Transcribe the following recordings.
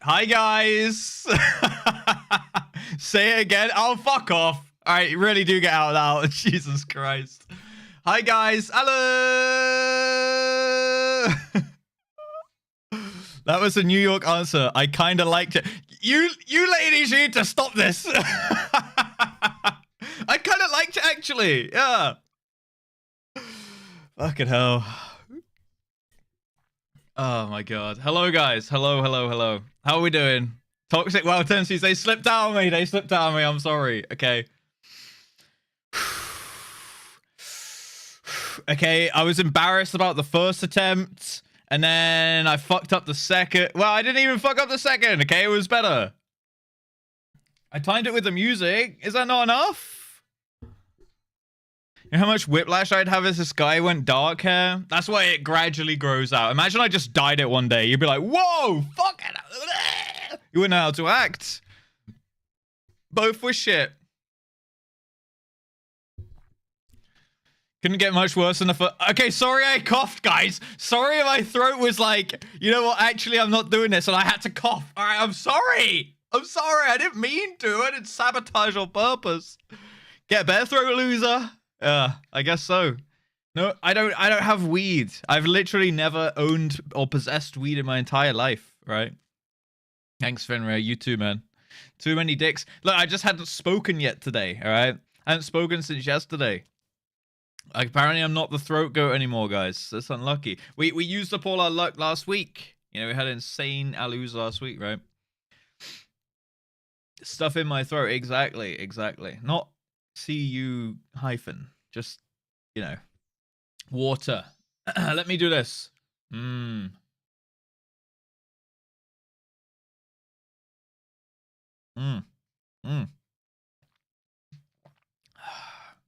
Hi, guys. Say it again. Oh, fuck off. All right, you really do get out now. Jesus Christ. Hi, guys. Hello. That was a New York answer. I kind of liked it. You ladies need to stop this. I kind of liked it, actually. Yeah. Fucking hell. Oh, my God. Hello, guys. Hello, hello, hello. How are we doing? Toxic WoW tendencies. They slipped out on me. They slipped out on me. I'm sorry. Okay. Okay, I was embarrassed about the first attempt. And then I fucked up the second. Well, I didn't even fuck up the second. Okay, it was better. I timed it with the music. Is that not enough? You know how much whiplash I'd have if this guy went dark hair? That's why it gradually grows out. Imagine I just dyed it one day. You'd be like, whoa, fuck it. You wouldn't know how to act. Both were shit. Couldn't get much worse than the first. Okay, sorry I coughed, guys. Sorry my throat was like, you know what? Actually, I'm not doing this, and I had to cough. All right, I'm sorry. I'm sorry. I didn't mean to. I didn't sabotage on purpose. Get a better throat, loser. Yeah, I guess so. No, I don't have weed. I've literally never owned or possessed weed in my entire life. Right? Thanks, Fenrir. You too, man. Too many dicks. Look, I just hadn't spoken yet today. All right, I hadn't spoken since yesterday. Apparently, I'm not the throat goat anymore, guys. That's unlucky. We used up all our luck last week. You know, we had insane alus last week, right? Stuff in my throat. Exactly. Not CU hyphen. Just, you know, water. Let me do this.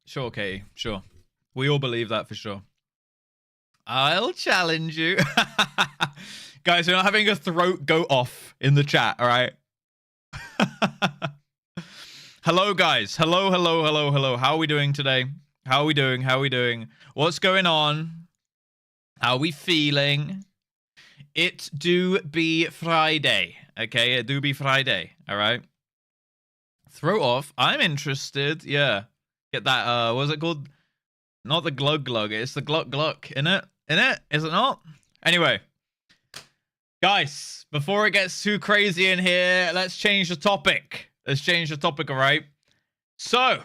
Sure, Katie. Sure. We all believe that for sure. I'll challenge you. Guys, we're not having a throat go off in the chat, all right? Hello, guys. Hello. How are we doing today? How are we doing? What's going on? How are we feeling? It do be Friday, okay? It do be Friday, all right? Throat off. I'm interested. Yeah. Get that, what's it called? Not the glug glug, it's the gluck gluck, innit? Is it not? Anyway, guys, before it gets too crazy in here, let's change the topic. All right? So,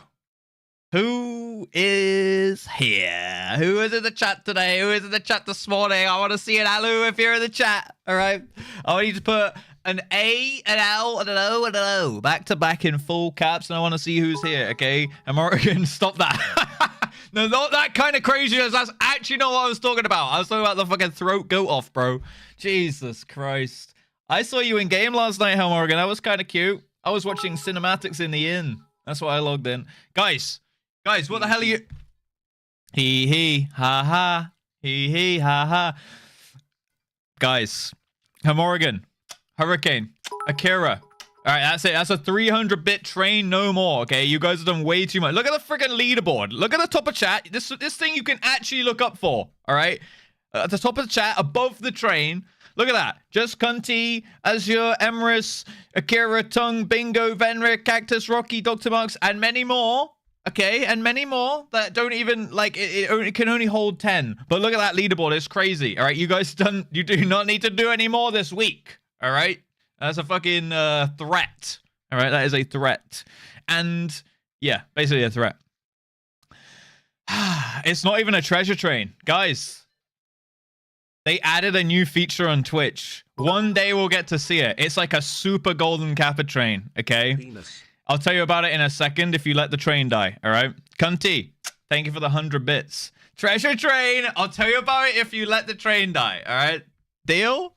who is here? Who is in the chat today? Who is in the chat this morning? I want to see an Alu if you're in the chat, all right? I want you to put an A, an L, and an O, and an O back to back in full caps, and I want to see who's here, okay? And Morgan, stop that. No, not that kind of craziness. That's actually not what I was talking about. I was talking about the fucking throat go off, bro. Jesus Christ. I saw you in game last night, Hell Morgan. That was kind of cute. I was watching cinematics in the inn. That's why I logged in. Guys, what the hell are you? Hee, ha, ha. Hee, ha, ha. Guys, Hell Morgan, Hurricane, Akira. All right, that's it. That's a 300-bit train, no more, okay? You guys have done way too much. Look at the freaking leaderboard. Look at the top of chat. This thing you can actually look up for, all right? At the top of the chat, above the train, look at that. Just Cunty, Azure, Emrys, Akira, Tung, Bingo, Venric, Cactus, Rocky, Dr. Marks, and many more, okay? And many more that don't even, like, it can only hold 10. But look at that leaderboard. It's crazy, all right? You guys you do not need to do any more this week, all right? That's a fucking threat. All right, that is a threat. And yeah, basically a threat. It's not even a treasure train. Guys, they added a new feature on Twitch. One day we'll get to see it. It's like a super golden kappa train, okay? Penis. I'll tell you about it in a second if you let the train die, all right? Cunty, thank you for the 100 bits. Treasure train, I'll tell you about it if you let the train die, all right? Deal?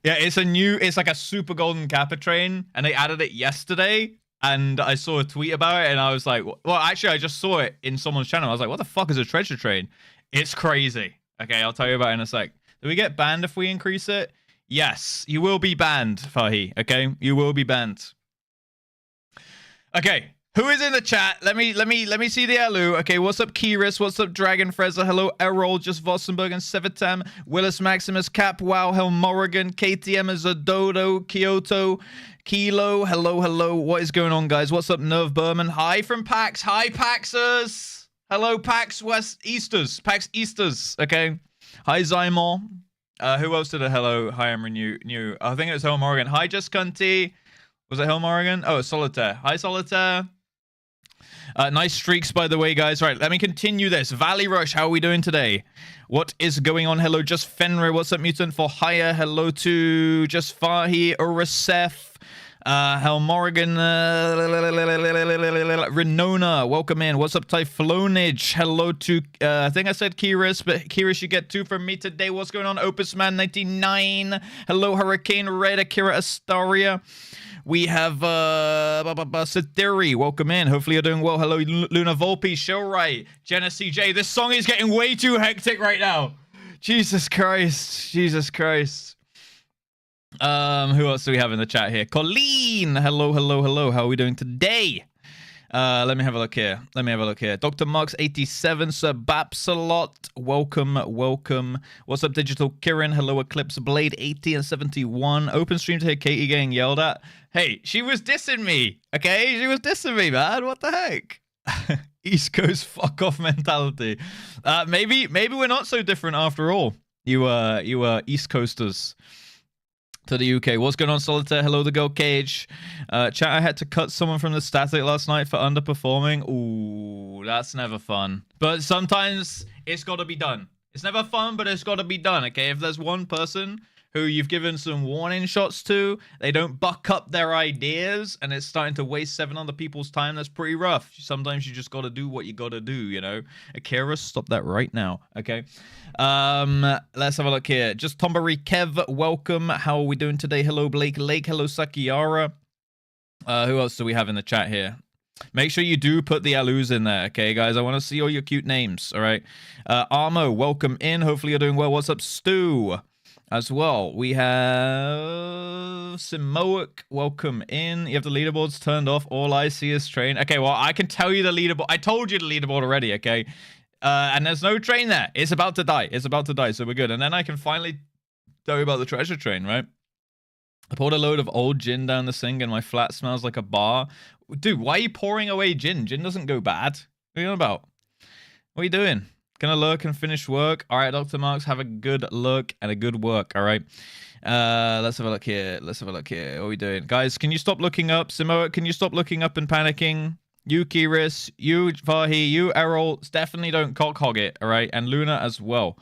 Yeah, it's like a super golden kappa train, and they added it yesterday, and I saw a tweet about it, and I was like, well, actually, I just saw it in someone's channel. I was like, what the fuck is a treasure train? It's crazy. Okay, I'll tell you about it in a sec. Do we get banned if we increase it? Yes, you will be banned, Fahi, okay? You will be banned. Okay, Who is in the chat? Let me see the Elu. Okay, what's up, Kiris? What's up, Dragon Freza? Hello, Errol, Just Vossenberg and Sevitam, Willis Maximus, Cap, Wow, Hell Morrigan, KTM, Zododo, Kyoto, Kilo. Hello. What is going on, guys? What's up, Nerve Berman? Hi from PAX. Hi, Paxers. Hello, PAX West Easters. PAX Easters. Okay. Hi, Zymor. Who else did a hello? Hi, I'm new. I think it was Hell Morrigan. Hi, Just Cunty. Was it Hell Morrigan? Oh, Solitaire. Hi, Solitaire. Nice streaks, by the way, guys. Right, let me continue this. Valley Rush, how are we doing today? What is going on? Hello, Just Fenrir. What's up, Mutant for Hire? Hello to Just Fahi, Urasef, Hell Morrigan, Renona. Welcome in. What's up, Typhlonage? Hello to, I think I said Kiris, but Kiris, you get 2 from me today. What's going on? Opus Man 99. Hello, Hurricane Red, Akira Astaria. We have Sathiri, welcome in. Hopefully you're doing well. Hello, Luna Volpe, Showright, Jenna CJ. This song is getting way too hectic right now. Jesus Christ. Who else do we have in the chat here? Colleen, hello. How are we doing today? Let me have a look here. Dr. Marks 87, Sir Bapsalot, welcome. What's up, Digital Kirin? Hello, Eclipse Blade 80 and 71. Open stream to hear Katie getting yelled at. Hey, she was dissing me. Okay, she was dissing me, man. What the heck? East Coast fuck off mentality. Maybe we're not so different after all. You East Coasters. To the UK. What's going on, Solitaire? Hello, the girl Cage. Chat, I had to cut someone from the static last night for underperforming. Ooh, that's never fun. But sometimes it's got to be done. It's never fun, but it's got to be done, okay? If there's one person who you've given some warning shots to, they don't buck up their ideas, and it's starting to waste 7 other people's time, that's pretty rough. Sometimes you just got to do what you got to do, you know? Akira, stop that right now, okay? Let's have a look here. Just Tombari Kev, welcome. How are we doing today? Hello, Blake Lake. Hello, Sakiara. Who else do we have in the chat here? Make sure you do put the Alus in there, okay, guys? I want to see all your cute names, all right? Armo, welcome in. Hopefully you're doing well. What's up, Stu? As well, we have Simoic, welcome in. You have the leaderboards turned off. All I see is train. Okay, well, I can tell you the leaderboard. I told you the leaderboard already, okay? And there's no train there. It's about to die. So we're good. And then I can finally tell you about the treasure train, right? I poured a load of old gin down the sink and my flat smells like a bar. Dude, why are you pouring away gin? Gin doesn't go bad. What are you on about? What are you doing? Gonna lurk and finish work. All right, Dr. Marks, have a good look and a good work. All right. Let's have a look here. What are we doing? Guys, can you stop looking up? Samoa, can you stop looking up and panicking? You, Kiris, you, Vahi, you, Errol, definitely don't cock hog it. All right. And Luna as well.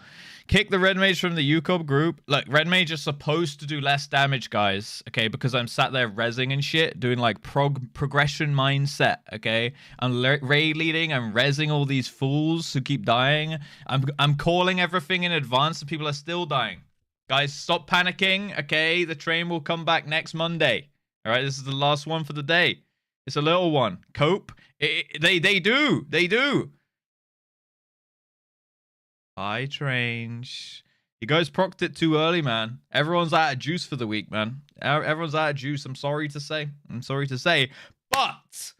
Kick the Red Mage from the UCOB group. Look, Red Mage is supposed to do less damage, guys. Okay, because I'm sat there rezzing and shit, doing like progression mindset. Okay, I'm raid leading. I'm rezzing all these fools who keep dying. I'm calling everything in advance, and people are still dying. Guys, stop panicking. Okay, the train will come back next Monday. All right, this is the last one for the day. It's a little one. Cope. They do. Hi, Trange. You guys procced it too early, man. Everyone's out of juice for the week, man. Everyone's out of juice. I'm sorry to say. But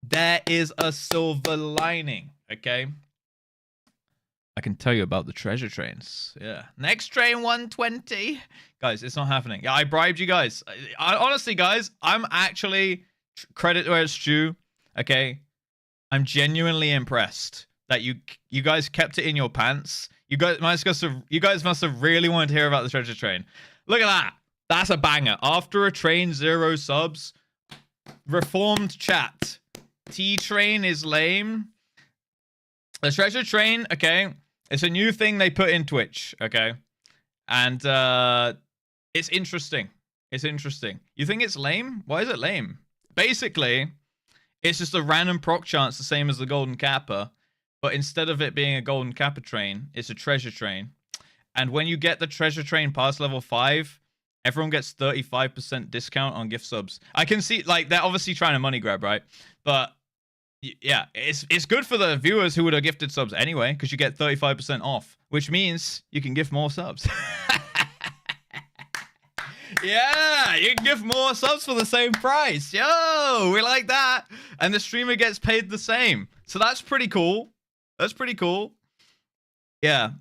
there is a silver lining, okay? I can tell you about the treasure trains. Yeah. Next train 120. Guys, it's not happening. Yeah, I bribed you guys. Honestly, guys, I'm actually... Credit where it's due, okay? I'm genuinely impressed that you guys kept it in your pants. You guys must have really wanted to hear about the treasure train. Look at that. That's a banger. After a train, 0 subs. Reformed chat. T-train is lame. The treasure train, okay, it's a new thing they put in Twitch, okay? And it's interesting. You think it's lame? Why is it lame? Basically, it's just a random proc chance, the same as the Golden Kappa. But instead of it being a Golden Kappa train, it's a treasure train. And when you get the treasure train past level 5, everyone gets 35% discount on gift subs. I can see, like, they're obviously trying to money grab, right? But, yeah, it's good for the viewers who would have gifted subs anyway, because you get 35% off, which means you can gift more subs. Yeah, you can give more subs for the same price. Yo, we like that. And the streamer gets paid the same. So that's pretty cool. That's pretty cool. Yeah.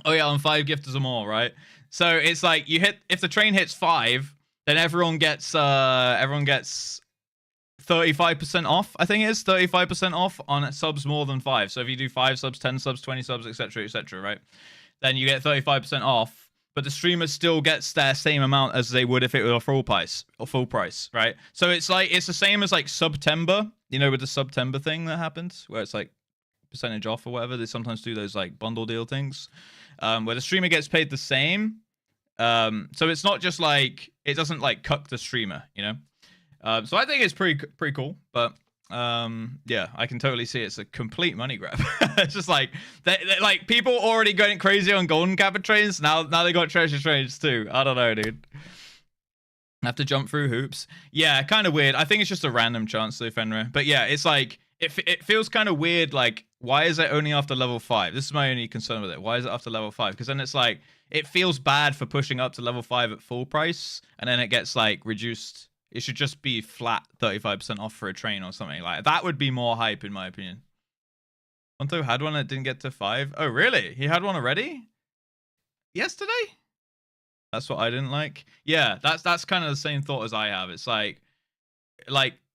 Oh yeah, on 5 gifters or more, right? So it's like you hit, if the train hits 5, then everyone gets 35% off. I think it is 35% off on subs more than 5. So if you do 5 subs, 10 subs, 20 subs, etc., right? Then you get 35% off. But the streamer still gets their same amount as they would if it were a full price, right? So it's like, it's the same as like September, you know, with the September thing that happens, where it's like percentage off or whatever. They sometimes do those like bundle deal things, where the streamer gets paid the same. So it's not just like, it doesn't like cuck the streamer, you know? So I think it's pretty cool, but yeah, I can totally see it's a complete money grab. It's just like they like people already going crazy on golden capper trains. Now they got treasure trains too. I don't know, dude. Have to jump through hoops. Yeah, kind of weird. I think it's just a random chance though, Fenrir. But yeah, it's like it feels kind of weird. Like, why is it only after level 5? This is my only concern with it. Why is it after level 5? Because then it's like it feels bad for pushing up to level 5 at full price, and then it gets like reduced. It should just be flat 35% off for a train or something like that. That would be more hype in my opinion. Honto had one that didn't get to 5. Oh, really? He had one already? Yesterday? That's what I didn't like. Yeah, that's kind of the same thought as I have. It's like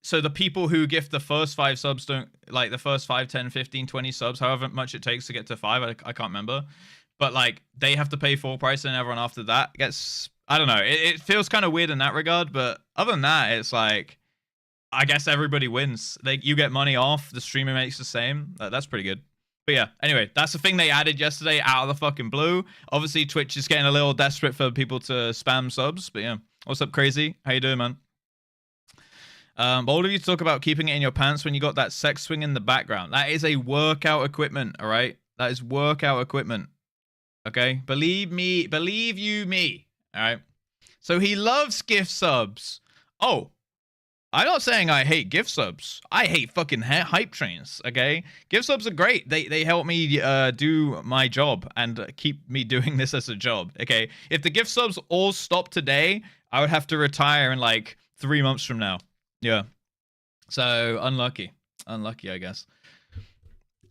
so the people who gift the first 5 subs don't like the first 5, 10, 15, 20 subs, however much it takes to get to 5. I can't remember. But like they have to pay full price and everyone after that gets, I don't know. It feels kind of weird in that regard, but other than that, it's like, I guess everybody wins. You get money off, the streamer makes the same. That's pretty good. But yeah, anyway, that's the thing they added yesterday out of the fucking blue. Obviously, Twitch is getting a little desperate for people to spam subs, but yeah. What's up, Crazy? How you doing, man? Bold of you to talk about keeping it in your pants when you got that sex swing in the background. That is a workout equipment, all right? That is workout equipment. Okay? Believe me, believe you me. All right. So he loves gift subs. Oh, I'm not saying I hate gift subs. I hate fucking hype trains. Okay. Gift subs are great. They help me do my job and keep me doing this as a job. Okay. If the gift subs all stopped today, I would have to retire in like 3 months from now. Yeah. So unlucky, I guess.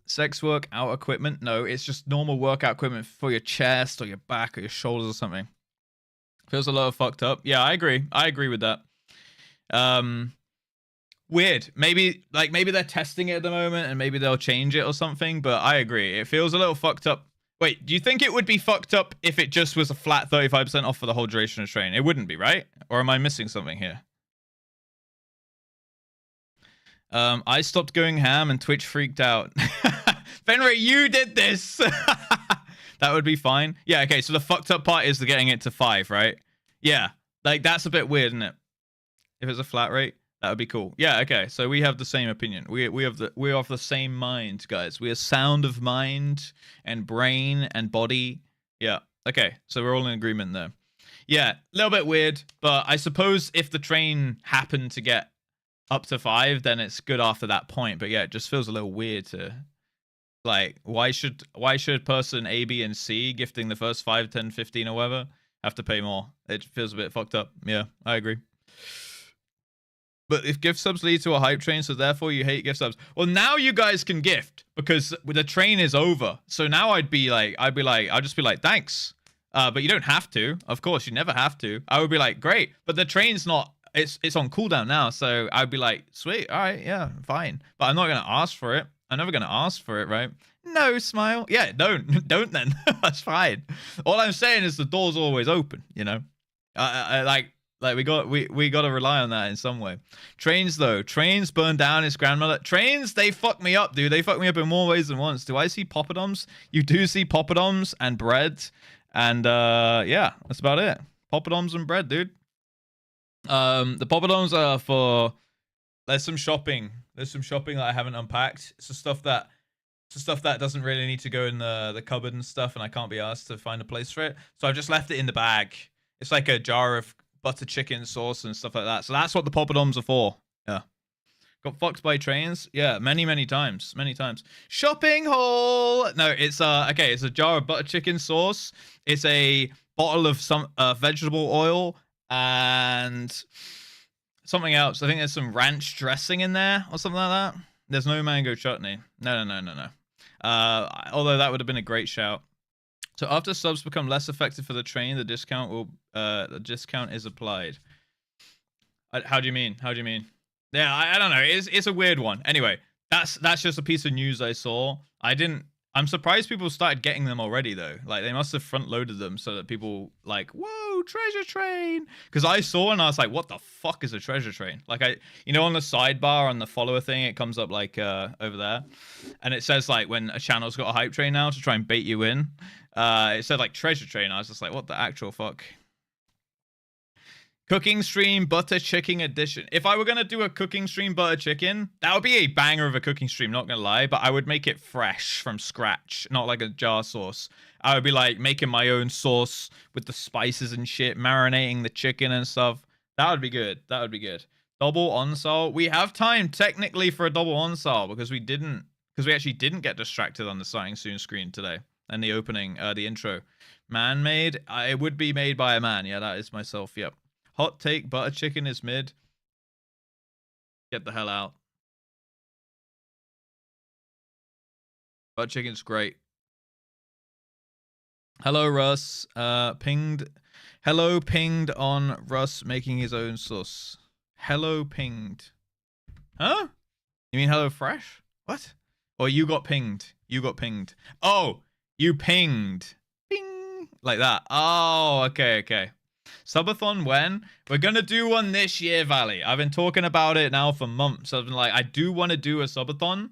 Sex workout equipment? No, it's just normal workout equipment for your chest or your back or your shoulders or something. Feels a little fucked up. Yeah, I agree. I agree with that. Weird. Maybe they're testing it at the moment and maybe they'll change it or something, but I agree. It feels a little fucked up. Wait, do you think it would be fucked up if it just was a flat 35% off for the whole duration of train? It wouldn't be, right? Or am I missing something here? I stopped going ham and Twitch freaked out. Fenrir, you did this! That would be fine. Yeah, okay, so the fucked up part is the getting it to 5, right? Yeah, like that's a bit weird, isn't it? If it's a flat rate, that would be cool. Yeah, okay, so we have the same opinion. We're of the same mind, guys. We are sound of mind and brain and body. Yeah, okay, so we're all in agreement there. Yeah, a little bit weird, but I suppose if the train happened to get up to 5, then it's good after that point. But yeah, it just feels a little weird to... Like, why should person A, B, and C gifting the first 5, 10, 15, or whatever have to pay more? It feels a bit fucked up. Yeah, I agree. But if gift subs lead to a hype train, so therefore you hate gift subs. Well, now you guys can gift because the train is over. So now I'll just be like, thanks. But you don't have to. Of course, you never have to. I would be like, great. But the train's not, it's on cooldown now. So I'd be like, sweet. All right, yeah, fine. But I'm not going to ask for it. I'm never going to ask for it, right? No, smile. Yeah, don't then. That's fine. All I'm saying is the door's always open, you know? Like we got to rely on that in some way. Trains, though. Trains burn down his grandmother. Trains, they fuck me up, dude. They fuck me up in more ways than once. Do I see poppadoms? You do see poppadoms and bread. And, yeah, that's about it. Poppadoms and bread, dude. The poppadoms are for... There's some shopping. There's some shopping that I haven't unpacked. It's the stuff that doesn't really need to go in the cupboard and stuff, and I can't be asked to find a place for it. So I've just left it in the bag. It's like a jar of butter chicken sauce and stuff like that. So that's what the poppadoms are for. Yeah. Got fucked by trains? Yeah, many times. Many times. Shopping haul! No, it's it's a jar of butter chicken sauce. It's a bottle of some vegetable oil and something else. I think there's some ranch dressing in there or something like that. There's no mango chutney. No. Although that would have been a great shout. So after subs become less effective for the train, the discount is applied. How do you mean? Yeah, I don't know. It's a weird one. Anyway, that's just a piece of news I saw. I'm surprised people started getting them already though. Like they must have front loaded them so that people like, whoa, treasure train. Because I saw and I was like, what the fuck is a treasure train? Like on the sidebar on the follower thing, it comes up like over there, and it says like when a channel's got a hype train now to try and bait you in. It said like treasure train. I was just like, what the actual fuck? Cooking stream butter chicken edition. If I were gonna do a cooking stream butter chicken, that would be a banger of a cooking stream, not gonna lie, but I would make it fresh from scratch, not like a jar sauce. I would be like making my own sauce with the spices and shit, marinating the chicken and stuff. That would be good. Double onsal. We have time technically for a double onsal because we actually didn't get distracted on the starting soon screen today and the opening, the intro. Man-made. It would be made by a man. Yeah, that is myself. Yep. Hot take, butter chicken is mid. Get the hell out. Butter chicken's great. Hello, Russ. Pinged on Russ making his own sauce. Hello, pinged. Huh? You mean hello fresh? What? Or you got pinged. Oh, you pinged. Ping. Like that. Oh, okay. Subathon when? We're gonna do one this year, Valley. I've been talking about it now for months. I've been like, I do want to do a subathon,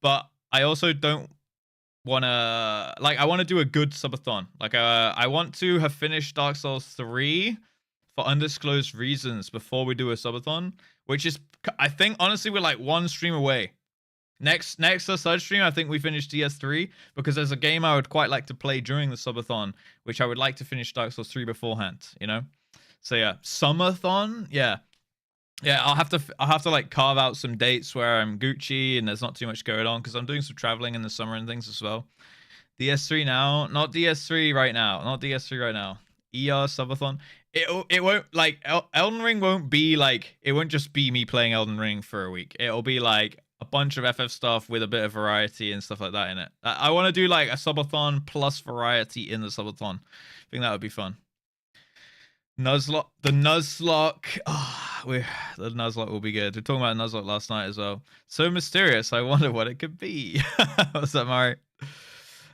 but I also don't want to, like, I want to do a good subathon. Like, I want to have finished Dark Souls 3 for undisclosed reasons before we do a subathon, which is, I think, honestly, we're like one stream away. Next Suds stream, I think we finish DS3 because there's a game I would quite like to play during the subathon, which I would like to finish Dark Souls 3 beforehand, you know? So yeah, Summerthon, yeah. I'll have to like carve out some dates where I'm Gucci and there's not too much going on because I'm doing some traveling in the summer and things as well. DS3 now, not DS3 right now. ER Subathon. It won't, like, Elden Ring won't be like, it won't just be me playing Elden Ring for a week. It'll be like a bunch of FF stuff with a bit of variety and stuff like that in it. I want to do like a subathon plus variety in the subathon. I think that would be fun. Nuzlocke, the Nuzlocke. The Nuzlocke will be good. We were talking about Nuzlocke last night as well. So mysterious. I wonder what it could be. What's up, Mari?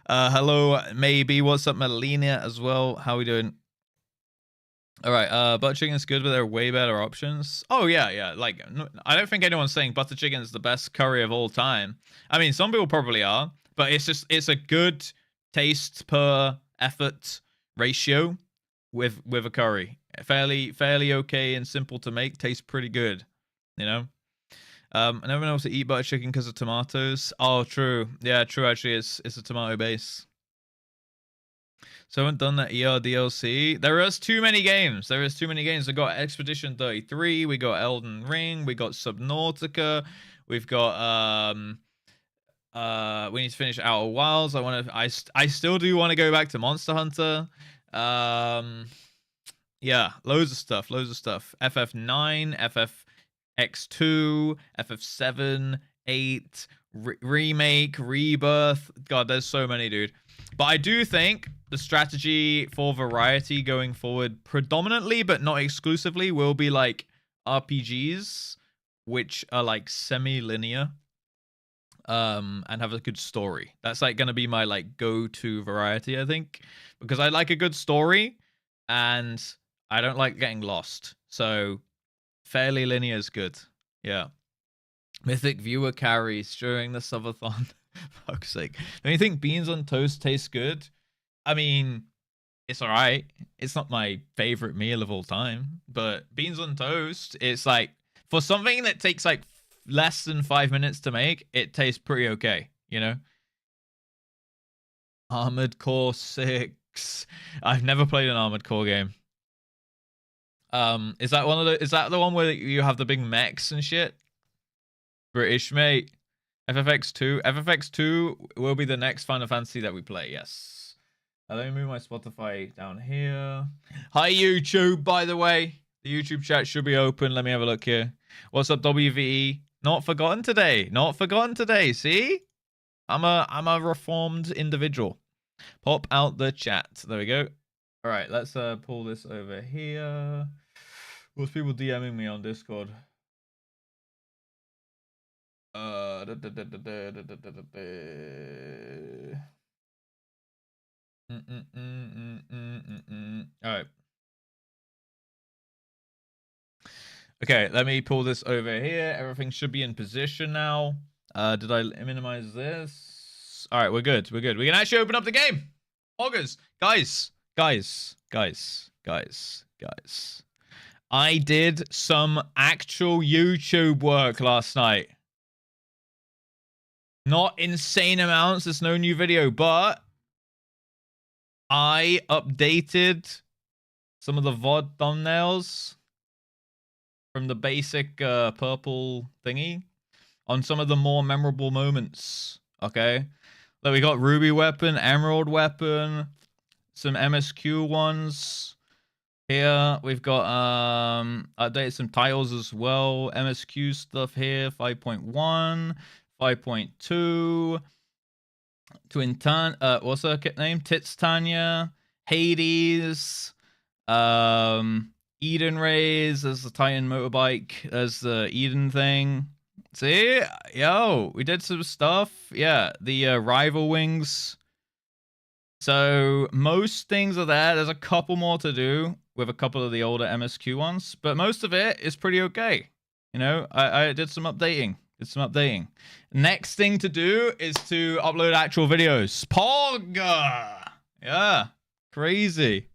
Hello, maybe. What's up, Melina as well? How we doing? All right, butter chicken's good, but there are way better options. Oh yeah. Like, I don't think anyone's saying butter chicken is the best curry of all time. I mean, some people probably are, but it's a good taste per effort ratio with a curry. Fairly okay and simple to make. Tastes pretty good, you know. I never been able to eat butter chicken because of tomatoes. Oh, true. Yeah, true. Actually, it's a tomato base. So I haven't done that ER DLC. There is too many games. We got Expedition 33. We got Elden Ring. We got Subnautica. We've got we need to finish Outer Wilds. I still do want to go back to Monster Hunter. Yeah, loads of stuff. FF9, FFXII, FF7, 8, remake, rebirth. God, there's so many, dude. But I do think the strategy for variety going forward, predominantly but not exclusively, will be like RPGs, which are like semi-linear, and have a good story. That's like gonna be my like go-to variety, I think, because I like a good story and I don't like getting lost. So fairly linear is good. Yeah. Mythic viewer carries during the subathon. Fuck's sake. Don't you think beans on toast taste good? I mean, it's alright. It's not my favorite meal of all time, but beans on toast, it's like, for something that takes like less than 5 minutes to make, it tastes pretty okay, you know? Armored Core 6. I've never played an Armored Core game. Is that the one where you have the big mechs and shit? British, mate. FFX2 will be the next Final Fantasy that we play, yes. Let me move my Spotify down here. Hi, YouTube, by the way. The YouTube chat should be open. Let me have a look here. What's up, WVE? Not forgotten today. Not forgotten today. See? I'm a reformed individual. Pop out the chat. There we go. All right, let's pull this over here. What's people DMing me on Discord? All right. Okay, let me pull this over here. Everything should be in position now. Did I minimize this? All right, we're good. We're good. We can actually open up the game. Augers, guys. I did some actual YouTube work last night. Not insane amounts. There's no new video, but I updated some of the VOD thumbnails from the basic purple thingy on some of the more memorable moments. Okay, like we got ruby weapon, emerald weapon, some MSQ ones here. We've got updated some titles as well. MSQ stuff here, 5.1, 5.2. Twin Tan, what's her name? Tits Tanya, Hades, Eden Rays, there's the Titan motorbike, there's the Eden thing. See? Yo, we did some stuff. Yeah, the rival wings. So most things are there. There's a couple more to do with a couple of the older MSQ ones, but most of it is pretty okay. You know, I did some updating. Next thing to do is to upload actual videos. Pog! Yeah. Crazy.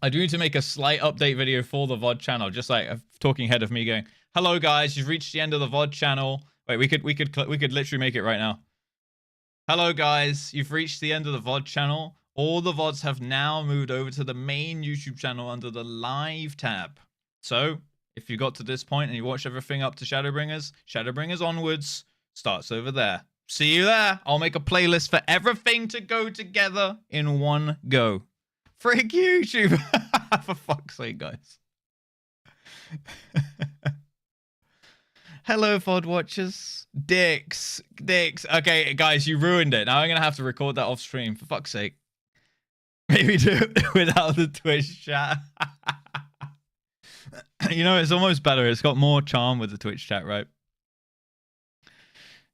I do need to make a slight update video for the VOD channel, just like a talking head of me going, "Hello guys, you've reached the end of the VOD channel." Wait, we could literally make it right now. "Hello guys, you've reached the end of the VOD channel. All the VODs have now moved over to the main YouTube channel under the live tab. So, if you got to this point and you watched everything up to Shadowbringers onwards starts over there. See you there. I'll make a playlist for everything to go together in one go. Frick YouTube." For fuck's sake, guys. Hello, VOD watchers. Dicks. Okay, guys, you ruined it. Now I'm going to have to record that off stream. For fuck's sake. Maybe do it without the Twitch chat. You know, it's almost better. It's got more charm with the Twitch chat, right?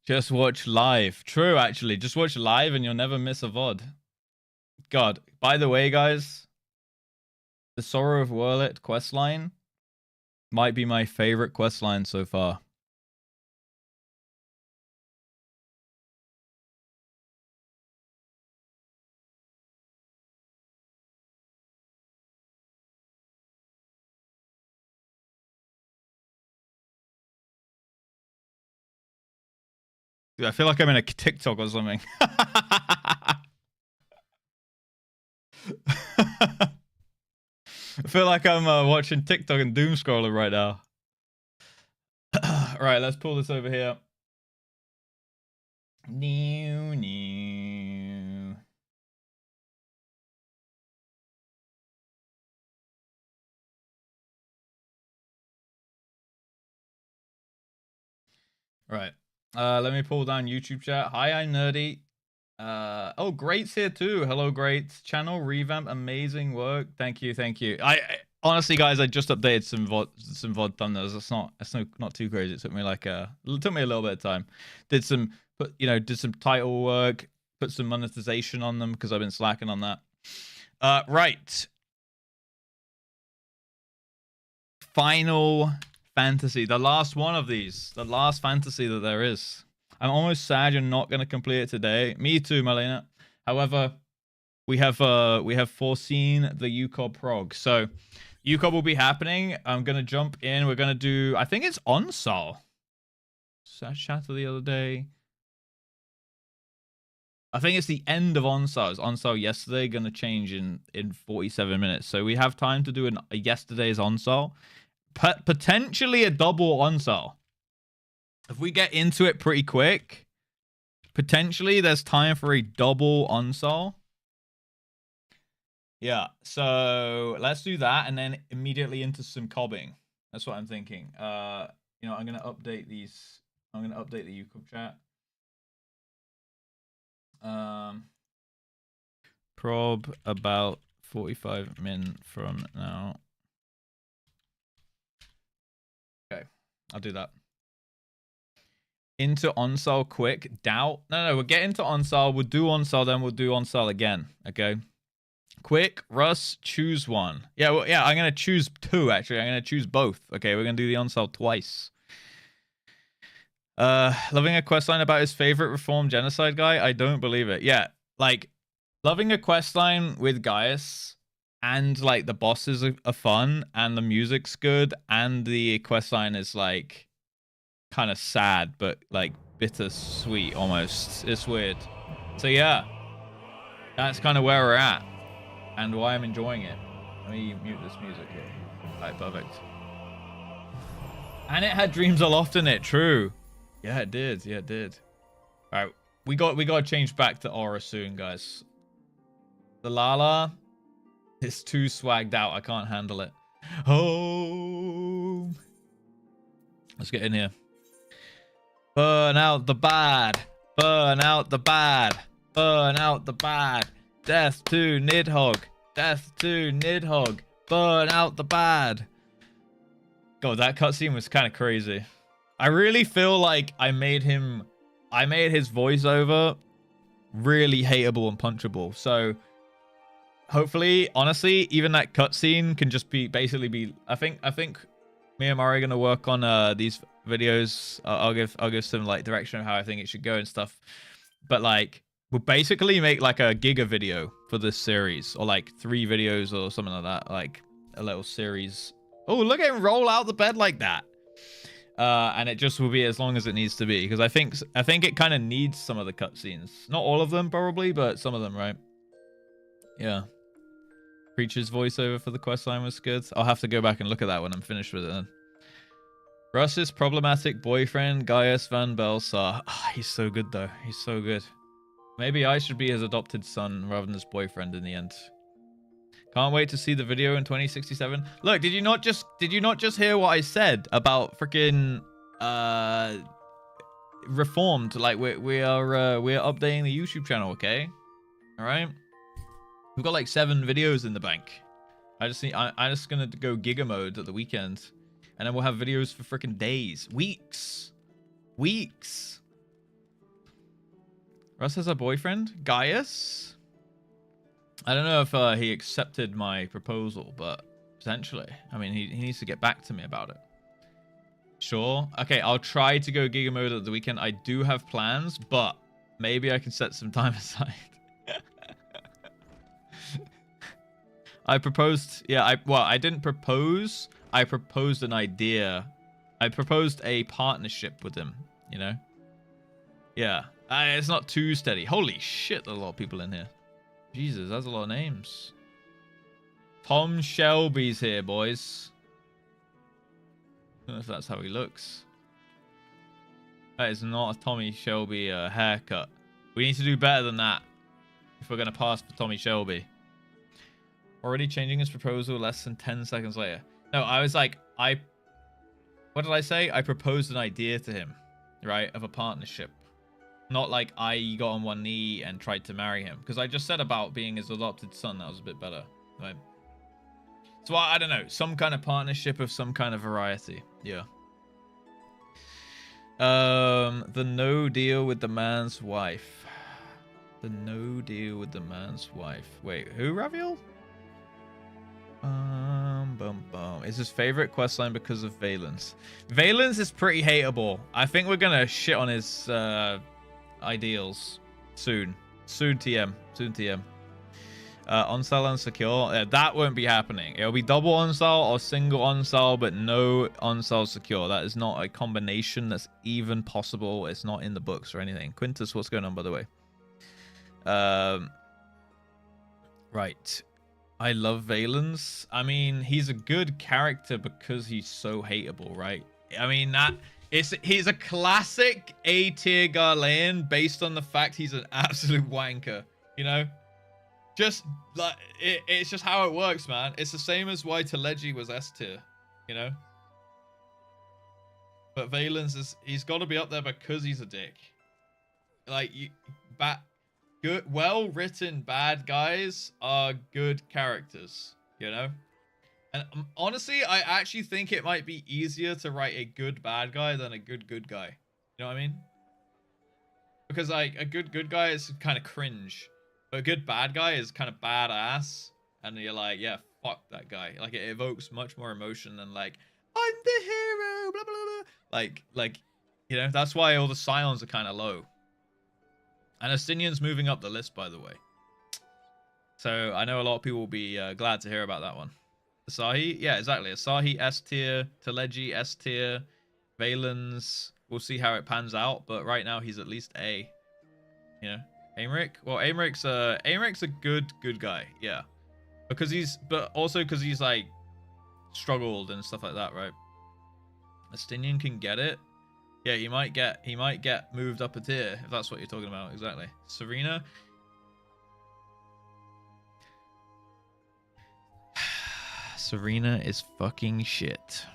Just watch live. True, actually. Just watch live and you'll never miss a VOD. God. By the way, guys, the Sorrow of Wurlet questline might be my favorite questline so far. Dude, I feel like I'm in a TikTok or something. I feel like I'm watching TikTok and doom scrolling right now. Right, let's pull this over here. New. Right. Let me pull down YouTube chat. Hi, I'm Nerdy. Oh, Great's here too. Hello, Great. Channel revamp, amazing work. Thank you. I honestly, guys, I just updated some VOD thumbnails. That's not too crazy. It took me like a little bit of time. Did some title work, put some monetization on them because I've been slacking on that. Right. Final Fantasy, the last one of these, the last fantasy that there is. I'm almost sad you're not going to complete it today. Me too, Malena. However, we have foreseen the UCOB prog. So UCOB will be happening. I'm going to jump in. We're going to do, I think it's Onsal. Shatter the other day. I think it's the end of Onsal. It's Onsal yesterday, going to change in 47 minutes. So we have time to do a yesterday's Onsal. Potentially a double Onsal. If we get into it pretty quick, Potentially, there's time for a double unsol. Yeah, so let's do that and then immediately into some cobbing. That's what I'm thinking. You know, I'm gonna update these. I'm gonna update the UCOB chat. Prob about 45 min from now. Okay, I'll do that. Into onsal quick. Doubt. No, we'll get into onsal. We'll do onsal, then we'll do onsal again. Okay. Quick, Russ, choose one. Yeah, well, yeah, I'm gonna choose two actually. I'm gonna choose both. Okay, we're gonna do the onsal twice. Loving a questline about his favorite reformed genocide guy. I don't believe it. Yeah, like loving a questline with Gaius and like the bosses are fun and the music's good and the questline is like kind of sad but like bittersweet almost. It's weird. So yeah, that's kind of where we're at and why I'm enjoying it. Let me mute this music here. Alright, perfect. And it had Dreams Aloft in it. True. Yeah, it did. Yeah, it did. All right, we got to change back to aura soon, guys. The Lala is too swagged out. I can't handle it. Oh, let's get in here. Burn out the bad. Burn out the bad. Burn out the bad. Death to Nidhogg. Death to Nidhogg. Burn out the bad. God, that cutscene was kind of crazy. I really feel like I made his voiceover really hateable and punchable. So hopefully, honestly, even that cutscene can just be basically be. I think me and Mari are gonna work on these videos. I'll give some like direction of how I think it should go and stuff. But like we'll basically make like a giga video for this series or like 3 videos or something like that. Like a little series. Oh, look at him roll out the bed like that. And it just will be as long as it needs to be because I think it kind of needs some of the cutscenes. Not all of them probably, but some of them, right? Yeah. Preacher's voiceover for the questline was good. I'll have to go back and look at that when I'm finished with it then. Russ's problematic boyfriend, Gaius Van Belsar. Oh, he's so good though. He's so good. Maybe I should be his adopted son rather than his boyfriend in the end. Can't wait to see the video in 2067. Look, did you not just hear what I said about freaking reformed? Like we're updating the YouTube channel, okay? All right. We've got like 7 videos in the bank. I'm just gonna go giga mode at the weekend, and then we'll have videos for freaking days, weeks. Russ has a boyfriend, Gaius. I don't know if he accepted my proposal, but potentially. I mean, he needs to get back to me about it. Sure. Okay, I'll try to go giga mode at the weekend. I do have plans, but maybe I can set some time aside. I proposed... Yeah, I didn't propose. I proposed an idea. I proposed a partnership with him, you know? Yeah. It's not too steady. Holy shit, there's a lot of people in here. Jesus, that's a lot of names. Tom Shelby's here, boys. I don't know if that's how he looks. That is not a Tommy Shelby haircut. We need to do better than that if we're going to pass for Tommy Shelby. Already changing his proposal less than 10 seconds later. No, I was like, what did I say? I proposed an idea to him, right, of a partnership. Not like I got on one knee and tried to marry him. Because I just said about being his adopted son. That was a bit better. Right? So I don't know. Some kind of partnership of some kind of variety. Yeah. The no deal with the man's wife. The no deal with the man's wife. Wait, who, Raviol? It's his favorite questline because of Valens. Valens is pretty hateable. I think we're going to shit on his... ideals soon TM. Onsal and secure, that won't be happening. It'll be double onsal or single onsal, but no onsal secure. That is not a combination that's even possible. It's not in the books or anything. Quintus, what's going on, by the way? Right, I love Valens. I mean, he's a good character because he's so hateable, right? I mean, that He's a classic A tier Garlean based on the fact he's an absolute wanker, you know? Just like it's just how it works, man. It's the same as why Teleji was S tier, you know? But Valen's he's got to be up there because he's a dick. Like good, well-written bad guys are good characters, you know? And honestly, I actually think it might be easier to write a good bad guy than a good guy. You know what I mean? Because like a good guy is kind of cringe, but a good bad guy is kind of badass, and you're like, yeah, fuck that guy. Like it evokes much more emotion than like, I'm the hero, blah blah blah. Like, you know, that's why all the Scions are kind of low. And Astinian's moving up the list, by the way. So I know a lot of people will be glad to hear about that one. Asahi, yeah, exactly. Asahi S tier, Teleji S tier, Valen's. We'll see how it pans out, but right now he's at least A. You know, Aymeric. Well, Aymeric's a good guy, yeah, but also because he's like struggled and stuff like that, right? Astinian can get it. Yeah, he might get moved up a tier if that's what you're talking about. Exactly. Serena. Serena is fucking shit.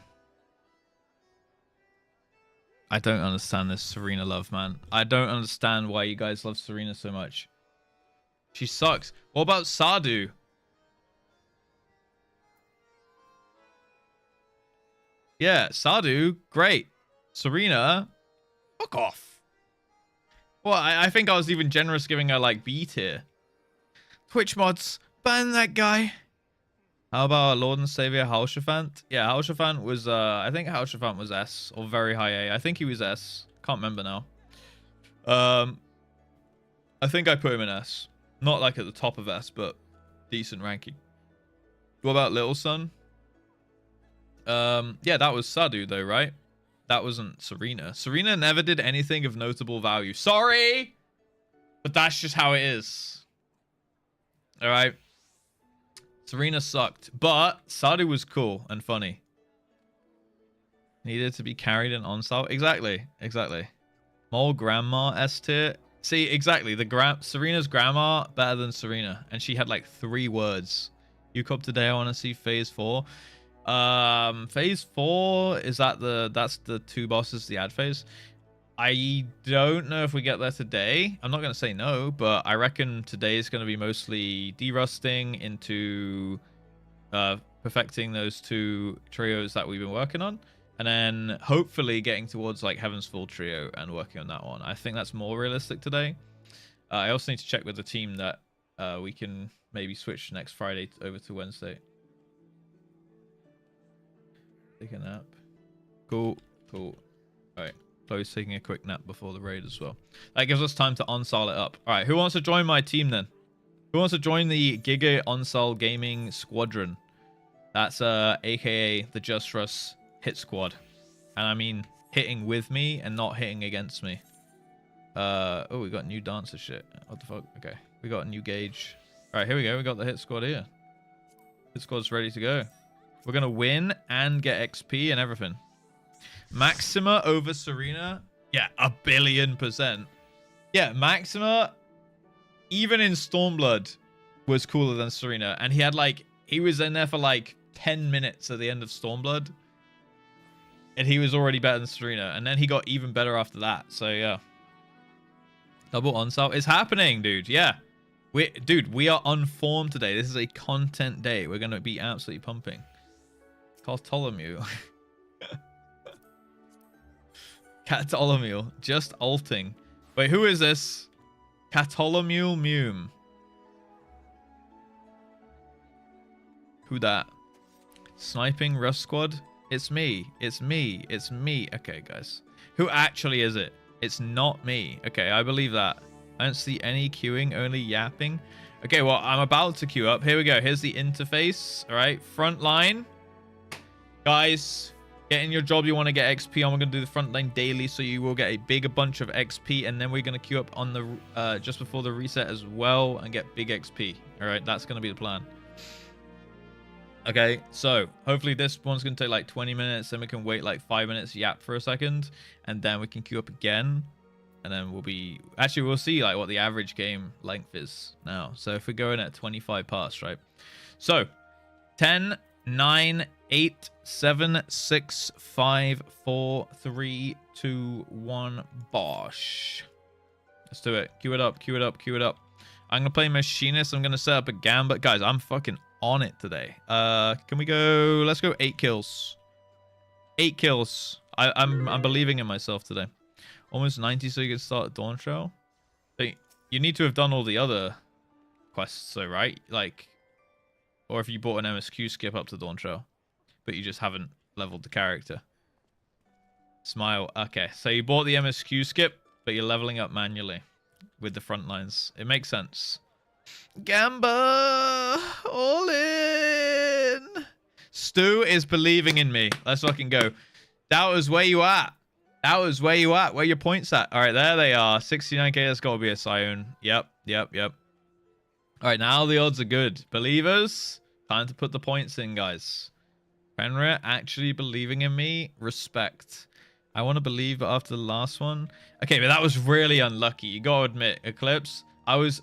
I don't understand this Serena love, man. I don't understand why you guys love Serena so much. She sucks. What about Sadu? Yeah, Sadu, great. Serena, fuck off. Well, I think I was even generous giving her like B tier. Twitch mods, ban that guy. How about Lord and Savior Halshafant? Yeah, Halshafant was, I think Halshafant was S, or very high A. I think he was S. Can't remember now. I think I put him in S. Not like at the top of S, but decent ranking. What about Little Sun? Yeah, that was Sadu though, right? That wasn't Serena. Serena never did anything of notable value. Sorry! But that's just how it is. Alright. Serena sucked, but Sadu was cool and funny. Needed to be carried in on-style. Exactly. Mole Grandma S tier. See, exactly. Serena's grandma better than Serena, and she had like 3 words. UCOB today. I want to see phase 4. Phase 4 is that's the 2 bosses, the ad phase. I don't know if we get there today. I'm not going to say no, but I reckon today is going to be mostly derusting into perfecting those 2 trios that we've been working on, and then hopefully getting towards like Heaven's Fall trio and working on that one. I think that's more realistic today. I also need to check with the team that we can maybe switch next Friday over to Wednesday. Take a nap. Cool. All right. Chloe's taking a quick nap before the raid as well. That gives us time to onsal it up. All right, who wants to join my team then? Who wants to join the Giga Onsal Gaming Squadron? That's aka the JustRuss Hit Squad, and I mean hitting with me and not hitting against me. Oh, we got new dancer shit. What the fuck? Okay, we got a new gauge. All right, here we go. We got the Hit Squad here. Hit Squad's ready to go. We're gonna win and get XP and everything. Maxima over Serena? Yeah, 1,000,000,000%. Yeah, Maxima, even in Stormblood, was cooler than Serena. And he was in there for like 10 minutes at the end of Stormblood. And he was already better than Serena. And then he got even better after that. So, yeah. Double onsal is happening, dude. Yeah. We are on form today. This is a content day. We're going to be absolutely pumping. Bartholomew. Catolomew, just alting. Wait, who is this? Catolomew Mume. Who that? Sniping Rust Squad? It's me. Okay, guys. Who actually is it? It's not me. Okay, I believe that. I don't see any queuing, only yapping. Okay, well, I'm about to queue up. Here we go. Here's the interface. All right, front line. Guys, get in your job. You want to get XP. I'm going to do the front line daily, so you will get a bigger bunch of XP, and then we're going to queue up on the just before the reset as well and get big XP. All right, that's going to be the plan. Okay, so hopefully this one's going to take like 20 minutes. Then we can wait like 5 minutes, yap for a second. And then we can queue up again. And then we'll be... Actually, we'll see like what the average game length is now. So if we go in at 25 past, right? So 10, 9, 8, 7, 6, 5, 4, 3, 2, 1, bosh. Let's do it. Queue it up, queue it up, queue it up. I'm going to play Machinist. I'm going to set up a Gambit. Guys, I'm fucking on it today. Can we go... Let's go 8 kills. 8 kills. I'm believing in myself today. Almost 90 so you can start Dawn Trail. But you need to have done all the other quests, though, right? Like... Or if you bought an MSQ skip up to Dawn Trail. But you just haven't leveled the character. Smile. Okay, so you bought the MSQ skip, but you're leveling up manually with the front lines. It makes sense. Gamba! All in! Stu is believing in me. Let's fucking go. That was where you at. That was where you at. Where your points at? All right, there they are. 69k. That's got to be a Scion. Yep. All right, now the odds are good. Believers, time to put the points in, guys. Fenrir actually believing in me. Respect. I want to believe after the last one. Okay, but that was really unlucky. You gotta admit, Eclipse. That was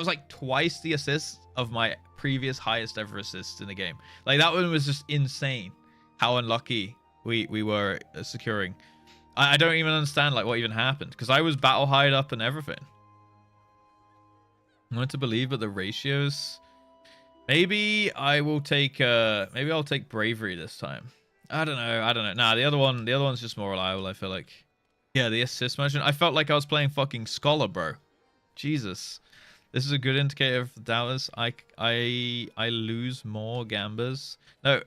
like twice the assist of my previous highest ever assist in the game. Like that one was just insane. How unlucky we were securing. I don't even understand like what even happened because I was battle hide up and everything. I want to believe, but the ratios. Maybe I will take. Maybe I'll take bravery this time. I don't know. Nah, the other one's just more reliable. I feel like. Yeah, the assist motion. I felt like I was playing fucking Scholar, bro. Jesus, this is a good indicator for doubters. I lose more gambas. No,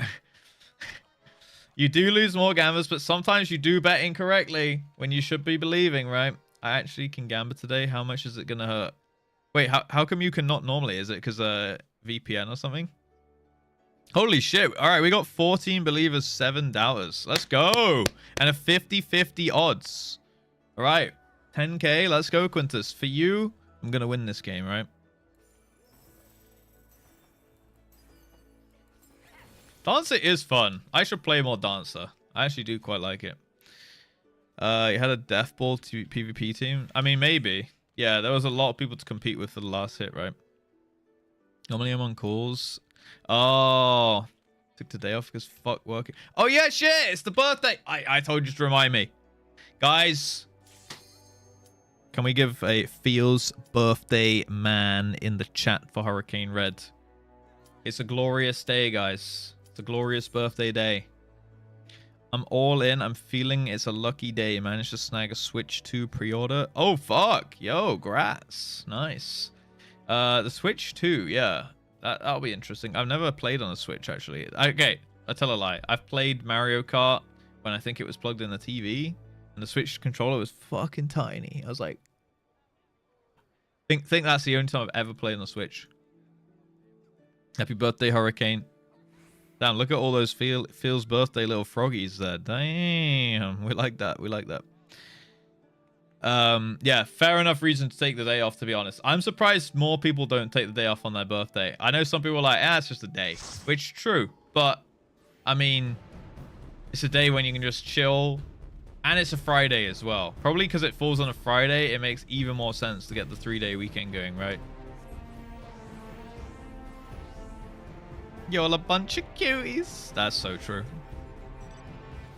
you do lose more gambas, but sometimes you do bet incorrectly when you should be believing, right? I actually can gamba today. How much is it gonna hurt? Wait, how come you cannot normally? Is it because VPN or something? Holy shit. All right, we got 14 believers, 7 doubters. Let's go. And a 50-50 odds. All right, 10k. Let's go, Quintus. For you, I'm going to win this game, right? Dancer is fun. I should play more Dancer. I actually do quite like it. You had a Death Ball PvP team? I mean, maybe. Yeah, there was a lot of people to compete with for the last hit, right? Normally I'm on calls. Oh, took the day off because fuck working. Oh yeah, shit, it's the birthday. I told you to remind me. Guys, can we give a feels birthday man in the chat for Hurricane Red? It's a glorious day, guys. It's a glorious birthday day. I'm all in. I'm feeling it's a lucky day. Managed to snag a Switch 2 pre-order. Oh, fuck. Yo, grass. Nice. The Switch 2, yeah. That'll be interesting. I've never played on a Switch, actually. Okay, I tell a lie. I've played Mario Kart when I think it was plugged in the TV. And the Switch controller was fucking tiny. I was like... think that's the only time I've ever played on the Switch. Happy birthday, Hurricane. Damn, look at all those Feels birthday little froggies there. Damn, we like that. We like that. Yeah, fair enough reason to take the day off, to be honest. I'm surprised more people don't take the day off on their birthday. I know some people are like, it's just a day. Which, true. But, I mean, it's a day when you can just chill. And it's a Friday as well. Probably because it falls on a Friday, it makes even more sense to get the 3-day weekend going, right? You're a bunch of cuties. That's so true.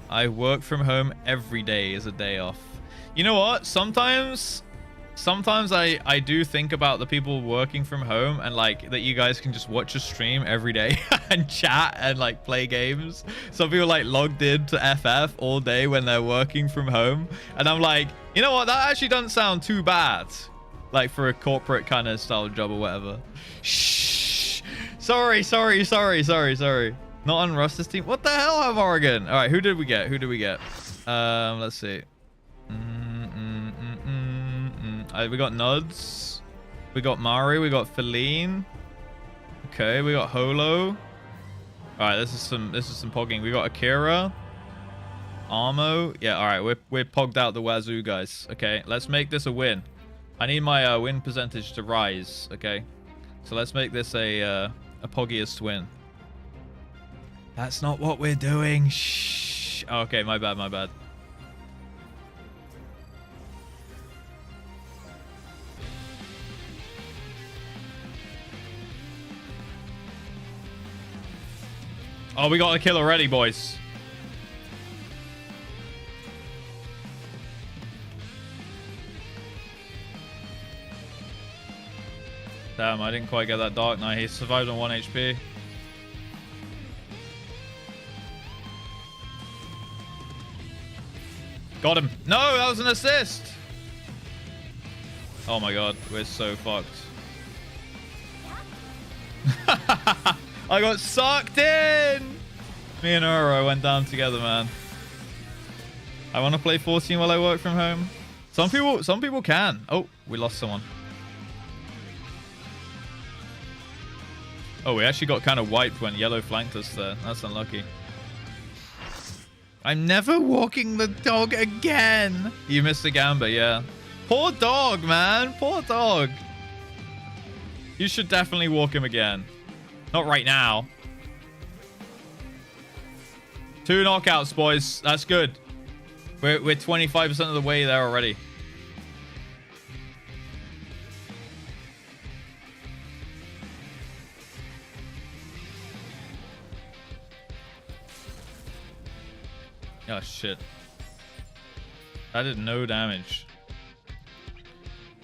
I work from home every day as a day off. You know what? Sometimes I do think about the people working from home and like that you guys can just watch a stream every day and chat and like play games. Some people like logged in to FF all day when they're working from home. And I'm like, you know what? That actually doesn't sound too bad. Like for a corporate kind of style job or whatever. Shh. Sorry. Not on Russ's team. What the hell, have Oregon? All right, who did we get? Let's see. We got Nuds. We got Mari. We got Feline. Okay, we got Holo. All right, this is some pogging. We got Akira. Armo. Yeah, all right, we're pogged out the wazoo, guys. Okay, let's make this a win. I need my win percentage to rise. Okay, so let's make this a poggiest win. That's not what we're doing. Shh. Okay, my bad, my bad. Oh, we got a kill already, boys. Damn, I didn't quite get that Dark Knight. He survived on 1 HP. Got him. No, that was an assist. Oh my god, we're so fucked. I got sucked in. Me and Uro went down together, man. I want to play 14 while I work from home. Some people can. Oh, we lost someone. Oh, we actually got kind of wiped when yellow flanked us there. That's unlucky. I'm never walking the dog again. You missed a gamba, yeah. Poor dog, man. Poor dog. You should definitely walk him again. Not right now. 2 knockouts, boys. That's good. We're 25% of the way there already. Oh, shit. That did no damage.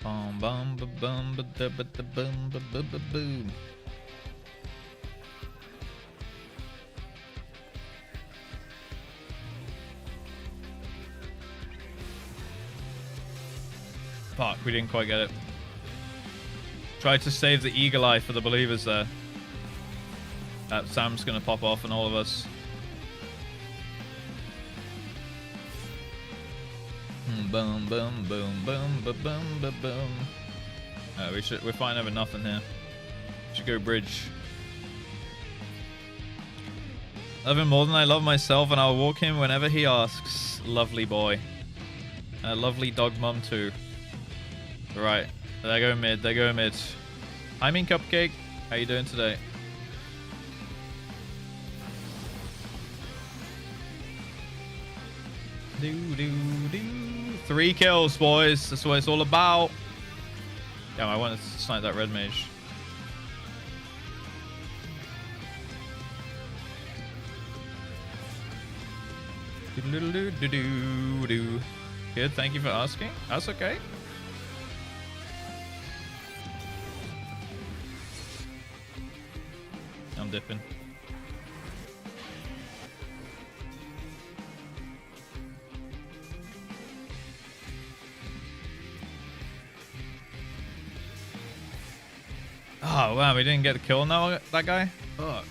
Bum bum ba bum ba da ba da bum ba ba ba boom. Fuck, we didn't quite get it. Tried to save the eagle eye for the believers there. Sam's gonna pop off on all of us. Boom, boom, boom, boom, boom, boom, boom. We're fine over nothing here. Should go bridge. Love him more than I love myself, and I'll walk him whenever he asks. Lovely boy. Lovely dog mum too. Right, they go mid. They go mid. I mean, Cupcake. How you doing today? Do do do. 3 kills, boys. That's what it's all about. Damn, I wanted to snipe that red mage. Do-do-do-do-do-do. Good, thank you for asking. That's okay. I'm dipping. Oh, wow, we didn't get the kill on that guy? Fuck.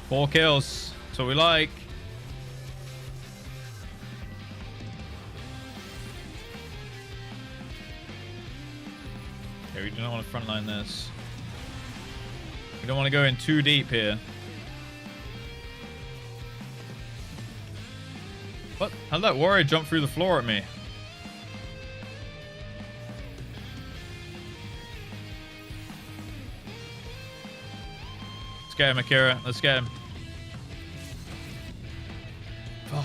Four kills. That's what we like. Okay, we do not want to frontline this. We don't want to go in too deep here. What? How'd that warrior jump through the floor at me? Let's get him, Akira. Let's get him. Fuck.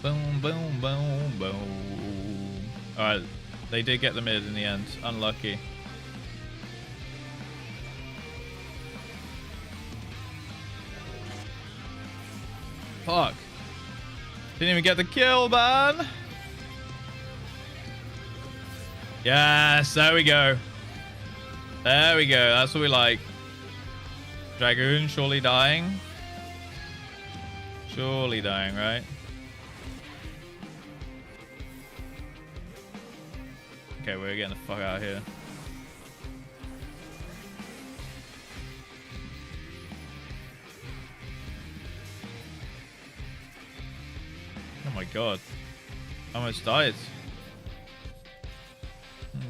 Boom, boom, boom, boom. Alright, they did get the mid in the end. Unlucky. Fuck. Didn't even get the kill, man. Yes, there we go. There we go. That's what we like. Dragoon surely dying. Surely dying, right? Okay, we're getting the fuck out of here. Oh my god. I almost died.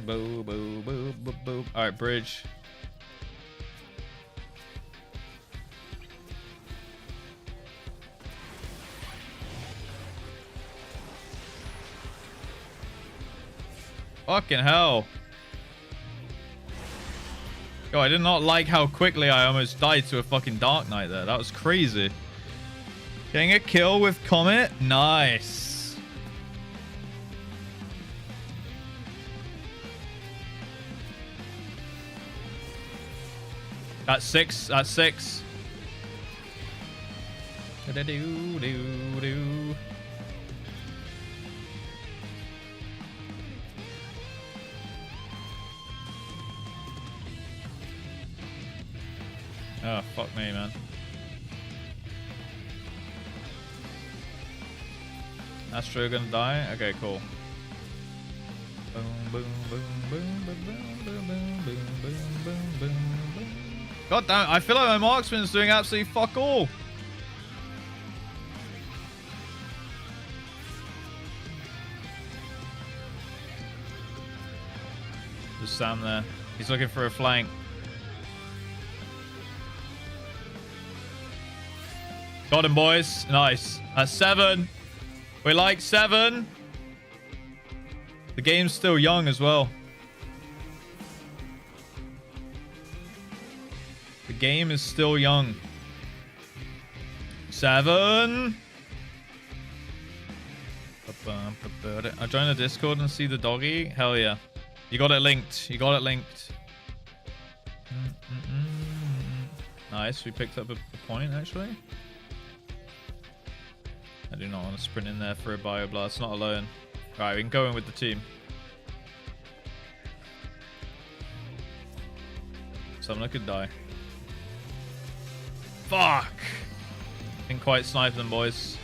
Boo, boo, boo, boo, boo. All right, bridge. Fucking hell. Yo, I did not like how quickly I almost died to a fucking Dark Knight there. That was crazy. Getting a kill with Comet. Nice. That's 6. That's 6. Do-do-do-do-do. Oh, fuck me, man. Astro gonna die? Okay, cool. Boom, boom, boom, boom, boom, boom, boom, boom, boom, boom, boom, boom. God damn it, I feel like my marksman's doing absolutely fuck all. There's Sam there. He's looking for a flank. Got him, boys. Nice. That's 7. We like 7. The game's still young as well. The game is still young. 7. I joined the Discord and see the doggy. Hell yeah. You got it linked. You got it linked. Nice. We picked up a point, actually. I do not want to sprint in there for a bioblast. Not alone. Right, we can go in with the team. Someone could die. Fuck! Didn't quite snipe them, boys.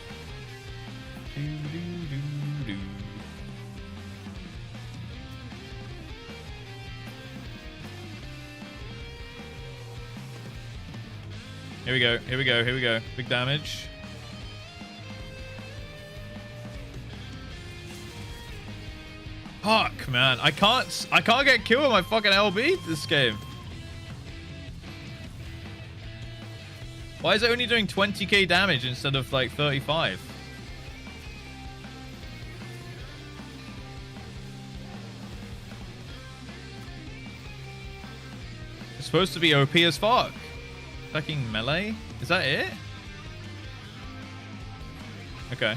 Here we go. Here we go. Here we go. Big damage. Fuck, man. I can't get killed with my fucking LB this game. Why is it only doing 20k damage instead of like 35? It's supposed to be OP as fuck. Fucking melee? Is that it? Okay.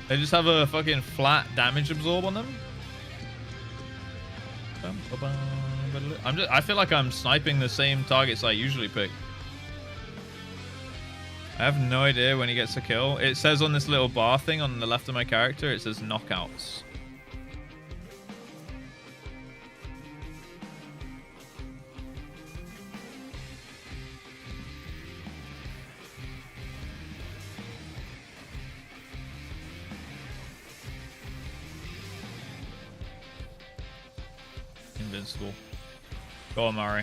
They just have a fucking flat damage absorb on them? I feel like I'm sniping the same targets I usually pick. I have no idea when he gets a kill. It says on this little bar thing on the left of my character, it says knockouts. Invincible. Go on, Murray.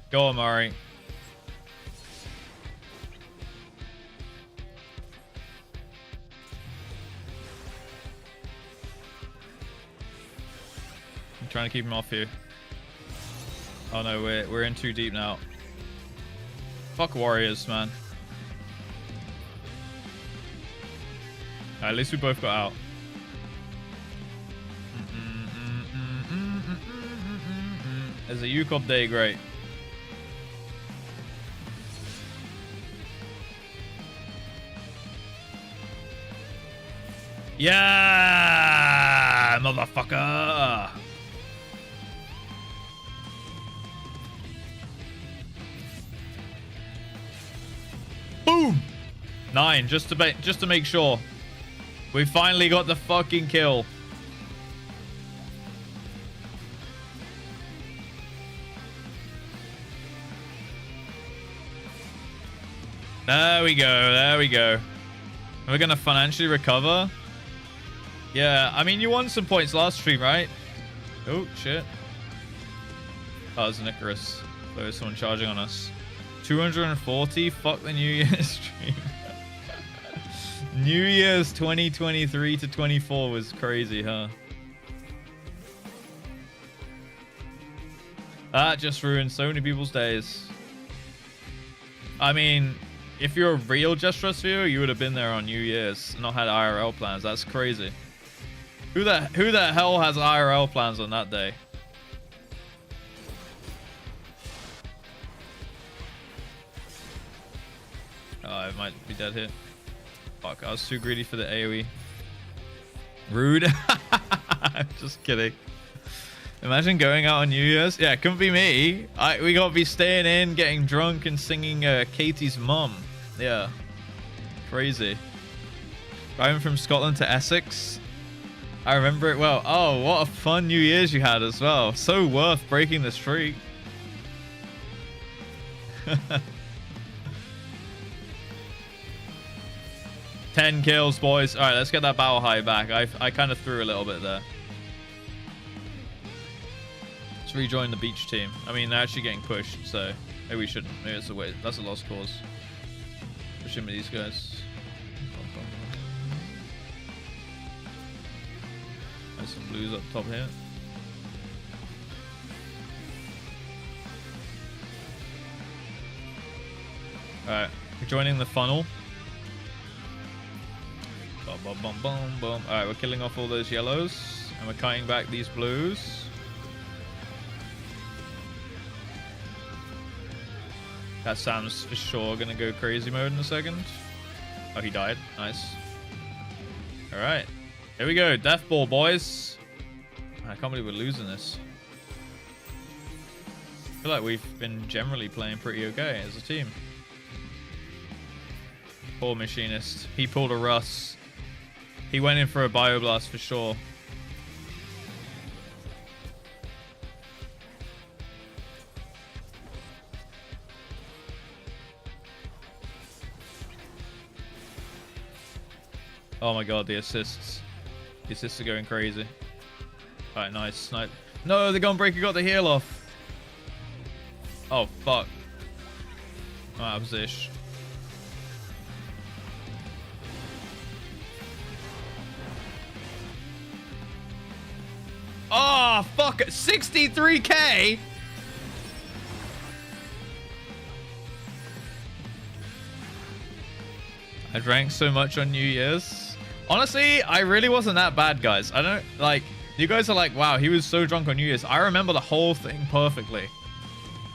Go on, Murray. I'm trying to keep him off here. Oh no, we're in too deep now. Fuck warriors, man. At least we both got out. There's a UCOB day, great. Yeah, motherfucker. Boom. 9, just to make sure. We finally got the fucking kill. There we go. There we go. We're going to financially recover. Yeah, I mean, you won some points last stream, right? Oh, shit. Oh, it was an Icarus. There was someone charging on us. 240? Fuck the New Year's stream. New Year's 2023 to 24 was crazy, huh? That just ruined so many people's days. I mean, if you're a real JustRuss viewer, you would have been there on New Year's, not had IRL plans. That's crazy. Who the hell has IRL plans on that day? Oh, I might be dead here. Fuck, I was too greedy for the AoE. Rude. Just kidding. Imagine going out on New Year's. Yeah, it couldn't be me. We gotta be staying in, getting drunk, and singing Katie's Mum. Yeah. Crazy. Driving from Scotland to Essex. I remember it well. Oh, what a fun New Year's you had as well. So worth breaking the streak. 10 kills, boys. All right, let's get that battle high back. I kind of threw a little bit there. Let's rejoin the beach team. I mean, they're actually getting pushed, so maybe we shouldn't. Maybe it's a way. That's a lost cause. Pushing with these guys. There's some blues up top here. Alright, we're joining the funnel. Boom, boom, boom, boom, boom. Alright, we're killing off all those yellows. And we're cutting back these blues. That Sam's for sure gonna go crazy mode in a second. Oh, he died. Nice. Alright. Here we go. Death ball, boys. I can't believe we're losing this. I feel like we've been generally playing pretty okay as a team. Poor machinist. He pulled a Russ. He went in for a bioblast for sure. Oh my god, the assists. The assists are going crazy. Alright, nice. Snipe. No, the Gunbreaker got the heal off. Oh, fuck. I'm out of position. Oh, fuck. 63k? I drank so much on New Year's. Honestly, I really wasn't that bad, guys. I don't, like, you guys are like, wow, he was so drunk on New Year's. I remember the whole thing perfectly.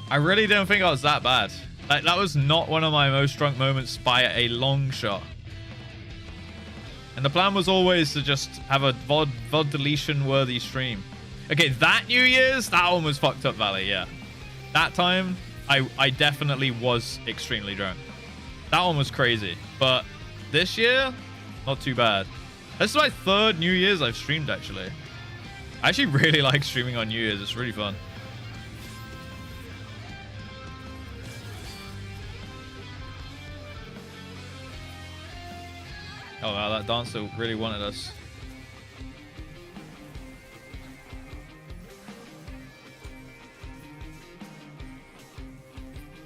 I really don't think I was that bad. Like, that was not one of my most drunk moments by a long shot. And the plan was always to just have a VOD deletion worthy stream. Okay, that New Year's, that one was fucked up, Valley, yeah. That time, I definitely was extremely drunk. That one was crazy. But this year, not too bad. This is my third New Year's I've streamed, actually. I actually really like streaming on New Year's. It's really fun. Oh, wow, that dancer really wanted us.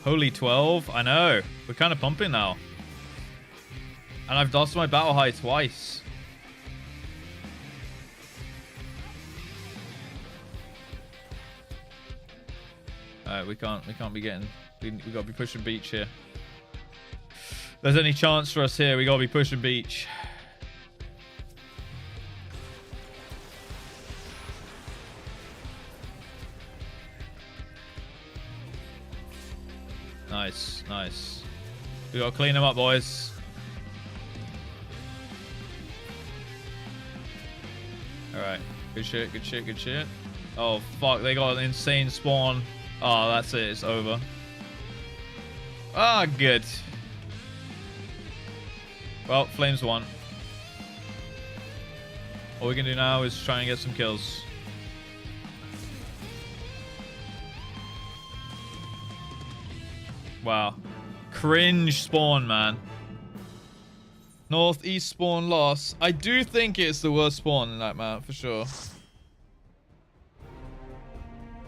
Holy 12. I know. We're kind of pumping now. And I've lost my battle high twice. Alright, we can't be getting... We gotta be pushing beach here. If there's any chance for us here, we gotta be pushing beach. Nice, nice. We gotta clean them up, boys. Alright. Good shit, good shit, good shit. Oh, fuck. They got an insane spawn. Oh, that's it. It's over. Ah, good. Well, Flames won. All we can do now is try and get some kills. Wow. Cringe spawn, man. Northeast spawn loss. I do think it's the worst spawn in that map, for sure.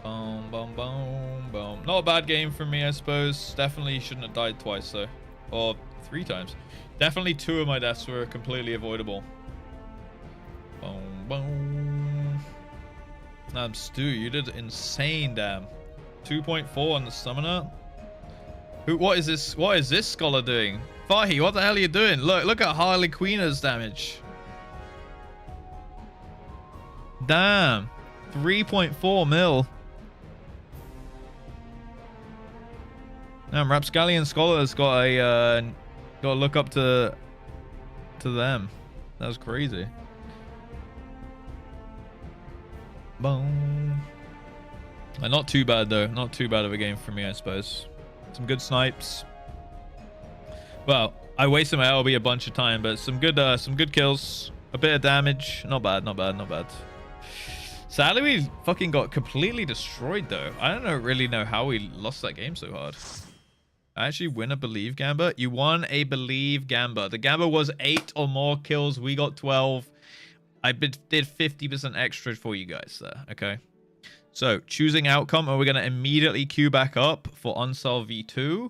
Boom, boom, boom, boom. Not a bad game for me, I suppose. Definitely shouldn't have died twice, though. Or 3 times. Definitely 2 of my deaths were completely avoidable. Boom, boom. Damn, Stu, you did insane, damn. 2.4 on the summoner. What is this? What is this scholar doing? Fahi, what the hell are you doing? Look at Harley Queen's damage. Damn. 3.4 mil. Damn, Rapscallion Scholar's got to look up to them. That was crazy. Boom. Not too bad though. Not too bad of a game for me, I suppose. Some good snipes. Well, I wasted my LB a bunch of time, but some good kills. A bit of damage. Not bad, not bad, not bad. Sadly, we fucking got completely destroyed though. I don't really know how we lost that game so hard. I actually win a Believe Gamba. You won a Believe Gamba. The Gamba was 8 or more kills. We got 12. I did 50% extra for you guys there. Okay. So, choosing outcome, and we're going to immediately queue back up for Unsolved V2.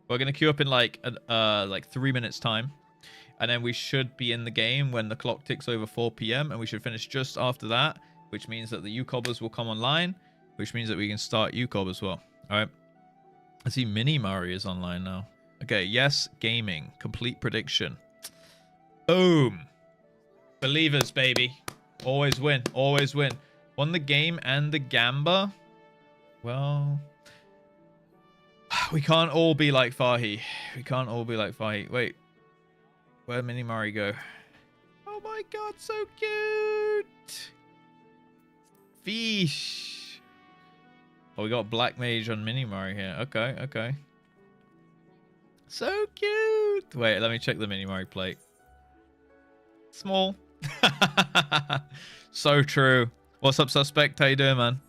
We're going to queue up in like 3 minutes time. And then we should be in the game when the clock ticks over 4 p.m. And we should finish just after that, which means that the UCOBers will come online, which means that we can start UCOB as well. All right. I see Mini Mari is online now. Okay, yes, gaming. Complete prediction. Boom. Believers, baby. Always win. Always win. Won the game and the Gamba. Well, we can't all be like Fahi. We can't all be like Fahi. Wait. Where'd Mini Mari go? Oh my god, so cute. Fish. Oh, we got Black Mage on Mini Mari here. Okay, okay. So cute. Wait, let me check the Mini Mari plate. Small. So true. What's up, Suspect? How you doing, man?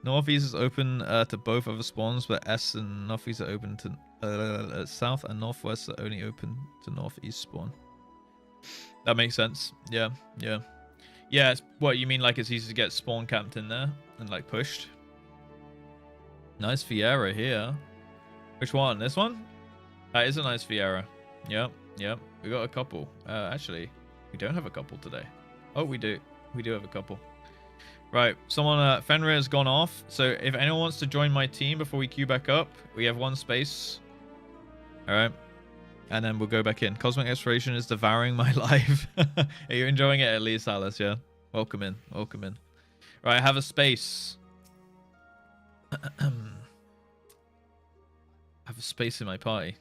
Northeast is open to both other spawns, but S and Northeast are open to... South and Northwest are only open to Northeast spawn. That makes sense. Yeah, yeah. Yeah, it's, what, you mean like it's easy to get spawn camped in there and like pushed? Nice Fiera here. Which one? This one? That is a nice Fiera. Yep, yep. We got a couple. Actually, we don't have a couple today. Oh, we do. We do have a couple. Right, someone, Fenrir has gone off. So if anyone wants to join my team before we queue back up, we have one space. All right. And then we'll go back in. Cosmic Exploration is devouring my life. Are you enjoying it at least, Alice? Yeah. Welcome in. Welcome in. Right, I have a space. I have a space in my party.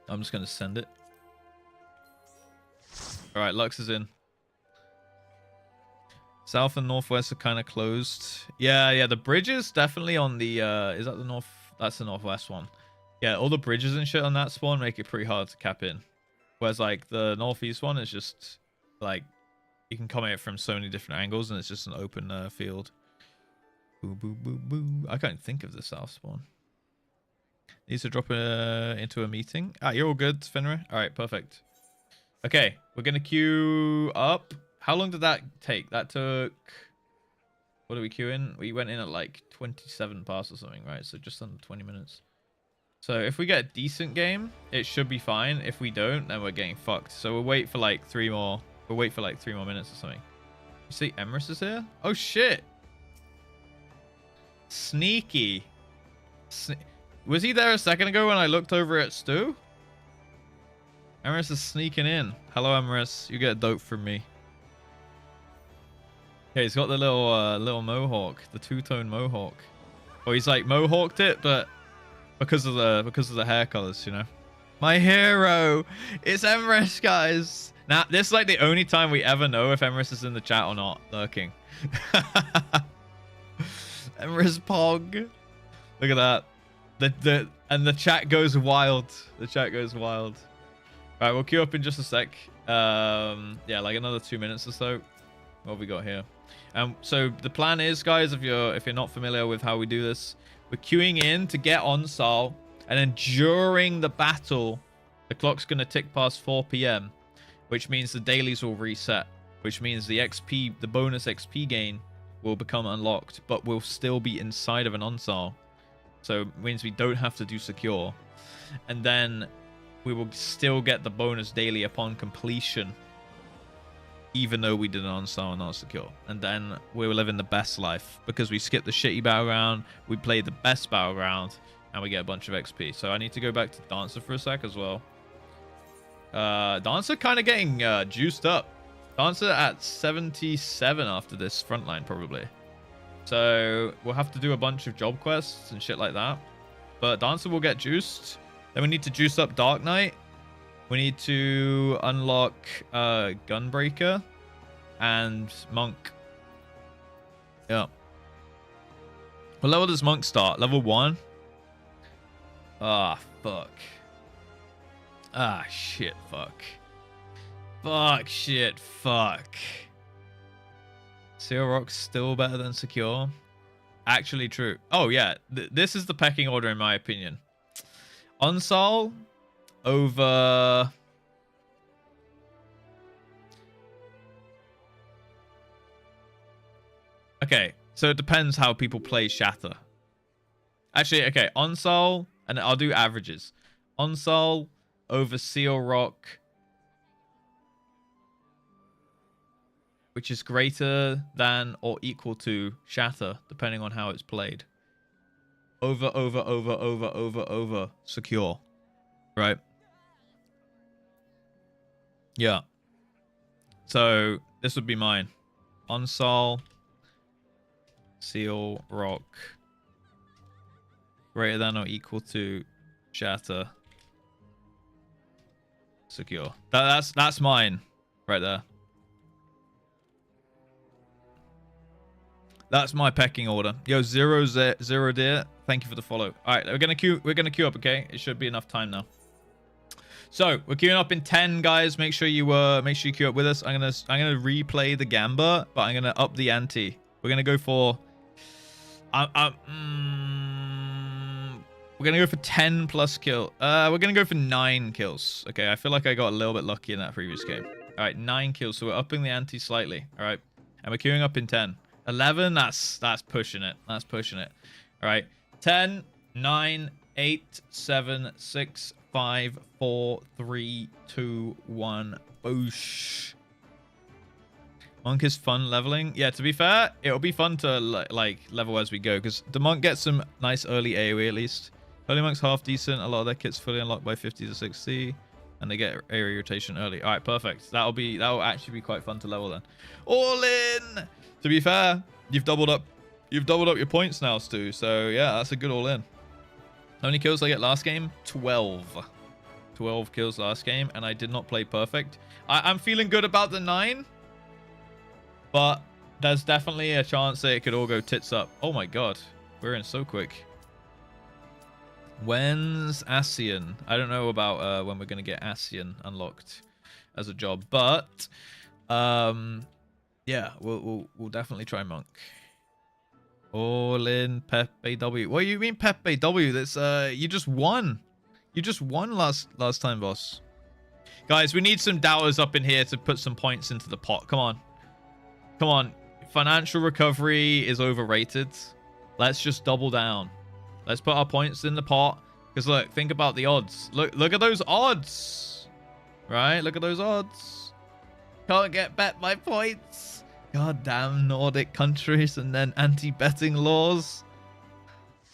I'm just going to send it. All right, Lux is in. South and Northwest are kind of closed. Yeah, yeah, the bridges definitely on the... is that the North? That's the Northwest one. Yeah, all the bridges and shit on that spawn make it pretty hard to cap in. Whereas, like, the Northeast one is just, like, you can come at it from so many different angles and it's just an open field. Boo, boo, boo, boo. I can't think of the South spawn. Needs to drop into a meeting. Ah, you're all good, Fenrir. All right, perfect. Okay, we're going to queue up. How long did that take? That took... What did we queue in? We went in at like 27 past or something, right? So just under 20 minutes. So if we get a decent game, it should be fine. If we don't, then we're getting fucked. So we'll wait for like 3 more... We'll wait for like 3 more minutes or something. You see Emrys is here? Oh, shit. Sneaky. Was he there a second ago when I looked over at Stu? Emrys is sneaking in. Hello, Emrys. You get a dope from me. Okay, he's got the little mohawk, the two-tone mohawk. Or he's like mohawked it, but because of the hair colors, you know. My hero, it's Emrys, guys. Now, this is like the only time we ever know if Emrys is in the chat or not, lurking. Emrys Pog. Look at that. And the chat goes wild. The chat goes wild. All right, we'll queue up in just a sec. Yeah, like another 2 minutes or so. What have we got here? So the plan is, guys, if you're not familiar with how we do this, we're queuing in to get on Sol, and then during the battle, the clock's gonna tick past 4 p.m., which means the dailies will reset, which means the XP, the bonus XP gain, will become unlocked, but we'll still be inside of an onsol. So it means we don't have to do secure, and then we will still get the bonus daily upon completion. even though we did an on-style and not secure. And then we were living the best life because we skipped the shitty battleground, we played the best battleground, and we get a bunch of XP. So I need to go back to Dancer for a sec as well. Dancer kind of getting juiced up. Dancer at 77 after this frontline probably. So we'll have to do a bunch of job quests and shit like that. But Dancer will get juiced. Then we need to juice up Dark Knight. We need to unlock Gunbreaker and Monk. Yeah. What level does Monk start? Level 1? Ah, fuck. Ah, shit, fuck. Fuck, shit, fuck. Seal Rock's still better than Secure. Actually true. Oh, yeah. This is the pecking order, in my opinion. Unsol over... Okay, so it depends how people play Shatter. Actually, okay, Unsol, and I'll do averages. Unsol over Seal Rock, which is greater than or equal to Shatter, depending on how it's played. Over Secure. Right? Yeah. So, this would be mine. Unsol, Seal Rock, greater than or equal to Shatter, Secure. That's mine right there. That's my pecking order. Yo, zero deer. Thank you for the follow. All right, we're gonna queue up. Okay, it should be enough time now. So we're queuing up in 10, guys. Make sure you queue up with us. I'm gonna replay the Gamba, but I'm gonna up the ante. We're gonna go for we're gonna go for 10 plus kill. We're gonna go for 9 kills. Okay, I feel like I got a little bit lucky in that previous game. All right, 9 kills. So we're upping the ante slightly. All right, and we're queuing up in 10. 11. That's pushing it. That's pushing it. All right, 10, 9, 8, 7, 6, 5, 4, 3, 2, 1. Boosh. Monk is fun leveling. Yeah, to be fair, it'll be fun to like level as we go because the Monk gets some nice early AoE at least. Early Monk's half decent. A lot of their kits fully unlocked by 50 to 60, and they get area rotation early. All right, perfect. That'll actually be quite fun to level then. All in. To be fair, you've doubled up your points now, Stu. So yeah, that's a good all in. How many kills did I get last game? 12. 12 kills last game, and I did not play perfect. I'm feeling good about the 9. But there's definitely a chance that it could all go tits up. Oh my god. We're in so quick. When's Ascian? I don't know about when we're going to get Ascian unlocked as a job. But, yeah, we'll definitely try Monk. All in Pepe W. What do you mean Pepe W? That's, you just won. You just won last time, boss. Guys, we need some doubters up in here to put some points into the pot. Come on. Come on, financial recovery is overrated. Let's just double down. Let's put our points in the pot. Because look, think about the odds. Look at those odds. Right? Look at those odds. Can't get bet by points. God damn Nordic countries and then anti-betting laws.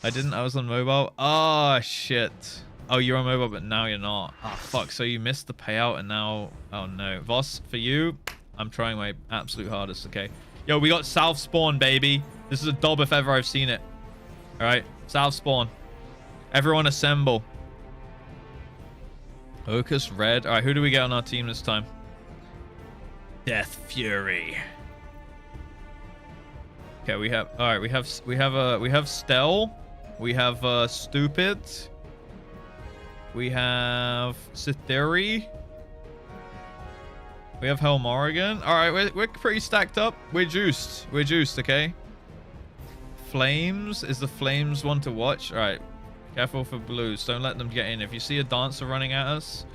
I was on mobile. Oh, shit. Oh, you're on mobile, but now you're not. Oh, fuck. So you missed the payout and now... Oh, no. Voss, for you... I'm trying my absolute hardest, okay? Yo, we got South Spawn, baby. This is a dub if ever I've seen it. All right, South Spawn. Everyone assemble. Focus Red. All right, who do we get on our team this time? Death Fury. Okay, we have... All right, we have Stell. We have Stupid. We have Cythery. We have Hell Morrigan. All right, we're pretty stacked up. We're juiced. We're juiced, okay? Flames. Is the Flames one to watch? All right. Careful for blues. Don't let them get in. If you see a Dancer running at us,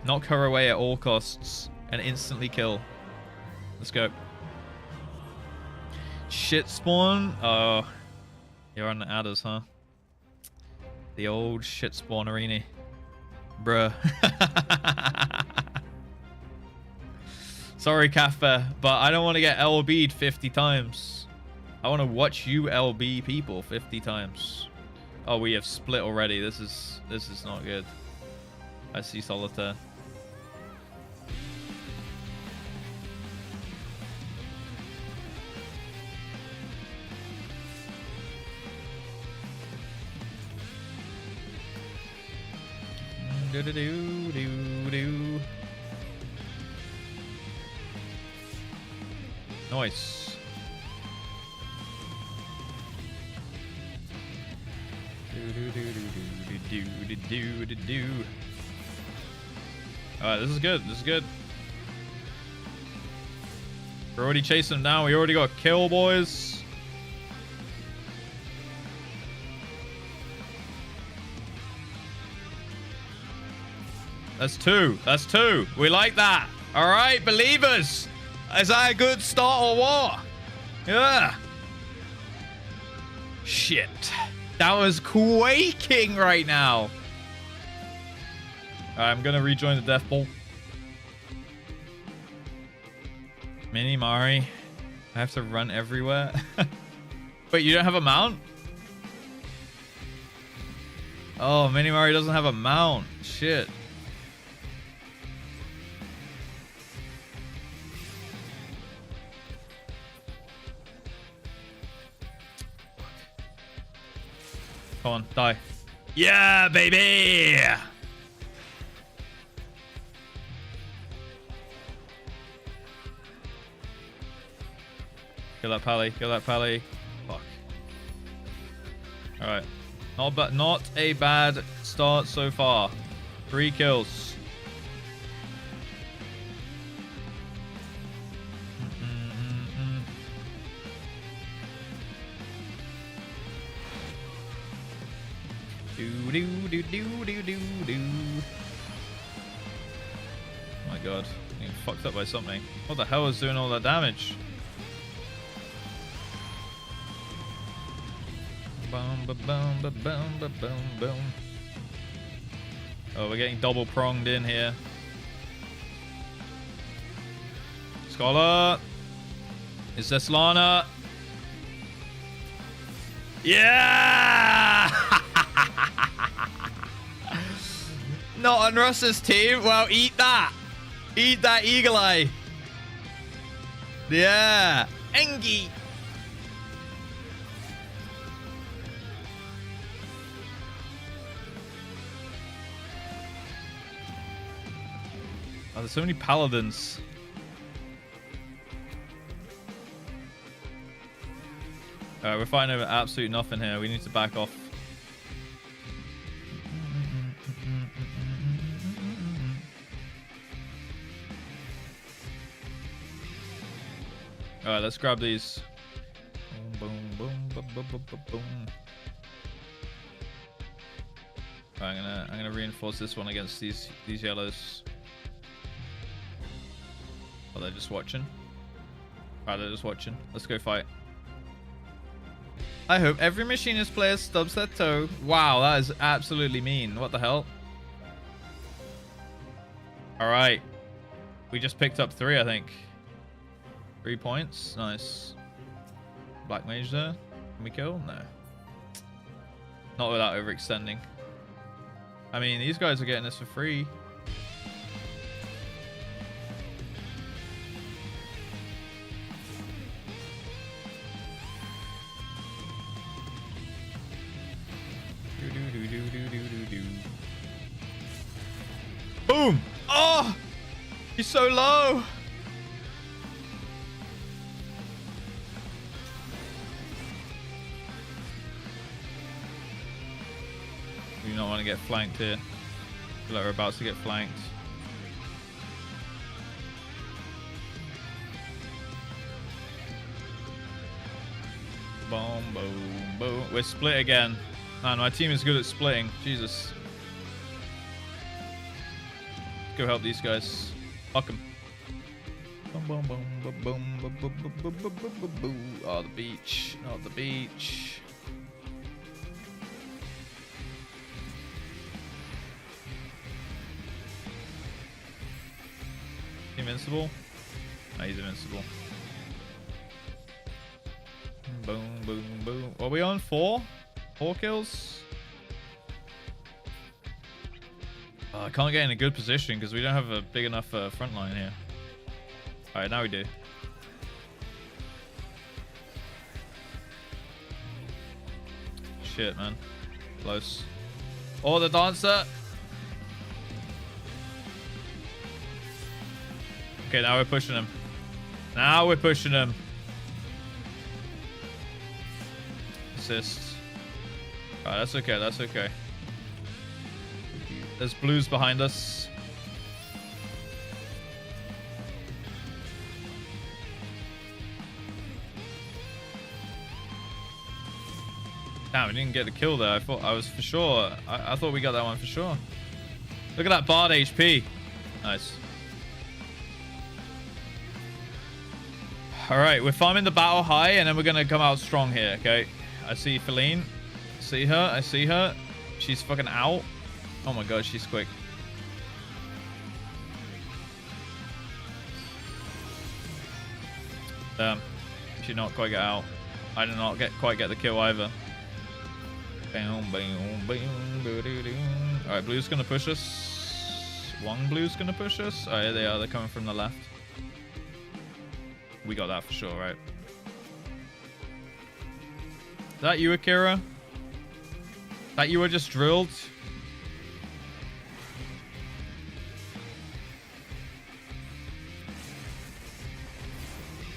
knock her away at all costs and instantly kill. Let's go. Shit spawn. Oh, you're on the adders, huh? The old shit spawn arena. Bruh. Sorry, Kafka, but I don't want to get LB'd 50 times. I want to watch you LB people 50 times. Oh, we have split already. This is not good. I see Solitaire. Do do do do do. Nice. Do do do do do do do do do. All right, this is good. This is good. We're already chasing them down. We already got a kill, boys. That's two. That's two. We like that. All right, believers. Is that a good start or what? Yeah. Shit. That was quaking right now. All right, I'm going to rejoin the death pool. Mini Mari. I have to run everywhere. Wait, you don't have a mount? Oh, Mini Mari doesn't have a mount. Shit. Come on, die. Yeah, baby! Kill that pally, kill that pally. Fuck. Alright. Not a bad start so far. 3 kills. Do do do do do do. Oh my god, I'm getting fucked up by something. What the hell is doing all that damage? Boom, ba boom, ba boom, ba boom, boom. Oh, we're getting double pronged in here. Scholar. Is this Lana? Yeah! Not on Russ's team. Well, eat that. Eat that eagle eye. Yeah. Engie. Oh, there's so many paladins. Alright, we're fighting over absolute nothing here. We need to back off. Alright, let's grab these. Boom, boom, boom, boom, boom, boom, boom. Right, I'm gonna reinforce this one against these yellows. Oh, they're just watching. Right, they're just watching. Let's go fight. I hope every machinist player stubs their toe. Wow, that is absolutely mean. What the hell? Alright. We just picked up 3, I think. 3 points. Nice. Black mage there. Can we kill? No. Not without overextending. I mean, these guys are getting this for free. Boom! Oh! He's so low! We do not want to get flanked here. I feel like we're about to get flanked. Boom, boom, boom. We're split again. Man, my team is good at splitting. Jesus. Go help these guys. Fuck them. Boom, boom, boom, boom, boom, boom, boom, boom, boom, boom, boom, boom. Oh, the beach. Oh, the beach. Invincible. he's invincible. Boom, boom, boom. What are we on? 4? 4 kills? I can't get in a good position because we don't have a big enough front line here. Alright, now we do. Shit, man. Close. Oh, the dancer! Okay, now we're pushing him. Now we're pushing him. Assist. Alright, that's okay, that's okay. There's blues behind us. Damn, we didn't get the kill there. I was for sure. I thought we got that one for sure. Look at that Bard HP. Nice. Alright, we're farming the battle high and then we're going to come out strong here, okay? I see Feline. See her. I see her. She's fucking out. Oh my god, she's quick. Damn. She did not quite get out. I did not quite get the kill either. Alright, blue's gonna push us. One blue's gonna push us. Oh, here they are. They're coming from the left. We got that for sure, right? Is that you, Akira? That you were just drilled?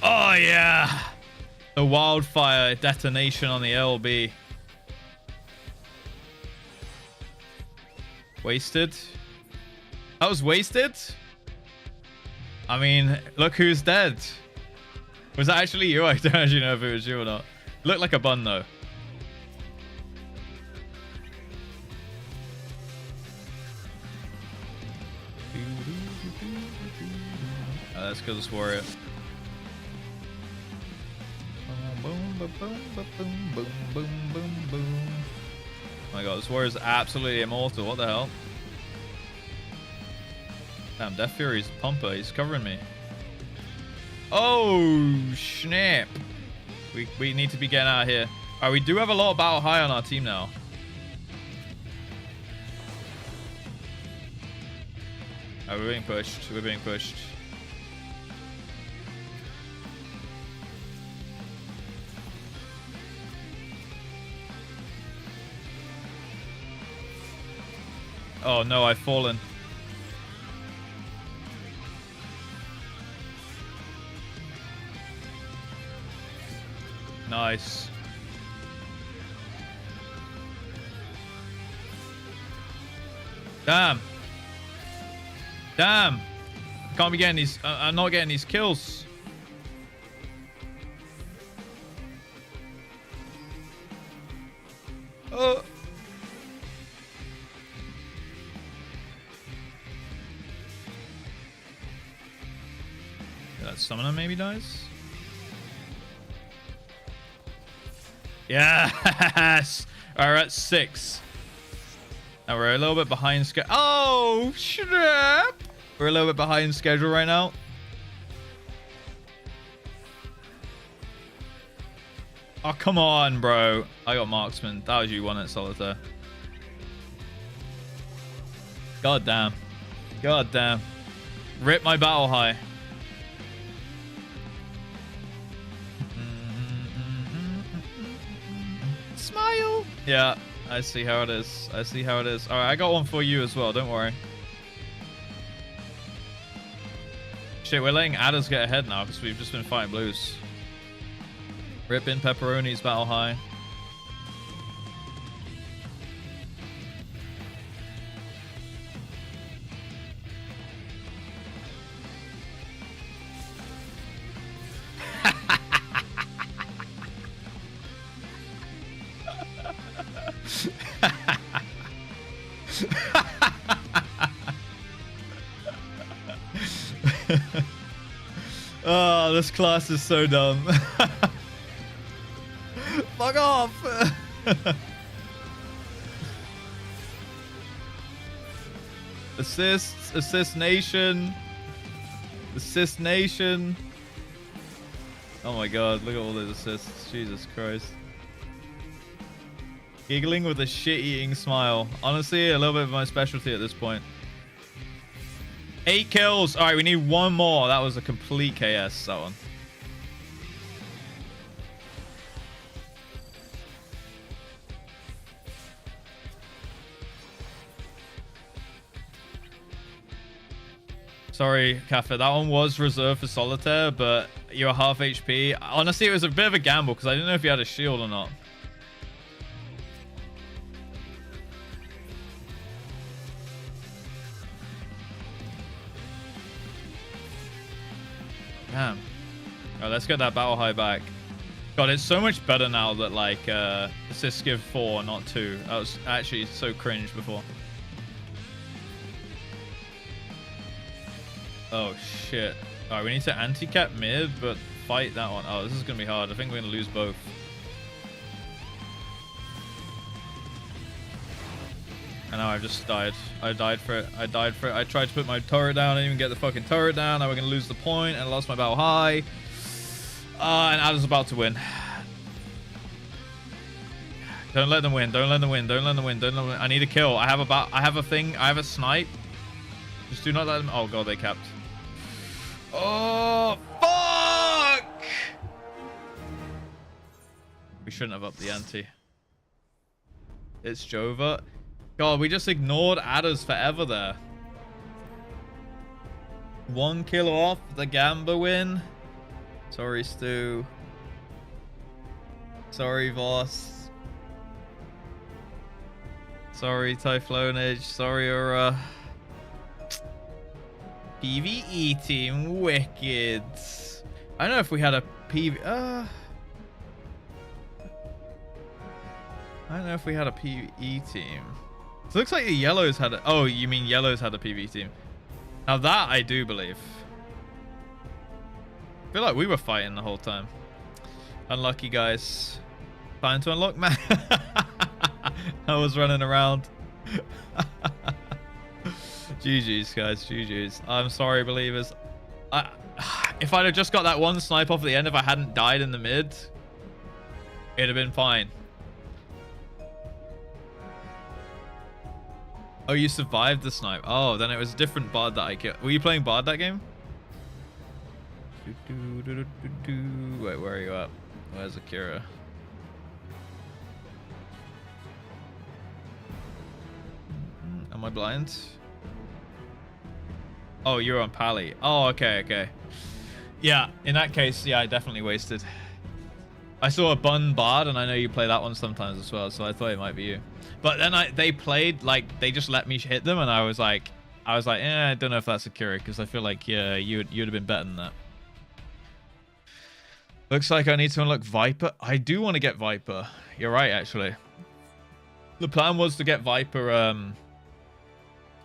Oh, yeah. The wildfire detonation on the LB. Wasted. That was wasted? I mean, look who's dead. Was that actually you? I don't actually know if it was you or not. Looked like a bun, though. Let's kill this warrior. Oh my god, this warrior's absolutely immortal. What the hell? Damn, Death Fury's a pumper. He's covering me. Oh, snap. We need to be getting out of here. Alright, we do have a lot of battle high on our team now. Alright, we're being pushed. We're being pushed. Oh no, I've fallen. Nice. Damn. Damn. Can't be getting these. I'm not getting these kills. Oh. That summoner maybe dies. Yes. All right, 6. Now we're a little bit behind schedule. Oh, snap. We're a little bit behind schedule right now. Oh, come on, bro. I got marksman. That was you won it, Solitaire. God damn. God damn. Rip my battle high. Smile. Yeah, I see how it is. I see how it is. All right, I got one for you as well. Don't worry. Shit, we're letting adders get ahead now because we've just been fighting blues. Rip in pepperoni's battle high. Oh, this class is so dumb. Fuck off. Assists, assist nation. Assist nation. Oh my god, look at all those assists. Jesus Christ. Giggling with a shit-eating smile. Honestly, a little bit of my specialty at this point. 8 kills. All right, we need one more. That was a complete KS, that one. Sorry, Kaffa. That one was reserved for Solitaire, but you're half HP. Honestly, it was a bit of a gamble because I didn't know if you had a shield or not. Damn. Alright, let's get that battle high back. God, it's so much better now that, like, assists give 4, not 2. That was actually so cringe before. Oh, shit. Alright, we need to anti-cap mid, but fight that one. Oh, this is going to be hard. I think we're going to lose both. I know, I've just died. I died for it. I died for it. I tried to put my turret down. I didn't even get the fucking turret down. Now we're going to lose the point, and I lost my battle high. And Ada's about to win. Don't let them win. Don't let them win. Don't let them win. Don't let them win. I need a kill. I have a thing. I have a snipe. Just do not let them. Oh, God, they capped. Oh, fuck! We shouldn't have upped the ante. It's Jova. God, we just ignored adders forever there. 1 kill off the Gamba win. Sorry, Stu. Sorry, Voss. Sorry, Typhlonage. Sorry, Aura. PvE team, wicked. I don't know if we had a PvE. I don't know if we had a PvE team. It looks like the yellows had a... Oh, you mean yellows had a PvE team? Now that I do believe. I feel like we were fighting the whole time. Unlucky, guys. Time to unlock, man. I was running around. GG's, guys. GG's. I'm sorry, believers. If I'd have just got that one snipe off at the end, if I hadn't died in the mid, it'd have been fine. Oh, you survived the snipe. Oh, then it was a different bard that I killed. Were you playing bard that game? Wait, where are you at? Where's Akira? Am I blind? Oh, you're on Pally. Oh, okay, okay. Yeah, in that case, yeah, I definitely wasted. I saw a bun bard, and I know you play that one sometimes as well, so I thought it might be you. But then they played, like, they just let me hit them, and I was like, I don't know if that's Akira, because I feel like, yeah, you'd have been better than that. Looks like I need to unlock Viper. I do want to get Viper. You're right, actually. The plan was to get Viper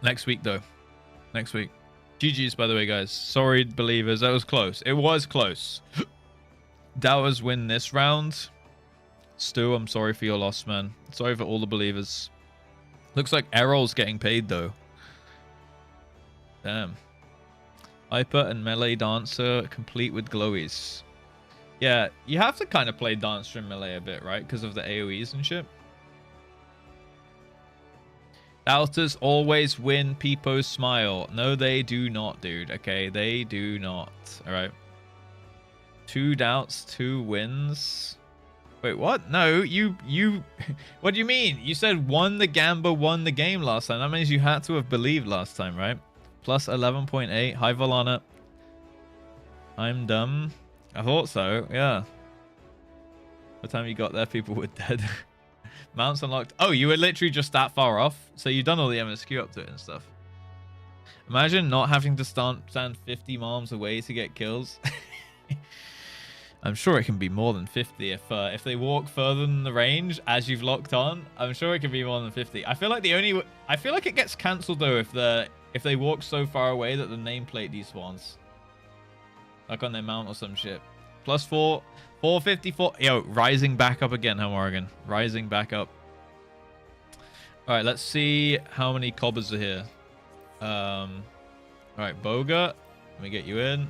next week, though. Next week. GG's, by the way, guys. Sorry, believers. That was close. It was close. Dowers win this round. Stu, I'm sorry for your loss, man. Sorry for all the believers. Looks like Errol's getting paid, though. Damn. Hyper and Melee Dancer complete with glowies. Yeah, you have to kind of play Dancer and Melee a bit, right? Because of the AoEs and shit. Doubters always win. Peepos smile. No, they do not, dude. Okay, they do not. All right. 2 doubts, 2 wins. Wait, what? No, you. What do you mean? You said won the Gamba, won the game last time. That means you had to have believed last time, right? Plus 11.8. High Volana. I'm dumb. I thought so. Yeah. By the time you got there, people were dead. Mounts unlocked. Oh, you were literally just that far off. So you've done all the MSQ up to it and stuff. Imagine not having to stand 50 miles away to get kills. I'm sure it can be more than 50 if they walk further than the range as you've locked on. I'm sure it can be more than 50. I feel like it gets cancelled though if they walk so far away that the nameplate despawns. Like on their mount or some shit. Plus 4, 454. Yo, rising back up again, Morgan. Rising back up. All right, let's see how many cobbers are here. All right, Boga. Let me get you in.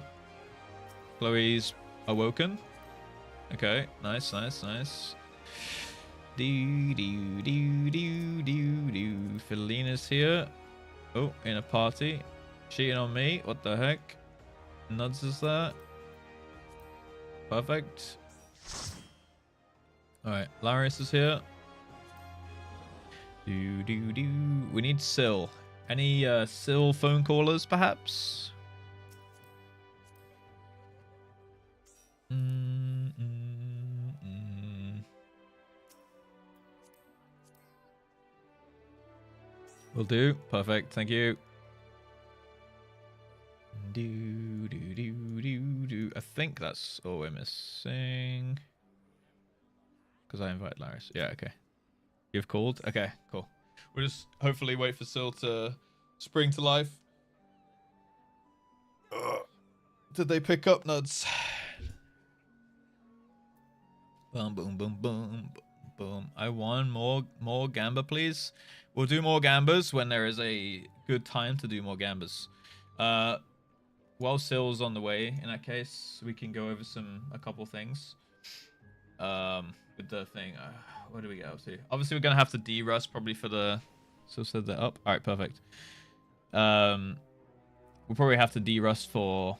Chloe's awoken. Okay. Nice, nice, nice. Do. Felina's here. Oh, in a party. Cheating on me. What the heck? Nuds is that? Perfect. Alright, Larius is here. We need Syl. Any Syl phone callers, perhaps? Will do. Perfect. Thank you. I think that's all we're missing. Because I invited Larius. Yeah, okay. You've called? Okay, cool. We'll just hopefully wait for Syl to spring to life. Did they pick up Nuds? Boom, boom, boom, boom, boom. I won. More Gamba, please. We'll do more Gambas when there is a good time to do more Gambas. While Syl's on the way, in that case, we can go over a couple things. With the thing, what do we get up to? Obviously, we're gonna have to de-rust probably for the. So set that up. All right, perfect. We'll probably have to de-rust for.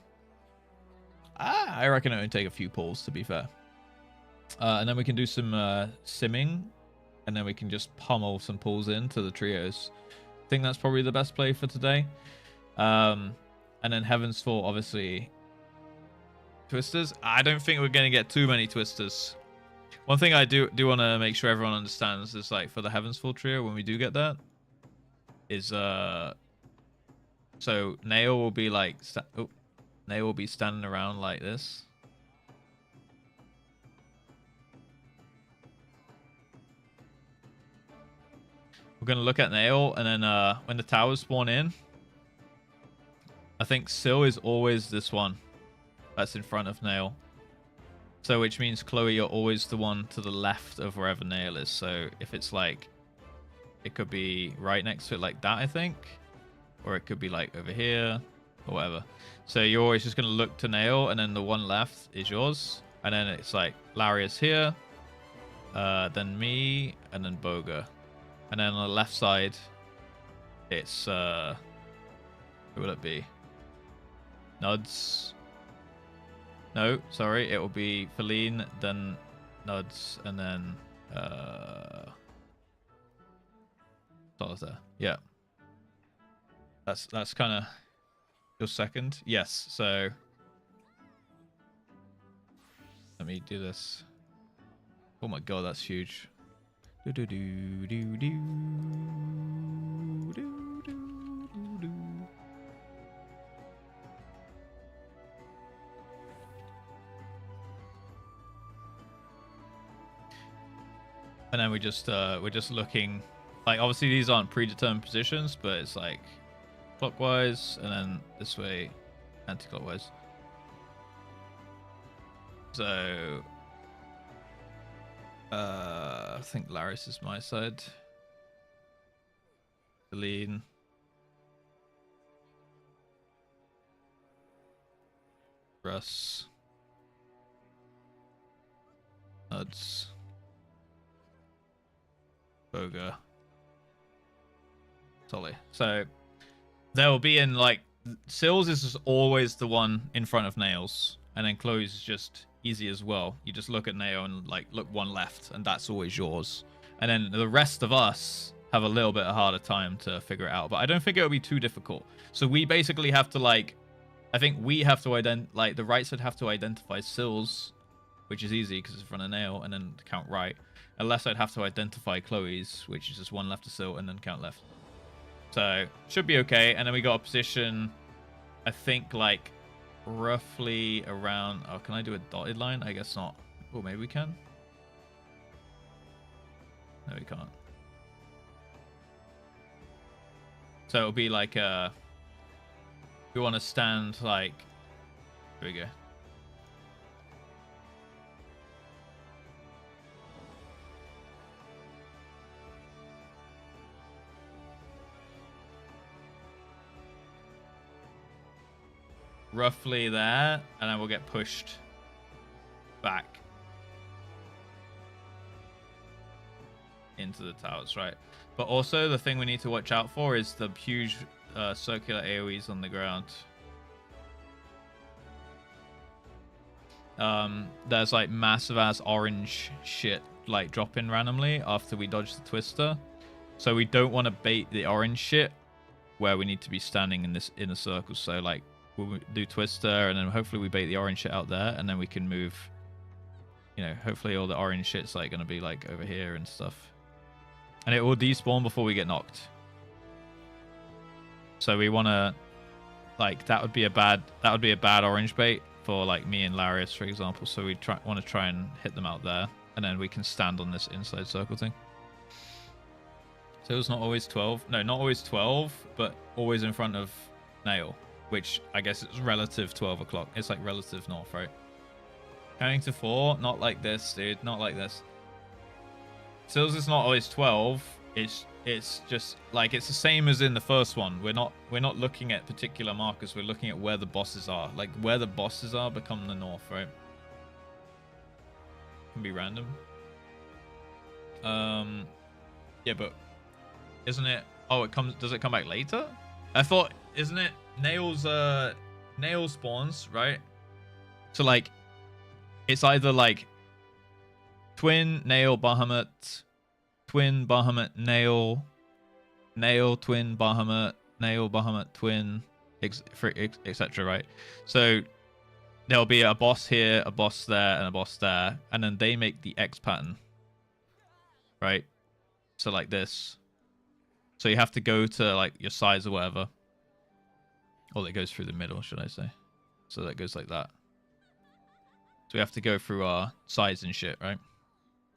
I reckon it would take a few pulls, to be fair. And then we can do some simming, and then we can just pummel some pulls into the trios. I think that's probably the best play for today. And then Heaven's Fall, obviously. Twisters. I don't think we're gonna get too many Twisters. One thing I do want to make sure everyone understands is, like, for the Heaven's Fall trio, when we do get that, is so Nail will be like Nail will be standing around like this. We're gonna look at Nail, and then when the towers spawn in, I think Syl is always this one that's in front of Nail. So which means, Chloe, you're always the one to the left of wherever Nail is. So if it's like, it could be right next to it like that, I think. Or it could be like over here or whatever. So you're always just going to look to Nail, and then the one left is yours. And then it's like Larius here, then me, and then Boga. And then on the left side, it's, who will it be? Nuds. No, sorry, it will be Feline, then Nuds, and then Solitaire. Yeah. That's kind of your second. Yes, so let me do this. Oh my god, that's huge. Do do do do do do do do. And then we're just looking, like, obviously these aren't predetermined positions, but it's like clockwise, and then this way anti-clockwise. So I think Larius is my side. Celine. Russ. Nuds. Boga. Solly. So they'll be in, like, Syl's is just always the one in front of Nails, and then Chloe's is just easy as well. You just look at Nail and, like, look one left, and that's always yours. And then the rest of us have a little bit of harder time to figure it out, but I don't think it'll be too difficult. So we basically have to, like, I think we have to like, the right side have to identify Syl's, which is easy because it's in front of Nail, and then count right. And left side have to identify Chloe's, which is just one left to Syl, and then count left. So should be okay. And then we got a position, I think, like, roughly around. Oh, can I do a dotted line? I guess not. Oh, maybe we can. No, we can't. So it'll be like we want to stand like. Here we go. Roughly there, and then we'll get pushed back. into the towers, right? But also the thing we need to watch out for is the huge circular AoEs on the ground. There's like massive ass orange shit like dropping randomly after we dodge the twister. So we don't want to bait the orange shit where we need to be standing in this inner circle. So like we'll do twister and then hopefully we bait the orange shit out there and then we can move, you know, hopefully all the orange shit's like gonna be like over here and stuff. And it will despawn before we get knocked. So we wanna like that would be a bad orange bait for like me and Larius, for example. So we want to try and hit them out there, and then we can stand on this inside circle thing. So it's not always 12. No, not always 12, but always in front of Nail, which I guess is relative 12 o'clock. It's like relative north, right? Counting to 4, not like this, dude. Not like this. Sills is not always 12. It's just like it's the same as in the first one. We're not looking at particular markers. We're looking at where the bosses are. Like where the bosses are become the north, right? Can be random. Yeah, but isn't it? Oh, it comes. Does it come back later? I thought, isn't it Nail's Nail spawns, right? So like, it's either like twin Nail Bahamut. Twin Bahamut Nail, Nail Twin Bahamut, Nail Bahamut Twin, etc. Right? So there'll be a boss here, a boss there, and a boss there, and then they make the X pattern, right? So like this. So you have to go to like your sides or whatever. Or it goes through the middle, should I say? So that goes like that. So we have to go through our sides and shit, right?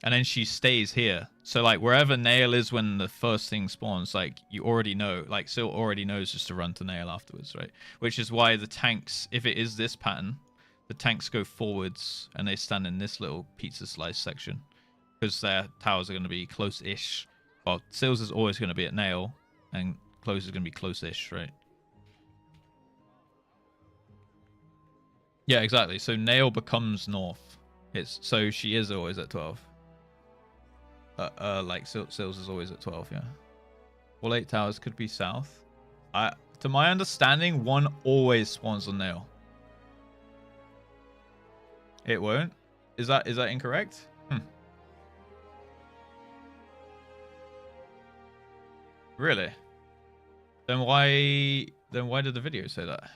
And then she stays here. So like wherever Nail is when the first thing spawns, like you already know, like Sil already knows just to run to Nail afterwards, right? Which is why the tanks, if it is this pattern, the tanks go forwards and they stand in this little pizza slice section. Because their towers are going to be close-ish. Well, Sil's is always going to be at Nail, and close is going to be close-ish, right? Yeah, exactly. So Nail becomes north. So she is always at 12. Like Sills is always at 12, yeah. All 8 towers could be south. To my understanding, one always spawns on Nail. It won't? Is that incorrect? Really? Then why did the video say that?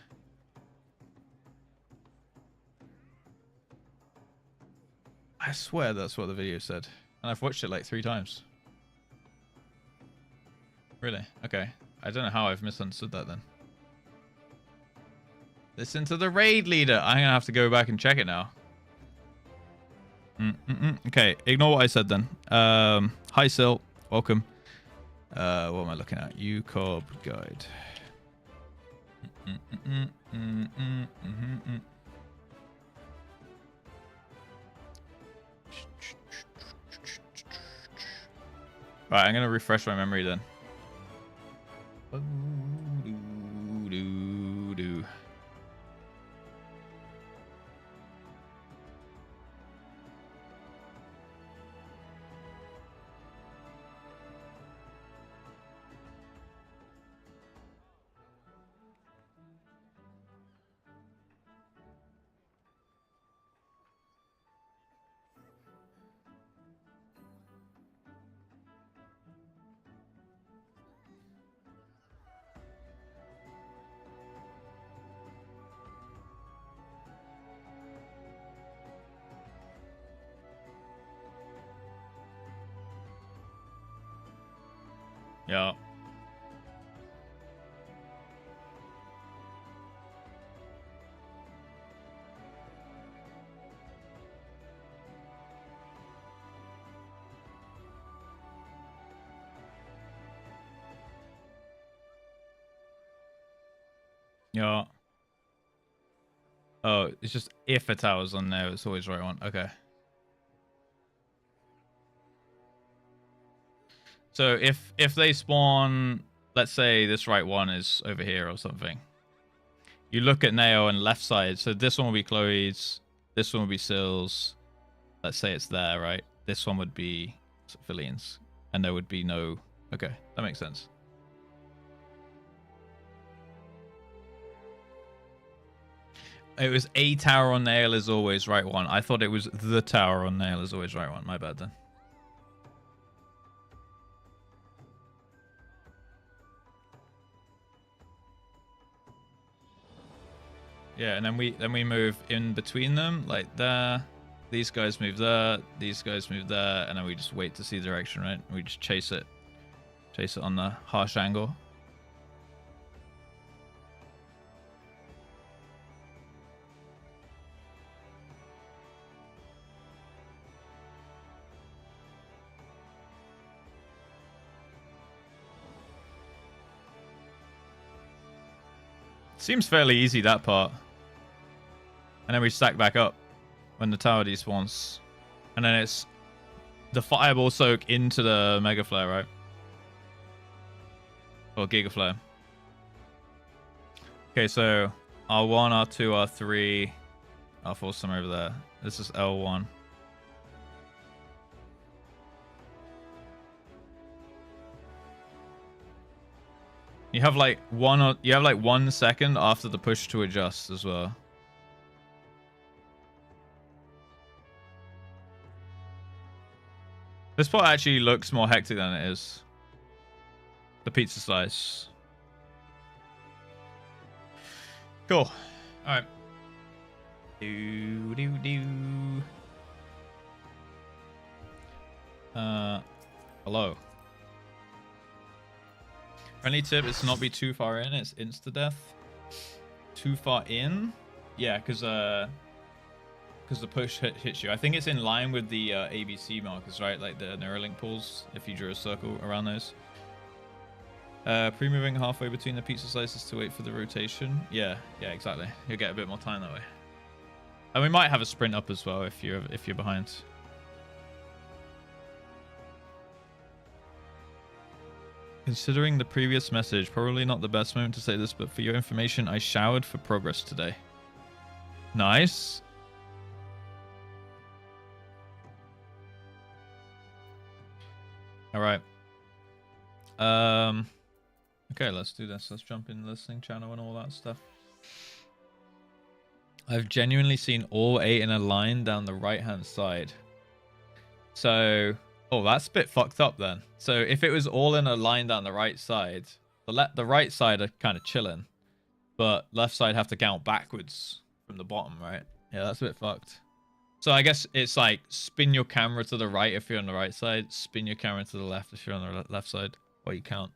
I swear that's what the video said. And I've watched it like 3 times. Really? Okay. I don't know how I've misunderstood that then. Listen to the raid leader. I'm going to have to go back and check it now. Okay. Ignore what I said then. Hi, Sil. Welcome. What am I looking at? UCOB guide. Right, I'm going to refresh my memory then. Yeah. Yeah. Oh, it's just if a tower's on there, it's always right one. Okay. So if they spawn, let's say this right one is over here or something. You look at Nao and left side. So this one will be Chloe's. This one will be Sil's. Let's say it's there, right? This one would be Civilians. and there would be no... Okay, that makes sense. It was a tower on nail is always right one. I thought it was the tower on nail is always right one. My bad then. Yeah, and then we move in between them, like there. These guys move there, these guys move there, and then we just wait to see direction, right? We just chase it on the harsh angle. Seems fairly easy, that part. And then we stack back up when the tower despawns. And then it's the fireball soak into the Mega Flare, right? Or Giga Flare. Okay, so R1, R2, R3. I'll force them over there. This is L1. You have like 1 second after the push to adjust as well. This part actually looks more hectic than it is. The pizza slice. Cool. Alright. Hello. Friendly tip is to not be too far in. It's insta-death. Too far in? Yeah, because the push hits you. I think it's in line with the ABC markers, right? Like the Neuralink pools, if you drew a circle around those. Pre-moving halfway between the pizza slices to wait for the rotation. Yeah, exactly. You'll get a bit more time that way. And we might have a sprint up as well if you're behind. Considering the previous message, probably not the best moment to say this, but for your information, I showered for progress today. Nice. All right. Okay, let's do this. Let's jump in the listening channel and all that stuff. I've genuinely seen all 8 in a line down the right-hand side. So... Oh, that's a bit fucked up then. So if it was all in a line down the right side, the right side are kind of chilling, but left side have to count backwards from the bottom, right? Yeah, that's a bit fucked. So I guess it's like spin your camera to the right if you're on the right side, spin your camera to the left if you're on the left side, or you count.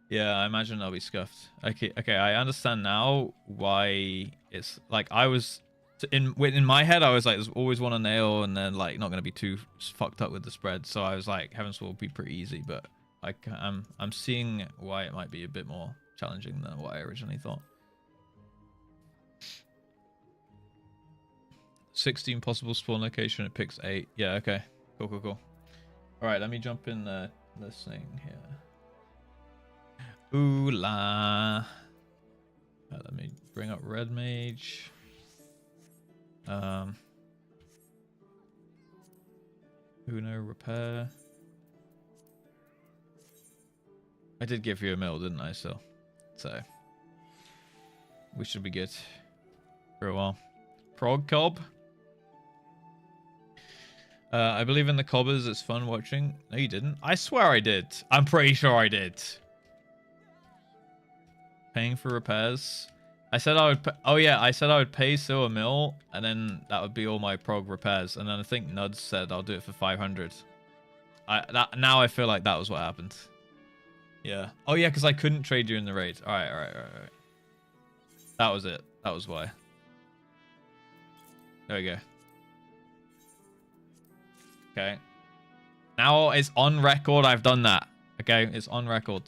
Yeah, I imagine they'll be scuffed. Okay, I understand now why it's like I was... In my head, I was like, there's always one on nail, and then like not gonna be too fucked up with the spread. So I was like, Heaven's Will will be pretty easy, but like I'm seeing why it might be a bit more challenging than what I originally thought. 16 possible spawn location. It picks 8. Yeah, okay, cool. All right, let me jump in listening here. Ooh la. Let me bring up Red Mage. Uno repair. I did give you a mill, didn't I? So we should be good for a while. Prog cob. I believe in the cobbers. It's fun watching. No, you didn't. I swear I did. I'm pretty sure I did. Paying for repairs. I said I would. Oh yeah, I said I would pay Sil a mill, and then that would be all my prog repairs. And then I think Nuds said I'll do it for 500. Now I feel like that was what happened. Yeah. Oh yeah, because I couldn't trade you in the raid. All right. That was it. That was why. There we go. Okay. Now it's on record. I've done that. Okay, it's on record.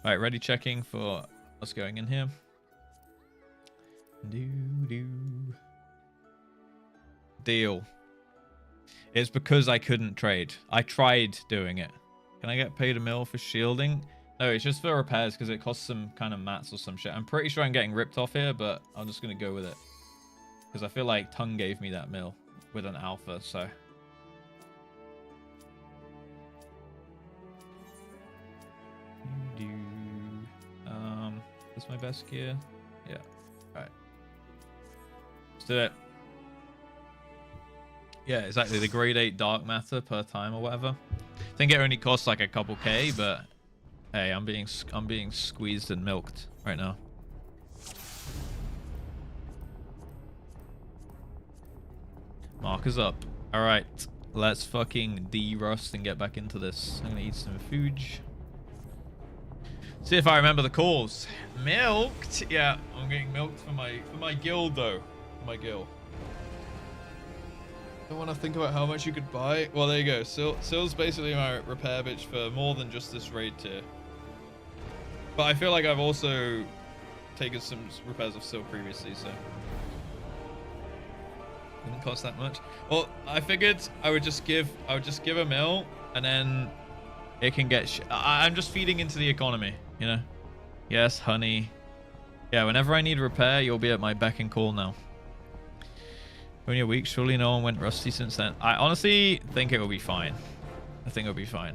All right, ready checking for what's going in here. Deal. It's because I couldn't trade. I tried doing it. Can I get paid a mill for shielding? No, it's just for repairs because it costs some kind of mats or some shit. I'm pretty sure I'm getting ripped off here, but I'm just going to go with it. Because I feel like Tongue gave me that mill with an alpha, so... That's my best gear. Yeah. All right. Let's do it. Yeah, exactly. The grade 8 dark matter per time or whatever. I think it only costs like a couple K, but hey, I'm being squeezed and milked right now. Markers up. All right, let's fucking de-rust and get back into this. I'm gonna eat some food. See if I remember the calls. Milked? Yeah, I'm getting milked for my guild though. For my guild. I want to think about how much you could buy. Well, there you go. Sill's basically my repair bitch for more than just this raid tier. But I feel like I've also taken some repairs of Sill previously, so didn't cost that much. Well, I figured I would just give a mil, and then it can get. I'm just feeding into the economy, you know. Yes, honey. Yeah, whenever I need repair, you'll be at my beck and call now. Only a week, surely no one went rusty since then. I honestly think it will be fine. I think it'll be fine.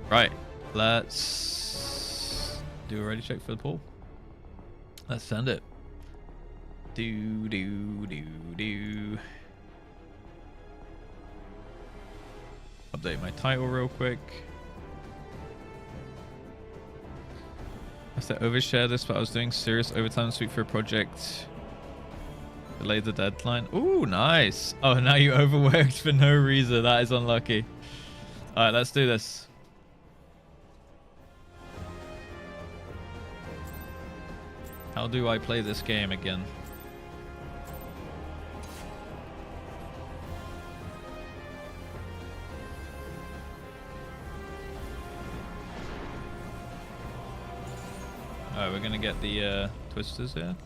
Right, let's do a ready check for the pool. Let's send it. Do. Update my title real quick. I said overshare this, but I was doing serious overtime sweep for a project. Delayed the deadline. Ooh, nice. Oh, now you overworked for no reason. That is unlucky. All right, let's do this. How do I play this game again? All right, we're gonna get the twisters here.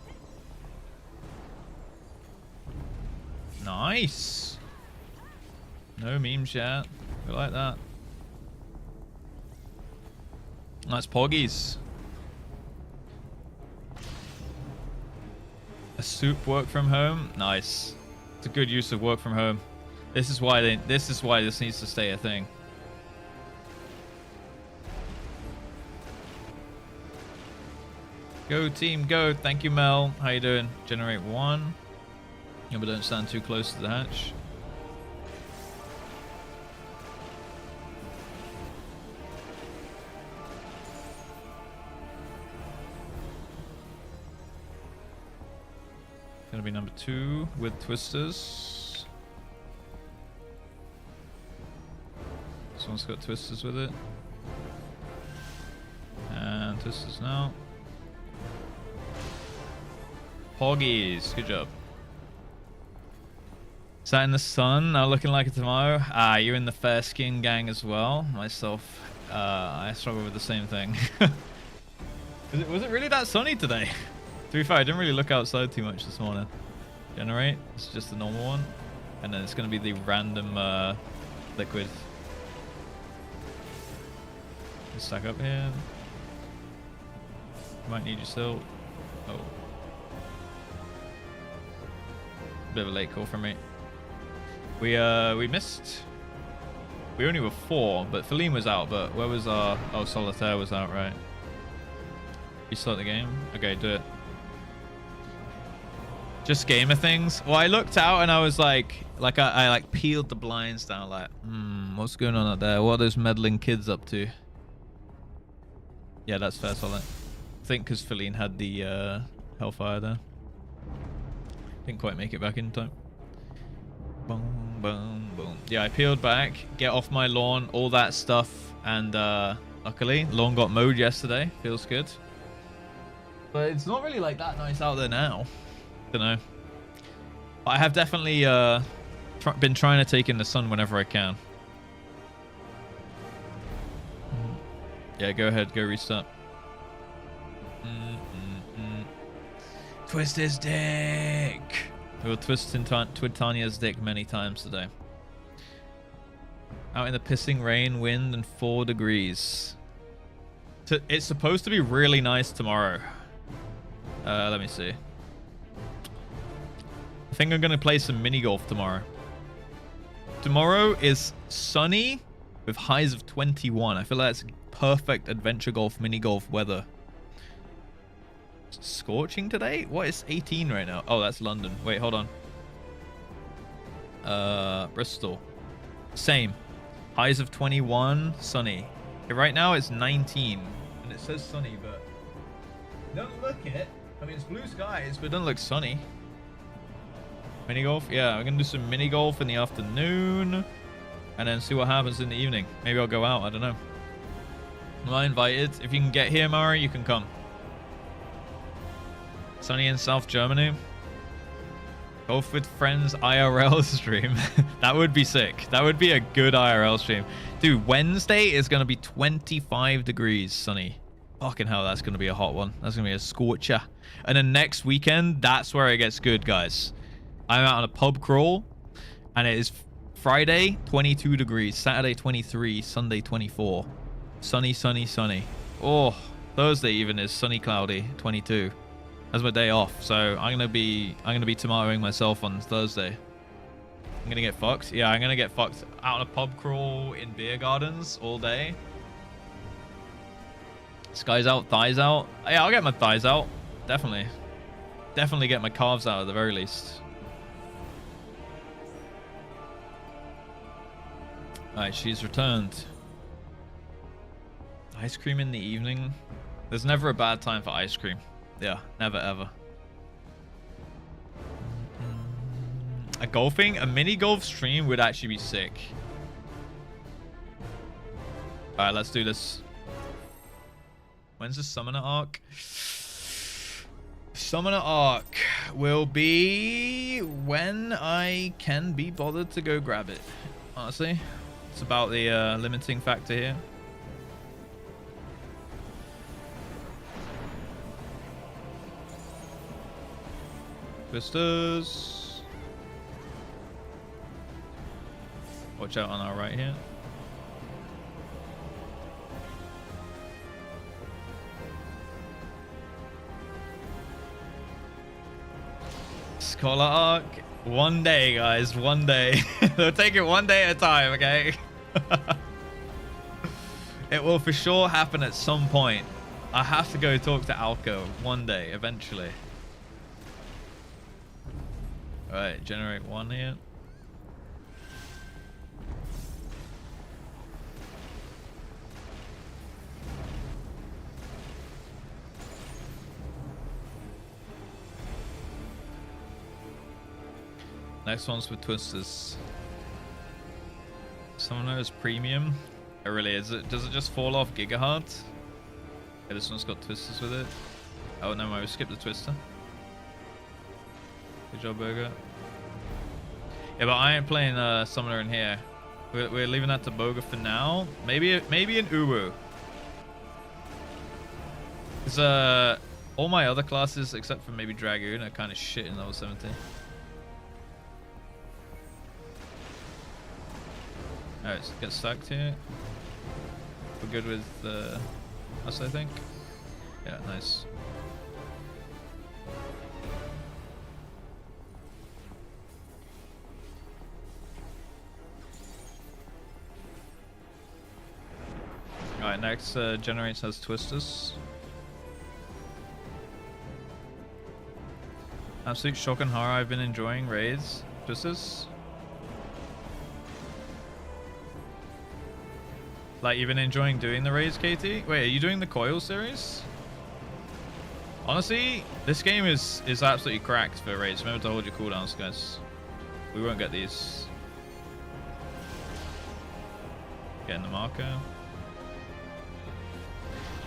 Nice. No memes yet. We like that. Nice poggies. A soup work from home. Nice. It's a good use of work from home. This is why this needs to stay a thing. Go team, go. Thank you, Mel. How you doing? Generate 1. Yeah, but don't stand too close to the hatch. Gonna be number 2 with twisters. This one's got twisters with it. And twisters now. Poggies, good job. Sat in the sun, now looking like it tomorrow. Ah, you're in the fair skin gang as well. Myself, I struggle with the same thing. Was it really that sunny today? To be fair, I didn't really look outside too much this morning. Generate, it's just the normal one. And then it's going to be the random liquid. Just stack up here. Might need your silt. Oh. Bit of a late call from me. We missed. We only were 4, but Feline was out. But where was our? Oh, Solitaire was out, right? You start the game. Okay, do it. Just gamer things. Well, I looked out and I was like I like peeled the blinds down. Like, what's going on out there? What are those meddling kids up to? Yeah, that's fair, solid. I think because Feline had the Hellfire there. Didn't quite make it back in time. Boom, boom, boom. Yeah, I peeled back, get off my lawn, all that stuff, and luckily, lawn got mowed yesterday. Feels good. But it's not really like that nice out there now. Don't know. I have definitely been trying to take in the sun whenever I can. Yeah, go ahead, go restart. Twist his dick. We'll twist Twitanya's dick many times today. Out in the pissing rain, wind, and 4 degrees. It's supposed to be really nice tomorrow. Let me see. I think I'm going to play some mini golf tomorrow. Tomorrow is sunny with highs of 21. I feel like that's perfect adventure golf, mini golf weather. Scorching today? What is 18 right now? Oh, that's London. Wait, hold on. Bristol. Same. Highs of 21, sunny. Okay, right now it's 19, and it says sunny, but don't look it. I mean, it's blue skies, but it doesn't look sunny. Mini golf? Yeah, we're gonna do some mini golf in the afternoon, and then see what happens in the evening. Maybe I'll go out. I don't know. Am I invited? If you can get here, Mari, you can come. Sunny in South Germany. Golf with friends IRL stream. That would be sick. That would be a good IRL stream. Dude, Wednesday is going to be 25 degrees sunny. Fucking hell, that's going to be a hot one. That's going to be a scorcher. And then next weekend, that's where it gets good, guys. I'm out on a pub crawl, and it is Friday, 22 degrees. Saturday, 23. Sunday, 24. Sunny, sunny, sunny. Oh, Thursday even is sunny, cloudy, 22. That's my day off, so I'm gonna be tomatoing myself on Thursday. I'm gonna get fucked. Yeah, I'm gonna get fucked out on a pub crawl in beer gardens all day. Skies out, thighs out. Yeah, I'll get my thighs out. Definitely. Definitely get my calves out at the very least. Alright, she's returned. Ice cream in the evening. There's never a bad time for ice cream. Yeah, never ever. A mini golf stream would actually be sick. Alright, let's do this. When's the summoner arc? Summoner arc will be when I can be bothered to go grab it. Honestly, it's about the limiting factor here. Twisters. Watch out on our right here. Scholar arc. One day, guys. One day. We'll take it one day at a time, okay? It will for sure happen at some point. I have to go talk to Alco one day, eventually. Alright, generate one here. Next one's with twisters. Summoner is premium. Oh really, is it? Does it just fall off Gigaheart? Okay, this one's got twisters with it. Oh no, I skipped the twister. Good job, Burger. Yeah, but I ain't playing Summoner in here. We're leaving that to Boga for now. Maybe an Uwu. Because all my other classes, except for maybe Dragoon, are kind of shit in level 17. Alright, so get stacked here. We're good with us, I think. Yeah, nice. Alright, next generates has twisters. Absolute shock and horror. I've been enjoying raids. Twisters. Like, you've been enjoying doing the raids, KT? Wait, are you doing the coil series? Honestly, this game is absolutely cracked for raids. Remember to hold your cooldowns, guys. We won't get these. Getting the marker.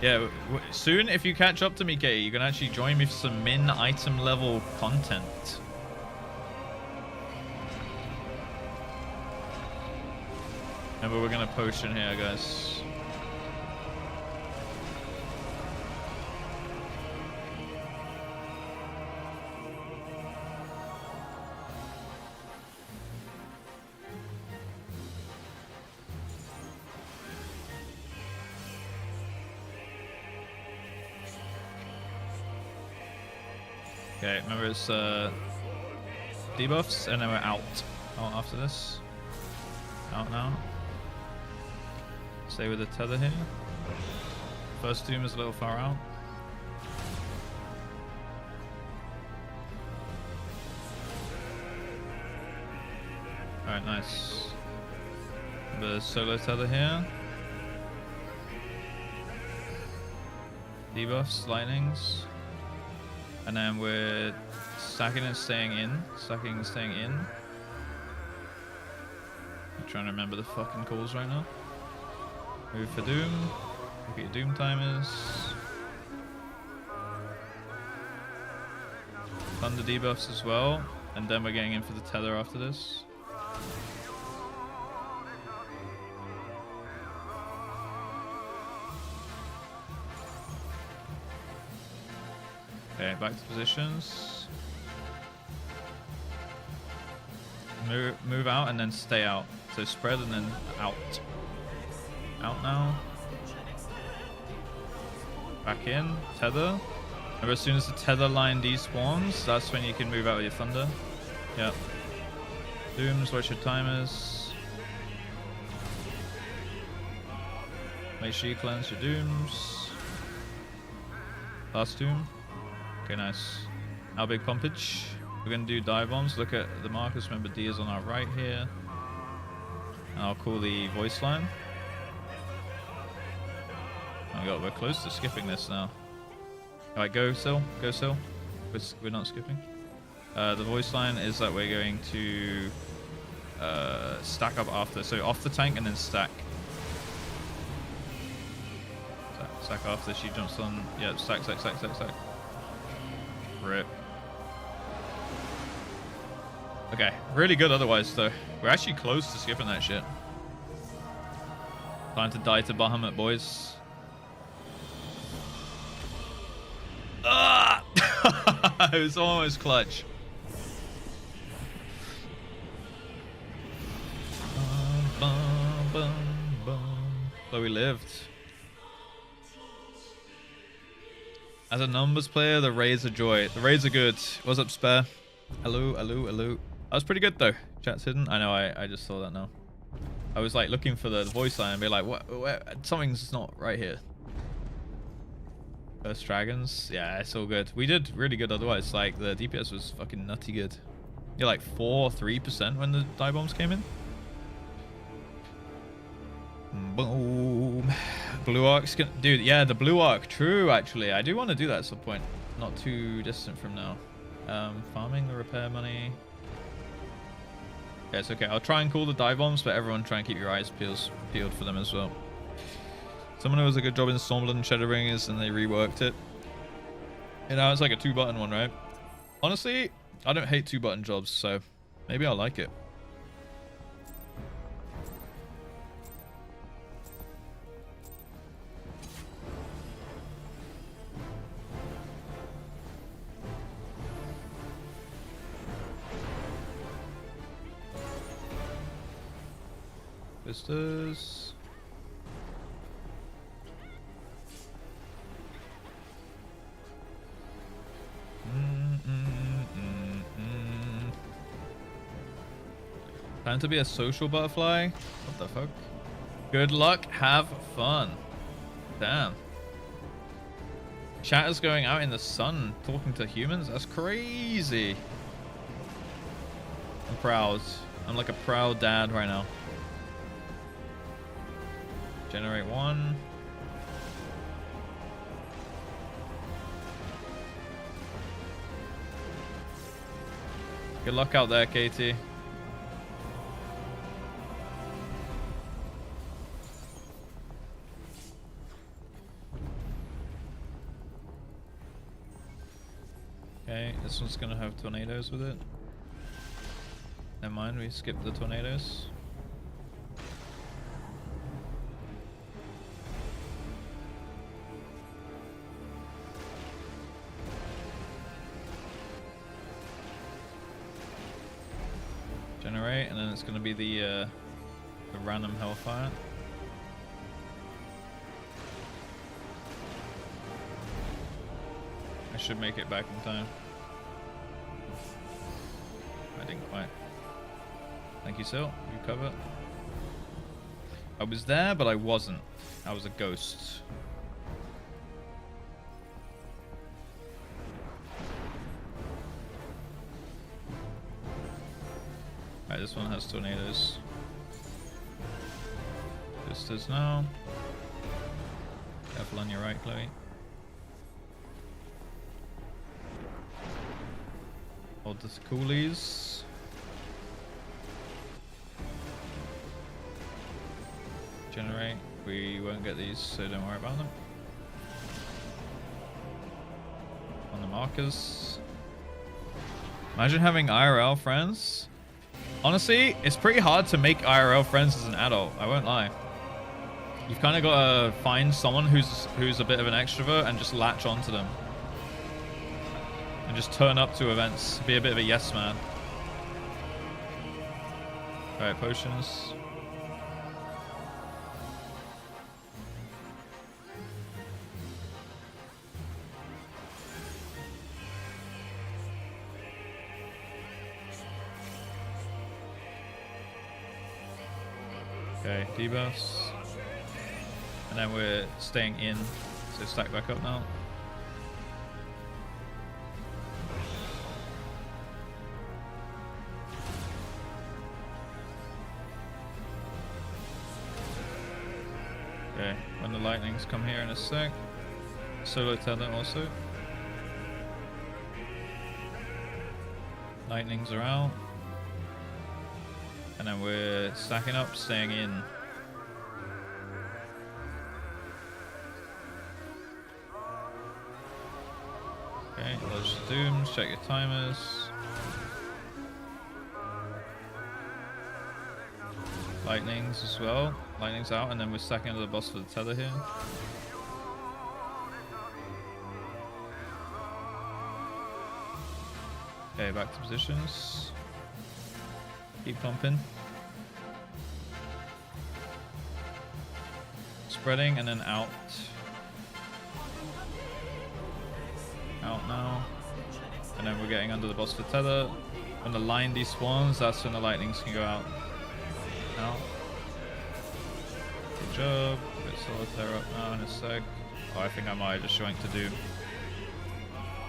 Yeah, soon if you catch up to me, Katie, you can actually join me for some min item level content. Remember, we're gonna potion here, guys. Okay, remember it's debuffs, and then we're out. Out after this. Out now. Stay with the tether here. First doom is a little far out. Alright, nice. The solo tether here. Debuffs, lightnings. And then we're stacking and staying in. Stacking and staying in. I'm trying to remember the fucking calls right now. Move for doom. Look at your doom timers. Thunder debuffs as well. And then we're getting in for the tether after this. Okay, back to positions. Move out and then stay out. So spread and then out. Out now. Back in. Tether. And as soon as the tether line despawns, that's when you can move out with your thunder. Yep. Dooms, watch your timers. Make sure you cleanse your dooms. Last doom. Okay, nice. Now big pumpage. We're going to do dive bombs. Look at the markers. Remember D is on our right here. And I'll call the voice line. Oh my god, we're close to skipping this now. Alright, go Sil. Go Sil. We're not skipping. The voice line is that we're going to stack up after. So off the tank and then stack. Stack after she jumps on. Yeah, stack. Rip. Okay, really good otherwise though. We're actually close to skipping that shit. Time to die to Bahamut, boys. Ah! It was almost clutch. But we lived. As a numbers player, the raids are joy. The raids are good. What's up, Spare? Hello. That was pretty good though. Chat's hidden. I know. I just saw that now. I was like looking for the voice line and be like, what? Something's not right here. First dragons. Yeah, it's all good. We did really good otherwise. Like the DPS was fucking nutty good. You're like 3% when the dive bombs came in. Boom. Blue arcs. Dude, yeah, the blue arc. True, actually. I do want to do that at some point. Not too distant from now. Farming the repair money. Yeah, it's okay. I'll try and call the dive bombs, but everyone try and keep your eyes peeled for them as well. Someone who was a good job in Stormland and Shadowbringers and they reworked it. You know, it's like a 2-button one, right? Honestly, I don't hate 2-button jobs, so maybe I'll like it. Vistas. Time to be a social butterfly? What the fuck? Good luck, have fun. Damn. Chat is going out in the sun talking to humans? That's crazy. I'm proud. I'm like a proud dad right now. Generate 1. Good luck out there, Katie. Okay, this one's gonna have tornadoes with it. Never mind, we skipped the tornadoes. Generate, and then it's going to be the random hellfire. I should make it back in time. I didn't quite. Thank you, Sil. You cover. I was there, but I wasn't. I was a ghost. Alright, this one has tornadoes. Just as now. Careful on your right, Chloe. Hold the coolies. Generate. We won't get these, so don't worry about them. On the markers. Imagine having IRL friends. Honestly, it's pretty hard to make IRL friends as an adult. I won't lie. You've kind of got to find someone who's a bit of an extrovert and just latch onto them. And just turn up to events. Be a bit of a yes man. Alright, potions. Okay, debuffs. And then we're staying in, so stack back up now. Okay, when the lightnings come here in a sec. Solo tether also. Lightnings are out. And then we're stacking up, staying in. Okay, Lodge the Dooms, check your timers. Lightnings as well. Lightnings out, and then we're stacking into the boss for the tether here. Okay, back to positions. Keep pumping. Spreading and then out. Out now. And then we're getting under the boss for tether. When the line despawns, that's when the lightnings can go out. Out. Good job. Bit solitaire up now in a sec. Oh, I think I might have just joined to Doom.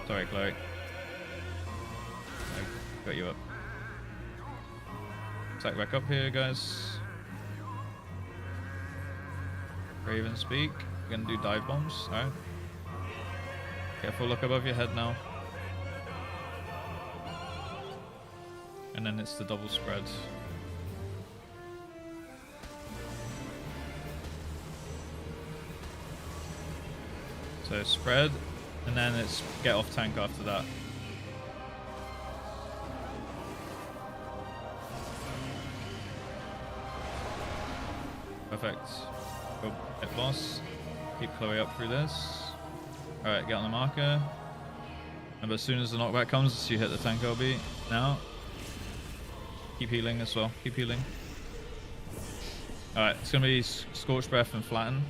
Sorry, Chloe. I got you up. Attack back up here, guys. Raven speak. We're gonna do dive bombs. Alright. Careful, look above your head now. And then it's the double spread. So spread, and then it's get off tank after that. Perfect. Go hit boss. Keep Chloe up through this. Alright, get on the marker. And as soon as the knockback comes, you hit the tank LB. Now. Keep healing as well. Keep healing. Alright, it's going to be Scorch Breath and Flatten.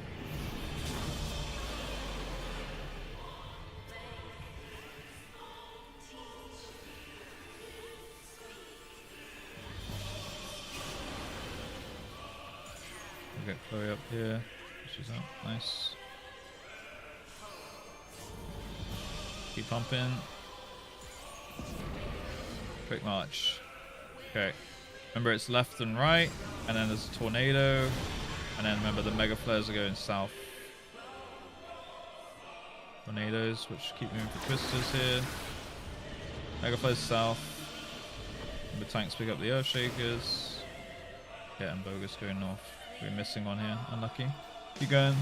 Get Chloe up here. She's up. Nice. Keep pumping. Quick march. Okay. Remember, it's left and right, and then there's a tornado, and then remember the mega flares are going south. Tornadoes, which keep moving for twisters here. Mega flares south. The tanks pick up the earth shakers. Yeah, and bogus going north. We're missing one here. Unlucky. Keep going.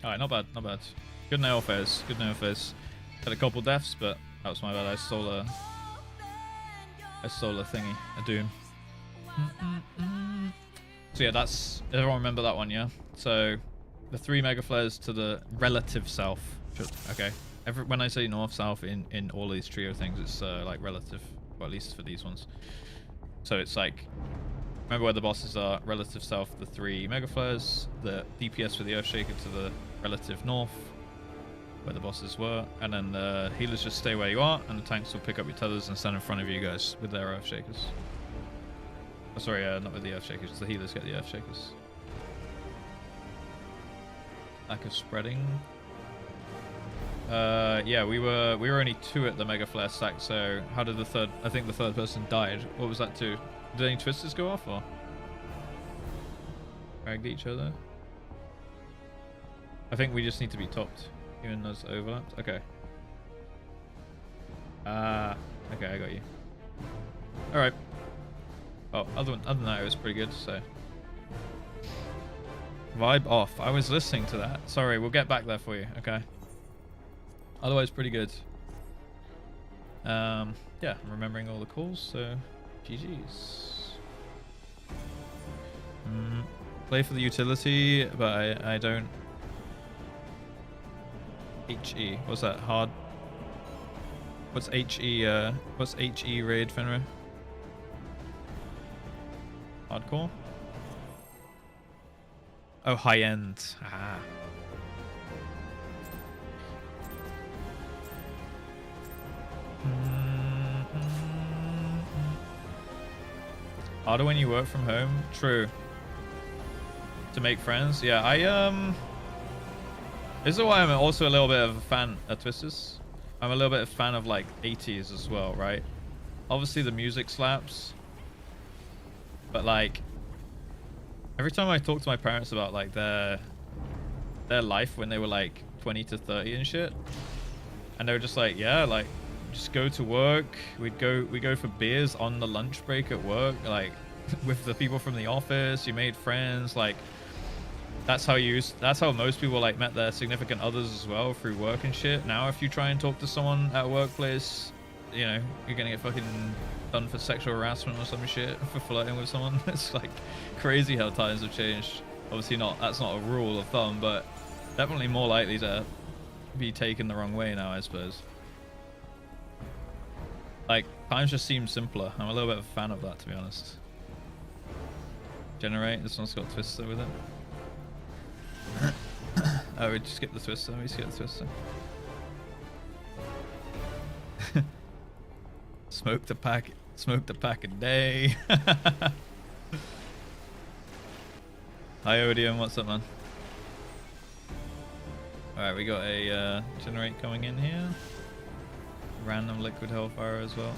Alright, not bad, not bad. Good nail phase. Good nail phase. Had a couple deaths, but that was my bad. I stole a thingy, a Doom. So yeah, that's, everyone remember that one, yeah? So the 3 mega flares to the relative south. Okay. When I say north, south in all these trio things, it's like relative, well, at least for these ones. So it's like, remember where the bosses are, relative south, the 3 mega flares, the DPS for the Earthshaker to the relative north, where the bosses were, and then the healers just stay where you are, and the tanks will pick up your tethers and stand in front of you guys with their Earthshakers. Oh, sorry, not with the Earth Shakers. The healers get the Earth Shakers. Lack of spreading. Yeah, we were only 2 at the Mega Flare stack, so how did the third... I think the third person died. What was that to? Did any twisters go off, or? Dragged each other? I think we just need to be topped. Even those overlaps? Okay. Okay, I got you. Alright. Oh, other than that, it was pretty good, so... Vibe off. I was listening to that. Sorry, we'll get back there for you, okay? Otherwise, pretty good. Yeah, I'm remembering all the calls, so GG's. Play for the utility, but I don't... HE. What's that? Hard? What's HE? What's HE raid, Fenrir? Hardcore? Oh, high end. Ah. Harder when you work from home? True. To make friends? Yeah, this is why I'm also a little bit of a fan of Twisters. I'm a little bit of a fan of like 80s as well, right? Obviously the music slaps. But like, every time I talk to my parents about like their life when they were like 20 to 30 and shit, and they were just like, yeah, like just go to work. We go for beers on the lunch break at work, like with the people from the office. You made friends, like that's how most people like met their significant others as well, through work and shit. Now if you try and talk to someone at a workplace, you know, you're gonna get fucking done for sexual harassment or some shit for flirting with someone. It's like crazy how times have changed. Obviously that's not a rule of thumb, but definitely more likely to be taken the wrong way now, I suppose. Like, times just seem simpler. I'm a little bit of a fan of that, to be honest. Generate. This one's got Twister with it. Oh, we just skip the Twister. We skip the Twister. Smoke the pack a day. Hi Odium, what's up, man? Alright, we got a generate coming in here. Random liquid hellfire as well.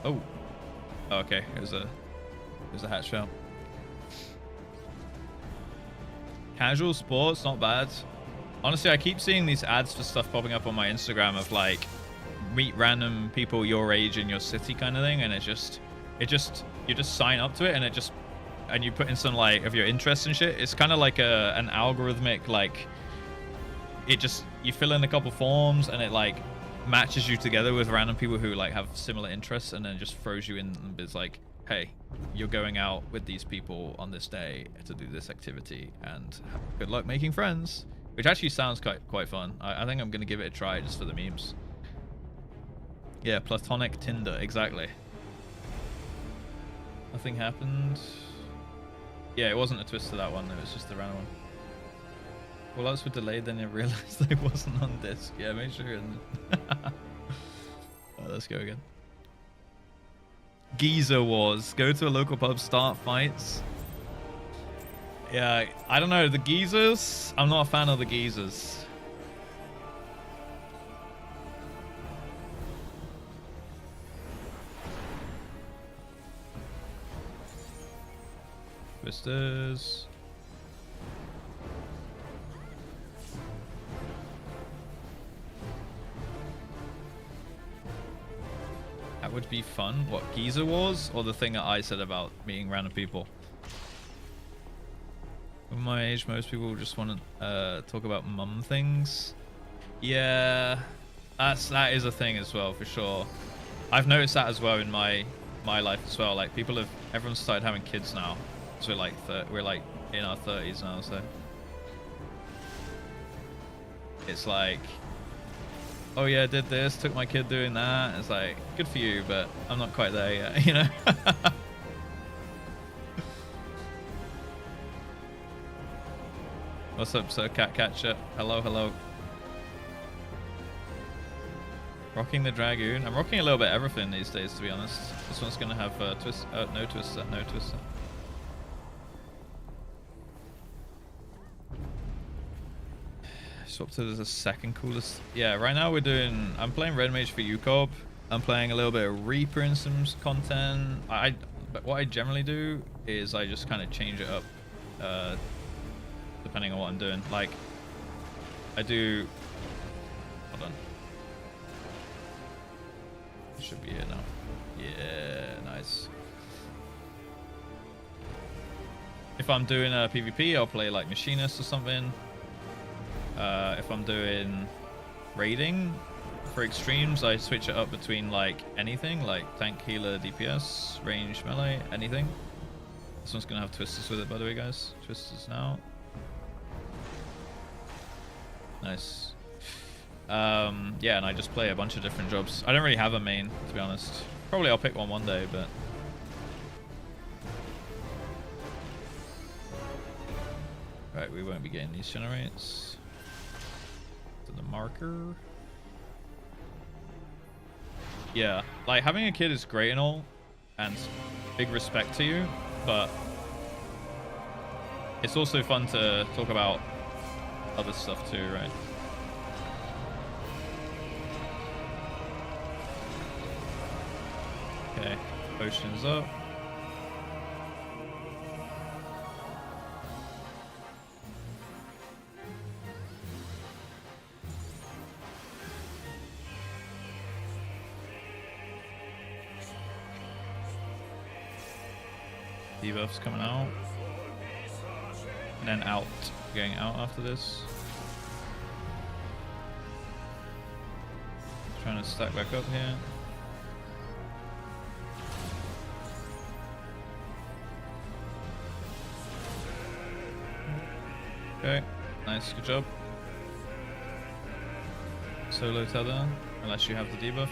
Oh, okay. It was a hatch out. Casual sports, not bad. Honestly, I keep seeing these ads for stuff popping up on my Instagram of like meet random people your age in your city kind of thing, and you just sign up to it, and you put in some like of your interests and shit. It's kind of like an algorithmic, like you fill in a couple forms and it like matches you together with random people who like have similar interests, and then just throws you in and is like, hey, you're going out with these people on this day to do this activity, and good luck making friends. Which actually sounds quite fun. I think I'm gonna give it a try just for the memes. Yeah, platonic Tinder, exactly. Nothing happened. Yeah, it wasn't a twist to that one, it was just a random one. Well, those were delayed, then I realized I wasn't on disc. Yeah, make sure. Oh, let's go again. Geezer Wars. Go to a local pub, start fights. Yeah, I don't know. The geezers, I'm not a fan of the geezers. Twisters. That would be fun. What, Geezer Wars? Or the thing that I said about meeting random people? At my age, most people just want to talk about mum things. Yeah, that is a thing as well, for sure. I've noticed that as well in my life as well. Like everyone's started having kids now, so we're like in our 30s now. So it's like, oh yeah, did this, took my kid doing that. It's like, good for you, but I'm not quite there yet, you know. What's up, Sir Cat Catcher? Hello, hello. Rocking the Dragoon. I'm rocking a little bit everything these days, to be honest. This one's going to have twist. No twister. No twister. Swap to the second coolest. Yeah, right now I'm playing Red Mage for UCOB. I'm playing a little bit of Reaper in some content. But what I generally do is I just kind of change it up depending on what I'm doing. Like, I do... Hold on. It should be here now. Yeah, nice. If I'm doing a PvP, I'll play like Machinist or something. If I'm doing raiding for extremes, I switch it up between like anything, like tank, healer, DPS, range, melee, anything. This one's gonna have twisters with it, by the way, guys. Twisters now. Nice. Yeah, and I just play a bunch of different jobs. I don't really have a main, to be honest. Probably I'll pick one day, but... Right, we won't be getting these generates. To the marker. Yeah, like having a kid is great and all, and big respect to you, but it's also fun to talk about other stuff too, right? Okay, potions up. Debuffs coming out. And then out. Going out after this. Trying to stack back up here. Okay, nice, good job. Solo tether, unless you have the debuff.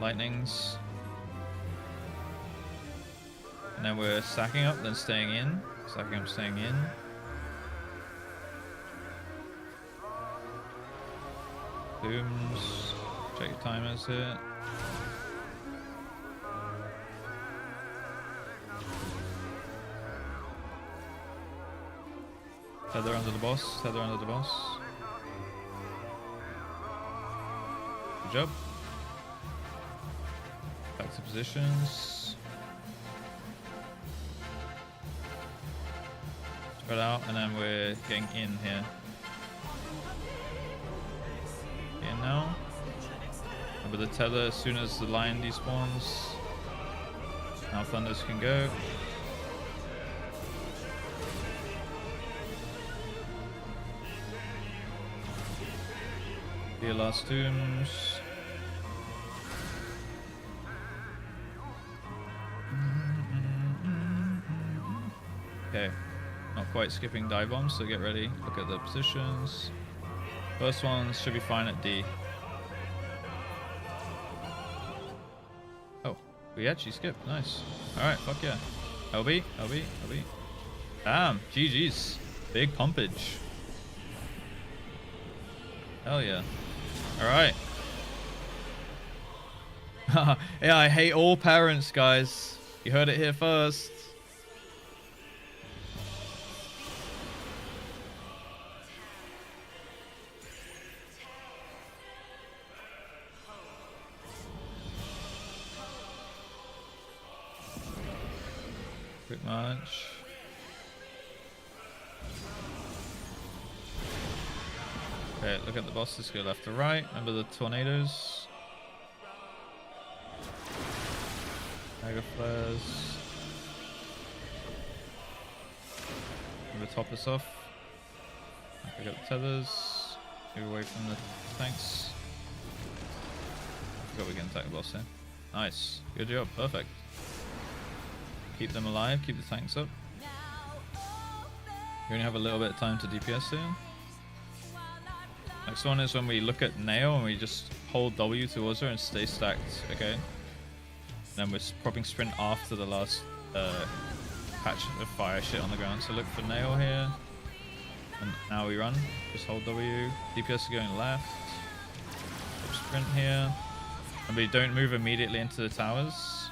Lightnings. And then we're stacking up, then staying in. Stacking up, staying in. Booms. Check your timers here. Tether under the boss. Tether under the boss. Good job. Back to positions. Spread out, and then we're getting in here. In now. Remember the tether as soon as the lion despawns. Now thunders can go. Your last tombs. Okay, not quite skipping dive bombs, so get ready. Look at the positions. First one should be fine at D. Oh, we actually skipped. Nice. Alright, fuck yeah. LB, LB, LB. Damn, GG's. Big pumpage. Hell yeah. Alright. Yeah, I hate all parents, guys. You heard it here first. Quick march. Okay, look at the bosses, go left to right. Remember the tornadoes. Mega flares. Remember top us off. I got the tethers. Move away from the tanks. I forgot we can attack the boss here. Nice. Good job. Perfect. Keep them alive. Keep the tanks up. We only have a little bit of time to DPS here. Next one is when we look at Nail and we just hold W towards her and stay stacked, okay? Then we're propping sprint after the last patch of fire shit on the ground. So look for Nail here. And now we run. Just hold W. DPS is going left. sprint here. And we don't move immediately into the towers.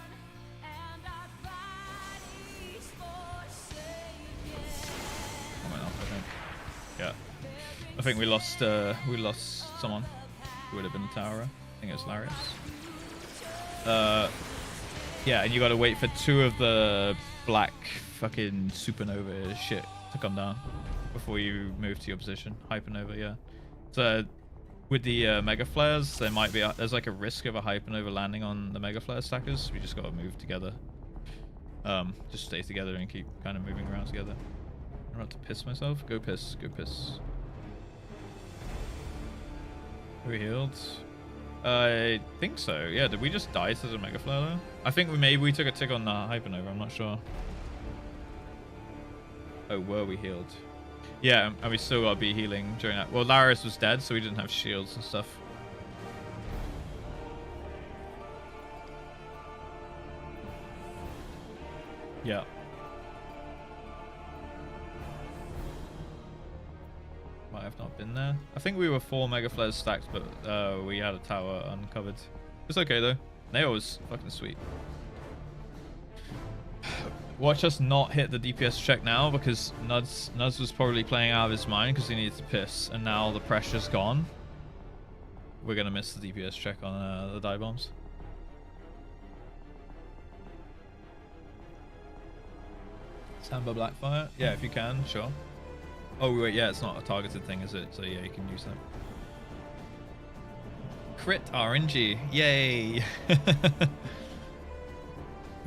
Coming up, I think. Yeah. I think we lost someone who would have been the tower. I think it was Larius. Yeah, and you gotta wait for 2 of the black fucking supernova shit to come down before you move to your position. Hypernova, yeah. So with the mega flares, there's like a risk of a hypernova landing on the mega flare stackers. We just gotta move together. Just stay together and keep kind of moving around together. I'm about to piss myself. Go piss. Go piss. Are we healed? I think so. Yeah, did we just die to the mega flare though? I think maybe we took a tick on the hypernova. I'm not sure. Oh, were we healed? Yeah, and we still gotta be healing during that. Well, Larius was dead, so we didn't have shields and stuff. Yeah. Might have not been there. I think we were 4 mega flares stacked, but we had a tower uncovered. It's okay though. Nail was fucking sweet. Watch us not hit the DPS check now, because Nuds was probably playing out of his mind because he needed to piss, and now the pressure's gone. We're gonna miss the DPS check on the dive bombs. Samba Blackfire? Yeah, if you can, sure. Oh wait, yeah, it's not a targeted thing, is it? So yeah, you can use that. Crit RNG, yay!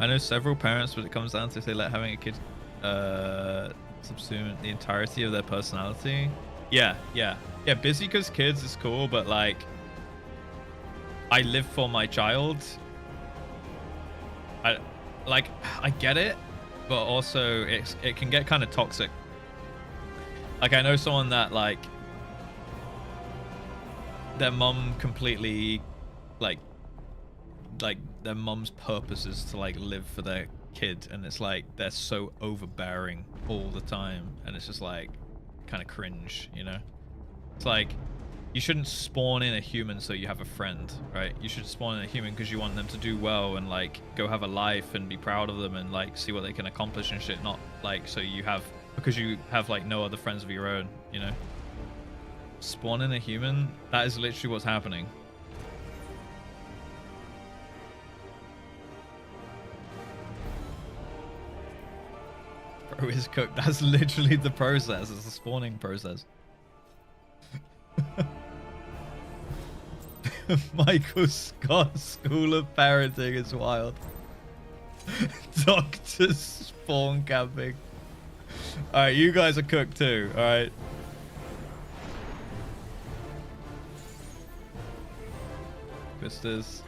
I know several parents, but it comes down to if they let having a kid subsume the entirety of their personality. Yeah. Busy because kids is cool, but like, I live for my child. I get it, but also it can get kind of toxic. Like, I know someone that like their mum completely like their mum's purpose is to like live for their kid, and it's like they're so overbearing all the time, and it's just like kind of cringe, you know? It's like you shouldn't spawn in a human so you have a friend, right? You should spawn in a human because you want them to do well and like go have a life and be proud of them and like see what they can accomplish and shit, not like so you have because you have like no other friends of your own, you know? Spawn in a human, that is literally what's happening. Bro is cooked. That's literally the process. It's the spawning process. Michael Scott School of Parenting is wild. Doctor spawn camping. Alright, you guys are cooked too, alright? Vistas.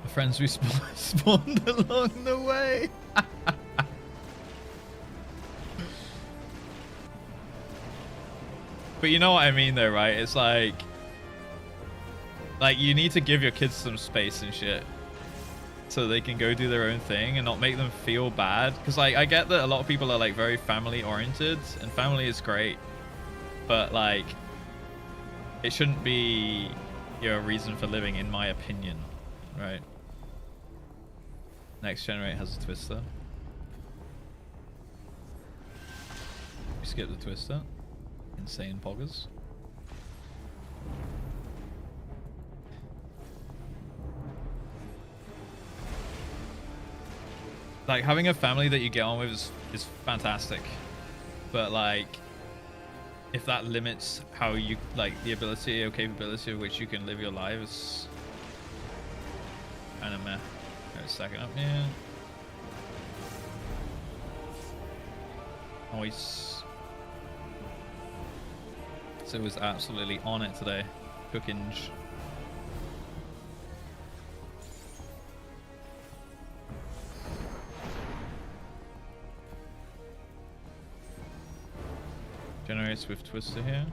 Friends we spawned along the way. But you know what I mean though, right? It's like you need to give your kids some space and shit so they can go do their own thing and not make them feel bad. Because like I get that a lot of people are like very family oriented, and family is great, but like it shouldn't be your reason for living, in my opinion, right? Next generate has a twister. We skip the twister. Insane poggers. Like having a family that you get on with is fantastic, but like if that limits how you like the ability or capability of which you can live your life, is kind of meh. Stacking up here. Nice. So it was absolutely on it today. Cookinge. Generates with Twister here.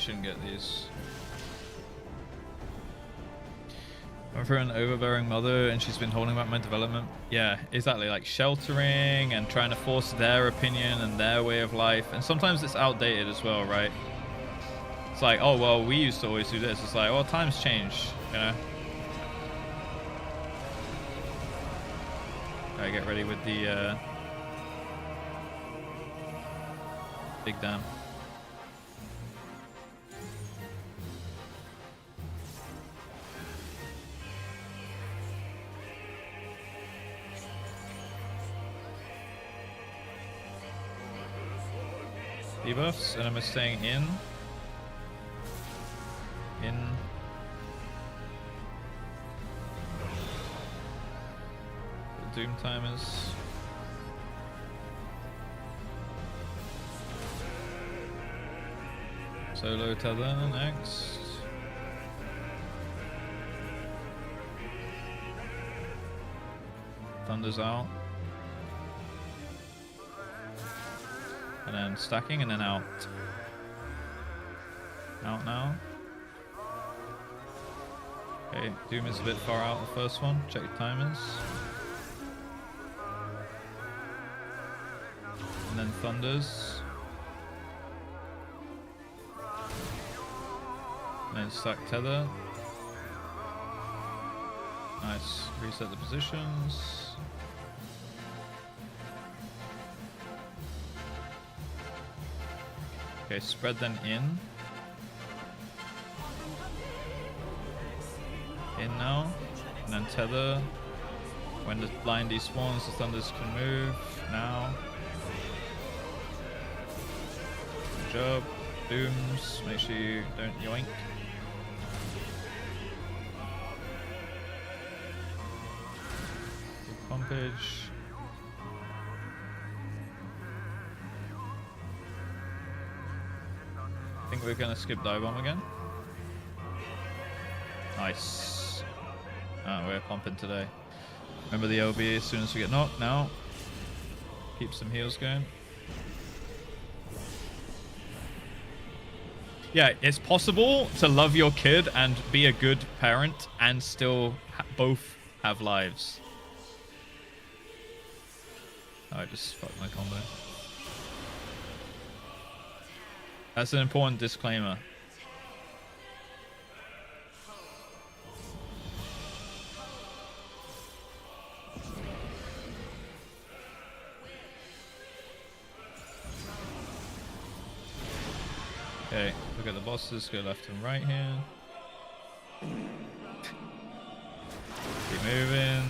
shouldn't get these. I'm for an overbearing mother and she's been holding back my development. Yeah, exactly. Like sheltering and trying to force their opinion and their way of life. And sometimes it's outdated as well, right? It's like, oh, well, we used to always do this. It's like, well, times change, you know? Alright, get ready with the big dam. Debuffs, and I'm staying in. The doom timers. Solo tether next. Thunder's out. And then stacking and then out. Out now. Okay, Doom is a bit far out the first one. Check your timers. And then Thunders. And then stack tether. Nice. Reset the positions. Okay, spread then in. In now. And then tether. When the blind despawns, the thunders can move. Now. Good job. Dooms. Make sure you don't yoink. Good pumpage. I think we're gonna skip dive bomb again. Nice. Oh, we're pumping today. Remember the OB as soon as we get knocked. Now, keep some heals going. Yeah, it's possible to love your kid and be a good parent and still both have lives. Oh, I just fucked my combo. That's an important disclaimer. Okay, look at the bosses, go left and right here. Keep moving.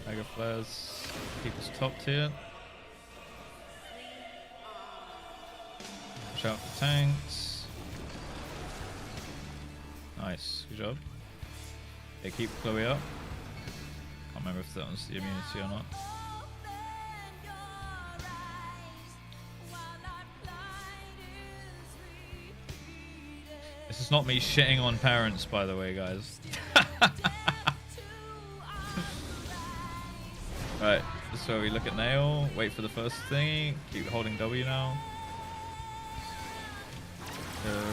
Mega flares, keep us top tier. Watch out for tanks. Nice, good job. Okay, keep Chloe up. Can't remember if that was the immunity or not. This is not me shitting on parents, by the way, guys. Right, so we look at nail, wait for the first thingy, keep holding W now.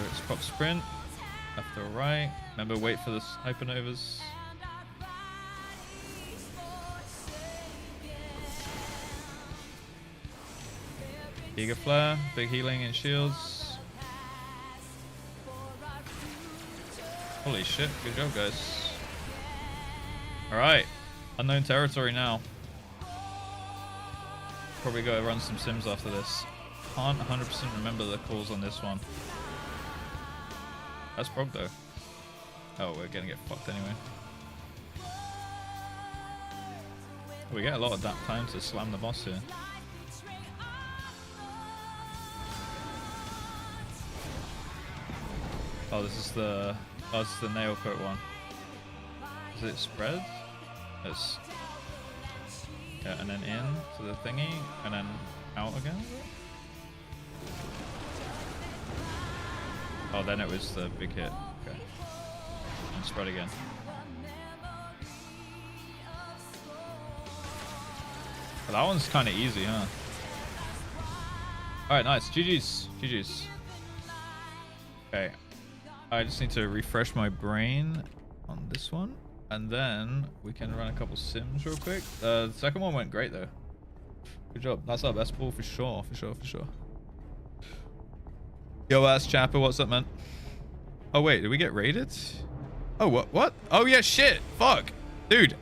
It's prop sprint, left or right. Remember, wait for the hypernovas. Giga flare, big healing and shields. Holy shit, good job, guys. Alright, unknown territory now. Probably go run some sims after this. Can't 100% remember the calls on this one. That's prog though. Oh, we're gonna get fucked anyway. We get a lot of that time to slam the boss here. Oh, this is the nail coat one. Is it spread? It's yeah, and then in to the thingy, and then out again. Oh, then it was the big hit. Okay, and spread again. But that one's kind of easy, huh? All right, nice. GG's. GG's. Okay. I just need to refresh my brain on this one. And then we can run a couple sims real quick. The second one went great, though. Good job. That's our best pull for sure. For sure, for sure. Yo, ass Chapper. What's up, man? Oh, wait. Did we get raided? Oh, what? Oh, yeah, shit. Fuck. Dude.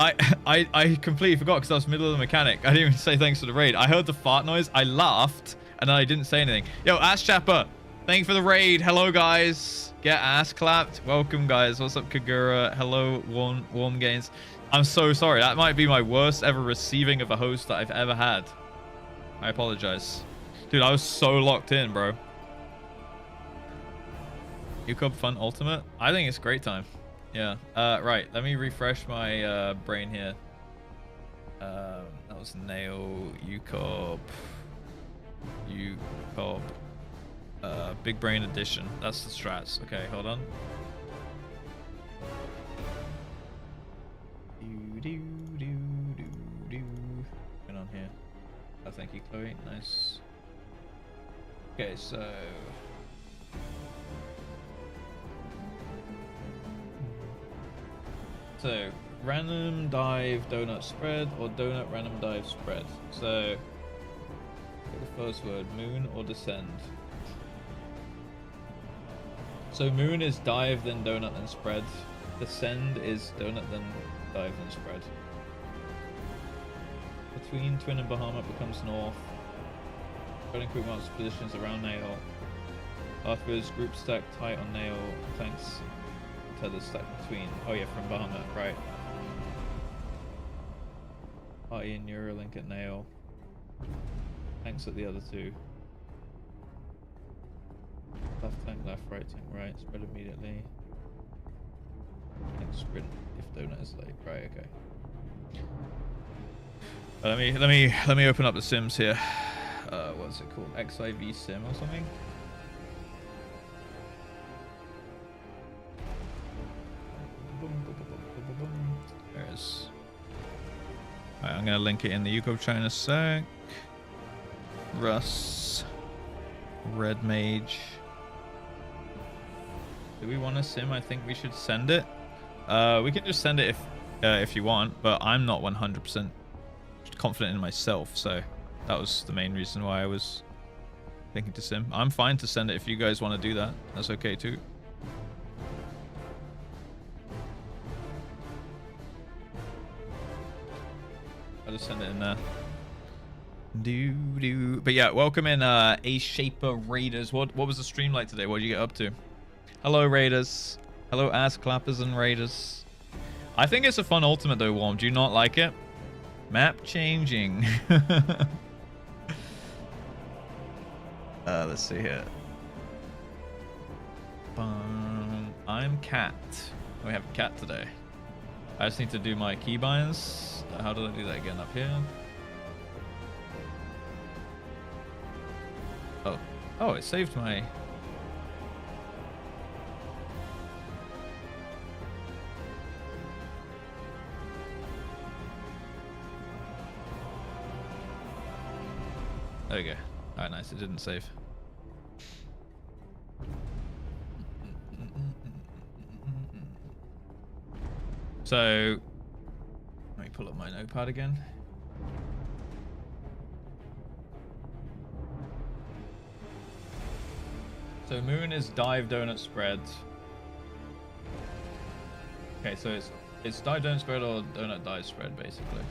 I completely forgot because I was middle of the mechanic. I didn't even say thanks for the raid. I heard the fart noise. I laughed and then I didn't say anything. Yo, Ass Chapper. Thank you for the raid. Hello, guys. Get ass clapped. Welcome, guys. What's up, Kagura? Hello, Warm Gains. I'm so sorry. That might be my worst ever receiving of a host that I've ever had. I apologize. Dude, I was so locked in, bro. UCOB Fun Ultimate? I think it's a great time. Yeah. Right. Let me refresh my brain here. That was Nail, UCOB. Big Brain Edition. That's the strats. Okay, hold on. Going on here. Oh, thank you, Chloe. Nice. Okay, so random dive donut spread or donut random dive spread. So the first word, moon or descend. So moon is dive then donut then spread. Descend is donut then dive then spread. Between Twin and Bahamut becomes north. Spreading quick marks positions around Nail. Afterwards group stack tight on Nail. Thanks. Tether stack between. Oh yeah, from Bahamut, right. Party and Neuralink at Nail. Tanks at the other two. Left tank, left, right tank, right. Spread immediately. Tank sprint if donut is late. Right, okay. Let me open up the sims here. What's it called? FFXIV sim or something? There it is. Alright, I'm gonna link it in the UCOB chat in a sec. Russ. Red Mage. Do we want a sim? I think we should send it. We can just send it if you want, but I'm not 100% confident in myself, so that was the main reason why I was thinking to sim. I'm fine to send it if you guys want to do that. That's okay too. I'll just send it in there. But yeah, welcome in A Shaper Raiders. What was the stream like today? What did you get up to? Hello Raiders. Hello ass clappers and Raiders. I think it's a fun ultimate though, Warm. Do you not like it? Map changing. Let's see here. I'm Cat. We have a cat today. I just need to do my keybinds. How did I do that again? Up here. Oh, it saved my... There we go. Alright, nice. It didn't save. So, let me pull up my notepad again. So moon is dive donut spread. Okay, so it's dive donut spread or donut dive spread basically.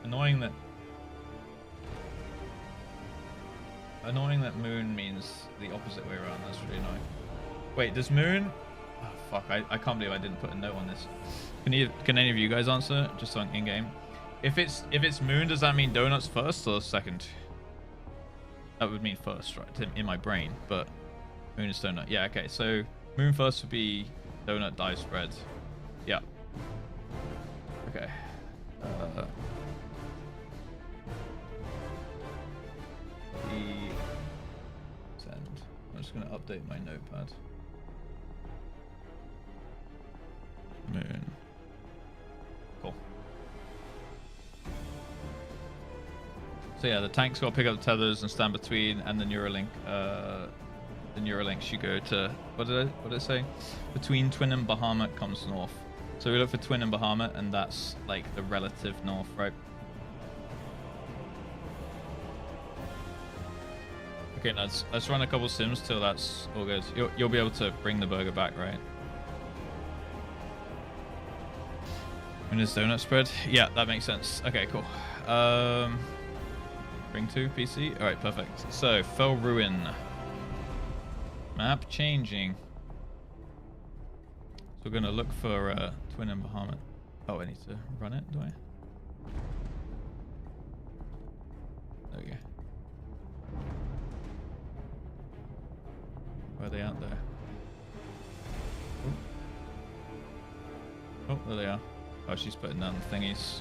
Annoying that moon means the opposite way around. That's really annoying. Wait, does moon? Oh, fuck! I can't believe I didn't put a note on this. Can any of you guys answer just on in game? If it's moon, does that mean donuts first or second? That would mean first, right? In my brain, but moon is donut. Yeah, okay. So moon first would be donut dive spread. Yeah. Okay. Send. I'm just gonna update my notepad. Moon. Cool. So yeah, the tank's got to pick up the tethers and stand between, and the Neuralink. The Neuralink should go to what did it say? Between Twin and Bahamut comes north. So we look for Twin and Bahamut, and that's like the relative north, right? Okay, let's run a couple sims till that's all good. You'll be able to bring the burger back, right? When is donut spread? Yeah, that makes sense. Okay, cool. Bring to PC. All right, perfect. So Fell Ruin. Map changing. So we're gonna look for Twin and Bahamut. Oh, I need to run it, do I? There we go. Where are they out there? Oh, there they are. Oh, she's putting down the thingies.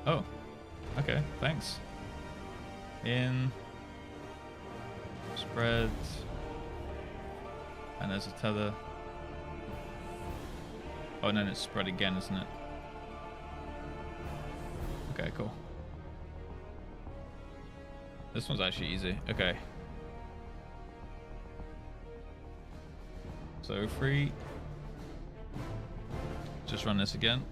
Oh, okay, thanks. In. Spread. And there's a tether. Oh, and then it's spread again, isn't it? Okay, cool. This one's actually easy. Okay. So free. Just run this again.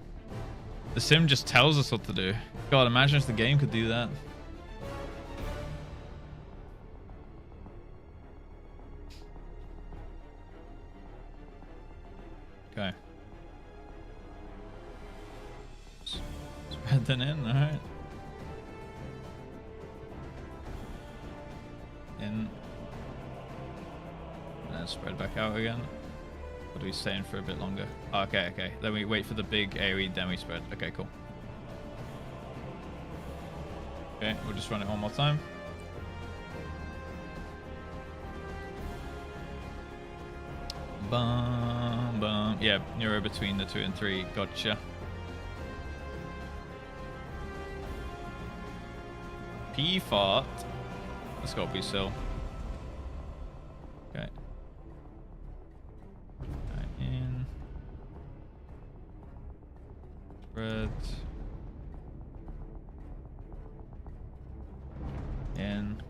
The sim just tells us what to do. God, imagine if the game could do that. Okay. Spread that in, alright. In. And then spread back out again. Or do we stay in for a bit longer? Oh, okay, okay. Then we wait for the big AoE, then we spread. Okay, cool. Okay, we'll just run it one more time. Bum, bum. Yeah, Neuro between the 2 and 3. Gotcha. P-fart. Let's go B-Sill. Okay. In. Spread. In.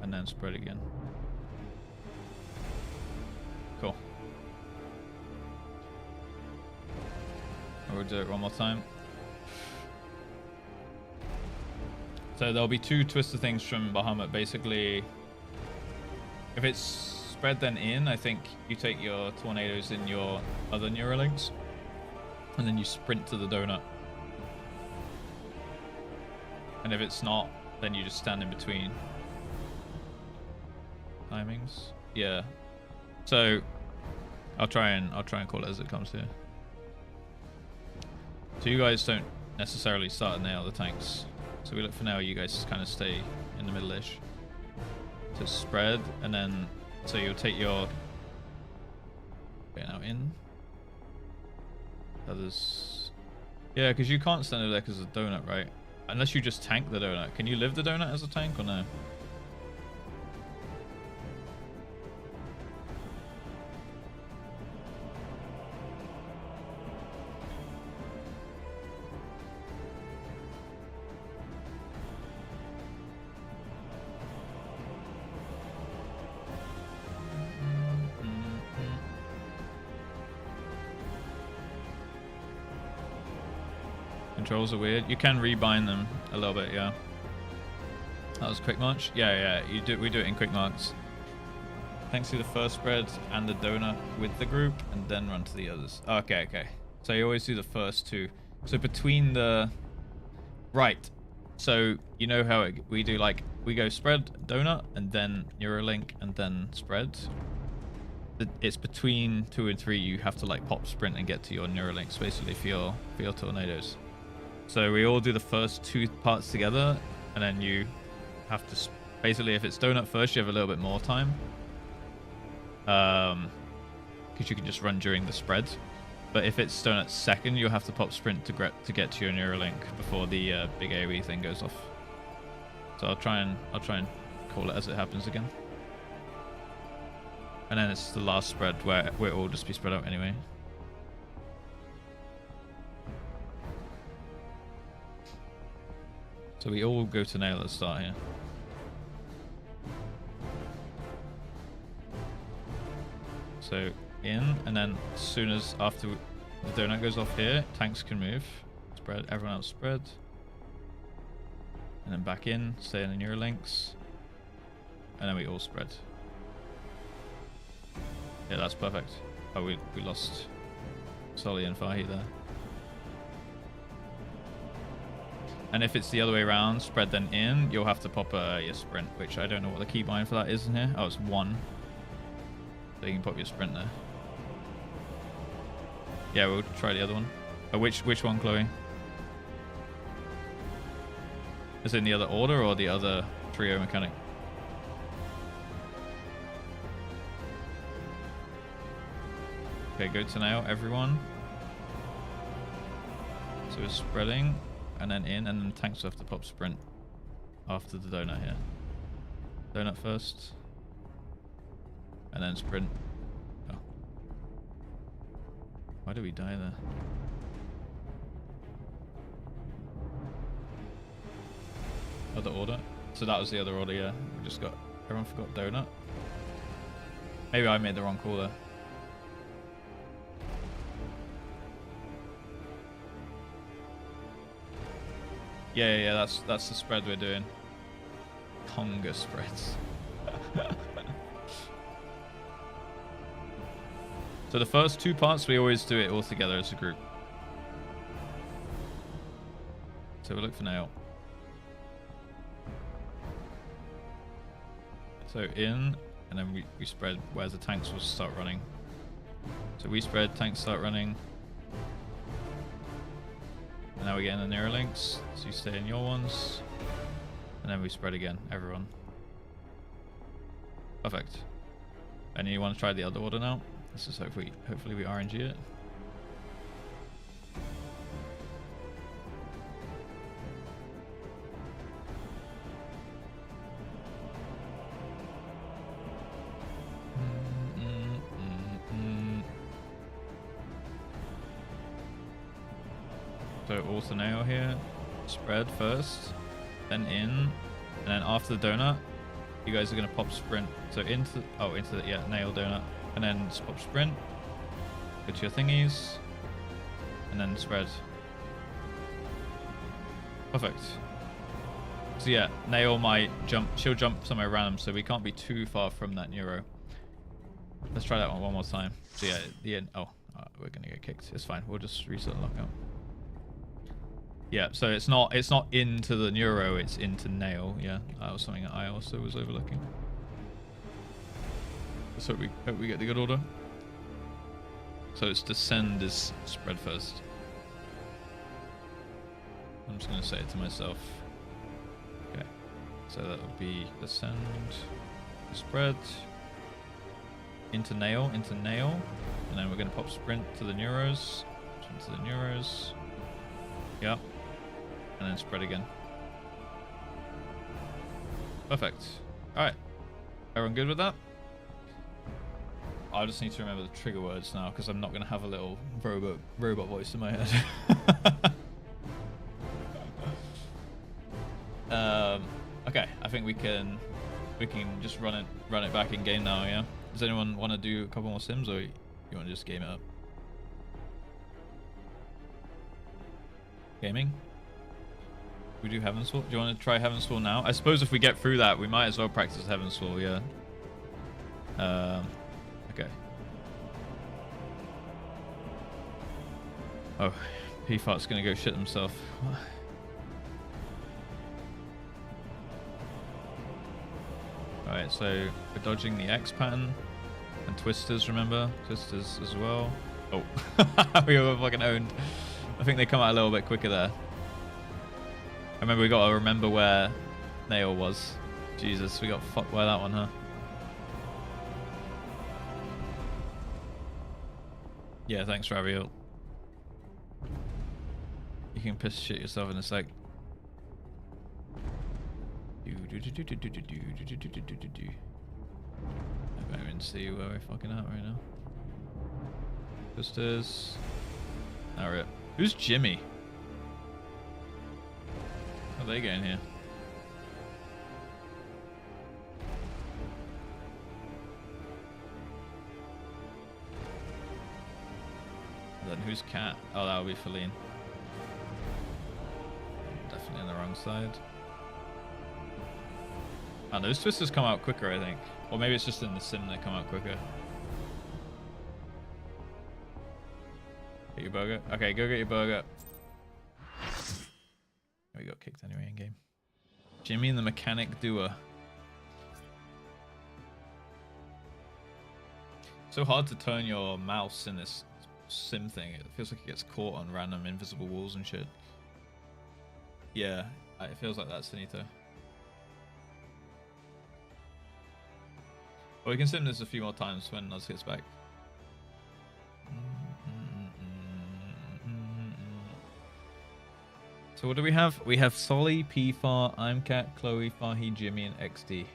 And then spread again. Cool. We'll do it one more time. So there'll be 2 twister things from Bahamut. Basically, if it's spread then in, I think you take your tornadoes in your other Neuralinks, and then you sprint to the donut. And if it's not, then you just stand in between. Timings? Yeah. So I'll try and call it as it comes here. So you guys don't necessarily start and nail the tanks. So we look for now, you guys kind of stay in the middle-ish. To spread, and then, so you'll take your... Okay, now in. Others... Yeah, because you can't stand over there because of the donut, right? Unless you just tank the donut. Can you live the donut as a tank or no? Controls are weird. You can rebind them a little bit, yeah. That was quick march. Yeah, we do it in quick marks. Thanks to the first spread and the donut with the group, and then run to the others. Okay. So you always do the first 2. So between the right. So you know how we do, like, we go spread, donut, and then Neuralink, and then spread. It's between 2 and 3. You have to like pop sprint and get to your Neuralinks basically for your tornadoes. So we all do the first 2 parts together, and then you have to basically, if it's donut first, you have a little bit more time, because you can just run during the spread. But if it's donut second, you'll have to pop sprint to get to your Neuralink before the big AoE thing goes off. So I'll try and call it as it happens again. And then it's the last spread where we'll all just be spread out anyway. So we all go to nail at the start here. So in, and then as soon as after the donut goes off here, tanks can move. Spread, everyone else spread. And then back in, stay in the Neuralinks. And then we all spread. Yeah, that's perfect. Oh, we lost Sully and Fahi there. And if it's the other way around, spread then in, you'll have to pop your sprint, which I don't know what the keybind for that is in here. Oh, it's 1. So you can pop your sprint there. Yeah, we'll try the other one. Oh, which one, Chloe? Is it in the other order or the other trio mechanic? Okay, go to now, everyone. So we're spreading, and then in, and then tanks will have to pop sprint after the donut here. Donut first, and then sprint. Oh. Why did we die there? Other order. So that was the other order, yeah. We just got, everyone forgot donut. Maybe I made the wrong call there. Yeah, that's the spread we're doing. Conga spreads. So the first 2 parts, we always do it all together as a group. So we'll look for nail. So in, and then we spread where the tanks will start running. So we spread, tanks start running. And now we get in the Neuralinks, so you stay in your ones. And then we spread again, everyone. Perfect. And you want to try the other order now? This is hopefully we RNG it. So also nail here, spread first, then in, and then after the donut, you guys are gonna pop sprint. So into the nail donut, and then just pop sprint. Go to your thingies, and then spread. Perfect. So yeah, nail might jump. She'll jump somewhere random, so we can't be too far from that neuro. Let's try that one more time. So yeah, the end. Oh, we're gonna get kicked. It's fine. We'll just reset the lockout. Yeah, so it's not into the neuro, it's into nail. Yeah, that was something that I also was overlooking. So we hope we get the good order. So it's descend is spread first. I'm just gonna say it to myself. Okay, so that would be descend, spread, into nail, and then we're gonna pop sprint to the neuros, to the neuros. Yep. And then spread again. Perfect. Alright. Everyone good with that? I just need to remember the trigger words now, because I'm not going to have a little robot voice in my head. Okay, I think we can just run it back in game now, yeah? Does anyone want to do a couple more sims, or you want to just game it up? Gaming? We do Heavensfall. Do you want to try Heavensfall now? I suppose if we get through that, we might as well practice Heavensfall, yeah. Okay. Oh, P-Fart's gonna go shit himself. Alright, so we're dodging the X pattern. And Twisters, remember? Twisters as well. Oh, we were fucking owned. I think they come out a little bit quicker there. I remember we got to remember where Nail was. Jesus, we got fucked by that one, huh? Yeah, thanks, Raviol. You can piss shit yourself in a sec. I don't even see where we're fucking at right now. Sisters. Alright. Who's Jimmy? How are they getting here? Then who's cat? Oh, that would be Feline. Definitely on the wrong side. Oh, those twisters come out quicker, I think. Or maybe it's just in the sim they come out quicker. Get your burger. Okay, go get your burger. We got kicked anyway in game. Jimmy and the mechanic doer. So hard to turn your mouse in this sim thing. It feels like it gets caught on random invisible walls and shit. Yeah, it feels like that, Sinito. Well, we can sim this a few more times when Nuz gets back. So what do we have? We have Solly, PFAR, I'mCat, Chloe, Fahi, Jimmy, and XD.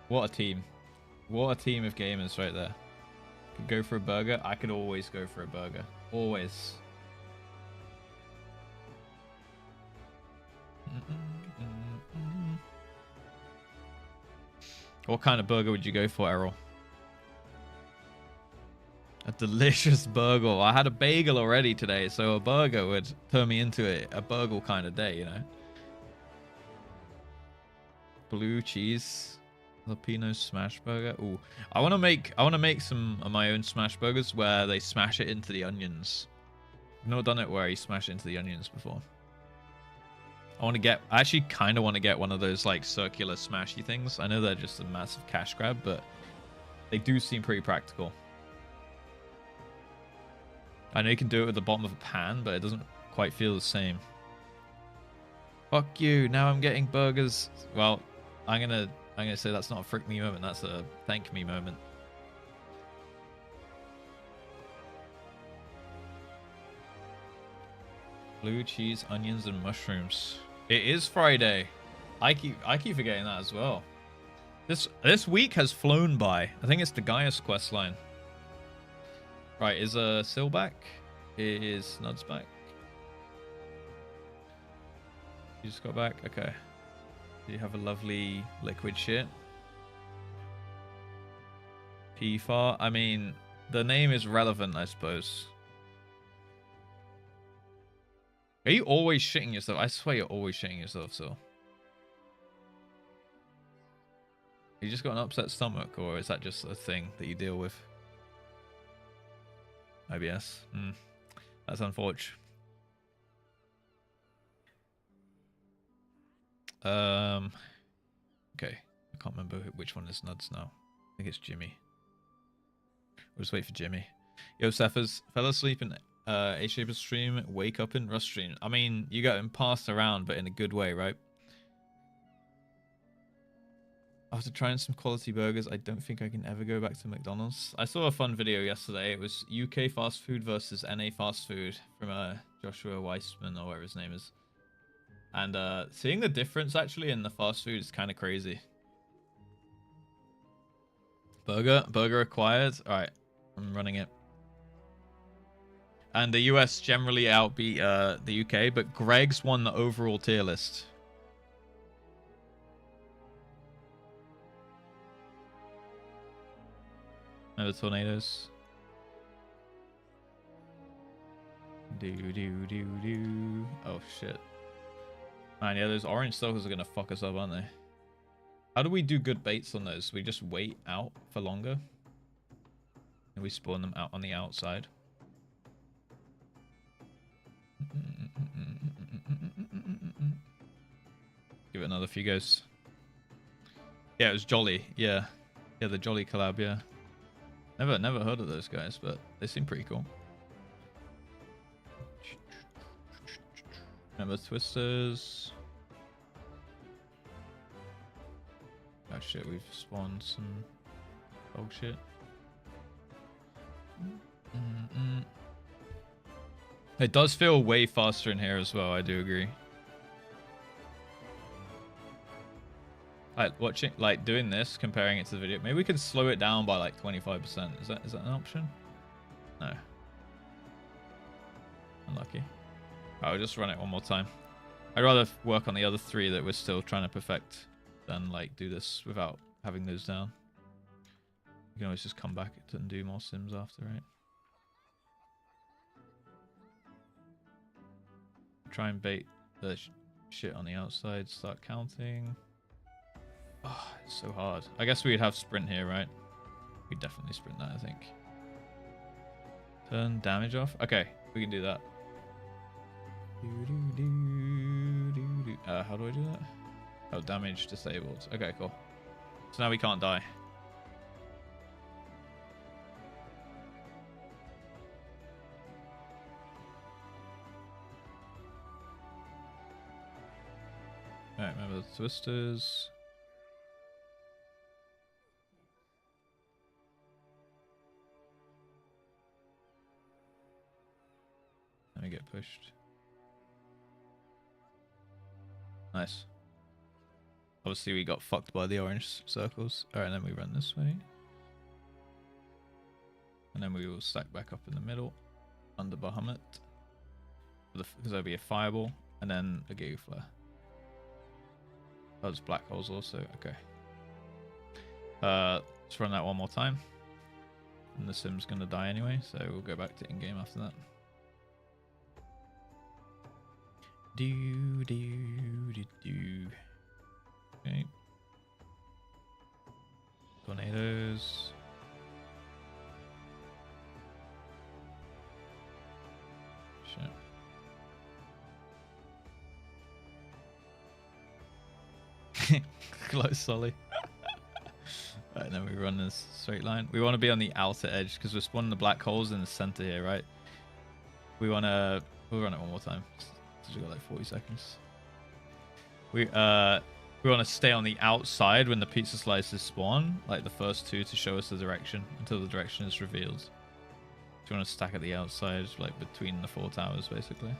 What a team. What a team of gamers right there. Could go for a burger. I could always go for a burger. Always. What kind of burger would you go for, Errol? A delicious burger. I had a bagel already today, so a burger would turn me into a burger kind of day, you know. Blue cheese jalapeno smash burger. Ooh, I want to make some of my own smash burgers where they smash it into the onions. I've not done it where you smash it into the onions before. I actually kind of want to get one of those like circular smashy things. I know they're just a massive cash grab, but they do seem pretty practical. I know you can do it at the bottom of a pan, but it doesn't quite feel the same. Fuck you, now I'm getting burgers. Well, I'm gonna say that's not a frick me moment, that's a thank me moment. Blue cheese, onions, and mushrooms. It is Friday. I keep forgetting that as well. This week has flown by. I think it's the Gaius questline. Right, is Sil back? Is Nuds back? You just got back? Okay. You have a lovely liquid shit. PFAR. I mean, the name is relevant, I suppose. Are you always shitting yourself? I swear you're always shitting yourself, Sil. You just got an upset stomach, or is that just a thing that you deal with? IBS. That's unfortunate. Okay. I can't remember which one is Nuds now. I think it's Jimmy. We'll just wait for Jimmy. Yo, Cephas. Fell asleep in A-Shaper's stream. Wake up in Rust stream. I mean, you got him passed around, but in a good way, right? After trying some quality burgers, I don't think I can ever go back to McDonald's. I saw a fun video yesterday. It was UK fast food versus NA fast food from Joshua Weissman, or whatever his name is. And seeing the difference actually in the fast food is kind of crazy. Burger acquired. All right, I'm running it. And the US generally outbeat the UK, but Greg's won the overall tier list. No tornadoes. Do. Oh shit. Man, yeah, those orange stalkers are gonna fuck us up, aren't they? How do we do good baits on those? We just wait out for longer? And we spawn them out on the outside. Give it another few goes. Yeah, it was Jolly. Yeah, the Jolly collab. Yeah. Never heard of those guys, but they seem pretty cool. Remember twisters. Oh shit, we've spawned some dog shit. It does feel way faster in here as well, I do agree. Like doing this, comparing it to the video. Maybe we can slow it down by like 25%. Is that an option? No. Unlucky. I'll just run it one more time. I'd rather work on the other 3 that we're still trying to perfect than like do this without having those down. You can always just come back and do more sims after, right? Try and bait the shit on the outside, start counting. Oh, it's so hard. I guess we'd have sprint here, right? We'd definitely sprint that, I think. Turn damage off. Okay, we can do that. How do I do that? Oh, damage disabled. Okay, cool. So now we can't die. Alright, remember the twisters. Let me get pushed. Nice. Obviously we got fucked by the orange circles. Alright, then we run this way. And then we will stack back up in the middle. Under Bahamut. Because there'll be a fireball. And then a Giga Flare. Oh, there's black holes also. Okay. Let's run that one more time. And the sim's going to die anyway. So we'll go back to in-game after that. Okay. Tornadoes. Shit. Close, Solly. Right, then we run this straight line. We want to be on the outer edge because we're spawning the black holes in the center here, right? We'll run it one more time. We've got like 40 seconds. We want to stay on the outside when the pizza slices spawn, like the first 2 to show us the direction until the direction is revealed. So you want to stack at the outside, like between the 4 towers, basically.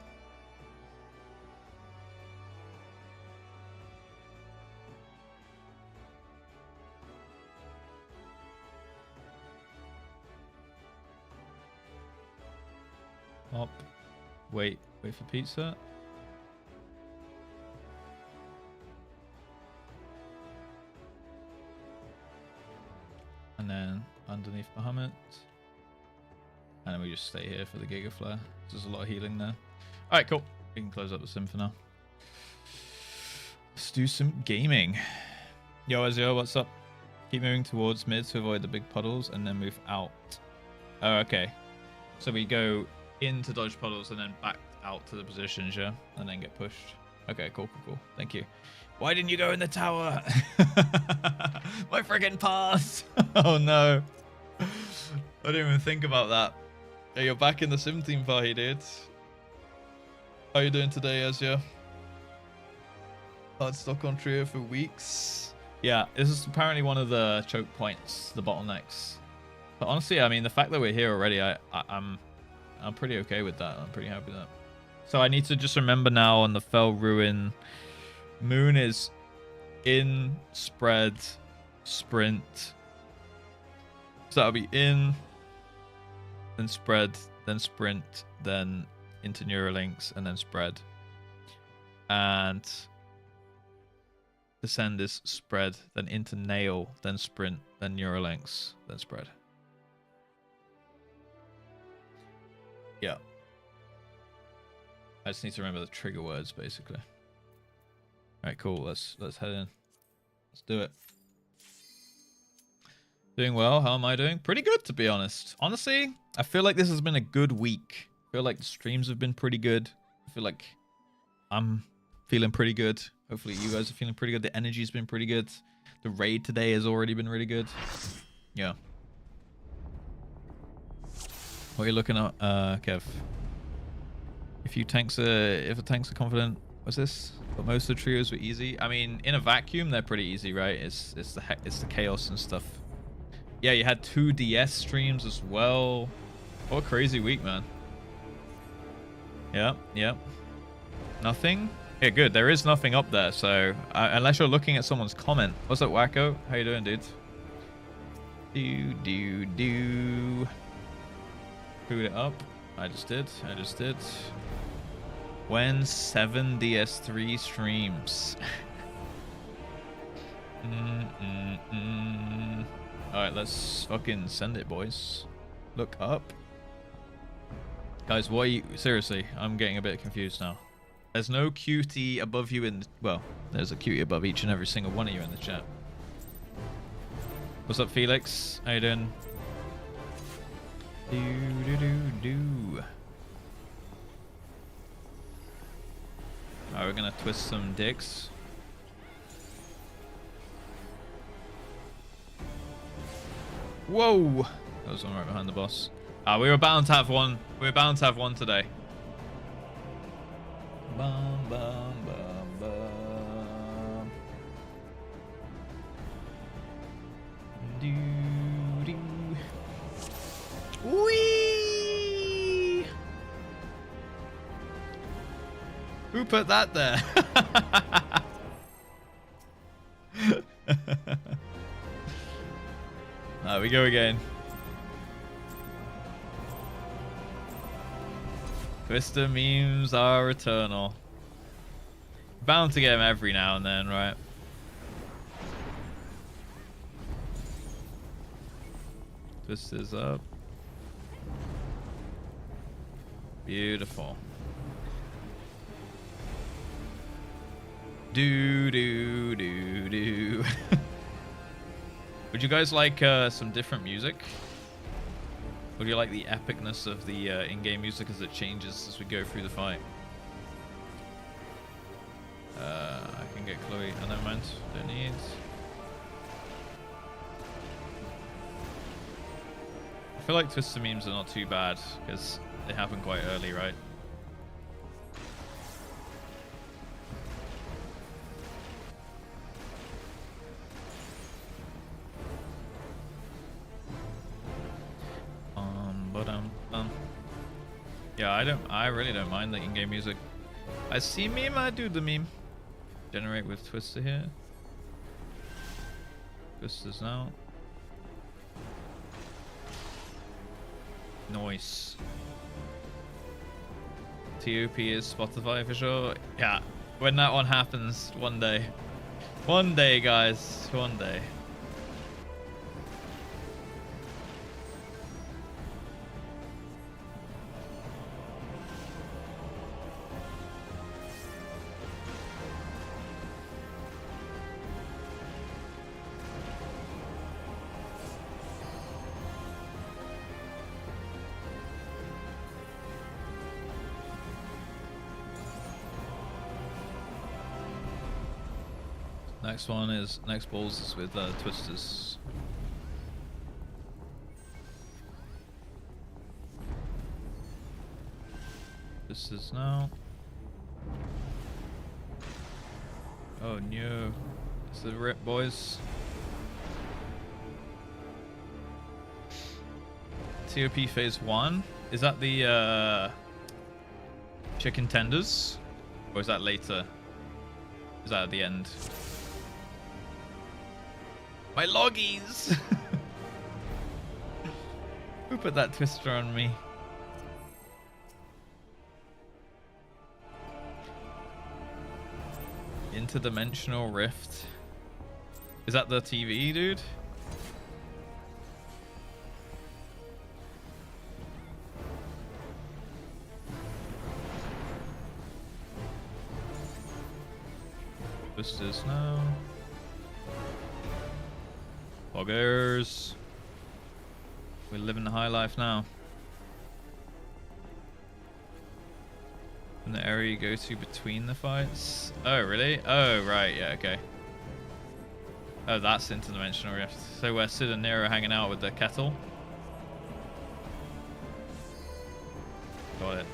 Hop. Wait for pizza. And then underneath Bahamut. And then we just stay here for the Giga Flare. There's a lot of healing there. Alright, cool. We can close up the sim for now. Let's do some gaming. Yo, Ezio, what's up? Keep moving towards mid to avoid the big puddles and then move out. Oh, okay. So we go in to dodge puddles and then back out to the positions, yeah? And then get pushed. Okay, cool. Thank you. Why didn't you go in the tower? My friggin' pass. Oh no. I didn't even think about that. Hey, you're back in the sim team party, dude. How you doing today, Ezio? Hard stock on trio for weeks. Yeah, this is apparently one of the choke points, the bottlenecks. But honestly, I mean, the fact that we're here already, I'm pretty okay with that. I'm pretty happy with that. So I need to just remember now on the Fell Ruin, Moon is in, spread, sprint. So that'll be in, then spread, then sprint, then into Neuralinks, and then spread. And descend is spread, then into Nail, then sprint, then Neuralinks, then spread. Yeah. I just need to remember the trigger words, basically. Alright, cool. Let's head in. Let's do it. Doing well. How am I doing? Pretty good, to be honest. Honestly, I feel like this has been a good week. I feel like the streams have been pretty good. I feel like I'm feeling pretty good. Hopefully you guys are feeling pretty good. The energy's been pretty good. The raid today has already been really good. Yeah. What are you looking at, Kev? If a tanks are confident, what's this? But most of the trios were easy. I mean, in a vacuum, they're pretty easy, right? It's the chaos and stuff. Yeah, you had 2 DS streams as well. What a crazy week, man. Yeah. Nothing? Yeah, good. There is nothing up there, so unless you're looking at someone's comment. What's up, Wacko? How you doing, dude? Boot it up. I just did. When 7DS3 streams. Alright, let's fucking send it, boys. Look up. Guys, what are you... Seriously, I'm getting a bit confused now. There's no cutie above you in... Well, there's a cutie above each and every single one of you in the chat. What's up, Felix? How you doing? Do. Alright, we're gonna twist some dicks. Whoa! That was one right behind the boss. We were bound to have one. We were bound to have one today. Bum, bum, bum, bum. Do, do. Whee! Who put that there? We go again. Twister memes are eternal. Bound to get them every now and then, right? Twister's up. Beautiful. Do. Would you guys like some different music? Would you like the epicness of the in-game music as it changes as we go through the fight? I can get Chloe. Oh, never mind. Don't need. I feel like Twister memes are not too bad because they happen quite early, right? Yeah, I really don't mind the in-game music. I see meme, I do the meme. Generate with Twister here. Twister's now. Noise. TOP is Spotify for sure. Yeah, when that one happens, one day. One day, guys. One day. Next balls is with Twisters. Twisters now. Oh no. It's the rip, boys. TOP phase 1? Is that the chicken tenders? Or is that later? Is that at the end? My loggies! Who put that Twister on me? Interdimensional rift. Is that the TV, dude? Twisters now. Boggers. We're living the high life now. In the area you go to between the fights. Oh, really? Oh, right. Yeah, okay. Oh, that's interdimensional rift. So where Sid and Nero are hanging out with the kettle. Got it.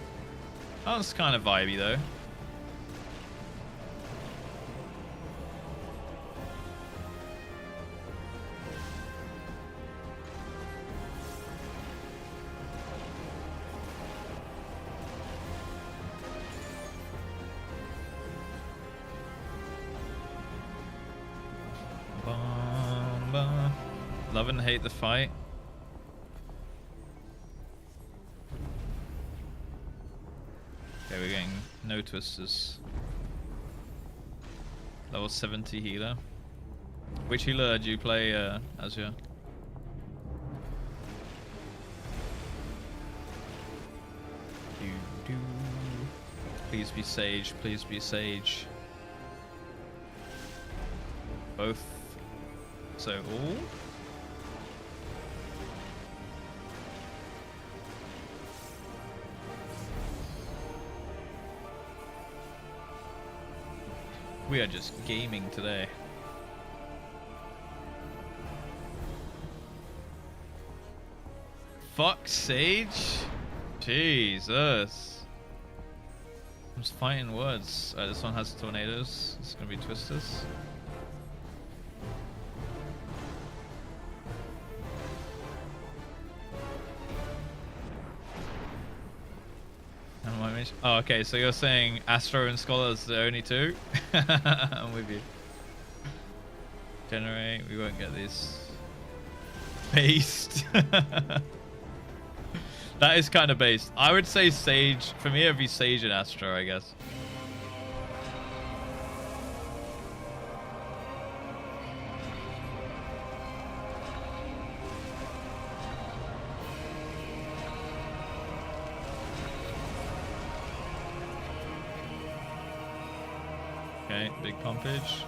Oh, that's kind of vibey, though. Love and hate the fight. Okay, we're getting No twisters. Level 70 healer. Which healer do you play, Azure? Please be Sage, please be Sage. Both. So, all? We are just gaming today. Fuck Sage? Jesus. I'm just fighting words. This one has tornadoes. It's gonna be twisters. Oh, okay, so you're saying Astro and Scholar's the only two? I'm with you. Generate, we won't get these. Based. That is kind of based. I would say Sage. For me, it'd be Sage and Astro, I guess. Okay, big pumpage.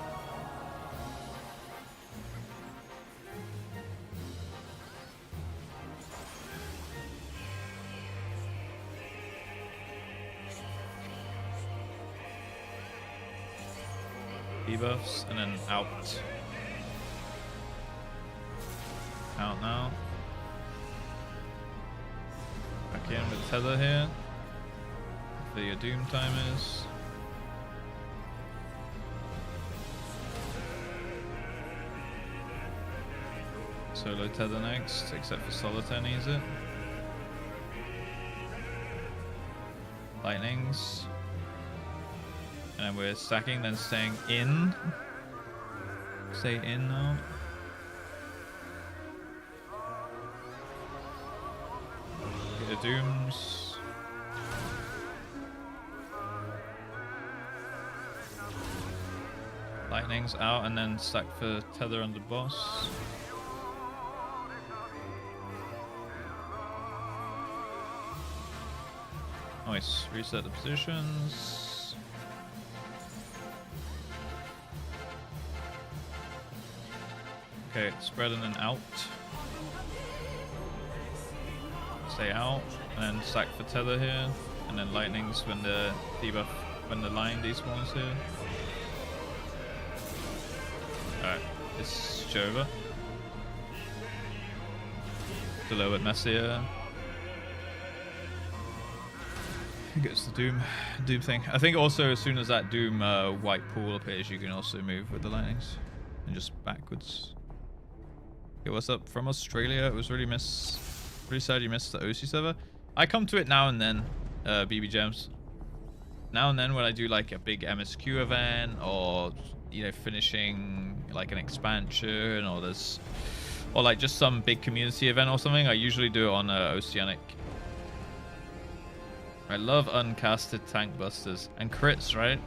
Debuffs and then out. Out now. Back in with tether here. For your doom timers. Solo tether next, except for Solitaire needs it. Lightnings. And we're stacking, then staying in. Stay in now. Get the dooms. Lightnings out, and then stack for tether on the boss. Nice. Reset the positions. Okay, spread and then out. Stay out, and then stack for tether here, and then lightnings when the debuff, when the line despawns here. Alright, it's over. It's a little bit messier. Gets the Doom thing. I think also as soon as that Doom white pool appears, you can also move with the lightnings and just backwards. Okay, what's up from Australia? It was really sad you missed the OC server. I come to it now and then, BB Gems. Now and then when I do like a big MSQ event, or you know, finishing like an expansion, or like just some big community event or something, I usually do it on Oceanic. I love uncasted tank busters and crits, right?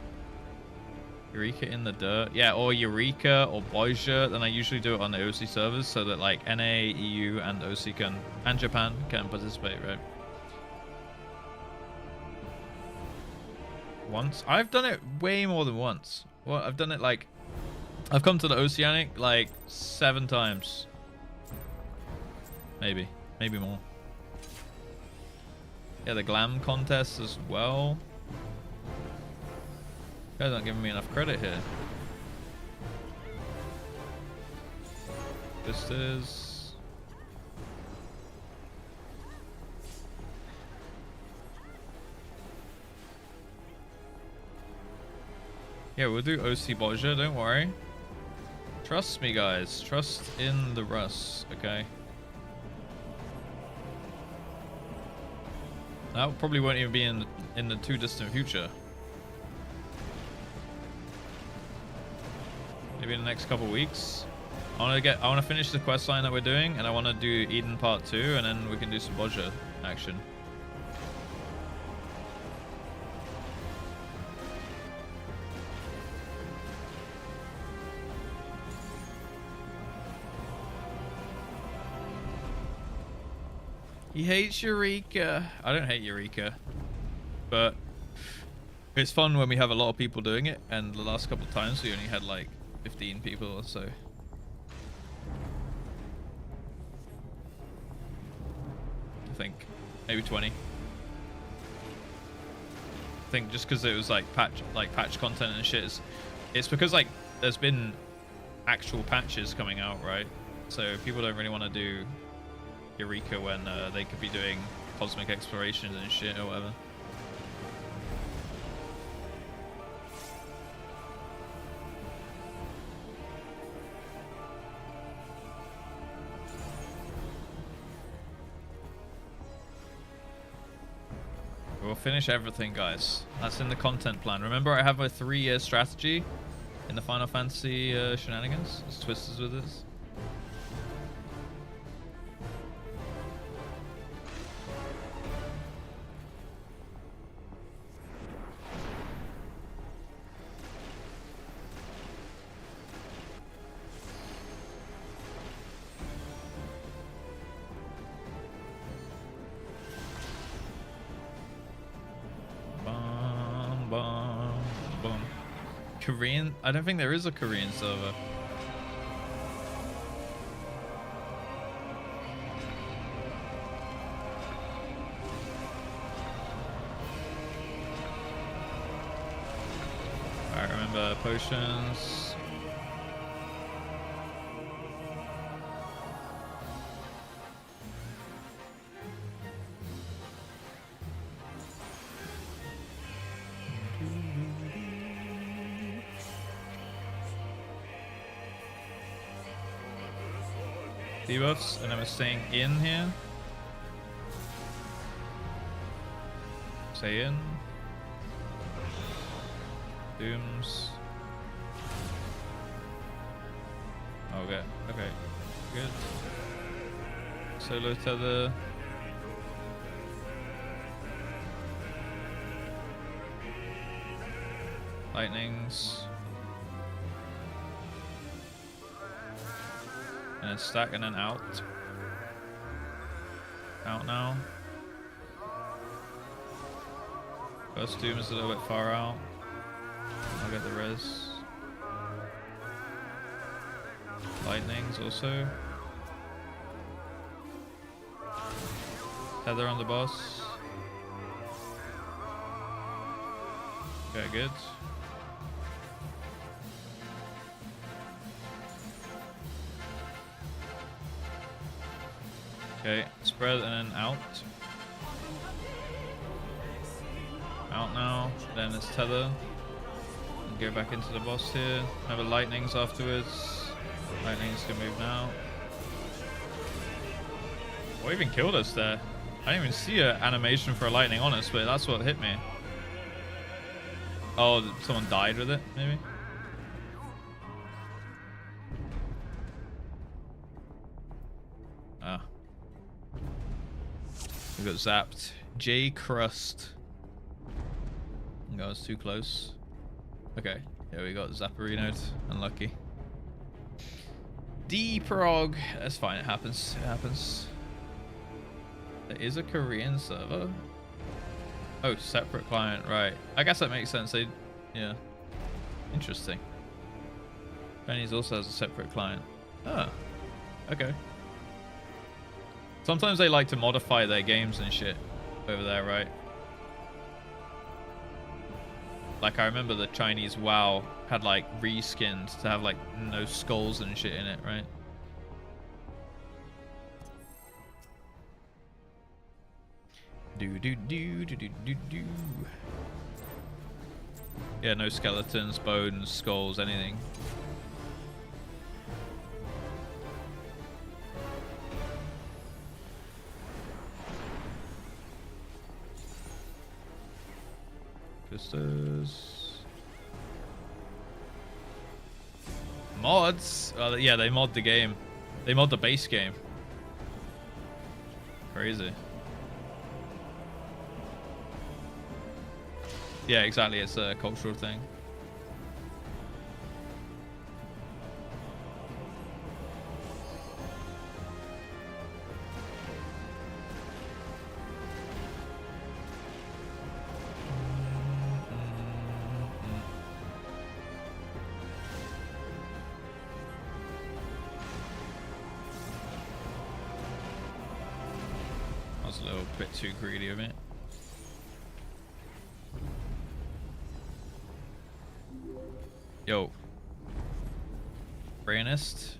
Eureka in the dirt, yeah, or Eureka or Boisia. Then I usually do it on the OC servers so that like NA, EU, and OC and Japan can participate, right? Once I've done it way more than once. Well, I've done it like I've come to the Oceanic like 7 times, maybe more. Yeah, the glam contest as well. You guys aren't giving me enough credit here. This is... Yeah, we'll do OC Boisia, don't worry. Trust me, guys. Trust in the Russ, okay? That probably won't even be in the too distant future. Maybe in the next couple weeks. I want to finish the quest line that we're doing, and I want to do Eden Part 2, and then we can do some Boisia action. He hates Eureka. I don't hate Eureka, but it's fun when we have a lot of people doing it, and the last couple of times we only had like 15 people or so. I think maybe 20. I think just because it was like patch content and shit. It's because like there's been actual patches coming out, right? So people don't really want to do Eureka when they could be doing cosmic explorations and shit or whatever. We'll finish everything, guys. That's in the content plan. Remember, I have a 3-year strategy in the Final Fantasy shenanigans. There's twisters with this. Korean? I don't think there is a Korean server. Alright, remember potions. Debuffs, and then we're staying in here. Stay in. Dooms. Okay, okay, good. Solo tether. Lightnings. And then stack and then out. Out now. First Doom is a little bit far out. I'll get the res. Lightnings also. Tether on the boss. Okay, good. Okay, spread and then out. Out now, then it's tether. And go back into the boss here. Have a lightnings afterwards. Lightnings can move now. What even killed us there? I didn't even see an animation for a lightning on us, but that's what hit me. Oh, someone died with it, maybe? Ah. We got zapped. J Crust. That was too close. Okay, yeah, we got Zapparinoed. Unlucky. D-Prog. That's fine, it happens. It happens. There is a Korean server. Oh, separate client, right. I guess that makes sense. They, yeah. Interesting. Chinese also has a separate client. Ah, okay. Sometimes they like to modify their games and shit over there, right? Like, I remember the Chinese WoW had, like, reskins to have, like, no skulls and shit in it, right? Do. Yeah, no skeletons, bones, skulls, anything. Mods? Yeah, they mod the game. They mod the base game. Crazy. Yeah, exactly. It's a cultural thing. It's a little bit too greedy of me. Yo. Brainist.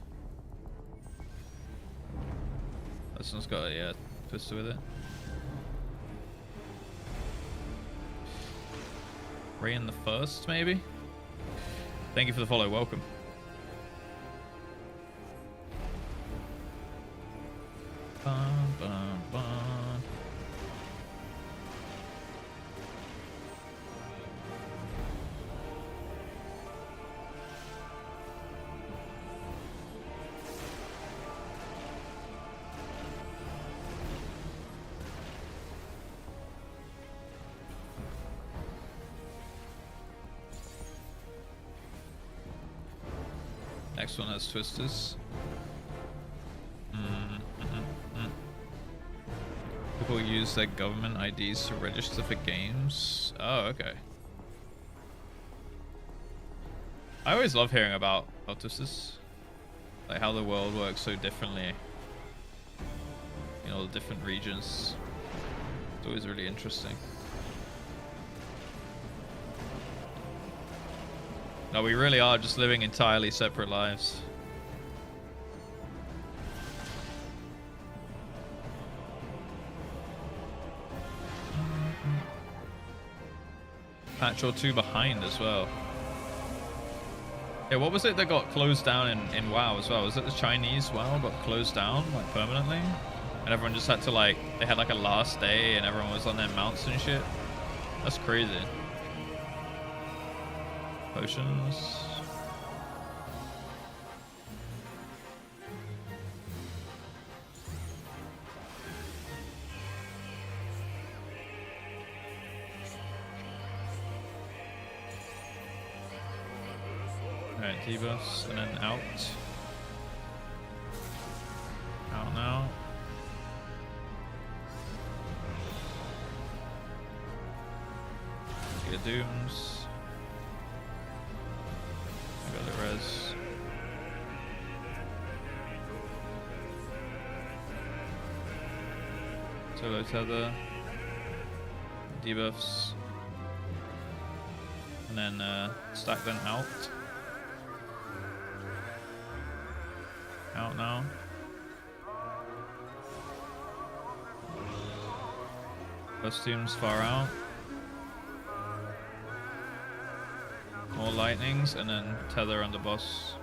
This one's got a twister with it. Rain the First, maybe? Thank you for the follow. Welcome. Bum, bum, bum. Next one has twisters. People use their government IDs to register for games. Oh, okay. I always love hearing about twisters. Like how the world works so differently. You know, the different regions. It's always really interesting. No, we really are just living entirely separate lives. Patch or two behind as well. Yeah, what was it that got closed down in WoW as well? Was it the Chinese WoW got closed down like permanently? And everyone just had to like, they had like a last day and everyone was on their mounts and shit? That's crazy. Potions. Alright, debuffs and then out. Out now. Get dooms. I got the res. Solo tether. Debuffs. And then stack them out. Out now. Costumes far out. More lightnings and then tether on the boss.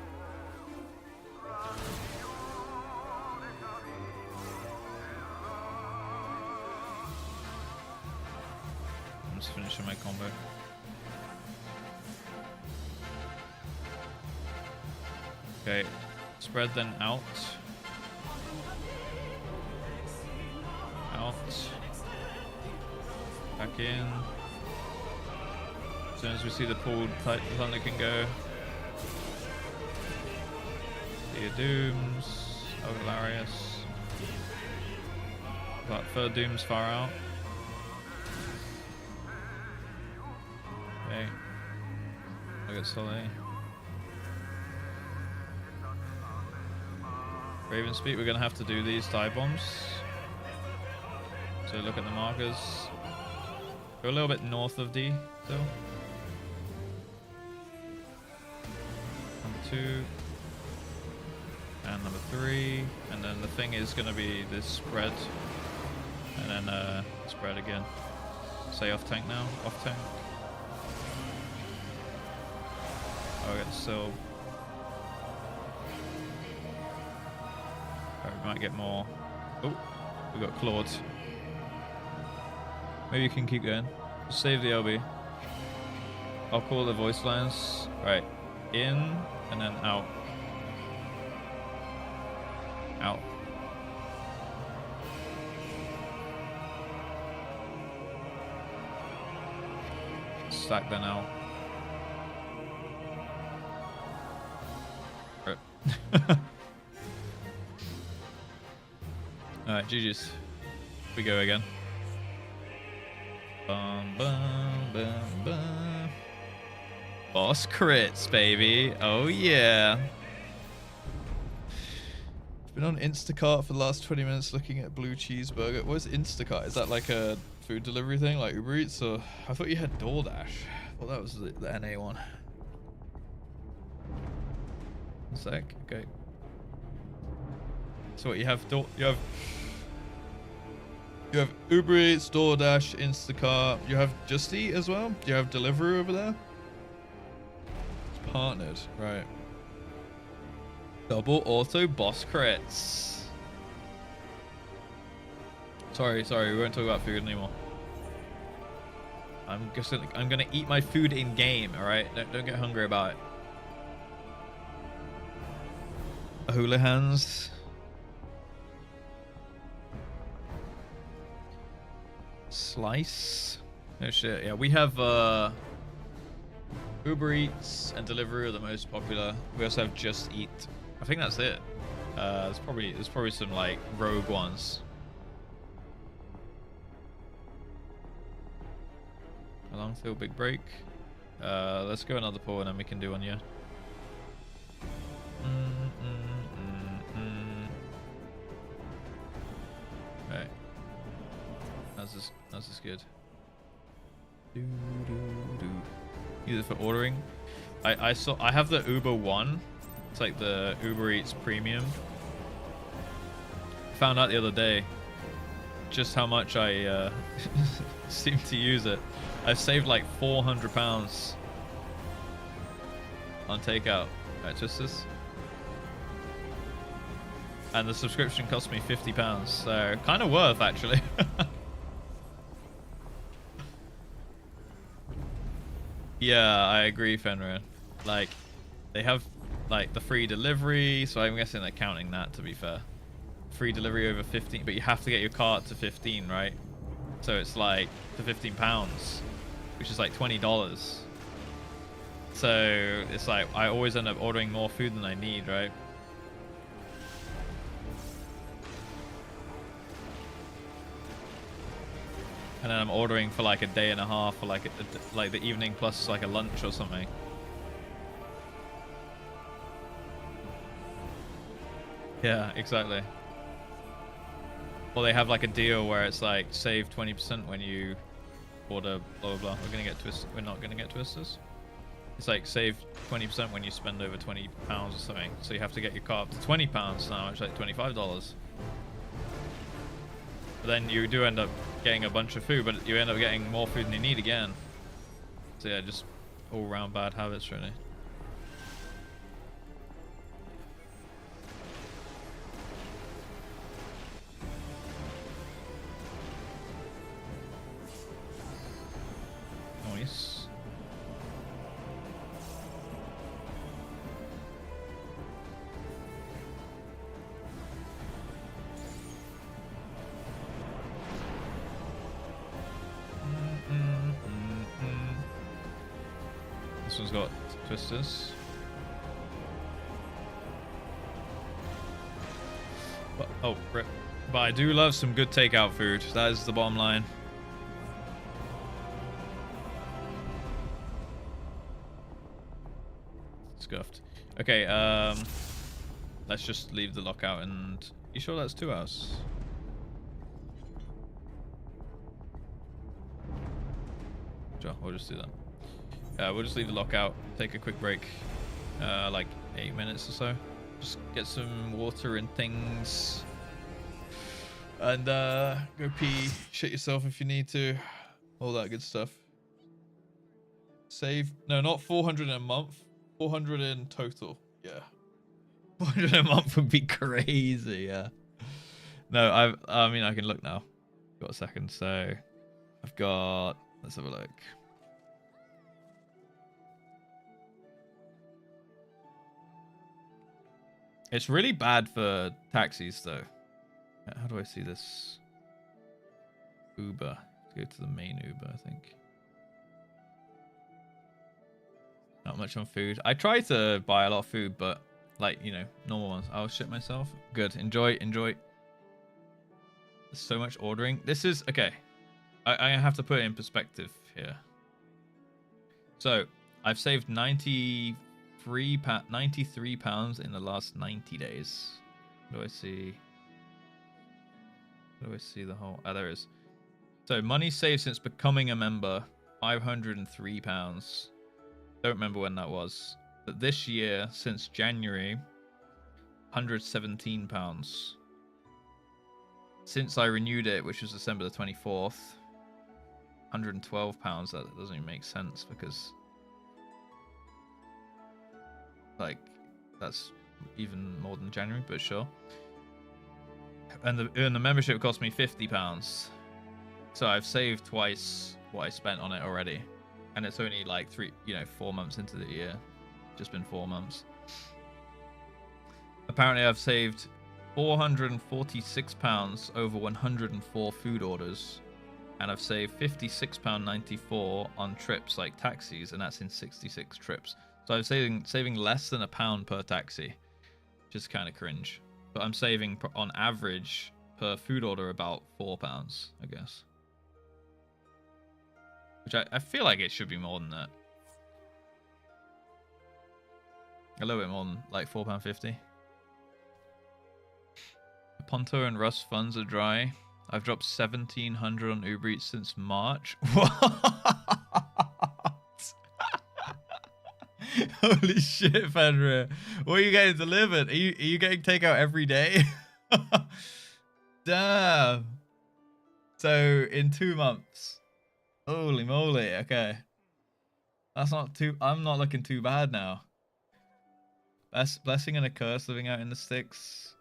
I'm just finishing my combo. Okay, spread then out. Out. Back in. As soon as we see the pooled thunder can go. See your dooms. Oh, hilarious. Got third dooms far out. Okay. Look at Sully. Raven Speed, we're gonna have to do these dive bombs. So look at the markers. Go a little bit north of D still. Number 2 and number 3, and then the thing is going to be this spread, and then spread again. Say off tank now, off tank. Oh, it's still. Oh, we might get more. Oh, we got clawed. Maybe you can keep going. Just save the LB. I'll call the voice lines. Right. In and then out. Out. Stack then out. Right. Alright, GG's. We go again. Bum, bum, bum, bum. Boss crits, baby. Oh, yeah. Been on Instacart for the last 20 minutes looking at blue cheeseburger. What is Instacart? Is that like a food delivery thing like Uber Eats? Or I thought you had DoorDash. Well, that was the NA one. One sec. Okay. So what you have? You have Uber Eats, DoorDash, Instacart. You have Just Eat as well. Do you have delivery over there? It's partnered, right? Double auto boss crits. Sorry, we won't talk about food anymore. I'm gonna eat my food in game. All right, don't get hungry about it. Hooligans. Slice. No shit. Yeah, we have Uber Eats and delivery are the most popular. We also have Just Eat. I think that's it. There's probably some like rogue ones. A long field big break. Let's go another pull and then we can do one, yeah. Right. How's this good? Either for ordering. I have the Uber One. It's like the Uber Eats Premium. Found out the other day just how much I seem to use it. I've saved like £400 on takeout at JustRuss. And the subscription cost me £50, so kind of worth actually. Yeah, I agree, Fenrir. Like, they have like the free delivery, so I'm guessing they're counting that, to be fair. Free delivery over 15, but you have to get your cart to 15, right? So it's like to £15, which is like $20. So it's like I always end up ordering more food than I need, right? And then I'm ordering for like a day and a half for like the evening plus like a lunch or something. Yeah, exactly. Or they have like a deal where it's like save 20% when you order blah blah blah. We're not gonna get twisters. It's like save 20% when you spend over £20 or something. So you have to get your car up to £20 now. It's like $25. But then you do end up getting a bunch of food, but you end up getting more food than you need again. So yeah, just all round bad habits really. Nice. This one's got twisters. But, oh, rip. But I do love some good takeout food. That is the bottom line. Scuffed. Okay, let's just leave the lockout and... You sure that's 2 hours? Sure, we'll just do that. We'll just leave the lockout, take a quick break, like 8 minutes or so. Just get some water and things. And go pee, shit yourself if you need to. All that good stuff. Save, no, not 400 in a month. 400 in total, yeah. 400 a month would be crazy, yeah. No, I mean, I can look now. Got a second, so I've got, let's have a look. It's really bad for taxis, though. How do I see this? Uber. Let's go to the main Uber, I think. Not much on food. I try to buy a lot of food, but like, you know, normal ones. I'll shit myself. Good. Enjoy. There's so much ordering. This is okay. I have to put it in perspective here. So I've saved £93 in the last 90 days. Do I see? Do I see the whole? Oh, there is. So money saved since becoming a member, £503. Don't remember when that was, but this year since January, £117. Since I renewed it, which was December the 24th, £112. That doesn't even make sense because, like, that's even more than January, but sure. And the membership cost me £50. So I've saved twice what I spent on it already. And it's only like 4 months into the year. Just been 4 months. Apparently I've saved £446 over 104 food orders. And I've saved £56.94 on trips like taxis, and that's in 66 trips. So I'm saving less than £1 per taxi, which is kind of cringe. But I'm saving on average per food order about £4, I guess. Which I feel like it should be more than that. A little bit more than like £4.50. Ponto and Russ funds are dry. I've dropped 1,700 on Uber Eats since March. What? Holy shit, Fenrir. What are you getting delivered? Are you getting takeout every day? Damn. So in 2 months. Holy moly. Okay. That's not too. I'm not looking too bad now. Blessing and a curse living out in the sticks.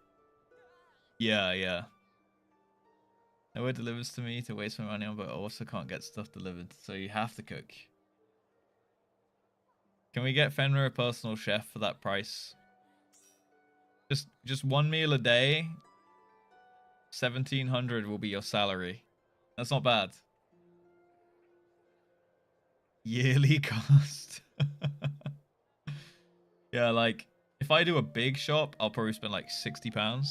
Yeah. Nowhere delivers to me to waste my money on, but I also can't get stuff delivered, so you have to cook. Can we get Fenrir a personal chef for that price? Just 1 meal a day. 1,700 will be your salary. That's not bad. Yearly cost. Yeah, like if I do a big shop, I'll probably spend like £60.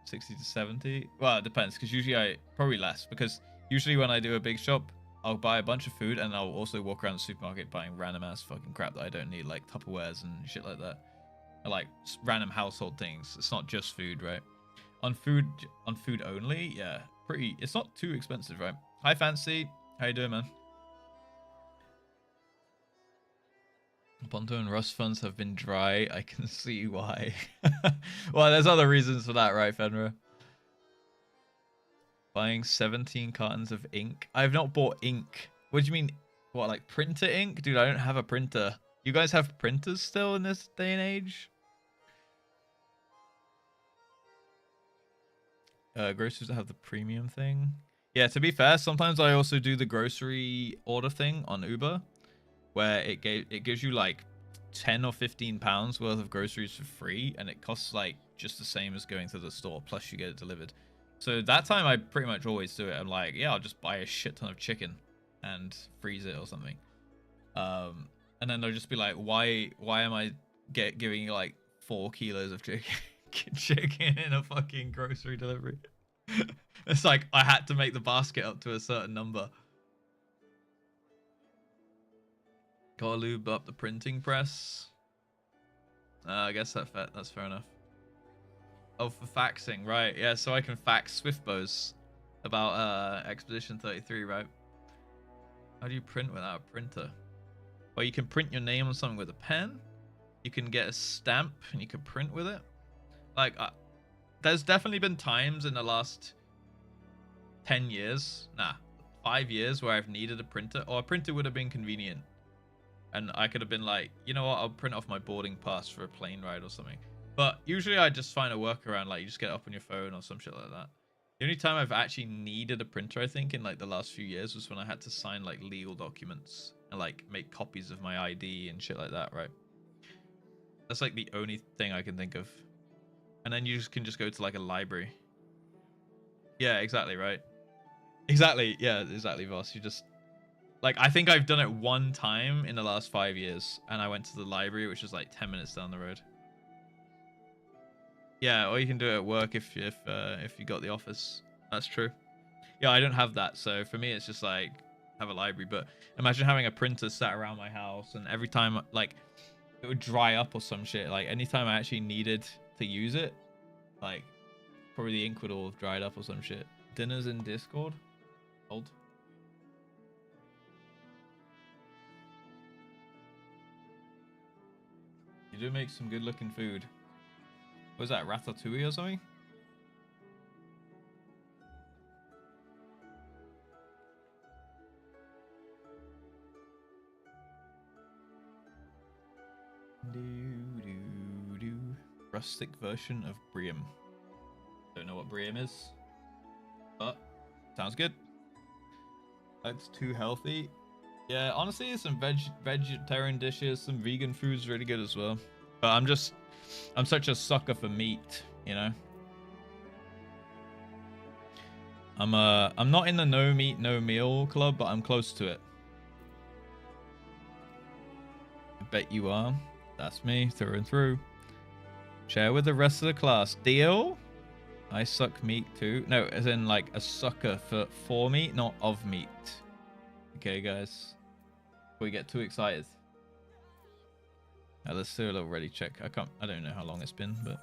60 to 70. Well, it depends, because usually probably less, because usually when I do a big shop, I'll buy a bunch of food and I'll also walk around the supermarket buying random ass fucking crap that I don't need, like Tupperwares and shit like that. Or like random household things. It's not just food, right? On food only, yeah, pretty. It's not too expensive, right? Hi, Fancy. How you doing, man? Ponto and Russ funds have been dry. I can see why. Well, there's other reasons for that, right, Fenrir? Buying 17 cartons of ink. I've not bought ink. What do you mean? What, like printer ink? Dude, I don't have a printer. You guys have printers still in this day and age? Groceries that have the premium thing. Yeah, to be fair, sometimes I also do the grocery order thing on Uber, where it gives you like 10 or 15 pounds worth of groceries for free, and it costs like just the same as going to the store, plus you get it delivered. So that time I pretty much always do it. I'm like, yeah, I'll just buy a shit ton of chicken and freeze it or something. And then they'll just be like, why am I giving you like 4 kilos of chicken in a fucking grocery delivery? It's like I had to make the basket up to a certain number. Gotta lube up the printing press. I guess that's fair enough. Oh, for faxing, right? Yeah, so I can fax Swiftbows about Expedition 33, right? How do you print without a printer? Well, you can print your name on something with a pen. You can get a stamp and you can print with it. Like, there's definitely been times in the last 10 years, 5 years, where I've needed a printer, or a printer would have been convenient. And I could have been like, you know what, I'll print off my boarding pass for a plane ride or something. But usually I just find a workaround, like you just get it up on your phone or some shit like that. The only time I've actually needed a printer, I think, in like the last few years was when I had to sign like legal documents and like make copies of my ID and shit like that, right? That's like the only thing I can think of. And then you can just go to like a library. Yeah, exactly, right? Exactly, yeah, exactly, Voss. You just... Like, I think I've done it one time in the last 5 years, and I went to the library, which is like 10 minutes down the road. Yeah, or you can do it at work if you got the office. That's true. Yeah, I don't have that, so for me it's just like have a library. But imagine having a printer sat around my house, and every time like it would dry up or some shit. Like anytime I actually needed to use it, like Probably the ink would all have dried up or some shit. Dinner's in Discord. Hold. You do make some good looking food. What was that, ratatouille or something? Rustic version of Briam. Don't know what Briam is, but sounds good. That's too healthy. Yeah, honestly, some vegetarian dishes, some vegan food's really good as well. But I'm such a sucker for meat, you know. I'm not in the no meat, no meal club, but I'm close to it. I bet you are. That's me, through and through. Share with the rest of the class. Deal? I suck meat too. No, as in like a sucker for meat, not of meat. Okay, guys. Before we get too excited. Now, let's do a little ready check. I don't know how long it's been, but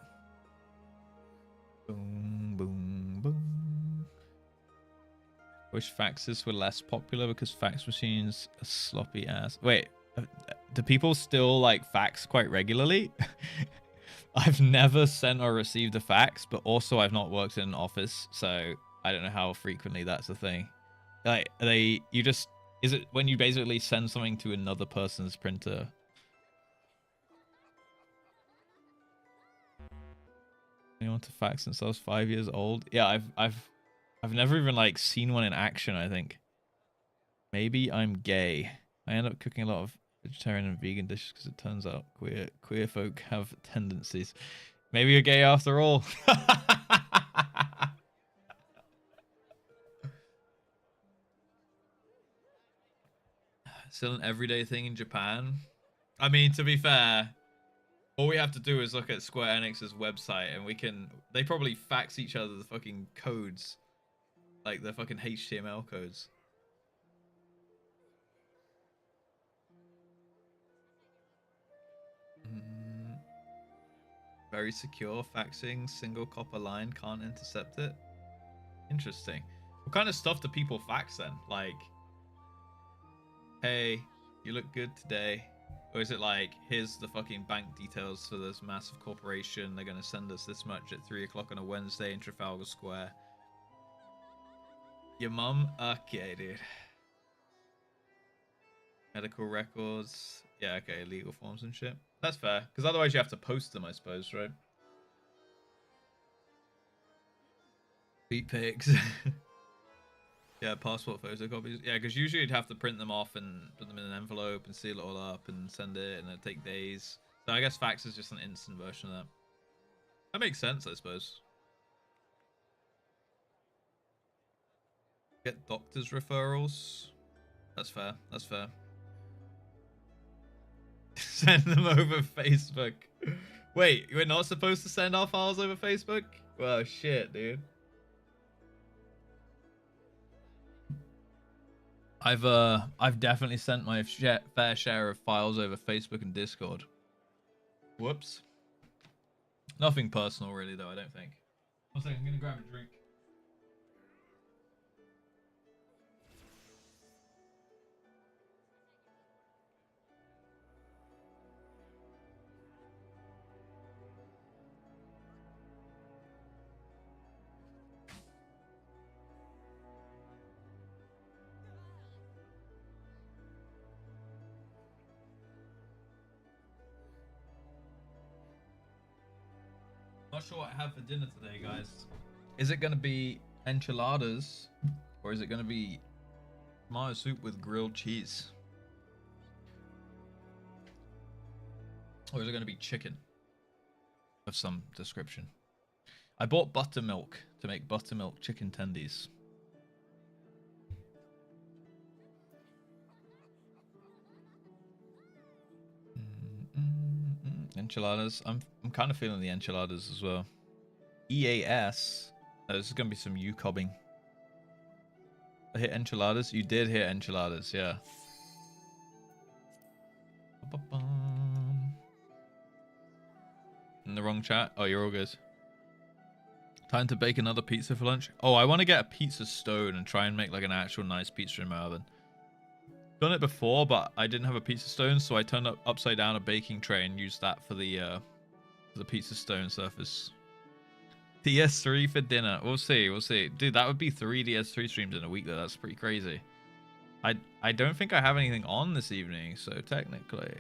boom, boom, boom. Wish faxes were less popular because fax machines are sloppy ass. Wait, do people still like fax quite regularly? I've never sent or received a fax, but also I've not worked in an office, so I don't know how frequently that's a thing. Like, is it when you basically send something to another person's printer? Anyone to fax since I was 5 years old? Yeah, I've never even like seen one in action, I think. Maybe I'm gay. I end up cooking a lot of vegetarian and vegan dishes because it turns out queer folk have tendencies. Maybe you're gay after all. Still an everyday thing in Japan. I mean, to be fair, all we have to do is look at Square Enix's website and they probably fax each other the fucking codes. Like the fucking HTML codes. Very secure, faxing, single copper line, can't intercept it. Interesting. What kind of stuff do people fax then? Like, hey, you look good today. Or is it like, here's the fucking bank details for this massive corporation. They're going to send us this much at 3 o'clock on a Wednesday in Trafalgar Square. Your mum? Okay, dude. Medical records. Yeah, okay, legal forms and shit. That's fair, because otherwise you have to post them, I suppose, right? Feet pics. Yeah, passport photocopies. Yeah, because usually you'd have to print them off and put them in an envelope and seal it all up and send it, and it'd take days. So I guess fax is just an instant version of that. That makes sense, I suppose. Get doctor's referrals. That's fair. That's fair. Send them over Facebook. Wait, we're not supposed to send our files over Facebook? Well, shit, dude. I've definitely sent my fair share of files over Facebook and Discord. Whoops. Nothing personal, really, though, I don't think. One second, I'm gonna grab a drink. Not sure what I have for dinner today, guys. Is it going to be enchiladas or is it going to be tomato soup with grilled cheese? Or is it going to be chicken of some description? I bought buttermilk to make buttermilk chicken tendies. Enchiladas. I'm kind of feeling the enchiladas as well. EAS. Oh, this is gonna be some UCOBing. I hit enchiladas. You did hit enchiladas, yeah. In the wrong chat. Oh, you're all good. Time to bake another pizza for lunch. Oh, I want to get a pizza stone and try and make like an actual nice pizza in my oven. Done it before, but I didn't have a pizza stone, so I turned upside down a baking tray and used that for the pizza stone surface. DS3 for dinner. We'll see. We'll see. Dude, that would be 3 DS3 streams in a week though. That's pretty crazy. I don't think I have anything on this evening, so technically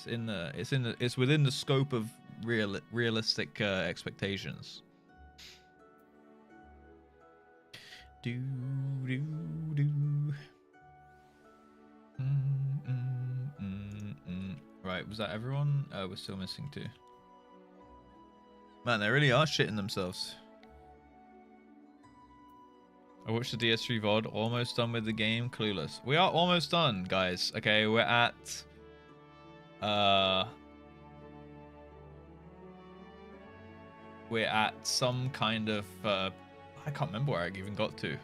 it's within the scope of realistic expectations. Right, was that everyone? We're still missing 2. Man, they really are shitting themselves. I watched the DS3 VOD, almost done with the game, clueless. We are almost done, guys. Okay, we're at... we're at some kind of... I can't remember where I even got to.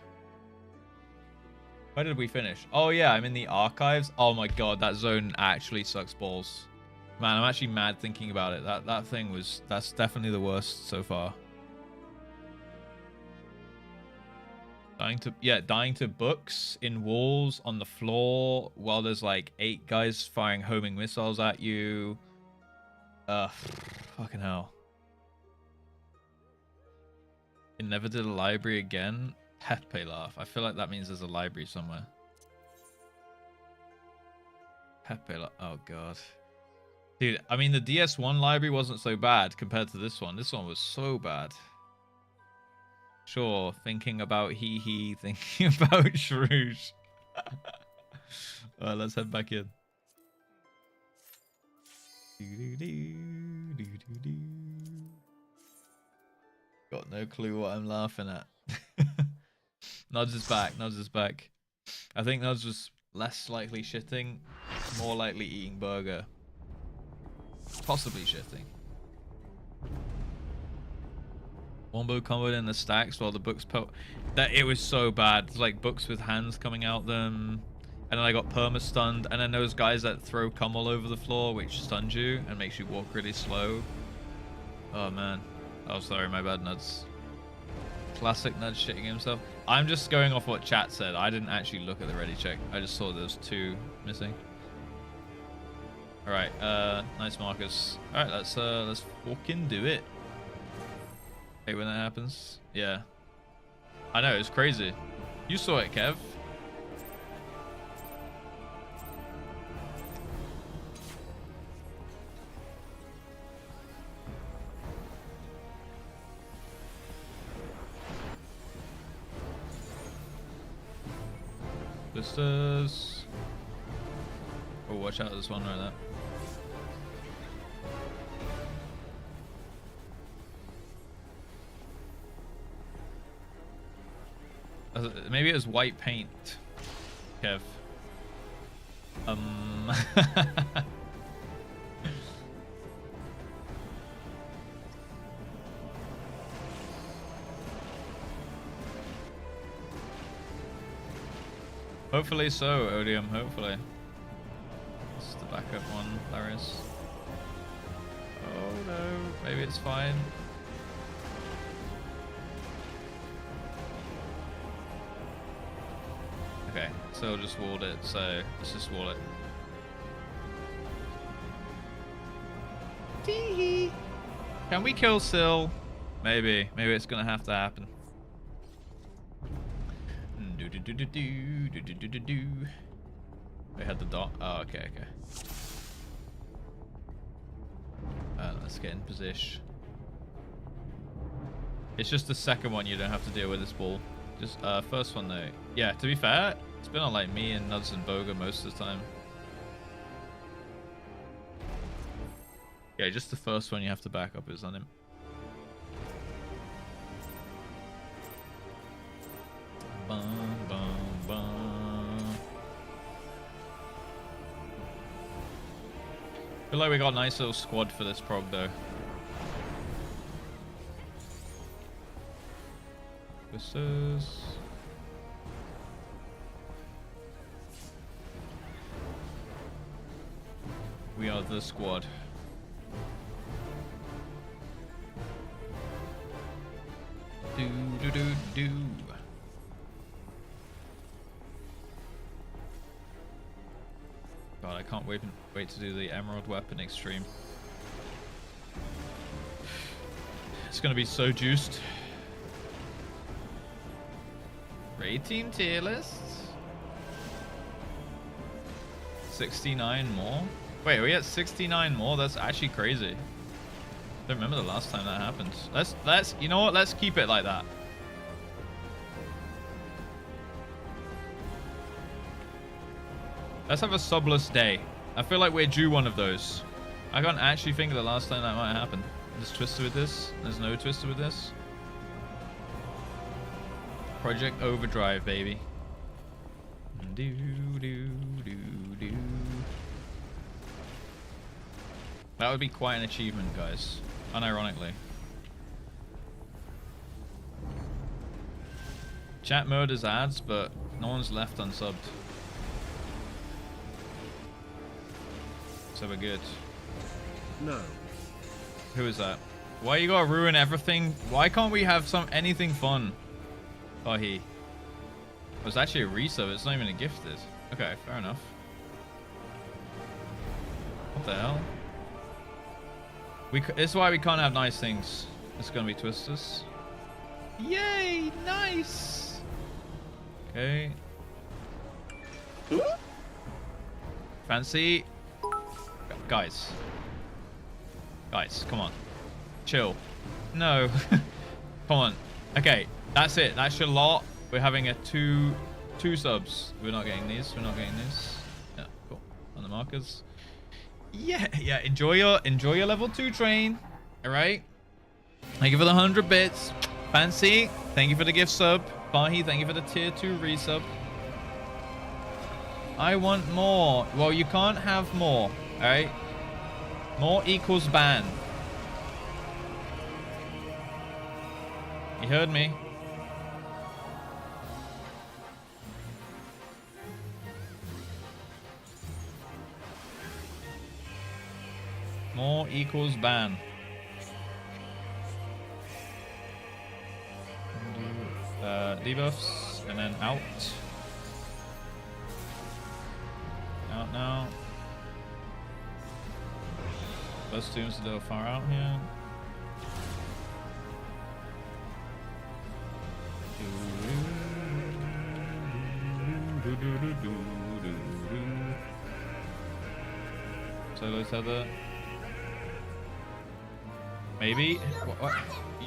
Where did we finish? Oh yeah, I'm in the archives. Oh my god, that zone actually sucks balls. Man, I'm actually mad thinking about it. That thing was... That's definitely the worst so far. Dying to books in walls on the floor while there's like 8 guys firing homing missiles at you. Fucking hell. It never did a library again. Pepe laugh. I feel like that means there's a library somewhere. Pepe laugh. Oh god. Dude, I mean the DS1 library wasn't so bad compared to this one. This one was so bad. Sure, thinking about thinking about Shrews. Let's head back in. Got no clue what I'm laughing at. Nods is back, Nods is back. I think Nods was less likely shitting, more likely eating burger. Possibly shitting. Wombo comboed in the stacks while the books that it was so bad. It's like books with hands coming out them, and then I got perma stunned, and then those guys that throw cum all over the floor, which stuns you and makes you walk really slow. Oh man. Oh sorry, my bad, Nuds. Classic Nuds shitting himself. I'm just going off what chat said. I didn't actually look at the ready check. I just saw those 2 missing. All right, nice Marcus. All right, let's fucking do it. Hey, when that happens, yeah. I know, it's crazy. You saw it, Kev. This is... Oh, watch out, there's one right there. Maybe it was white paint, Kev. Hopefully so, Odium, hopefully. This is the backup one, Larius. Oh no, maybe it's fine. Okay, so just walled it, so let's just wall it. Tee-hee. Can we kill Syl? Maybe it's gonna have to happen. We had the dot. Oh, okay. Let's get in position. It's just the second one you don't have to deal with this ball. Just first one though. Yeah, to be fair, it's been on like me and Nuds and Boga most of the time. Yeah, just the first one you have to back up is on him. Bum, bum, bum. Feel like we got a nice little squad for this prog though. This is... We are the squad. do. God, I can't wait to do the Emerald Weapon Extreme. It's gonna be so juiced. Raid team tier lists. 69 more. Wait, are we at 69 more? That's actually crazy. I don't remember the last time that happened. Let's you know what? Let's keep it like that. Let's have a subless day. I feel like we're due one of those. I can't actually think of the last time that might happen. There's Twister with this. There's no Twister with this. Project Overdrive, baby. Do do do do. That would be quite an achievement, guys. Unironically. Chat murders ads, but no one's left unsubbed. So we're good. No. Who is that? Why you gotta ruin everything? Why can't we have anything fun? Oh, he. Oh, it's actually a resub. It's not even a gifted. Okay, fair enough. What the hell? This is why we can't have nice things. It's gonna be twisters. Yay! Nice. Okay. Fancy. Guys, come on. Chill. No. Come on. Okay, that's it. That's your lot. We're having a two subs. We're not getting these. We're not getting these. Yeah, cool. On the markers. Yeah. Enjoy your level 2 train. All right. Thank you for the 100 bits. Fancy. Thank you for the gift sub. Fahi, thank you for the tier 2 resub. I want more. Well, you can't have more. All right. More equals ban. You heard me. More equals ban. Debuffs and then out. Out now. Those tombs are a little far out here. Solo tether. Maybe? What?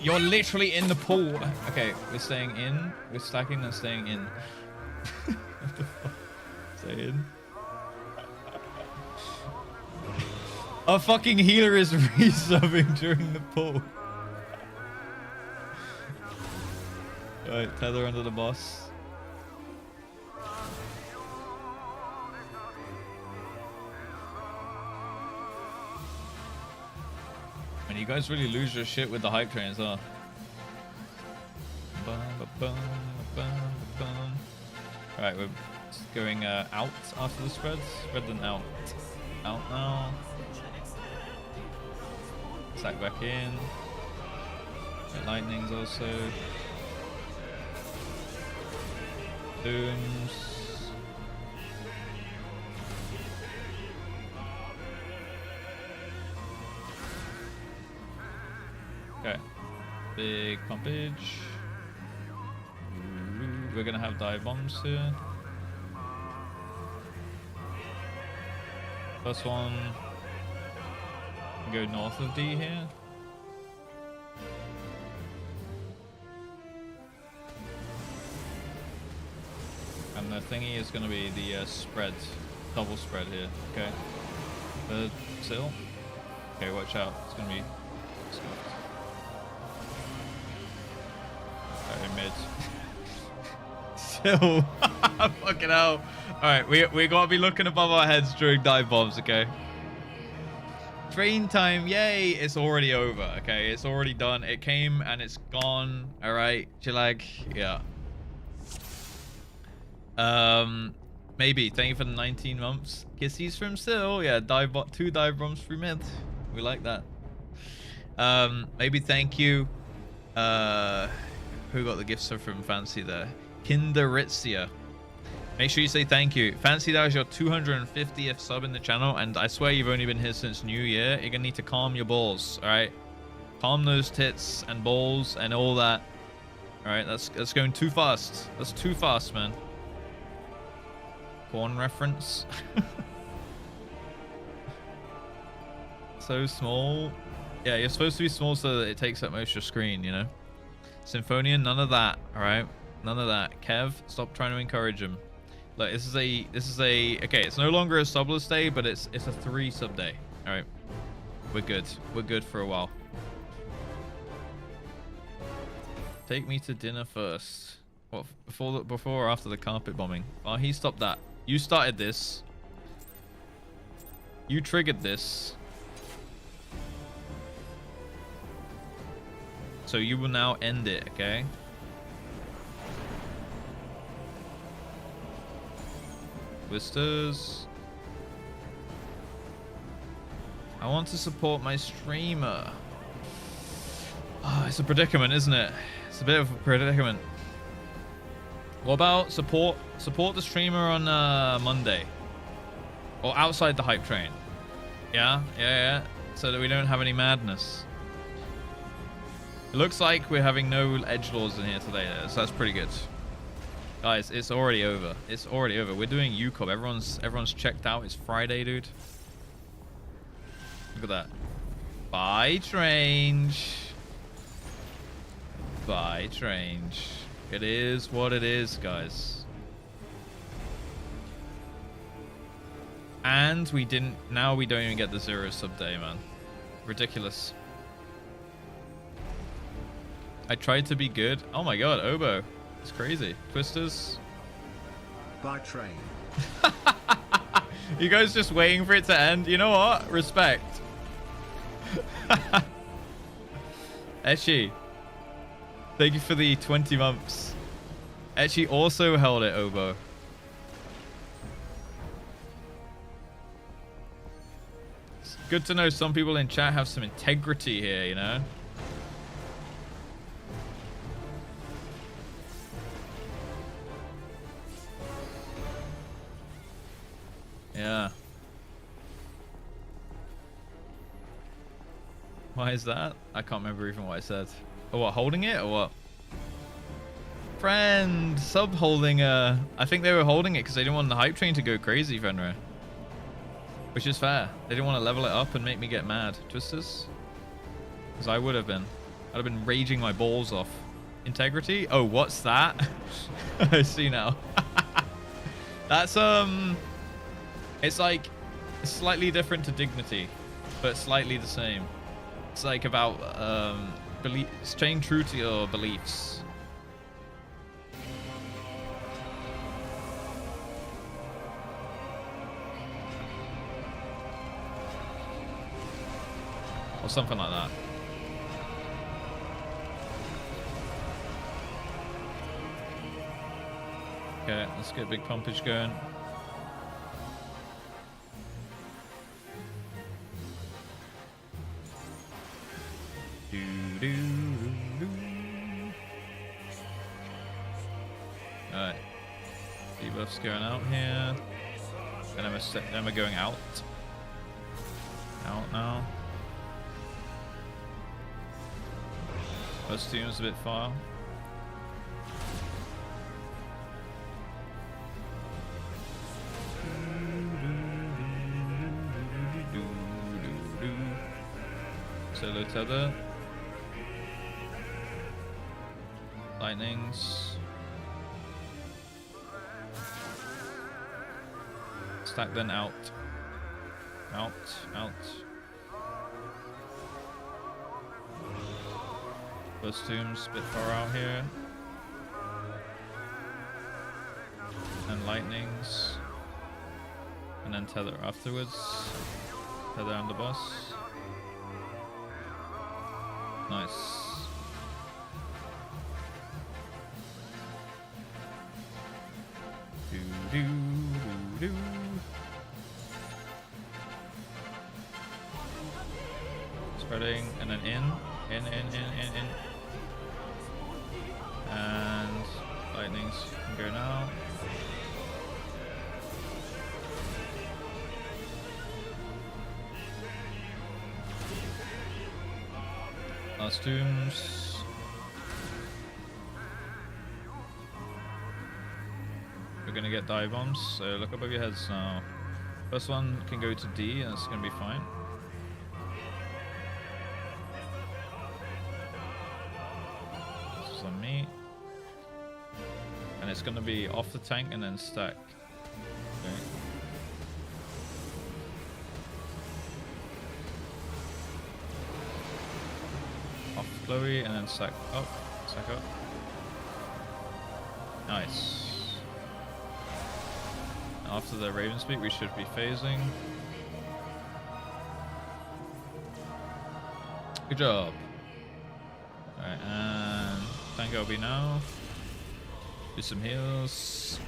You're literally in the pool. Okay, we're staying in. We're stacking and staying in. What the fuck? Stay in. A fucking healer is resubbing during the pull. Alright, tether under the boss. And you guys really lose your shit with the hype trains, huh? Alright, we're going out after the spread. Spread then out. Out now. Sack back in. Lightnings also. Dooms. Okay. Big pumpage. We're gonna have dive bombs here. First one. Go north of D here. And the thingy is going to be the spread, double spread here. Okay. The sill. Okay, watch out. It's going to be scuffed. Okay, mid. Sill. Fucking hell. Alright, we got to be looking above our heads during dive bombs, okay? Train time, yay! It's already over, okay? It's already done. It came and it's gone. All right, Chilag, yeah. Maybe. Thank you for the 19 months. Kissies from Sil, yeah. 2 dive bombs through mid. We like that. Maybe thank you. Who got the gift sub from Fancy there? Kinderitzia. Make sure you say thank you. Fancy, that was your 250th sub in the channel, and I swear you've only been here since New Year. You're gonna need to calm your balls, all right? Calm those tits and balls and all that. All right, that's going too fast. That's too fast, man. Porn reference. So small. Yeah, you're supposed to be small so that it takes up most of your screen, you know? Symphonian, none of that, all right? None of that. Kev, stop trying to encourage him. Look, this is a okay, it's no longer a subless day, but it's a 3 sub day. All right. We're good. We're good for a while. Take me to dinner first. What, before or after the carpet bombing? Oh, he stopped that. You started this. You triggered this. So you will now end it, okay? Blisters. I want to support my streamer. Oh, it's a predicament, isn't it? It's a bit of a predicament. What about support the streamer on Monday? Or outside the hype train? Yeah. So that we don't have any madness. It looks like we're having no edgelords in here today, so that's pretty good. Guys, it's already over. It's already over. We're doing UCOB. Everyone's checked out. It's Friday, dude. Look at that. Bye, Trange. Bye, Trange. It is what it is, guys. And we didn't... Now we don't even get the 0 sub day, man. Ridiculous. I tried to be good. Oh my god, Obo. It's crazy. Twisters. By train. You guys just waiting for it to end? You know what? Respect. Echi. Thank you for the 20 months. Echi also held it, Obo. It's good to know some people in chat have some integrity here, you know? Yeah. Why is that? I can't remember even what I said. Oh, what, holding it or what? Friend, sub holding, I think they were holding it because they didn't want the hype train to go crazy, Fenrir. Which is fair. They didn't want to level it up and make me get mad. Twisters? Because I would have been. I'd have been raging my balls off. Integrity? Oh, what's that? I see now. That's, it's like slightly different to dignity, but slightly the same. It's like about staying true to your beliefs. Or something like that. Okay, let's get big pumpage going. Alright. Debuff's going out here. And Emma going out. Out now. Costume's a bit far. Solo tether. Lightnings. Stack then out. Out. Costumes a bit far out here. And lightnings. And then tether afterwards. Tether on the boss. Nice. Do. Spreading and then in. And lightnings can go now. Last dooms. We're gonna get dive bombs, so look above your heads now. First one can go to D, and it's gonna be fine. This is on me. And it's gonna be off the tank and then stack. Okay. Off Chloe and then stack up. Stack up. Nice. After the Raven Speak, we should be phasing. Good job. Alright, and tank LB now. Do some heals.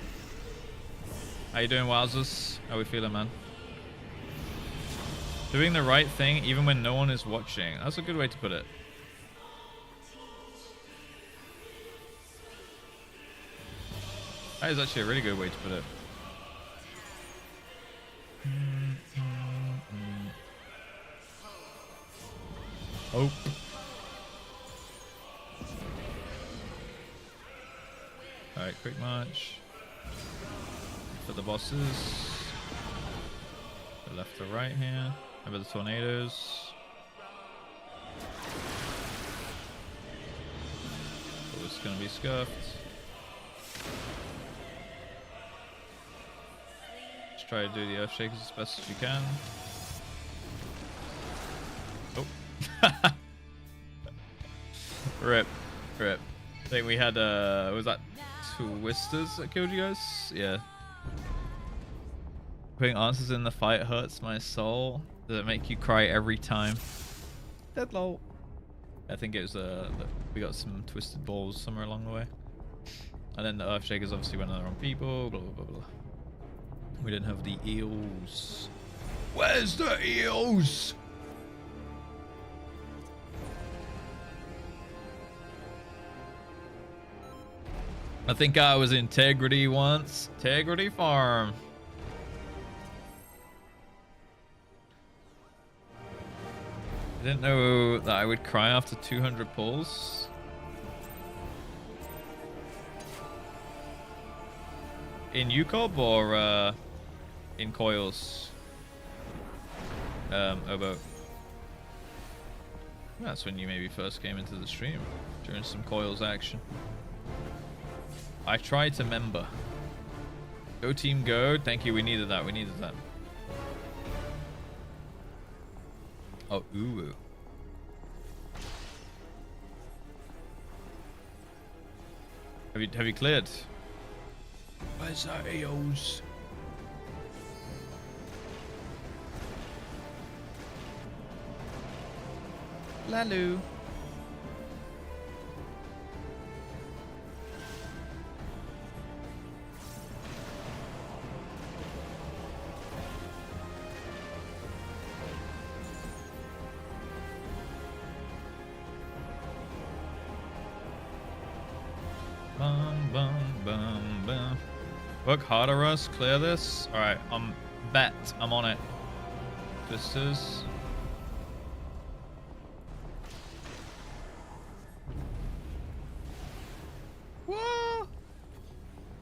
How you doing, Wowzers? How we feeling, man? Doing the right thing even when no one is watching. That's a good way to put it. That is actually a really good way to put it. Oh. Alright, quick march. For the bosses. The left to right here. Remember the tornadoes. Oh, it's gonna be scuffed. Just try to do the earth shakers as best as you can. Oh. Rip. Rip. I think we had, was that Twisters that killed you guys? Yeah. Putting answers in the fight hurts my soul. Does it make you cry every time? Dead lol. I think it was, we got some twisted balls somewhere along the way. And then the earth shakers obviously went on the wrong people, blah, blah, blah, blah. We didn't have the eels. Where's the eels? I think I was in Integrity once. Integrity Farm. I didn't know that I would cry after 200 pulls. In UCOB or in coils? Obo. That's when you maybe first came into the stream during some coils action. I tried to member. Go team go. Thank you. We needed that. We needed that. Oh, ooh. Have you cleared? Where's that EOS? Lalu. Bum, bum, bum, bum. Work harder, Russ. Clear this. Alright, I'm bet. I'm on it. Twisters. What?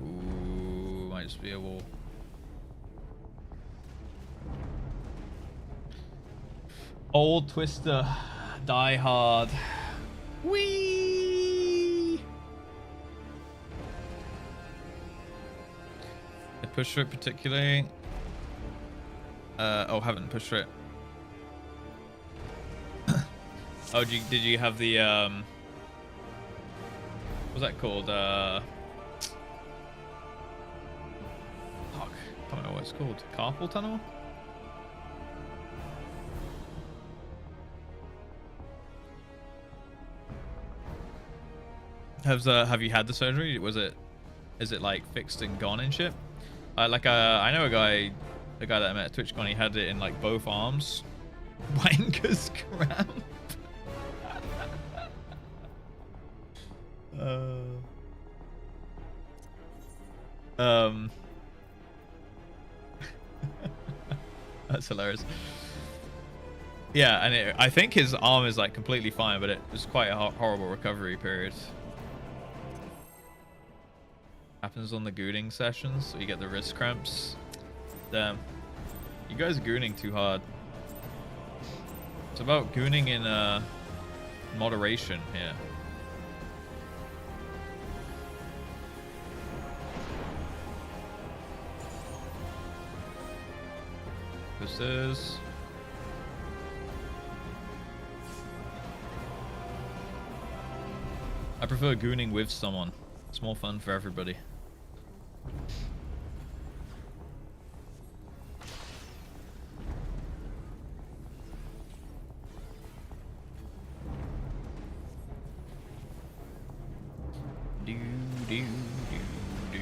Ooh, might just be a wall. Old Twister. Die hard. Whee! I pushed for it particularly. Oh, haven't pushed for it. Oh, did you have the what's that called? Fuck, I don't know what it's called. Carpal tunnel? Have you had the surgery? Is it like fixed and gone and shit? I know a guy that I met at TwitchCon. He had it in like both arms. Wanker's cramp. That's hilarious. Yeah, and I think his arm is like completely fine, but it was quite a horrible recovery period. Happens on the gooning sessions, so you get the wrist cramps. Damn. You guys are gooning too hard. It's about gooning in moderation here. This is... I prefer gooning with someone. It's more fun for everybody. Do, do, do, do.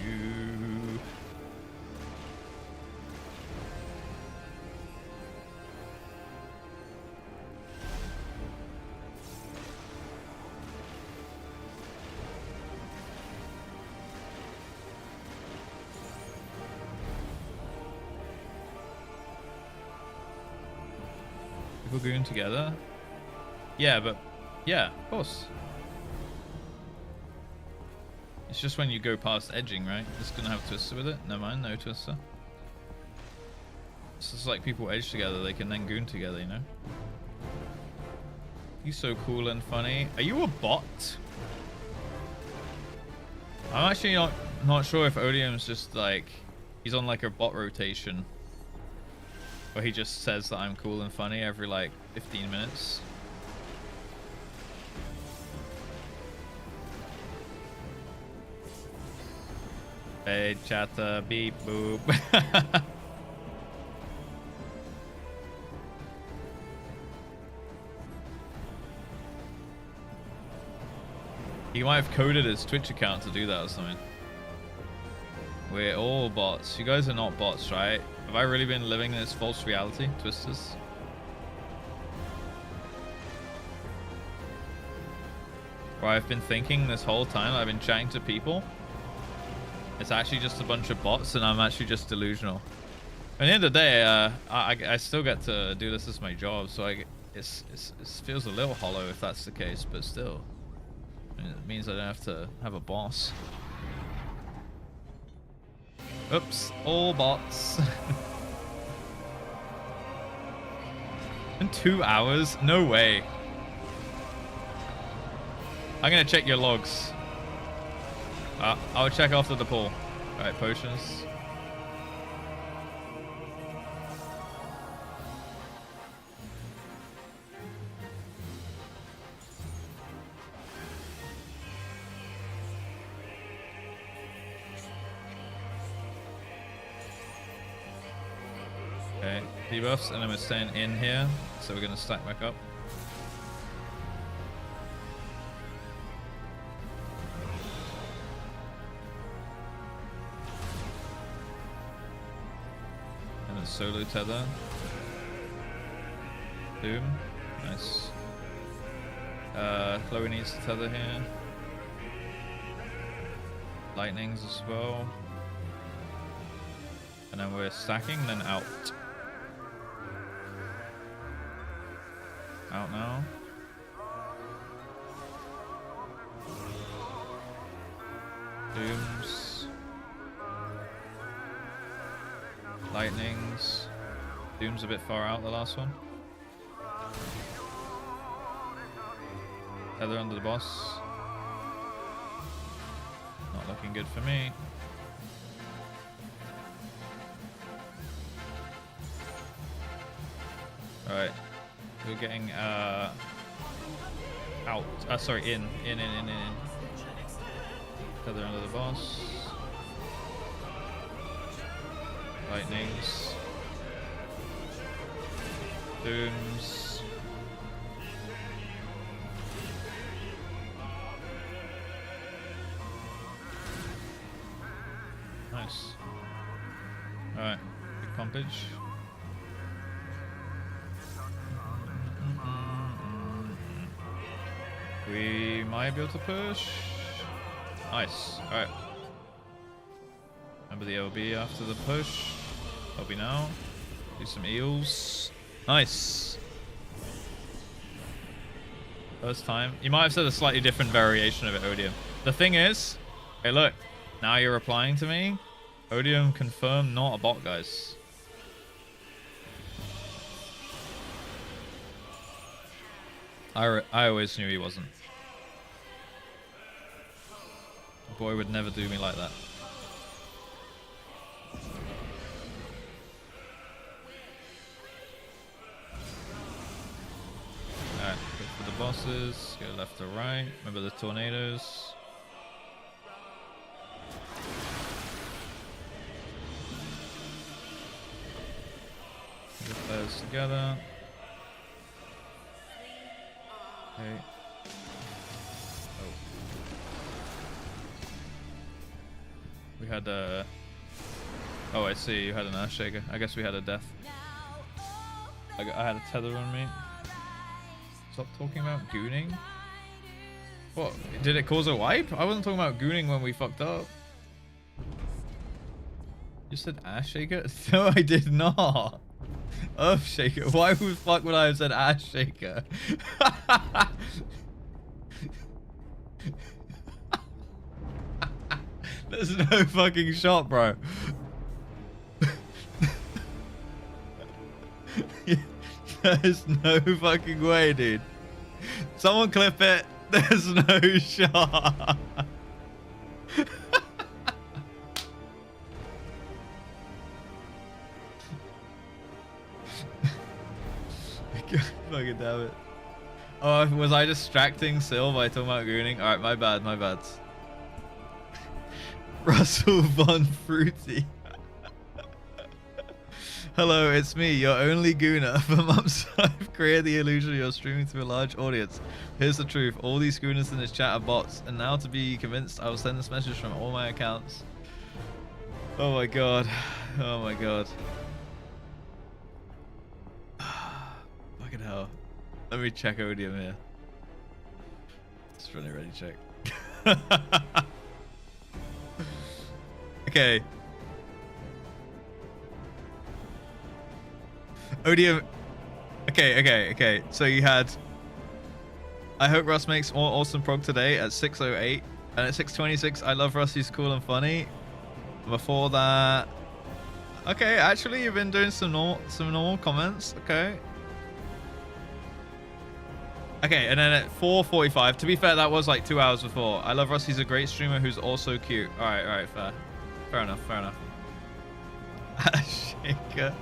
People going together? Yeah, but yeah, of course. It's just when you go past edging, right? It's gonna have twister with it. Never mind, no twister. It's just like people edge together, they can then goon together, you know? He's so cool and funny. Are you a bot? I'm actually not sure if Odium's just like, he's on like a bot rotation. Where he just says that I'm cool and funny every like 15 minutes. Hey, chatter, beep, boop. He might have coded his Twitch account to do that or something. We're all bots. You guys are not bots, right? Have I really been living in this false reality, Twisters? Where I've been thinking this whole time I've been chatting to people. It's actually just a bunch of bots and I'm actually just delusional. At the end of the day, I still get to do this as my job, so it feels a little hollow if that's the case, but still. I mean, it means I don't have to have a boss. Oops, all bots. In 2 hours? No way. I'm gonna check your logs. I'll check after the poll. Alright, potions. Okay, debuffs, and then we're staying in here, so we're gonna stack back up. And then solo tether. Boom, nice. Chloe needs to tether here. Lightnings as well. And then we're stacking, then out. Out now. Dooms. Lightnings. Doom's a bit far out, the last one. Tether under the boss. Not looking good for me. Alright. We're getting out. Sorry, in. Tether under the boss. Lightnings. Dooms. Nice. Alright, big pumpage. We might be able to push. Nice. Alright. Remember the LB after the push. LB now. Do some eels. Nice. First time. You might have said a slightly different variation of it, Odium. The thing is, hey look, now you're replying to me. Odium confirmed not a bot, guys. I always knew he wasn't. The boy would never do me like that. Alright, go for the bosses, go left to right. Remember the tornadoes. Get those together. Okay. Oh. We had a... Oh, I see. You had an Earth Shaker. I guess we had a death. I had a tether on me. Stop talking about gooning. What? Did it cause a wipe? I wasn't talking about gooning when we fucked up. You said Ash Shaker? No, I did not. Earth Shaker. Why the fuck would I have said Ash Shaker? There's no fucking shot, bro. There's no fucking way, dude. Someone clip it. There's no shot. Fucking damn it. Oh, was I distracting Sil by talking about gooning? Alright, my bad, my bad. Russell Von Fruity. Hello, it's me, your only gooner. For months, I've created the illusion you're streaming to a large audience. Here's the truth. All these gooners in this chat are bots. And now to be convinced, I will send this message from all my accounts. Oh my god. Oh my god. Fucking hell. Let me check Odium here. Just really ready check. Okay. Odium. Okay. So you had... I hope Russ makes more awesome prog today at 6:08. And at 6:26, I love Russ, he's cool and funny. Before that... Okay, actually, you've been doing some normal comments. Okay. Okay, and then at 4:45, to be fair, that was like 2 hours before. I love Russ, he's a great streamer who's also cute. Alright, fair. Fair enough. Shaker.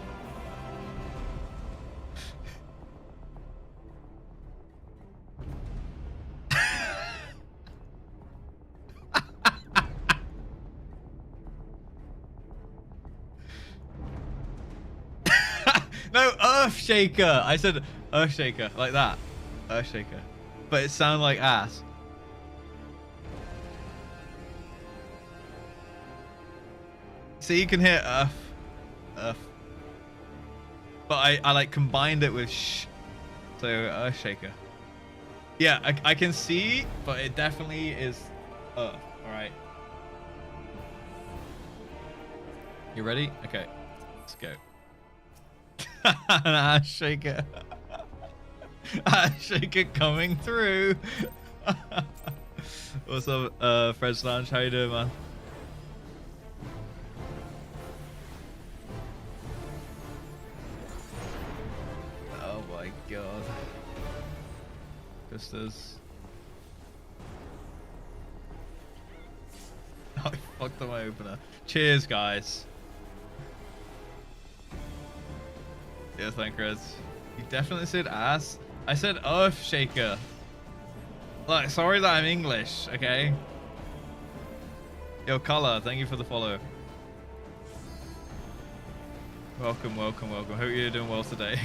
No, Earth Shaker. I said Earth Shaker, like that. Earth Shaker. But it sounded like ass. See, you can hear Earth. But I like combined it with sh. So Earth Shaker. Yeah, I can see, but it definitely is Earth. Alright. You ready? Okay. Let's go. Ash Shaker. Ash Shaker coming through. What's up, Fred's Lounge? How you doing, man? Oh my god. Vistas. I fucked up my opener. Cheers, guys. Yeah, thank you. You definitely said ass. I said Earth Shaker. Look, sorry that I'm English, okay? Yo, Color, thank you for the follow. Welcome. Hope you're doing well today.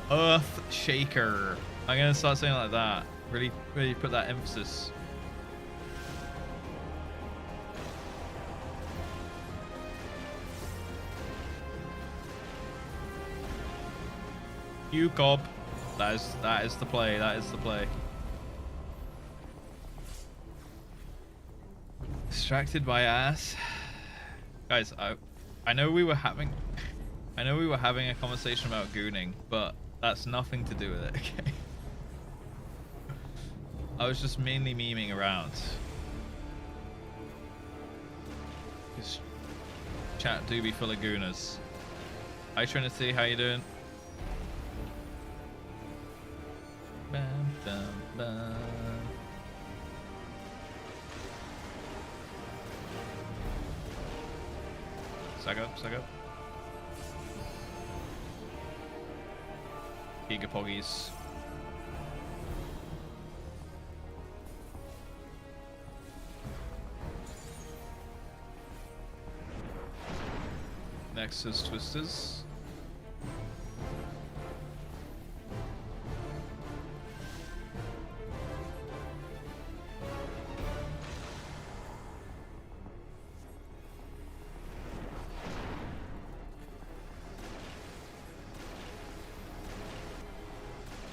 Earth Shaker. I'm gonna start saying it like that. Really put that emphasis. UCOB. That is the play. That is the play. Distracted by ass. Guys, I know we were having a conversation about gooning, but that's nothing to do with it, okay? I was just mainly memeing around. This chat do be full of gooners. Hi Trinity, how you doing? Bam, bam, bam. Suck up, suck up. Gigapoggies. Next is Twisters.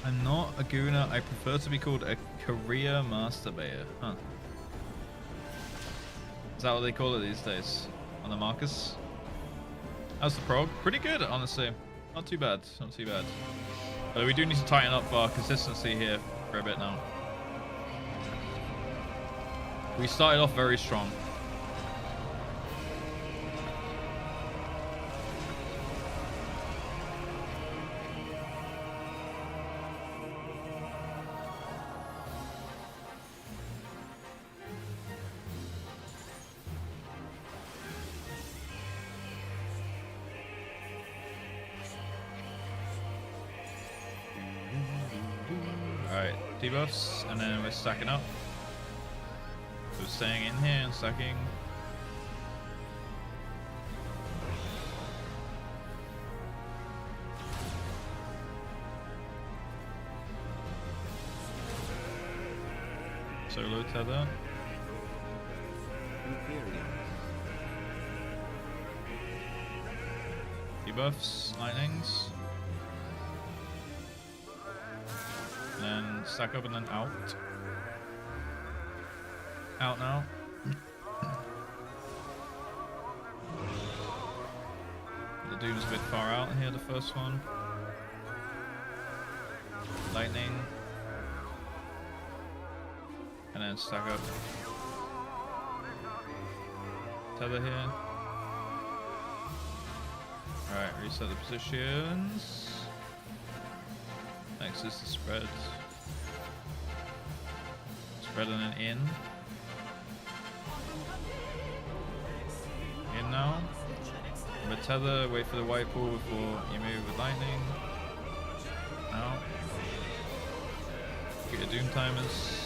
I'm not a gooner. I prefer to be called a career masturbator. Huh. Is that what they call it these days? On the Marcus? How's the prog? Pretty good, honestly. Not too bad. Not too bad. But we do need to tighten up our consistency here for a bit now. We started off very strong. Debuffs, and then we're stacking up. We're staying in here and stacking. Solo tether. Debuffs, lightnings. Then stack up and then out. Out now. The Doom's a bit far out here, the first one. Lightning. And then stack up. Tether here. Alright, reset the positions. Next is the spread. Spread and then in. In now. Remember tether, wait for the white pool before you move with lightning. Out. Get your doom timers.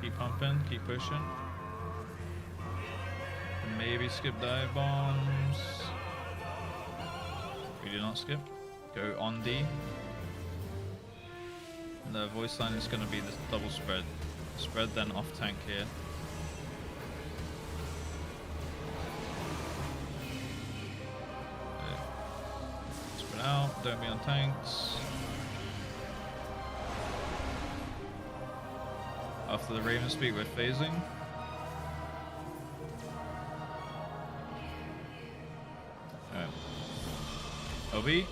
Keep pumping, keep pushing. Maybe skip dive bombs. We do not skip. Go on D. The voice line is going to be this double spread. Spread then off tank here. Okay. Spread out, don't be on tanks. After the Raven speak, we're phasing. Alright. OB.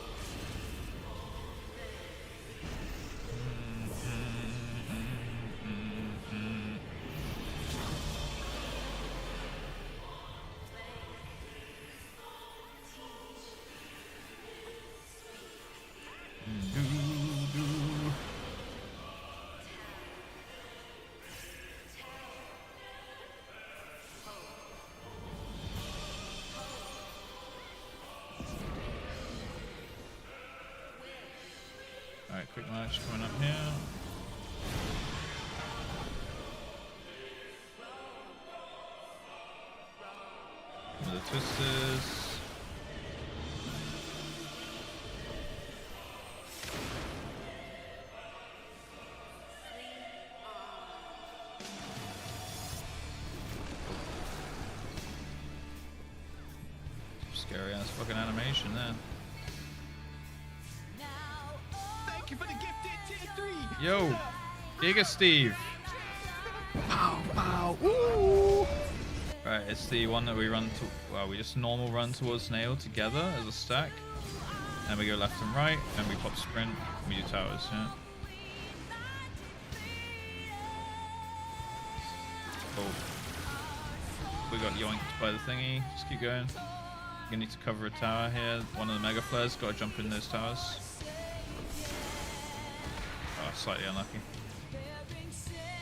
Alright, quick match coming up here. The twisters. scary ass fucking animation there. Thank you for the gifted tier 3. Yo, Giga Steve. Pow, pow, ooh. Right, it's the one that we run to. Well, we just normal run towards Snail together as a stack. And we go left and right, and we pop sprint. We do towers, yeah. Cool. We got yoinked by the thingy. Just keep going. You're gonna need to cover a tower here. One of the mega flares. Gotta jump in those towers. Oh, slightly unlucky.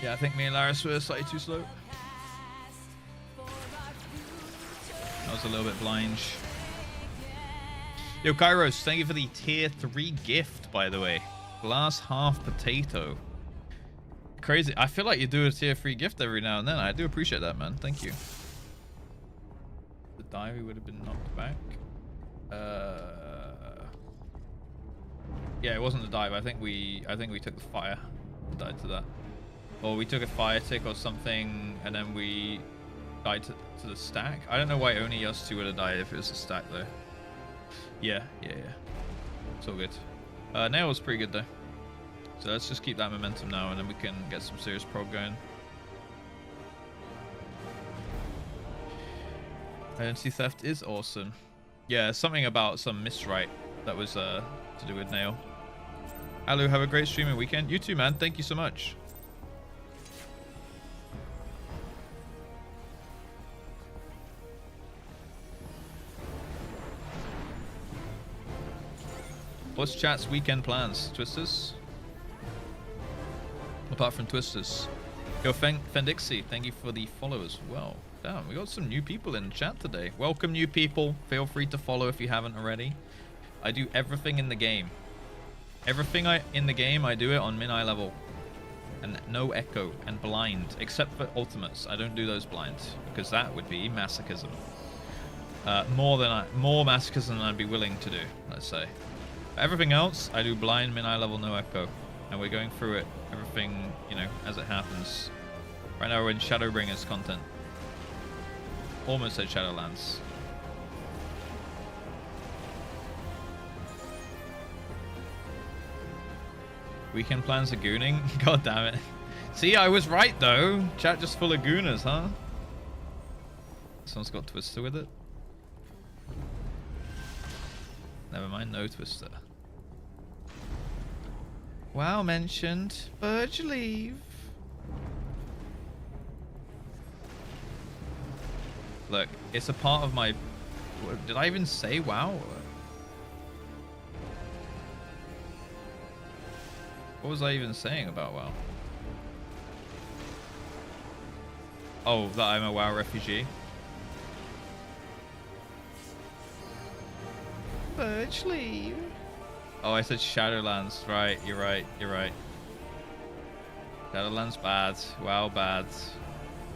Yeah, I think me and Laris were slightly too slow. That was a little bit blind. Yo, Kairos, thank you for the tier 3 gift, by the way. Glass half potato. Crazy. I feel like you do a tier 3 gift every now and then. I do appreciate that, man. Thank you. The diary would have been knocked back. Yeah, it wasn't the dive. I think we took the fire and died to that. Or we took a fire tick or something, and then we died to the stack. I don't know why only us two would have died if it was a stack, though. Yeah. It's all good. Nail was pretty good, though. So let's just keep that momentum now, and then we can get some serious prog going. Identity theft is awesome. Yeah, something about some miswrite that was to do with Nail. Alu, have a great streaming weekend. You too, man. Thank you so much. What's chat's weekend plans? Twisters? Apart from Twisters. Yo, Fendixie, thank you for the follow as well. Damn, we got some new people in chat today. Welcome, new people. Feel free to follow if you haven't already. I do everything in the game. Everything in the game, I do it on min-eye level. And no echo and blind, except for ultimates. I don't do those blind, because that would be masochism. More masochism than I'd be willing to do, let's say. Everything else, I do blind, min-eye level, no echo. And we're going through it, everything, you know, as it happens. Right now we're in Shadowbringers content. Almost at Shadowlands. Weekend plans are gooning? God damn it. See, I was right though. Chat just full of gooners, huh? Someone's got Twister with it. Never mind, no Twister. WoW mentioned. Burge leave. Look, it's a part of my... Did I even say WoW? What was I even saying about WoW? Oh, that I'm a WoW refugee. Burge leave. Oh, I said Shadowlands. Right, you're right. You're right. Shadowlands bad. WoW bad.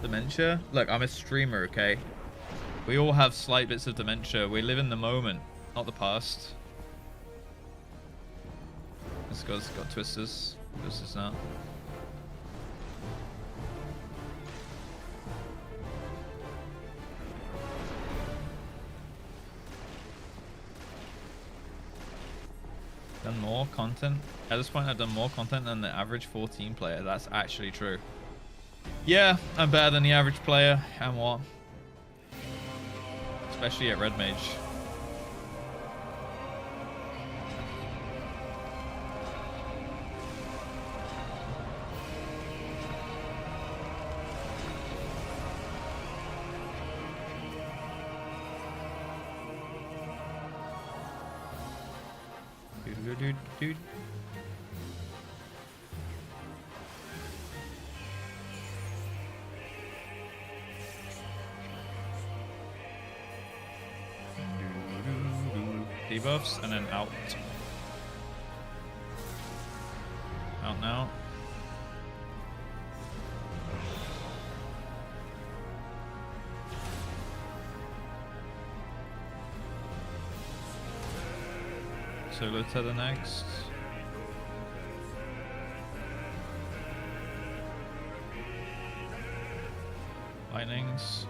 Dementia? Look, I'm a streamer, okay? We all have slight bits of dementia. We live in the moment, not the past. This guy's got Twisters. Twisters now. Done more content. At this point, I've done more content than the average 14 player. That's actually true. Yeah, I'm better than the average player. And what? Especially at Red Mage. Dude. Debuffs and then out. Out now. Solo tether next. Lightnings.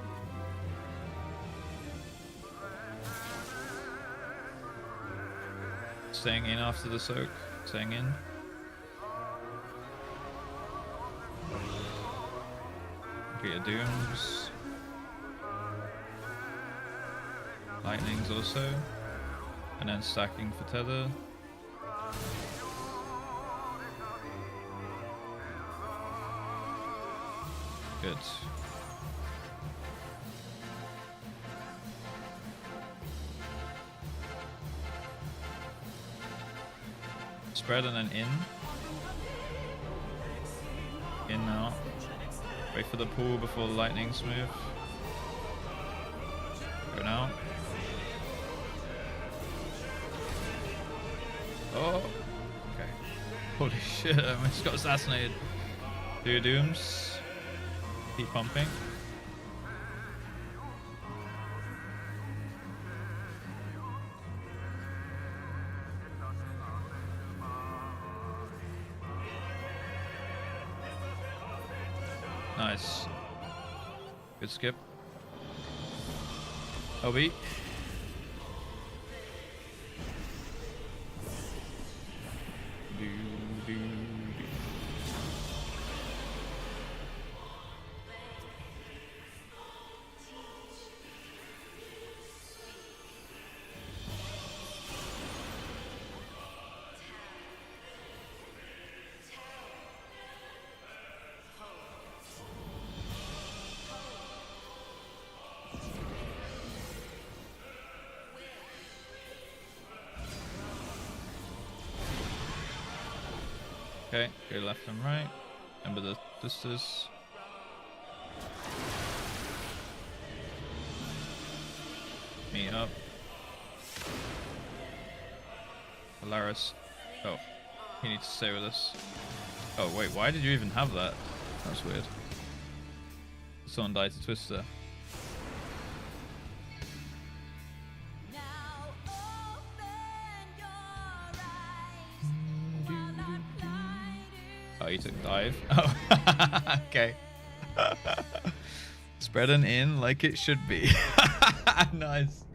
Staying in after the soak. Staying in. Get your dooms. Lightnings also. And then stacking for tether. Good. Spread and then in. In now. Wait for the pool before the lightnings move. Go now. Oh. Okay. Holy shit, I almost got assassinated. Do your dooms. Keep pumping. Nice. Good skip. LB. Okay, go left and right. Remember the distance. Me up. Polaris. Oh, you need to stay with us. Oh wait, why did you even have that? That's weird. Someone died to Twister. Oh, you took dive? Oh, okay. Spreading in like it should be. Nice.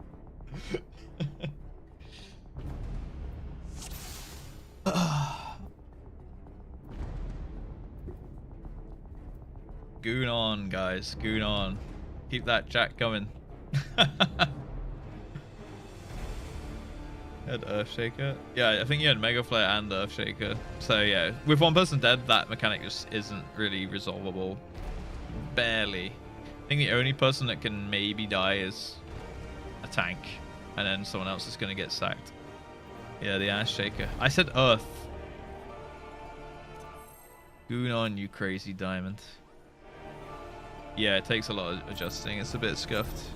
Goon on, guys. Goon on. Keep that chat coming. Had Earthshaker. Yeah, I think you had Mega Flare and Earthshaker. So yeah, with one person dead, that mechanic just isn't really resolvable. Barely. I think the only person that can maybe die is a tank, and then someone else is gonna get sacked. Yeah, the Earthshaker. I said Earth. Goon on, you crazy diamond. Yeah, it takes a lot of adjusting. It's a bit scuffed.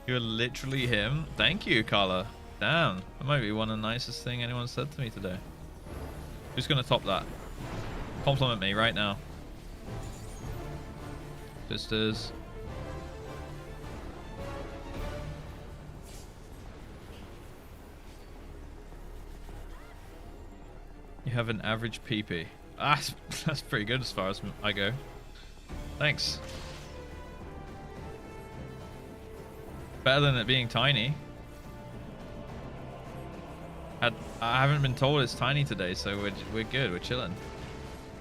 You're literally him. Thank you, Carla. Damn, that might be one of the nicest thing anyone said to me today. Who's gonna top that? Compliment me right now. Sisters. You have an average PP. Ah, that's pretty good as far as I go. Thanks. Better than it being tiny. I haven't been told it's tiny today, so we're good. We're chilling.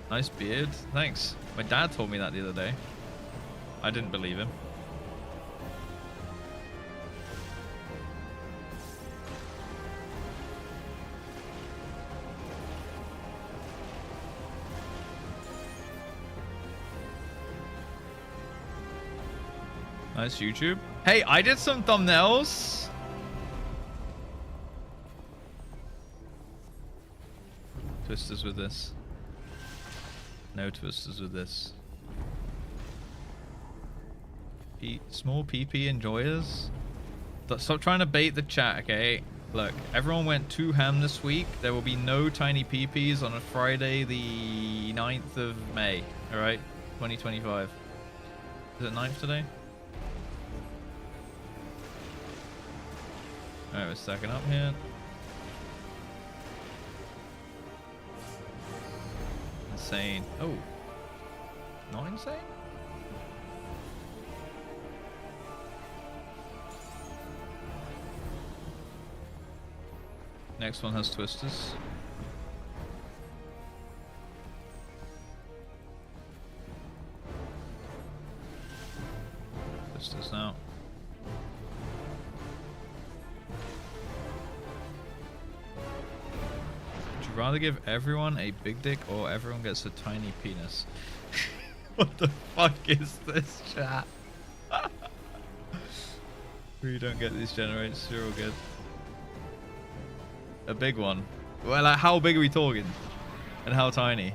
Nice beard. Thanks. My dad told me that the other day. I didn't believe him. Nice YouTube. Hey, I did some thumbnails. Twisters with this. No twisters with this. Small PP enjoyers. Stop trying to bait the chat, okay? Look, everyone went too ham this week. There will be no tiny PPs on a Friday the 9th of May. Alright? 2025. Is it 9th today? Alright, we're stacking up here. Insane. Oh. Not insane? Next one has twisters. Twisters now. Would you rather give everyone a big dick or everyone gets a tiny penis? What the fuck is this, chat? We don't get these generates, you're all good. A big one. Well, like, how big are we talking? And how tiny?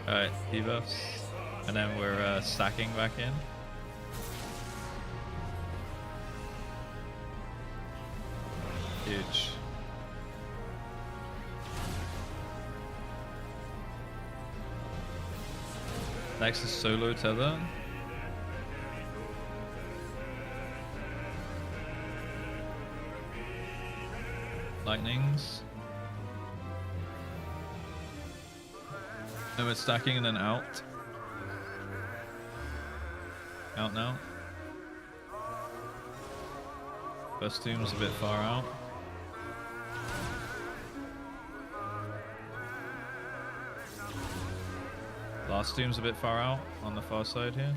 Alright, debuffs. And then we're stacking back in. Huge. Next is solo tether. Lightnings. And we're stacking and then out. Out now. First tomb's a bit far out. Last tomb's a bit far out on the far side here.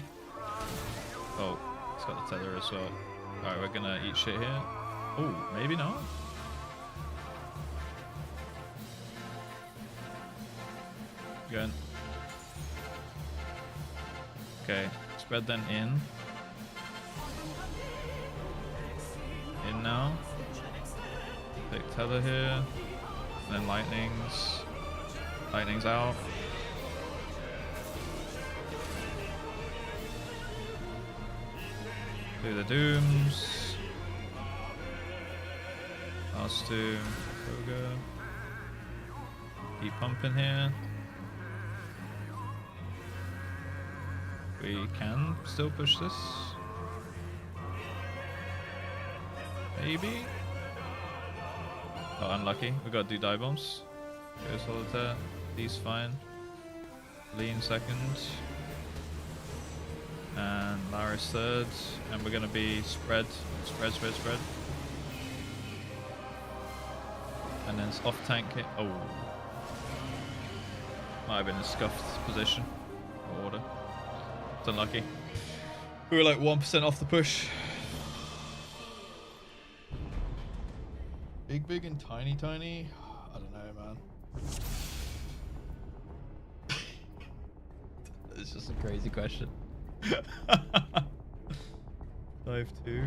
Oh, it's got the tether as well. Alright, we're gonna eat shit here. Oh, maybe not. Good. Okay, spread then in. In now. Big tether here. And then lightnings. Lightnings out. Do the dooms. Last doom. Ogre. Keep pumping here. We can still push this. Maybe. Oh, unlucky. We gotta do die bombs. Go solitaire. These fine. Lean second. And Laris third. And we're gonna be spread. Spread, spread, spread. And then off tank hit. Oh. Might have been a scuffed position. Or order. It's unlucky. We were like 1% off the push. Big, big, and tiny, tiny. I don't know, man. It's just a crazy question. Dive 2.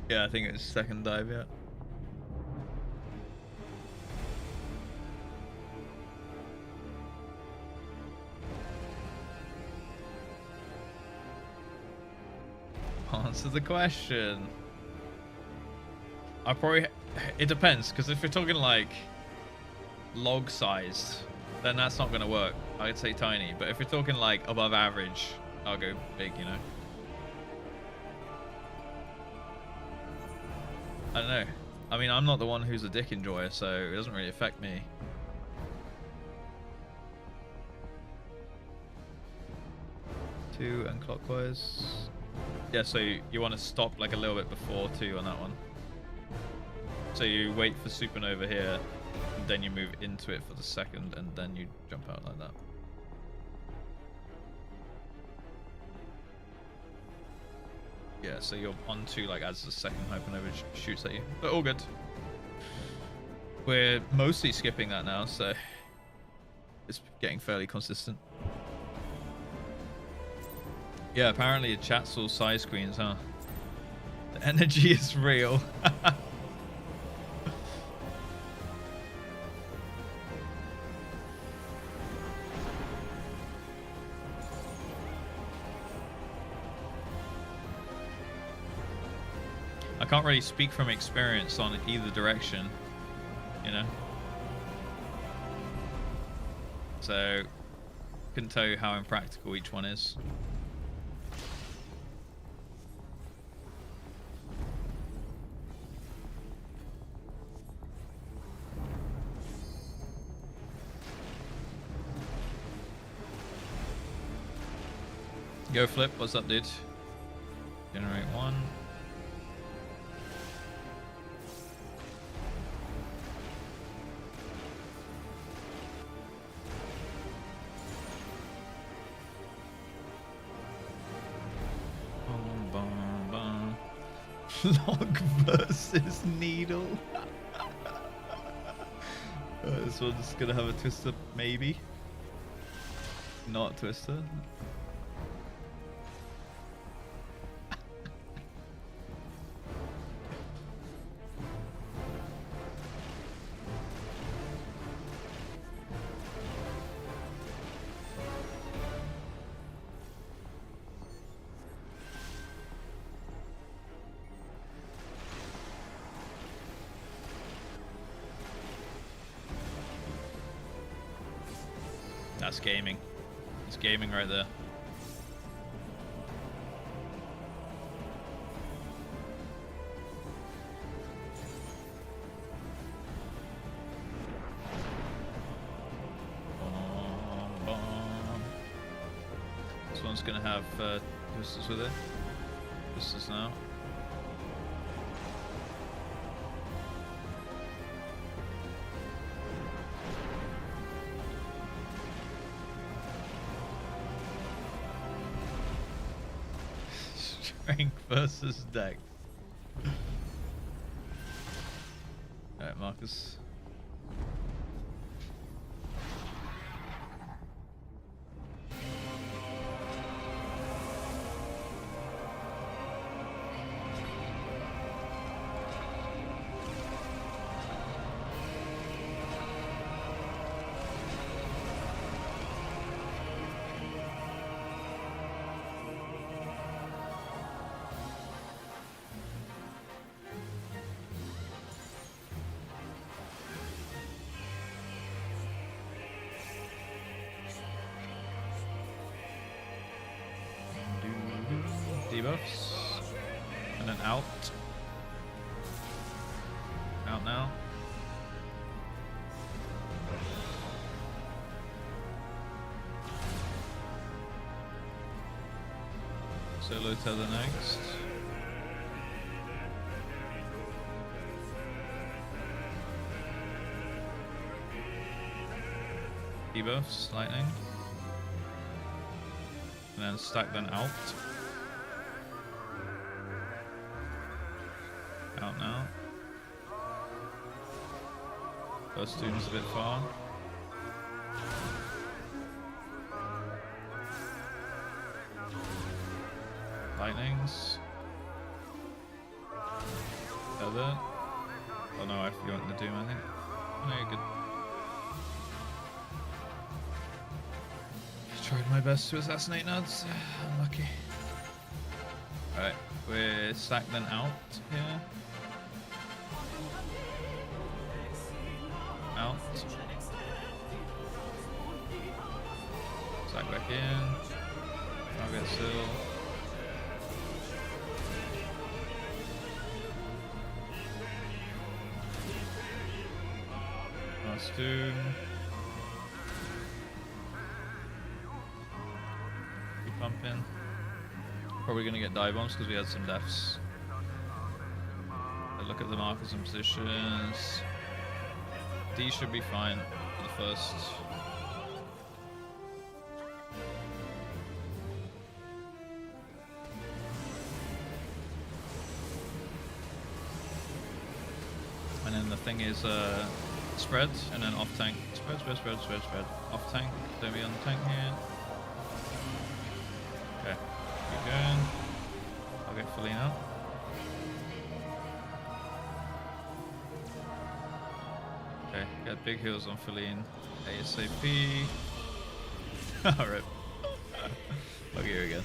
Yeah, I think it's second dive, yeah. Answer the question. I probably... It depends, because if we're talking like log sized, then that's not going to work. I'd say tiny, but if we're talking like above average, I'll go big, you know. I don't know. I mean, I'm not the one who's a dick enjoyer, so it doesn't really affect me. Two and clockwise. Yeah, so you want to stop like a little bit before 2 on that one. So you wait for supernova here, and then you move into it for the second, and then you jump out like that. Yeah, so you're on 2 like as the second hypernova shoots at you. But all good. We're mostly skipping that now, so it's getting fairly consistent. Yeah, apparently the chat's all size queens, huh? The energy is real. I can't really speak from experience on either direction, you know. So couldn't tell you how impractical each one is. Go Flip, what's up, dude? Generate one. Log versus needle. This one's gonna have a twister, maybe. Not a twister. That's gaming. It's gaming right there. This one's gonna have boosters with it. Boosters now. Strength versus deck. Alright, Marcus. Debuffs. And then out. Out now. Solo tether next. Debuffs, lightning. And then stack them out. Out now. First student's a bit far. Lightnings. Feather. Oh no, I forgot the Doom, I think. Oh, no, you're good. Tried my best to assassinate Nuds. Unlucky. Alright, we're stacked then out here. Out. Stack back in. Target still. Last doom. Keep pumping. Probably gonna get dive bombs because we had some deaths. Look at the markers and positions. D should be fine for the first. And then the thing is spread and then off tank. Spread, spread, spread, spread, spread. Off tank. Don't be on the tank here. Okay. Keep going. I'll get fully out. Okay, get big heals on Feline ASAP. Alright. I'll get you again.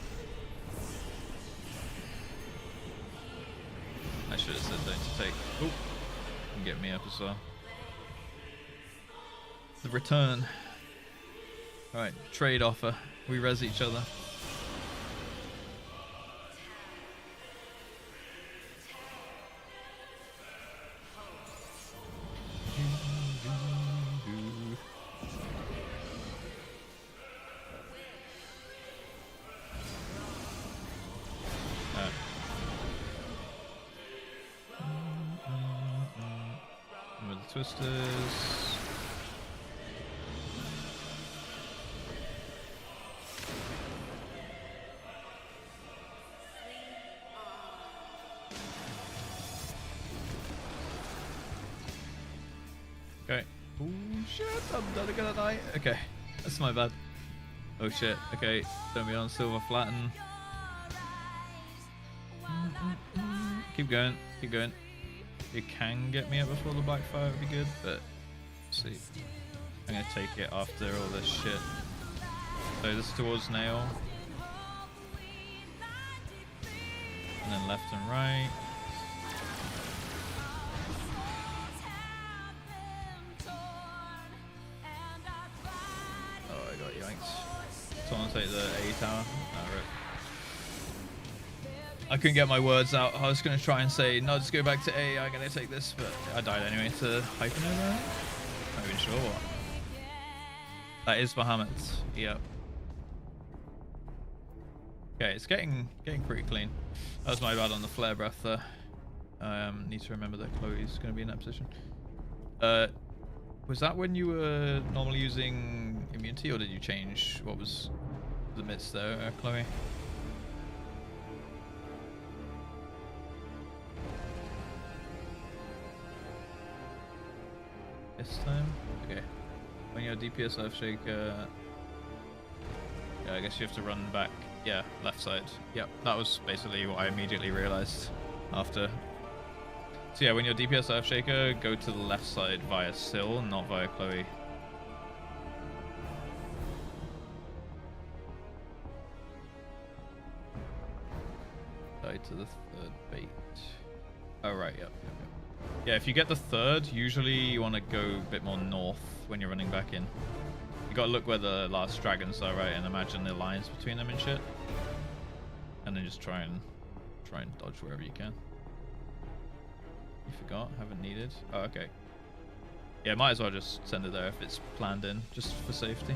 I should have said don't take. Oh, and get me up as well. The return. Alright, trade offer. We res each other. With the twisters. Okay. Oh shit, I'm gonna die. Okay, that's my bad. Oh shit, okay, don't be on silver flatten. Keep going, keep going. It can get me up before the backfire, would be good, but let's see. I'm gonna take it after all this shit. So this is towards nail. And then left and right. Oh, I got yanked. Someone take the A tower. Oh, right. I couldn't get my words out. I was going to try and say, no, just go back to A. I'm going to take this, but I died anyway to Hypernova. Not even sure what. That is Bahamut. Yep. Okay, it's getting pretty clean. That was my bad on the flare breath there. Need to remember that Chloe's going to be in that position. Was that when you were normally using immunity, or did you change what was the midst there, Chloe? This time? Okay. When you're DPS Earth Shaker, yeah, I guess you have to run back. Yeah, left side. Yep, that was basically what I immediately realized after. So yeah, when you're DPS Earth Shaker, go to the left side via Syl, not via Chloe. Die to the third bait. Oh right, yep. Yeah, if you get the third, usually you want to go a bit more north when you're running back in. You gotta look where the last dragons are, right, and imagine the alliance between them and shit. And then just try and dodge wherever you can. You forgot, haven't needed. Oh, okay. Yeah, might as well just send it there if it's planned in, just for safety.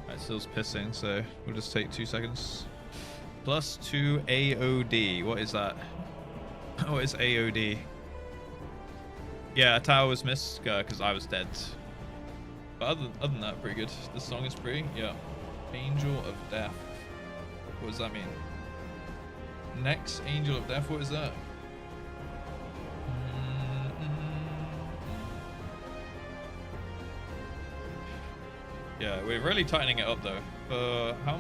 Alright, Syl's pissing, so we'll just take 2 seconds. Plus 2 AOD. What is that? What is AOD? Yeah, a tower was missed because I was dead. But other than that, pretty good. The song is pretty, yeah. Angel of Death. What does that mean? Next Angel of Death, what is that? Yeah, we're really tightening it up though. For how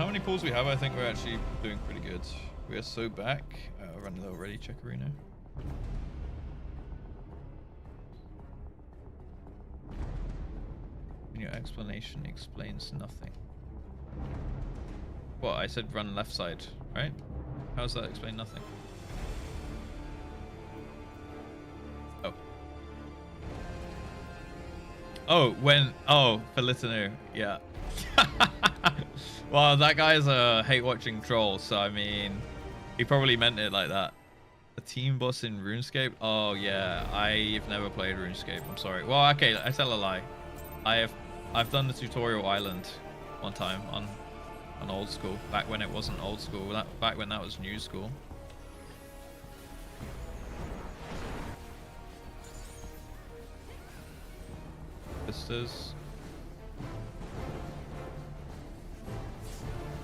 many pulls we have, I think we're actually doing pretty good. We are so back. I'll run a little ready check arena. Your explanation explains nothing. What? I said run left side, right? How does that explain nothing? Oh. Oh, for Litanu, yeah. Well, that guy's a hate-watching troll, so I mean, he probably meant it like that. A team boss in RuneScape? Oh yeah, I've never played RuneScape. I'm sorry. Well, okay, I tell a lie. I've done the tutorial island one time on old school, back when it wasn't old school, back when that was new school. Vistas.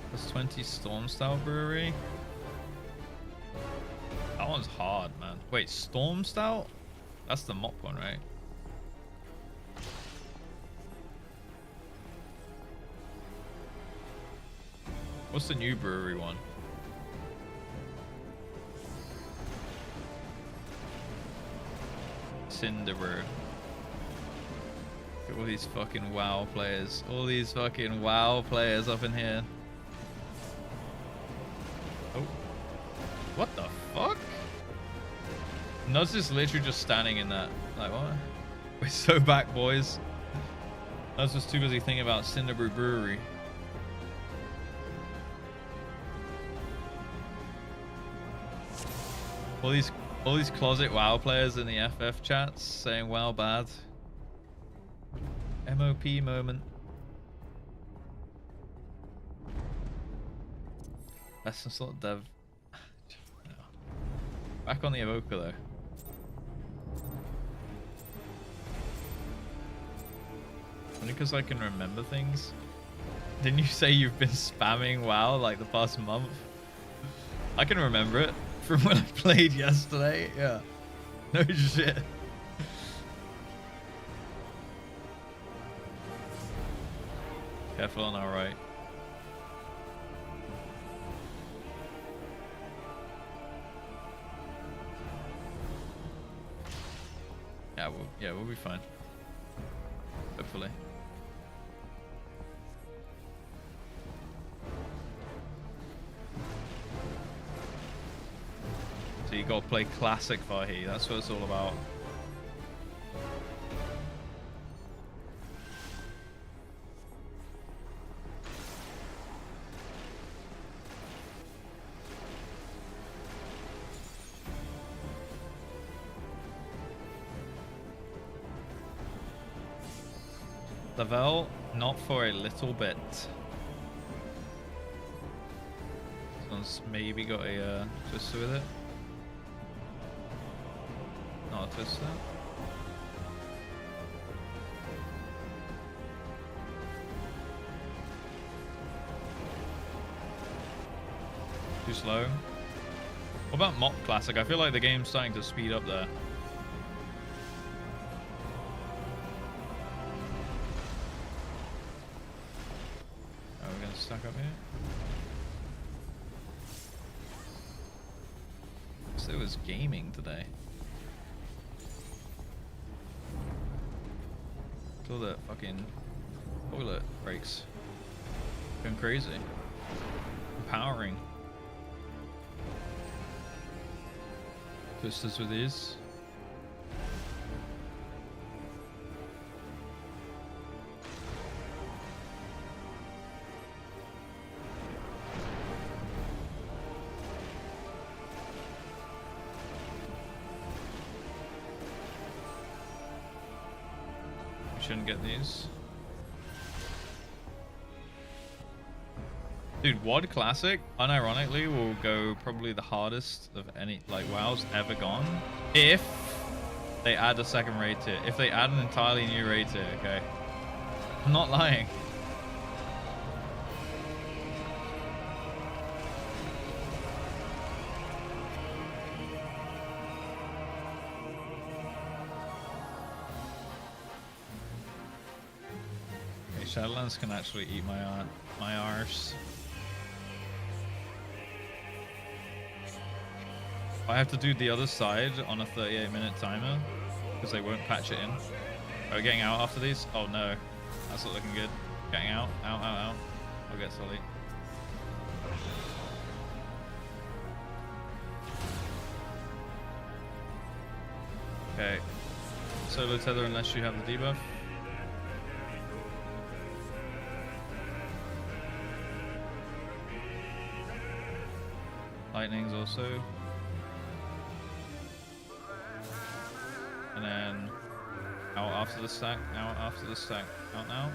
Plus 20 Storm Stout Brewery. That one's hard, man. Wait, Storm Stout? That's the mop one, right? What's the new brewery one? Cinderbrew. All these fucking WoW players. All these fucking WoW players up in here. Oh. What the fuck? Nuz is literally just standing in that. Like, what? We're so back, boys. Nuz was too busy thinking about Cinderbrew Brewery. All these closet WoW players in the FF chats saying WoW bad. MOP moment. That's some sort of dev. Back on the evoker though. Only because I can remember things. Didn't you say you've been spamming WoW like the past month? I can remember it from when I played yesterday. Yeah. No shit. Careful on our right. Yeah, we'll be fine. Hopefully. So you gotta play classic Fahi. That's what it's all about. Lavelle, not for a little bit. Someone's maybe got a twister with it. Not a twister. Too slow. What about Mop Classic? I feel like the game's starting to speed up there. Stuck up here. So it was gaming today. Till the fucking toilet breaks. Going crazy. Empowering. Twisters with these. Shouldn't get these. Dude, WoD Classic, unironically, will go probably the hardest of any, like, WoW's ever gone. If they add a second raid tier. If they add an entirely new raid tier, okay? I'm not lying. Shadowlands can actually eat my arse. I have to do the other side on a 38-minute timer because they won't patch it in. Are we getting out after these? Oh no, that's not looking good. Getting out, out. I'll get Sully. Okay, solo tether unless you have the debuff. Lightnings also. And then out after the stack, out after the stack, out now.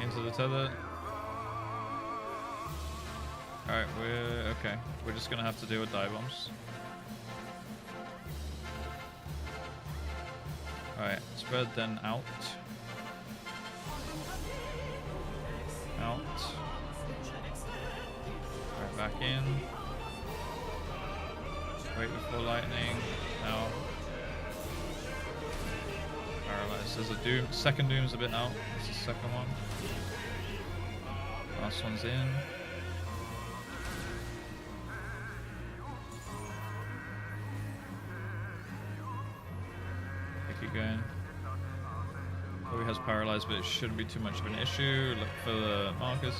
Into the tether. Alright, we're okay. We're just gonna have to deal with dive bombs. Alright, spread then out. Out. Alright, back in. Wait before lightning. Out. Alright, there's a doom. Second doom's a bit out. This is the second one. Last one's in. Chloe has paralyzed, but it shouldn't be too much of an issue. Look for the markers.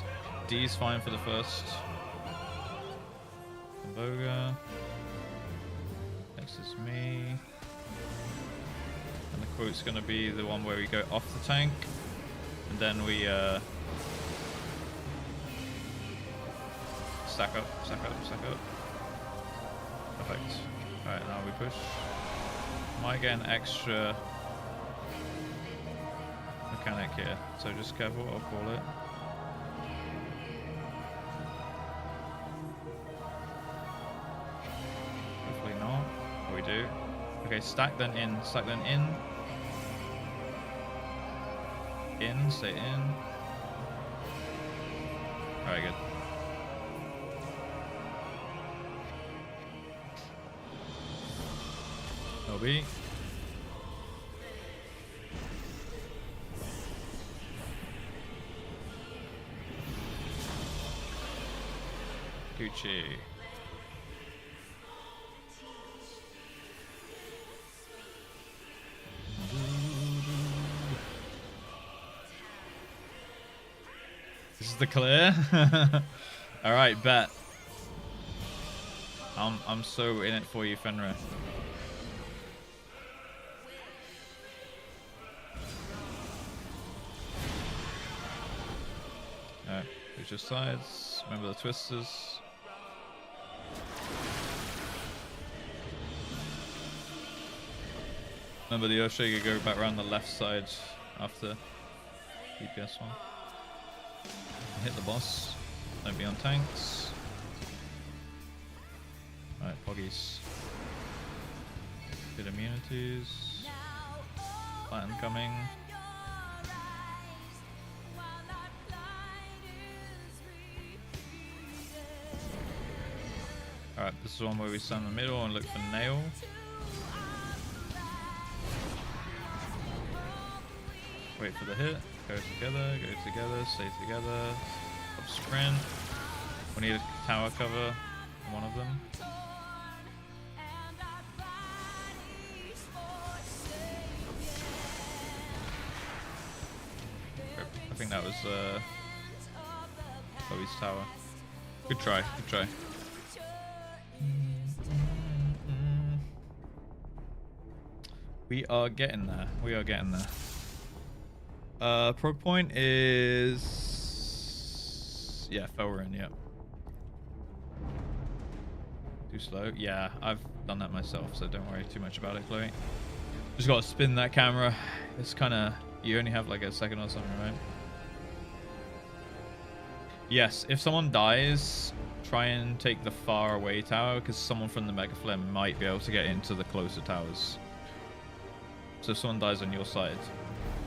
D's fine for the first. Boga. Next is me. And the quote's going to be the one where we go off the tank. And then we stack up, stack up, stack up. Perfect. Alright, now we push. Might get an extra mechanic here, so just careful, I'll call it. Hopefully not. Oh, we do. Okay, stack then in, stack then in. In, stay in. Alright, good. LB. Gucci. This is the clear. All right, bet. I'm so in it for you, Fenrir. Alright, there's your sides. Remember the twisters. Remember the Earthshaker, go back around the left side after DPS one. Hit the boss. Don't be on tanks. Alright, Poggies. Good immunities. Platin coming. Alright, this is one where we stand in the middle and look for nail. Wait for the hit. Go together, stay together. Up sprint. We need a tower cover. One of them. I think that was Chloe's tower. Good try, good try. We are getting there. We are getting there. Proc point is... yeah, Felrin, yeah. Too slow? Yeah, I've done that myself, so don't worry too much about it, Chloe. Just gotta spin that camera. It's kinda... you only have like a second or something, right? Yes, if someone dies, try and take the far away tower, because someone from the Mega Flare might be able to get into the closer towers. So if someone dies on your side,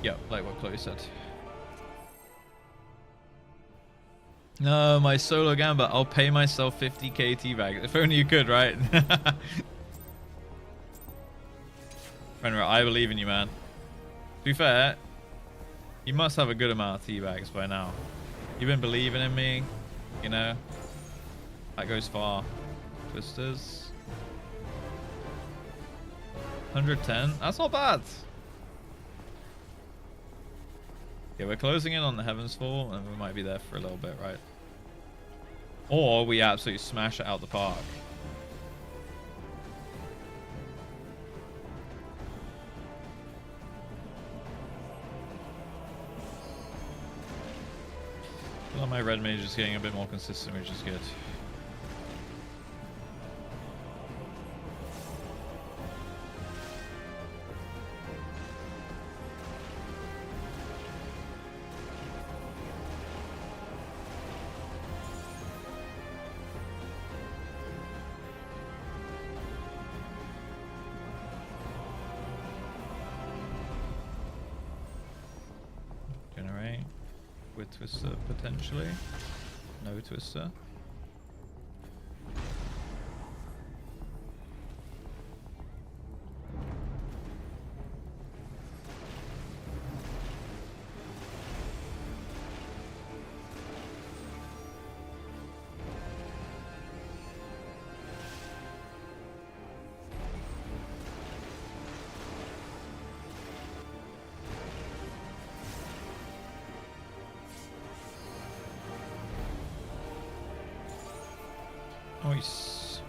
yeah, like what Chloe said. No, my solo gambler, I'll pay myself 50k teabag. If only you could, right? Fenrir, I believe in you, man. To be fair, you must have a good amount of teabags by now. You've been believing in me, you know. That goes far. Twisters. 110. That's not bad. Yeah, we're closing in on the Heaven's Fall, and we might be there for a little bit, right? Or we absolutely smash it out the park. I feel like my red mage is getting a bit more consistent, which is good. With Twister potentially. No Twister. Nice.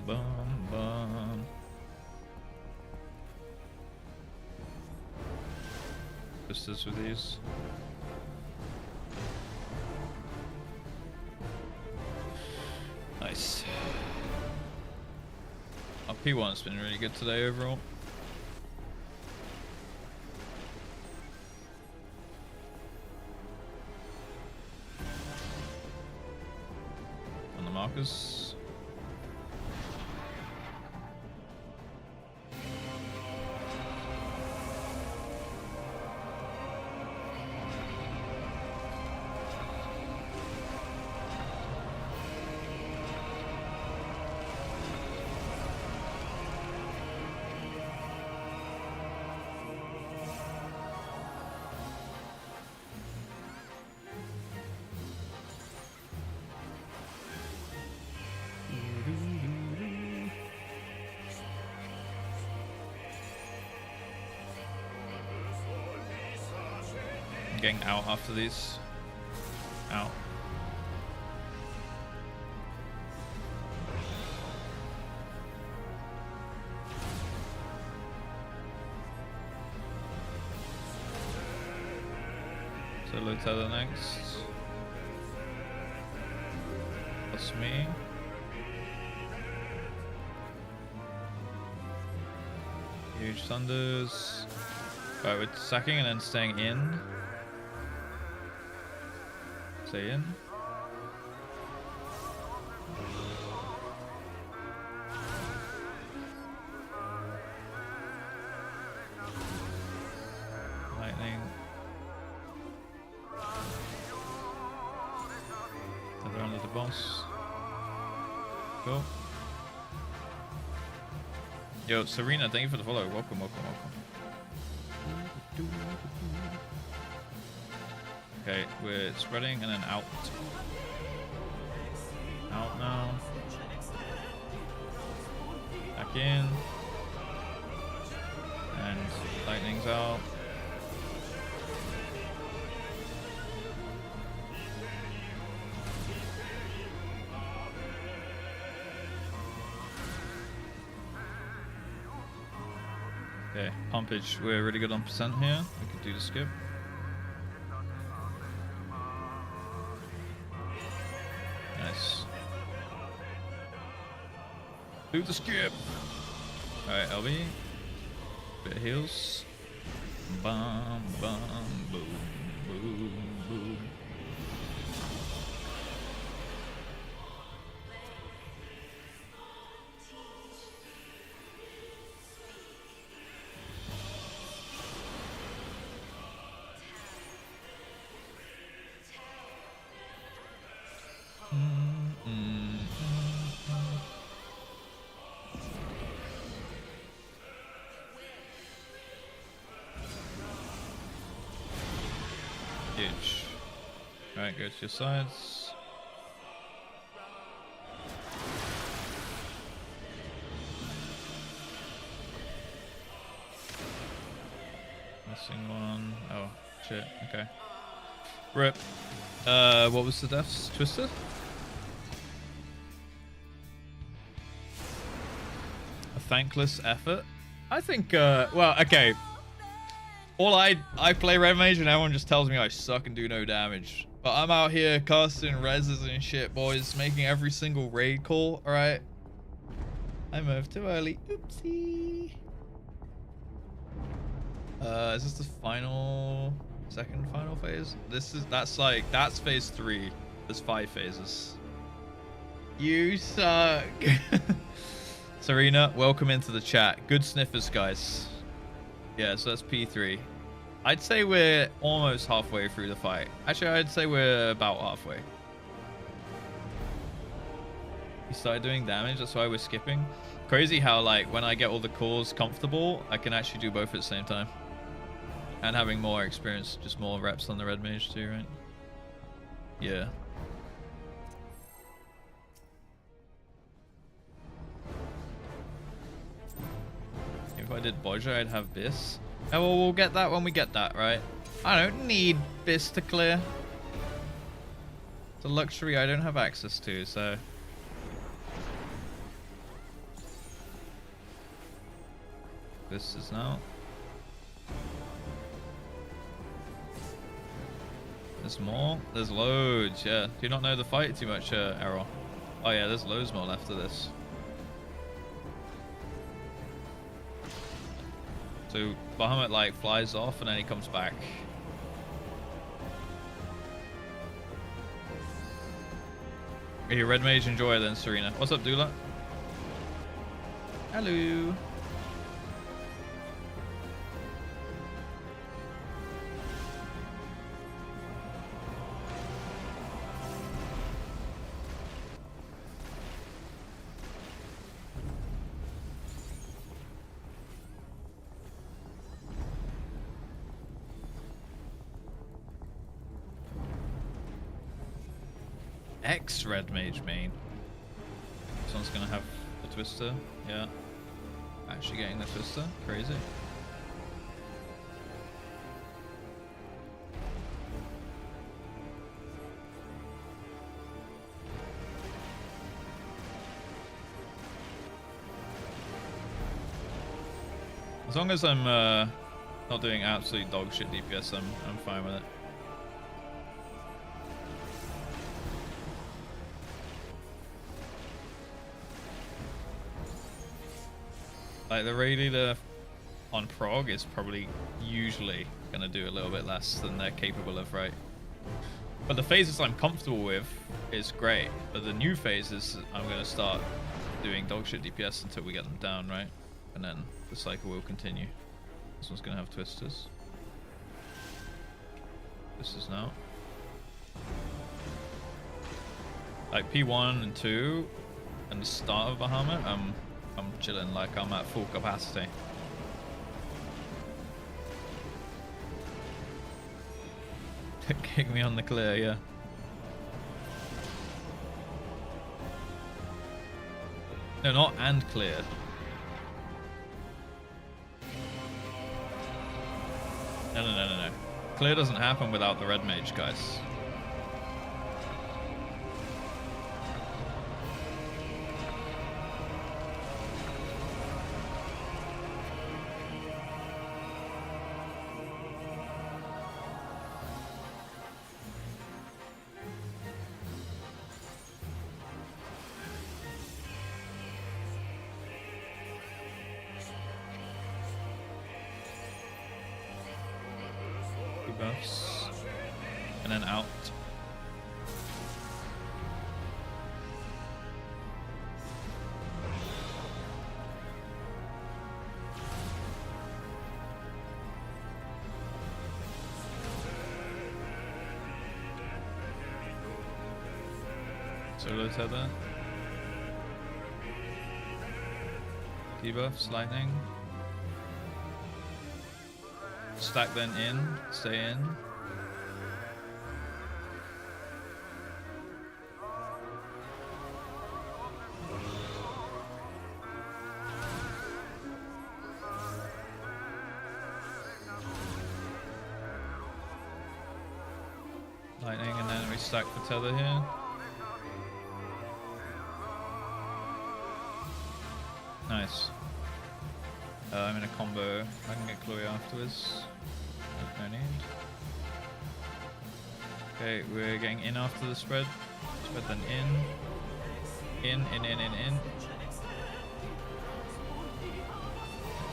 Bum, bum. Pistols with these. Nice. Our P1's been really good today overall. On the markers. Getting out after these. Out. So low tether next. That's me. Huge thunders. Right, we're sacking and then staying in. Stay in. Lightning. They're under the boss. Cool. Yo, Serena, thank you for the follow. Welcome, welcome, welcome. Okay, we're spreading and then out. Out now. Back in. And lightning's out. Okay, pumpage, we're really good on percent here. We could do the skip. Nice. Do the skip. Alright, LB. Bit of heals. Bum, bum, boom, boom, boom. Huge. Alright, go to your sides. Missing one. Oh, shit. Okay. Rip. What was the deaths? Twisted? A thankless effort? I think, well, okay. All I play red mage and everyone just tells me I suck and do no damage. But I'm out here casting reses and shit, boys, making every single raid call, alright? I moved too early. Oopsie. Is this the second final phase? That's phase 3. There's 5 phases. You suck. Serena, welcome into the chat. Good sniffers, guys. Yeah, so that's P3. I'd say we're almost halfway through the fight. Actually, I'd say we're about halfway. We started doing damage, that's why we're skipping. Crazy how, like, when I get all the cores comfortable, I can actually do both at the same time. And having more experience, just more reps on the red mage too, right? Yeah. If I did Bodger, I'd have this. Oh, well, we'll get that when we get that, right? I don't need this to clear. It's a luxury I don't have access to, so... This is now. There's more? There's loads, yeah. Do you not know the fight too much, Errol? Oh yeah, there's loads more left of this. So Bahamut like flies off and then he comes back. Are you Red Mage enjoyer then, Serena? What's up, Dula? Hello. Red Mage main. This one's gonna have the Twister. Yeah. Actually getting the Twister. Crazy. As long as I'm not doing absolute dog shit DPS, I'm fine with it. Like the raid leader on prog is probably usually gonna do a little bit less than they're capable of, right? But the phases I'm comfortable with is great. But the new phases, I'm gonna start doing dogshit DPS until we get them down, right? And then the cycle will continue. This one's gonna have twisters. This is now. Like P1 and 2 and the start of Bahamut, I'm chilling like I'm at full capacity. Kick me on the clear, yeah. No, not and cleared. No. Clear doesn't happen without the red mage, guys. Buffs and then out. Solo tether. Debuffs, lightning. Stack then in, stay in. Lightning and then we stack for tether here. Nice. I'm in a combo. I can get Chloe afterwards. No need. Okay, we're getting in after the spread. Spread then in. In.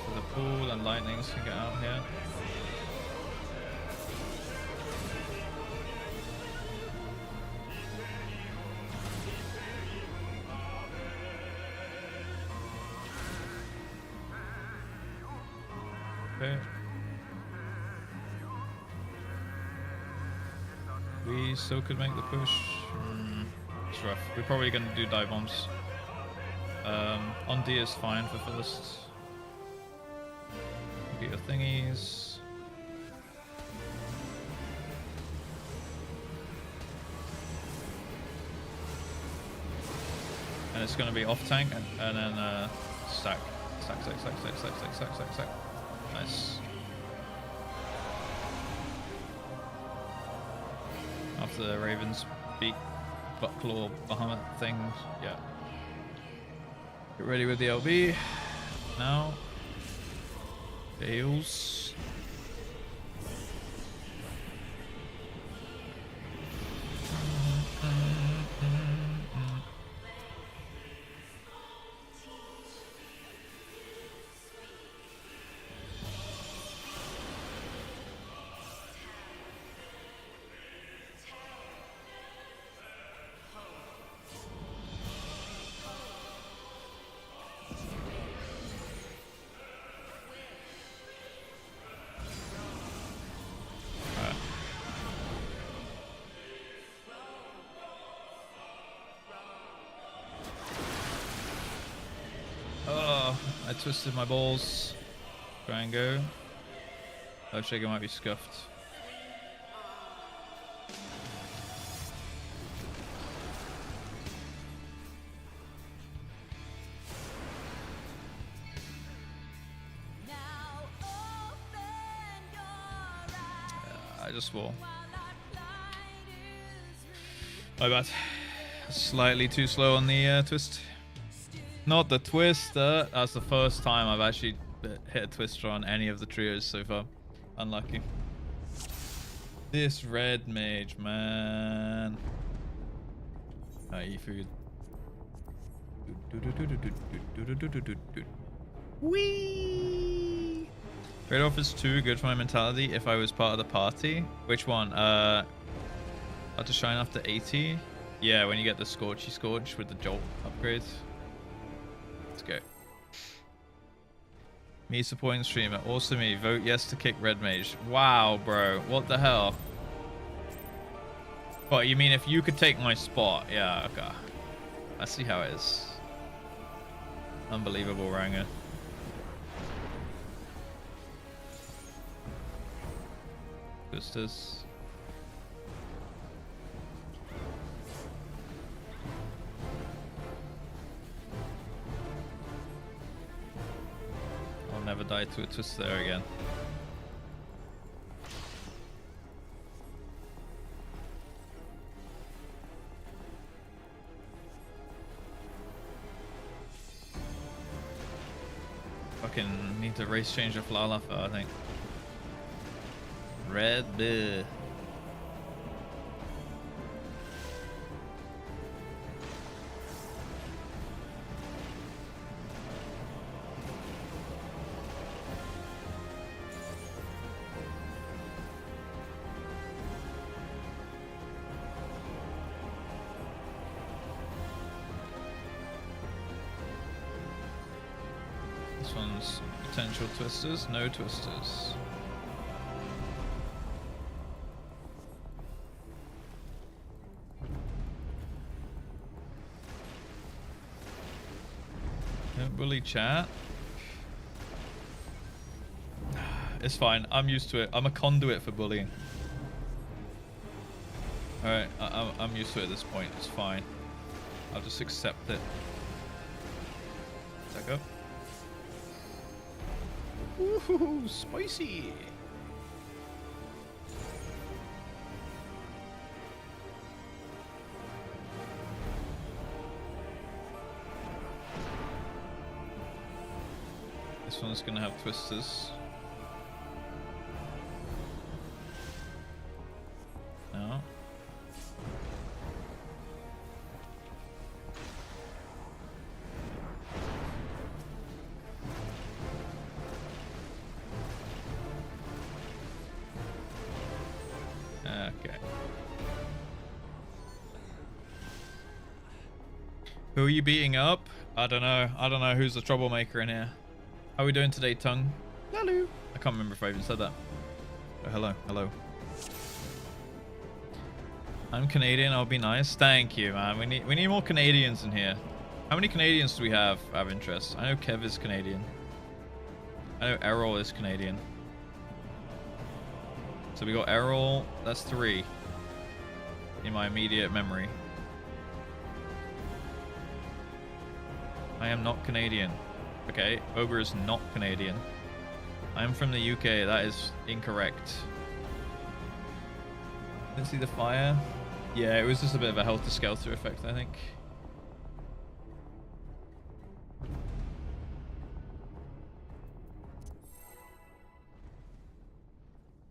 For the pool and lightnings can get out here. Okay. We still could make the push. It's rough. We're probably going to do dive bombs. On D is fine for first. Get your thingies. And it's going to be off tank and then stack. Stack. Nice. Raven's beak, butt claw, Bahamut things. Yeah. Get ready with the LB. Now. Bales. I twisted my balls. Try and go. Oh, Shaker might be scuffed. I just swore. My bad. Slightly too slow on the twist. Not the twister. That's the first time I've actually hit a twister on any of the trios so far. Unlucky. This red mage, man. E-food. Whee! Trade off is too good for my mentality if I was part of the party. Which one? How to shine after 80? Yeah, when you get the Scorchy Scorch with the Jolt upgrade. Let's go. Me supporting streamer. Also me. Vote yes to kick red mage. Wow, bro. What the hell? What, you mean if you could take my spot? Yeah, okay. I see how it is. Unbelievable, Ranger. Twisters. I'll never die to a twist there again. Fucking need to race change a Flalafa, I think. Red Bull. This one's potential twisters, no twisters. Don't bully chat. It's fine. I'm used to it. I'm a conduit for bullying. Alright, I'm used to it at this point. It's fine. I'll just accept it. Back up. Ooh, spicy. This one's gonna have twisters. No. Okay. Who are you beating up? I don't know. I don't know who's the troublemaker in here. How are we doing today, Tongue? Hello. I can't remember if I even said that. Oh, hello. Hello. I'm Canadian. I'll be nice. Thank you, man. We need more Canadians in here. How many Canadians do we have of interest? I know Kev is Canadian. I know Errol is Canadian. So we got Errol. That's 3 in my immediate memory. I am not Canadian. Okay, Ogre is not Canadian. I am from the UK. That is incorrect. Didn't see the fire. Yeah, it was just a bit of a helter-skelter effect, I think.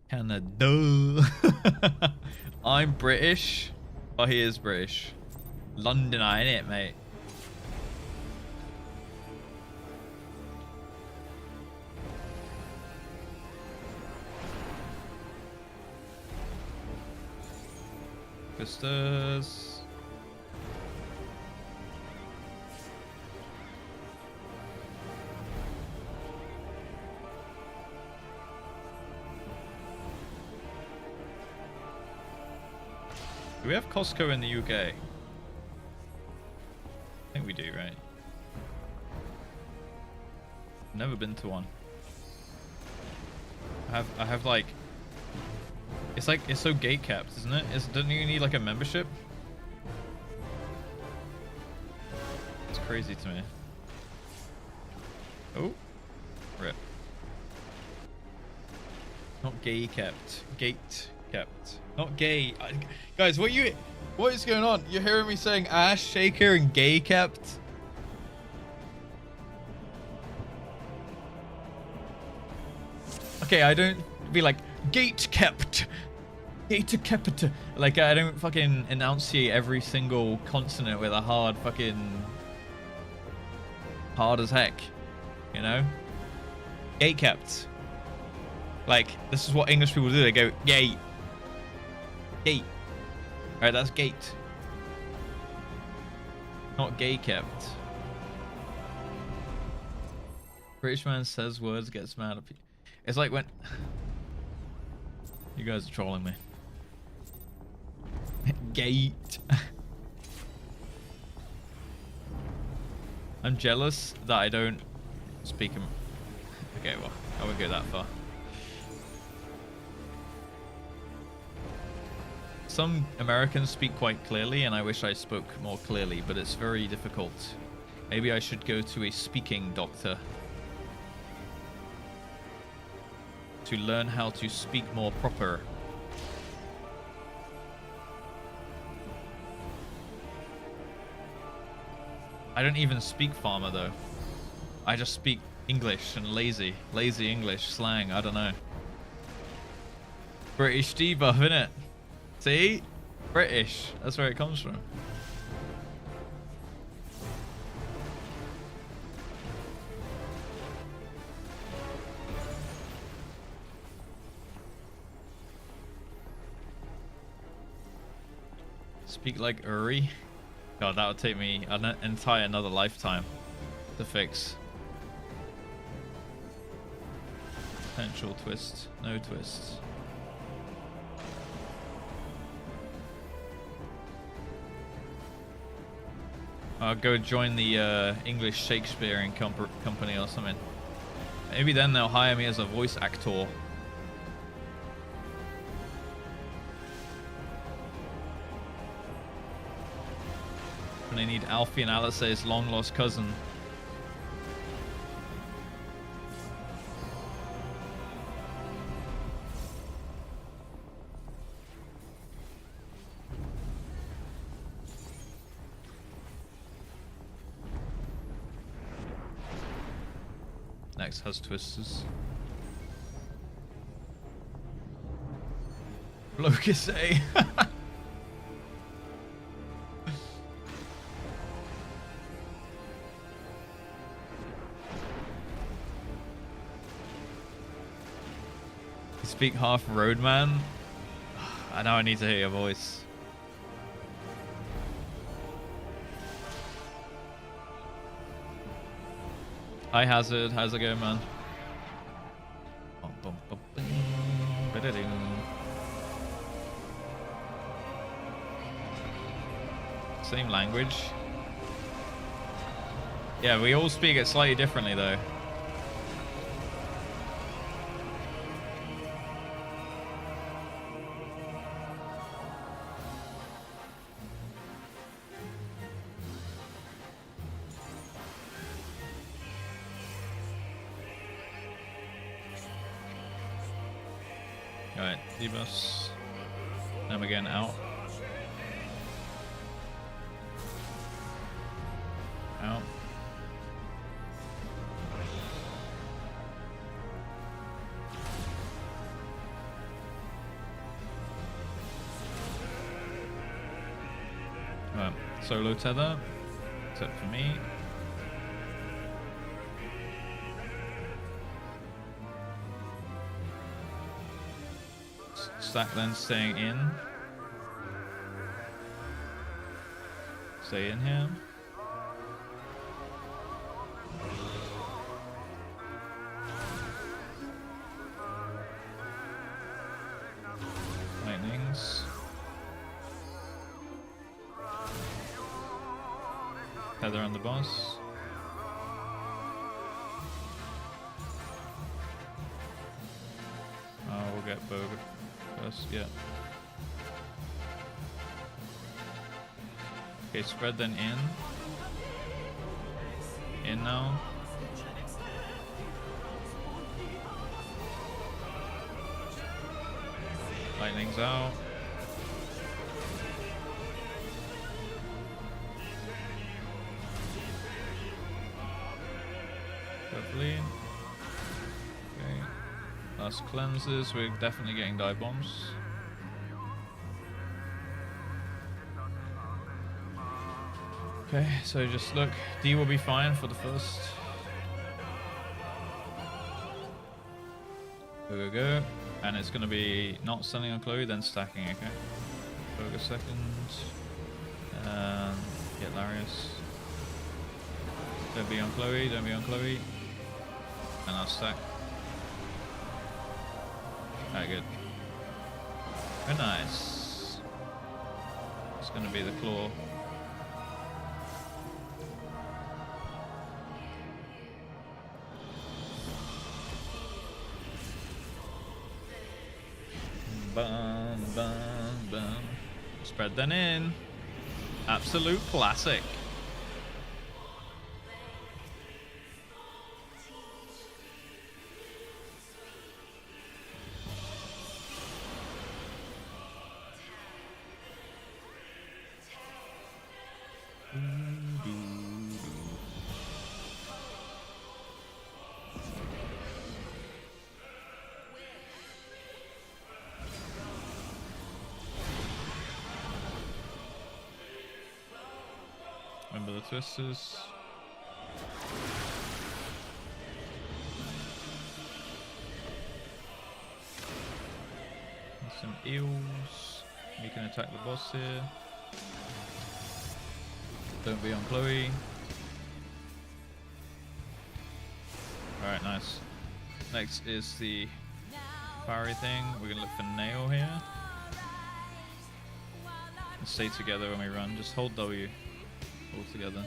Canada. I'm British. Oh, he is British. London, ain't it, mate? Sisters. Do we have Costco in the UK? I think we do, right? Never been to one. I have like, it's so gate capped, isn't it? Don't you need like a membership? It's crazy to me. Oh, rip. Not gay capped, gate capped. Not gay. Guys, what is going on? You're hearing me saying ass shaker and gay capped? Okay, I don't be like gate kept. Gate kept. Like I don't fucking enunciate every single consonant with a hard as heck, you know? Gate kept. Like this is what English people do. They go gate. Gate. Alright, that's gate. Not gay kept. British man says words, gets mad at people. It's like when... You guys are trolling me. Gate. I'm jealous that I don't speak... Okay, well, I won't go that far. Some Americans speak quite clearly, and I wish I spoke more clearly, but it's very difficult. Maybe I should go to a speaking doctor to learn how to speak more proper. I don't even speak farmer though. I just speak English and lazy English slang. I don't know. British debuff, innit? See? British. That's where it comes from. Speak like Uri. God, that would take me an entire another lifetime to fix. Potential twist. No twists. I'll go join the English Shakespearean company or something. Maybe then they'll hire me as a voice actor. And they need Alfie and Alice's long lost cousin. Next has twisters. Locus A. Speak half roadman. I know I need to hear your voice. Hi Hazard, how's it going, man? Same language. Yeah, we all speak it slightly differently though. Alright, debuffs. Now we're getting out. Out. Right, solo tether, except for me. Stack then staying in. Stay in here. Lightnings. Heather on the boss. Oh, we'll get Boga first, yeah. Okay, spread then in. In now. Lightning's out. Hopefully. Okay. Last cleanses, we're definitely getting dive bombs. Okay, so just look. D will be fine for the first. Go, go, go. And it's going to be not selling on Chloe, then stacking, okay? Focus second. Get Larius. Don't be on Chloe, don't be on Chloe. And I'll stack. Alright, good. Very nice. It's going to be the claw. Bum, bum, bum. Spread then in. Absolute classic. Remember the twisters. And some eels. You can attack the boss here. Don't be on Chloe. Alright, nice. Next is the fiery thing. We're gonna look for nail here. And stay together when we run. Just hold W. All together.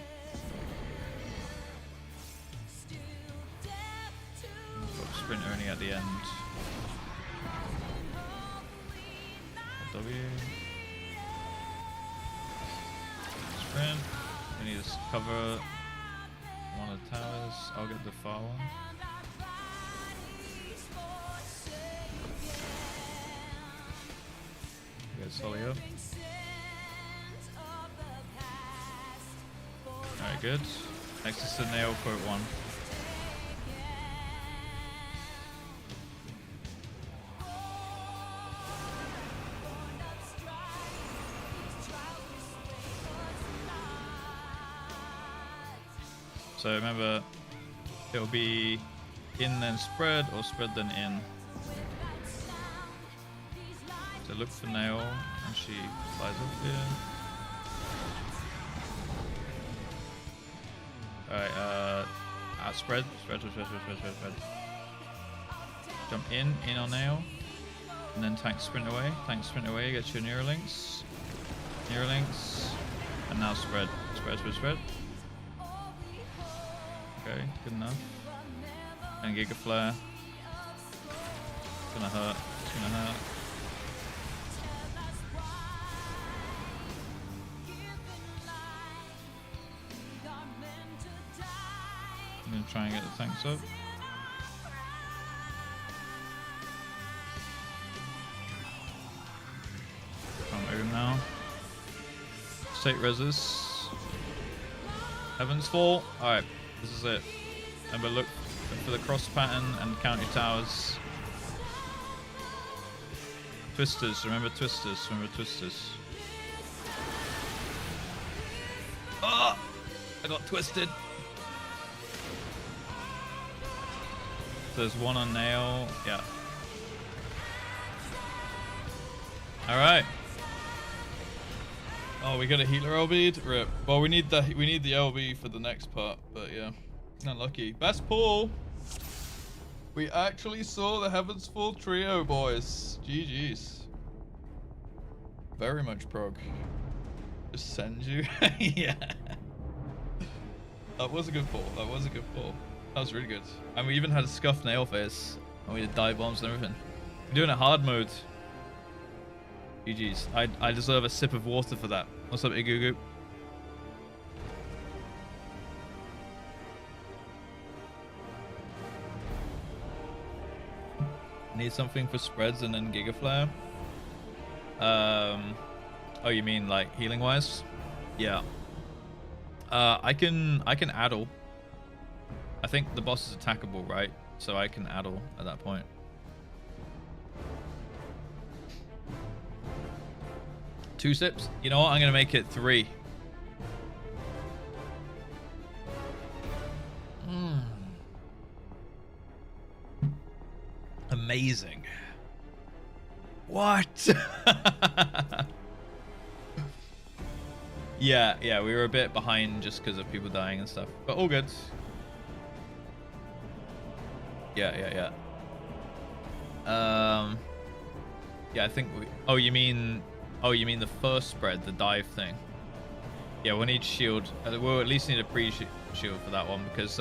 Sprint only at the end. W. Sprint. We need to cover one of the towers. I'll get the far one. Get Sully up. Alright, good. Next is the nail quote one. So remember, it'll be in then spread or spread then in. So look for nail and she flies up here. Alright, spread. Jump in on nail. And then tank sprint away, get your Neuralinks. And now spread. Spread. Okay, good enough. And Giga Flare. It's gonna hurt. I'm gonna try and get the tanks up. Can't move now. State reses. Heaven's Fall. Alright, this is it. Remember, look for the cross pattern and count your towers. Twisters, remember twisters, remember twisters. Oh! I got twisted. There's one on nail. Yeah. Alright. Oh, we got a healer LB. Rip. Well, we need the LB for the next part, but yeah. Not lucky. Best pull. We actually saw the Heaven's Fall trio, boys. GG's. Very much prog. Just send you. Yeah. That was a good pull. That was a good pull. That was really good. And we even had a scuffed nail face. And we did dive bombs and everything. We're doing a hard mode. GG's. I deserve a sip of water for that. What's up, Igugu? Need something for spreads and then Gigaflare. Oh, you mean like healing wise? Yeah. I can addle. I think the boss is attackable, right? So I can addle at that point. Two sips? You know what? I'm gonna make it 3. Amazing. What? Yeah, we were a bit behind just because of people dying and stuff, but all good. Yeah. Yeah, I think we. Oh, you mean the first spread, the dive thing? Yeah, we'll need shield. We'll at least need a pre-shield for that one because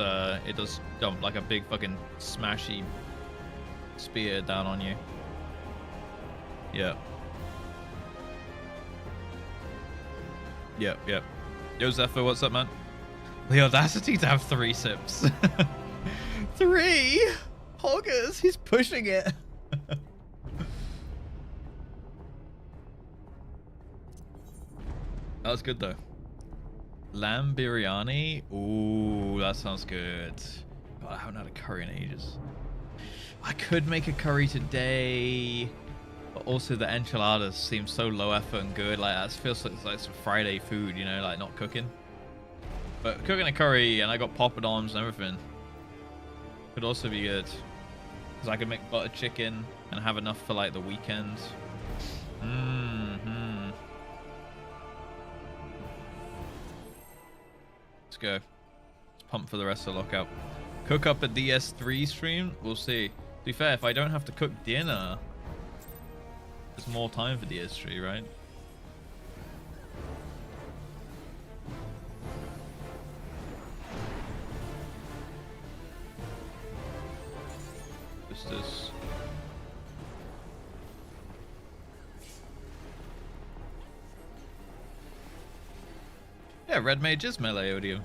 it does dump like a big fucking smashy spear down on you. Yeah. Yep. Yo, Zephyr, what's up, man? The audacity to have 3 sips. 3? Hoggers, he's pushing it. That was good, though. Lamb biryani? Ooh, that sounds good. God, I haven't had a curry in ages. I could make a curry today. But also the enchiladas seem so low effort and good. Like that feels like some Friday food, you know, like not cooking. But cooking a curry and I got poppadoms and everything could also be good. Because I could make butter chicken and have enough for like the weekend. Let's go. Let's pump for the rest of the lockout. Cook up a DS3 stream? We'll see. To be fair, if I don't have to cook dinner, there's more time for DS3, right? What's this? Yeah, red mage is melee odium.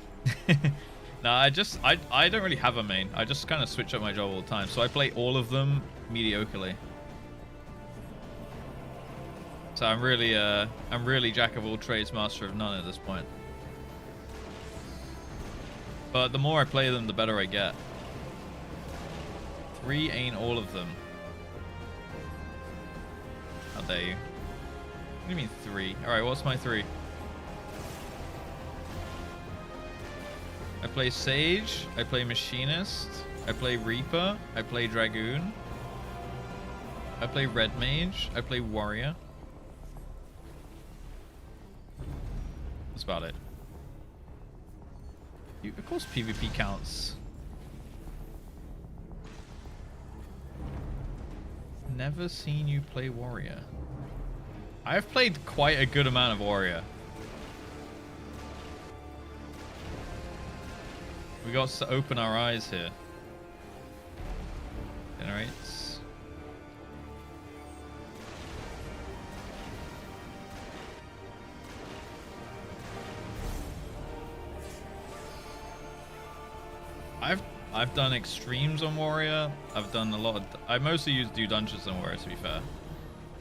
No, I don't really have a main. I just kind of switch up my job all the time. So I play all of them mediocrely. So I'm really jack of all trades, master of none at this point. But the more I play them, the better I get. 3 ain't all of them. How dare you? What do you mean 3? Alright, what's my 3? I play Sage, I play Machinist, I play Reaper, I play Dragoon, I play Red Mage, I play Warrior. That's about it. Of course PvP counts. Never seen you play Warrior. I've played quite a good amount of Warrior. We got to open our eyes here. Generates. I've done extremes on Warrior. I've done a lot of. I mostly do dungeons on Warrior, to be fair.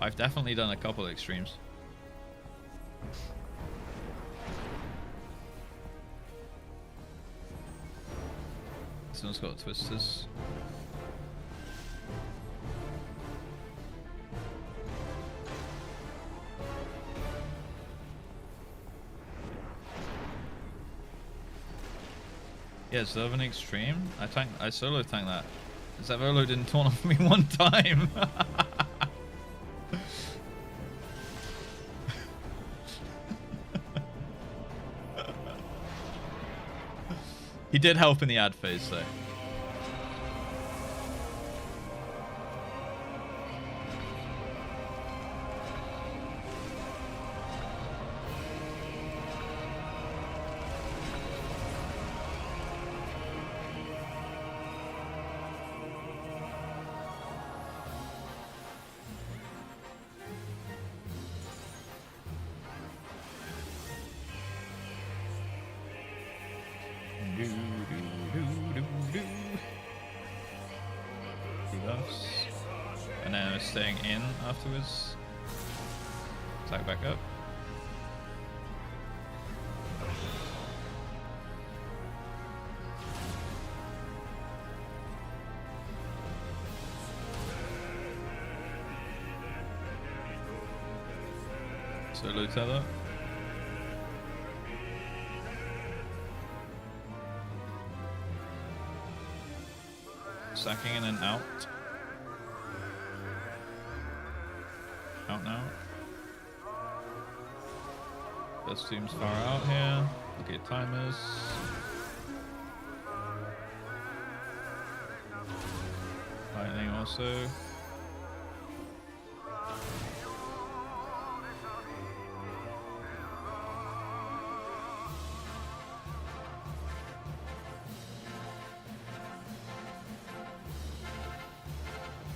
I've definitely done a couple of extremes. This one's got twisters. Yeah, so have an extreme. I solo tank that. Zavolo didn't taunt off me one time. He did help in the ad phase though. And then staying in afterwards. Attack back up. Solo tether. Sacking in and out. Out now. This team's far out here. Look at timers. Lightning also.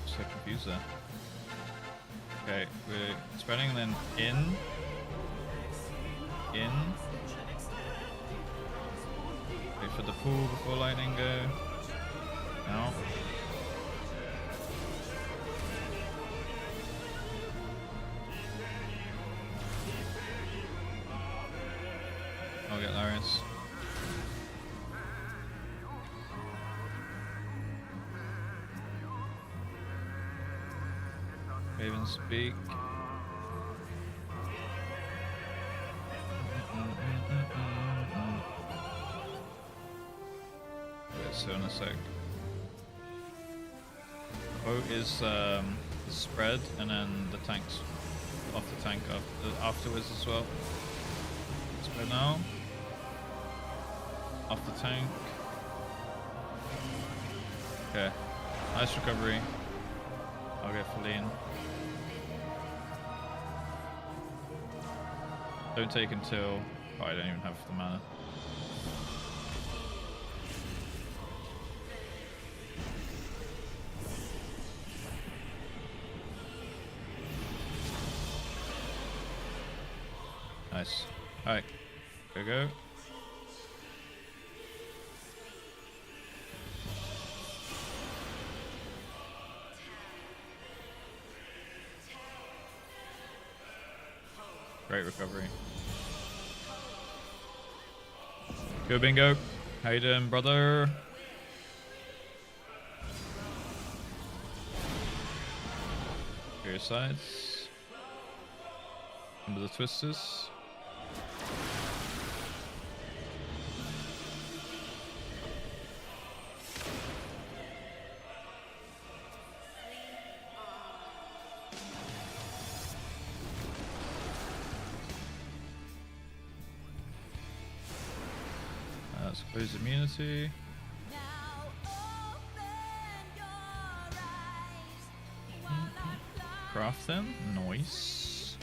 So confused there. Okay, we're spreading then in. Wait for the pool before lightning go. Out. I'll get Larius. Raven speak. Wait, so in a sec. Quote is the spread, and then the tanks off the tank afterwards as well. Spread now. Off the tank. Okay. Nice recovery. I'll get Feline. Don't take until... Oh, I don't even have the mana. Nice. Alright. Go. Great recovery. Go Bingo. How you doing, brother? Go your sides. Remember the twisters. Let's close immunity. Craft them. Nice.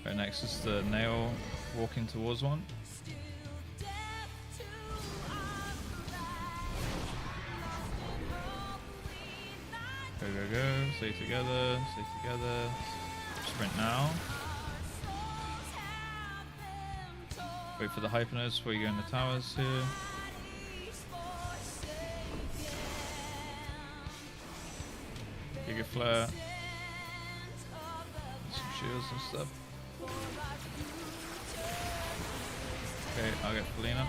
Okay, next is the nail walking towards one. Go. Stay together. Sprint now. Wait for the hyperness before you go in the towers here. Giga Flare. Some shields and stuff. Okay, I'll get Felina.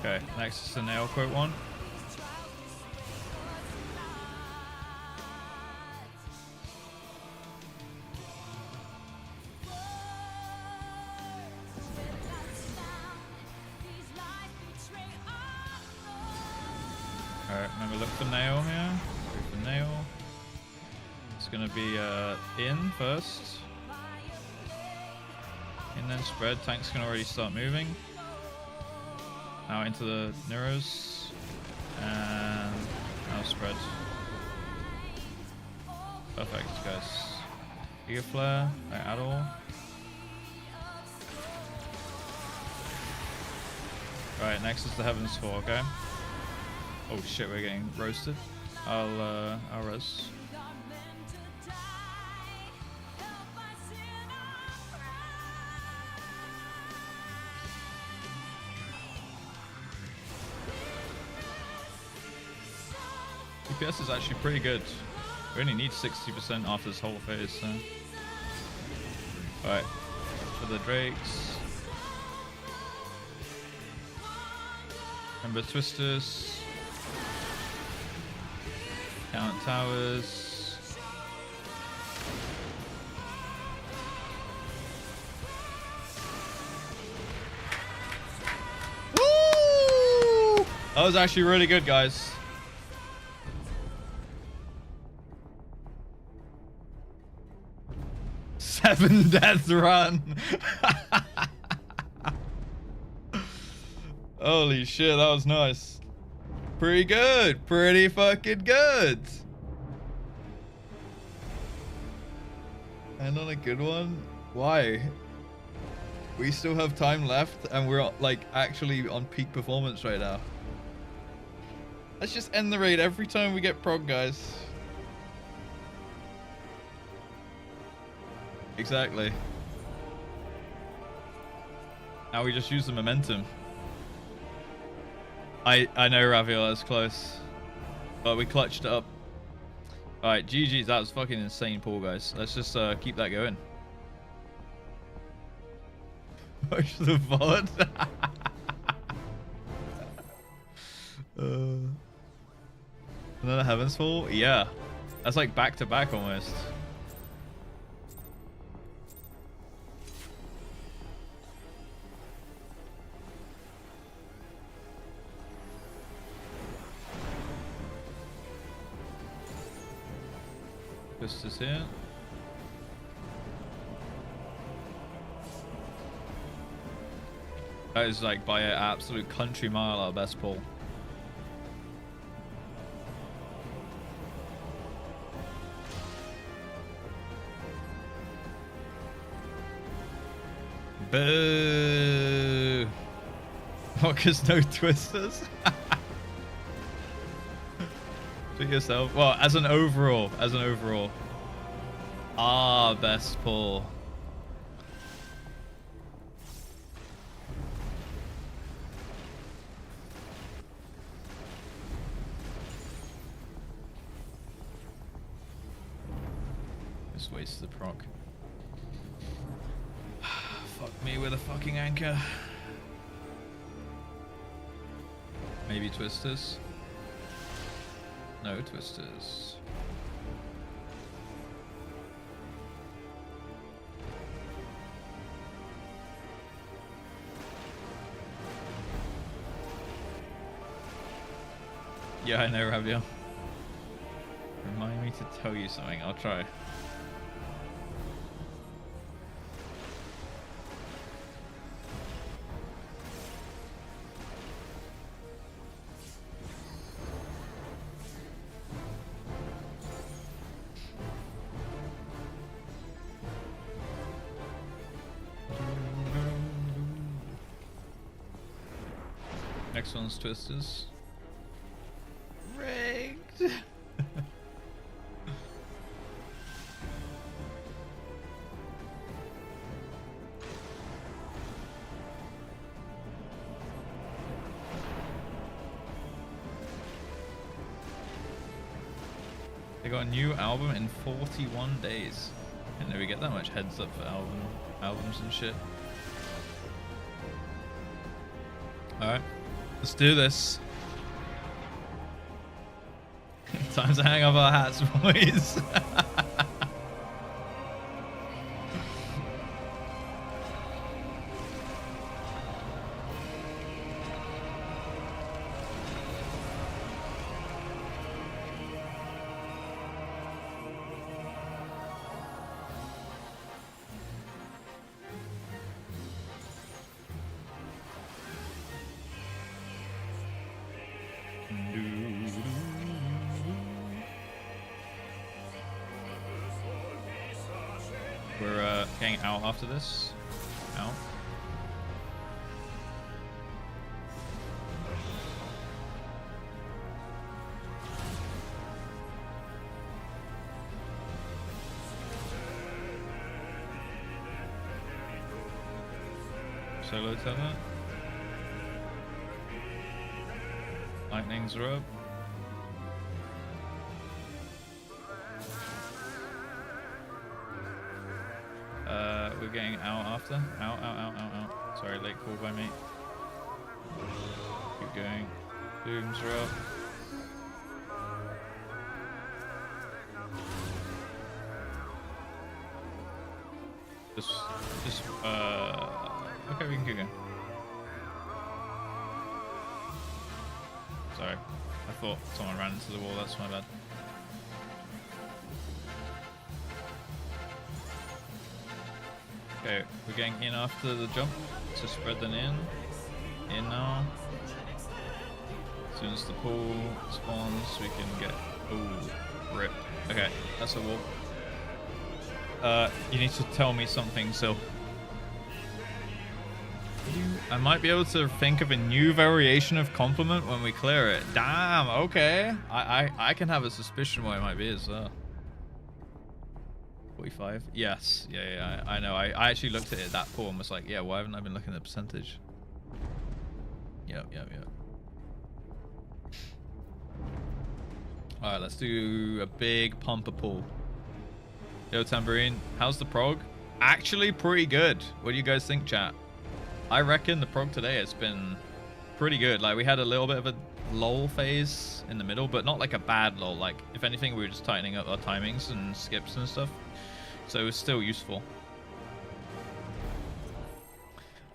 Okay, next is the nail quote one. Alright, remember look for nail here. Look for nail. It's gonna be in first. And then spread. Tanks can already start moving. Now into the Neros. And now spread. Perfect, guys. Giga Flare, like at all. Right, next is the Heaven's Fall, okay? Oh shit, we're getting roasted. I'll res. DPS is actually pretty good. We only need 60% after this whole phase, so. Alright, for the Drakes. Remember Twisters. Count towers. Woo! That was actually really good, guys. Seven death run. Holy shit, that was nice. Pretty good. Pretty fucking good. And on a good one. Why? We still have time left and we're like actually on peak performance right now. Let's just end the raid every time we get prog, guys. Exactly. Now we just use the momentum. I know Raviol is close, but we clutched it up. All right, GG's. That was fucking insane pull, guys. Let's just keep that going. Push the VOD. Another Heaven's Fall? Yeah. That's like back to back almost. This is here. That is like by an absolute country mile our best pull. Boo! What, 'cause no twisters? To yourself. Well, as an overall. Ah, best pull. Just waste the proc. Fuck me with a fucking anchor. Maybe twisters. No twisters. Yeah, I know, Raviel. Remind me to tell you something. I'll try. Next one's twisters. Rigged. They got a new album in 41 days. Didn't know we get that much heads up for albums and shit. Alright. Let's do this. Time to hang up our hats, boys. We're getting out after this. Out. Solo tether. Lightnings are up. We're getting out after. Out. Sorry, late call by me. Keep going. Booms are up. Okay, we can keep going. Sorry. I thought someone ran into the wall, that's my bad. Okay, we're getting in after the jump, so spread them in. In now. As soon as the pool spawns, we can get... Ooh, rip. Okay, that's a wall. You need to tell me something, Sil. I might be able to think of a new variation of compliment when we clear it. Damn, okay. I can have a suspicion what it might be as well. 45? Yes. Yeah, I know. I actually looked at it, that pool, and was like, yeah, why haven't I been looking at the percentage? Yep. Alright, let's do a big pumper pull. Yo, Tambourine, how's the prog? Actually, pretty good. What do you guys think, chat? I reckon the prog today has been pretty good. Like, we had a little bit of a lull phase in the middle, but not like a bad lull. Like, if anything, we were just tightening up our timings and skips and stuff. So it was still useful.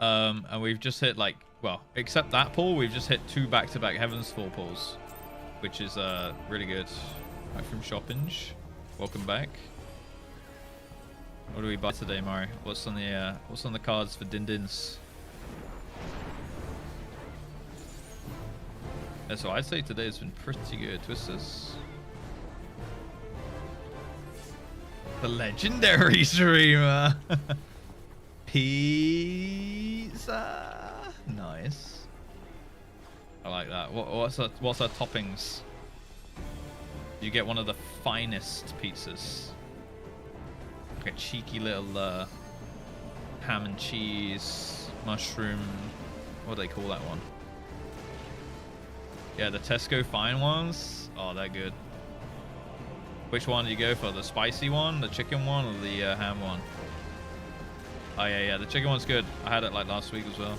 And we've just hit, like, well, except that pull, we've just hit 2 back-to-back Heaven's Fall pulls, which is really good. Back from Shoppinge. Welcome back. What do we buy today, Mari? What's on the cards for Din-Dins? Yeah, so I'd say today has been pretty good. Twisters. The legendary streamer. Pizza. Nice. I like that. What's our toppings? You get one of the finest pizzas. Like a cheeky little ham and cheese, mushroom. What do they call that one? Yeah, the Tesco fine ones. Oh, they're good. Which one do you go for? The spicy one, the chicken one, or the ham one? Oh yeah, the chicken one's good. I had it like last week as well.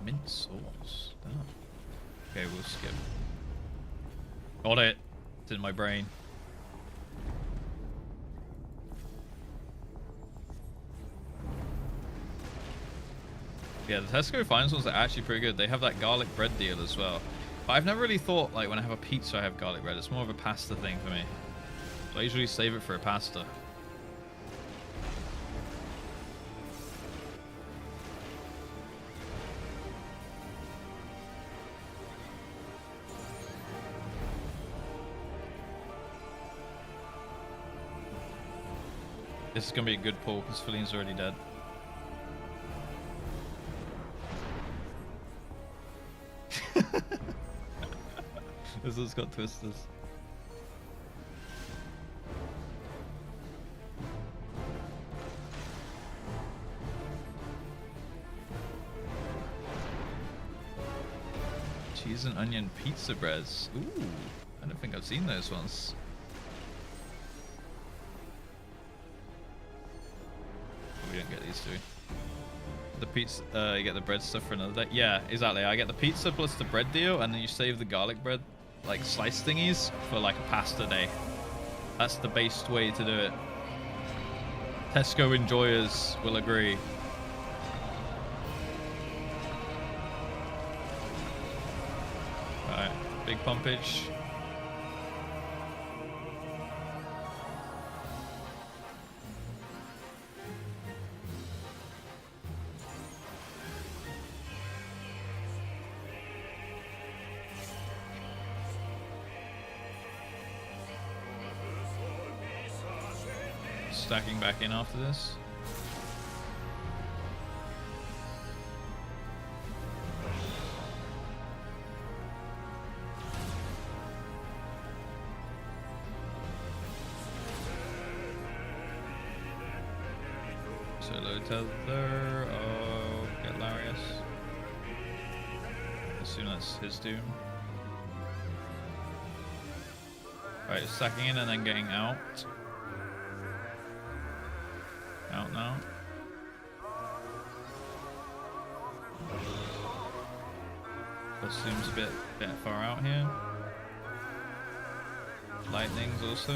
Mint sauce. Damn. Okay, we'll skip. Got it. It's in my brain. Yeah, the Tesco Finest ones are actually pretty good. They have that garlic bread deal as well. But I've never really thought, like, when I have a pizza, I have garlic bread. It's more of a pasta thing for me. So I usually save it for a pasta. This is going to be a good pull because Filine's already dead. This one's got twisters. Cheese and onion pizza breads. Ooh, I don't think I've seen those ones. We don't get these, do we? The pizza, you get the bread stuff for another day. Yeah, exactly. I get the pizza plus the bread deal, and then you save the garlic bread, like slice thingies, for like a pasta day. That's the best way to do it. Tesco enjoyers will agree. Alright, big pumpage. Stacking back in after this. Solo tether. Oh, get Larius. Assume that's his doom. Alright, stacking in and then getting out. Out now. That seems a bit far out here. Lightnings also.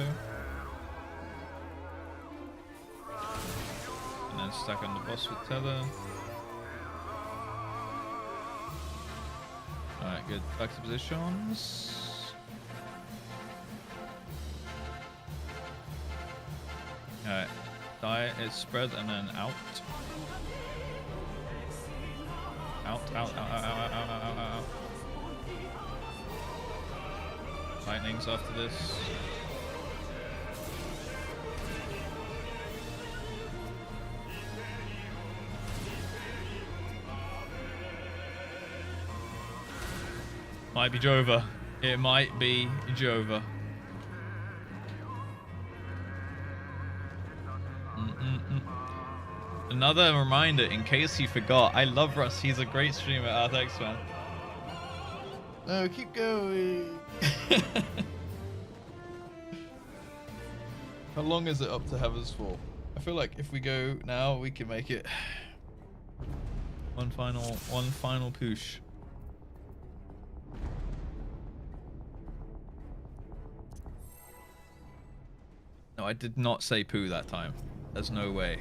And then stack on the boss with tether. Alright, good. Back to positions. Alright. Diet is spread and then out. Out. Lightnings after this. Might be Jova. It might be Jova. Another reminder, in case you forgot, I love Russ. He's a great streamer. Thanks, man. No, keep going. How long is it up to Heavers for? I feel like if we go now, we can make it one final push. No, I did not say poo that time. There's no way.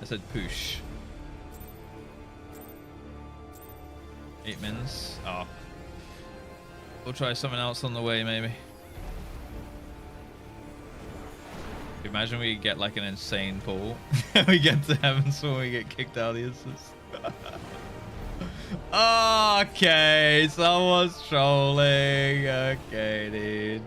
I said push. 8 mins. Oh. We'll try something else on the way, maybe. Imagine we get like an insane pull. We get to Heavens when we get kicked out of the instance. Okay, someone's trolling. Okay, dude.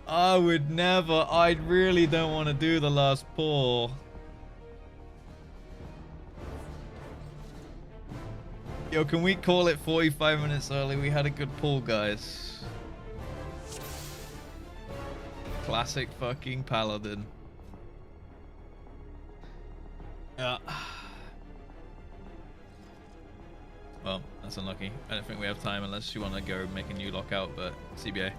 I would never. I really don't want to do the last pull. Yo, can we call it 45 minutes early? We had a good pull, guys. Classic fucking paladin. Yeah. Well, that's unlucky. I don't think we have time unless you want to go make a new lockout, but CBA.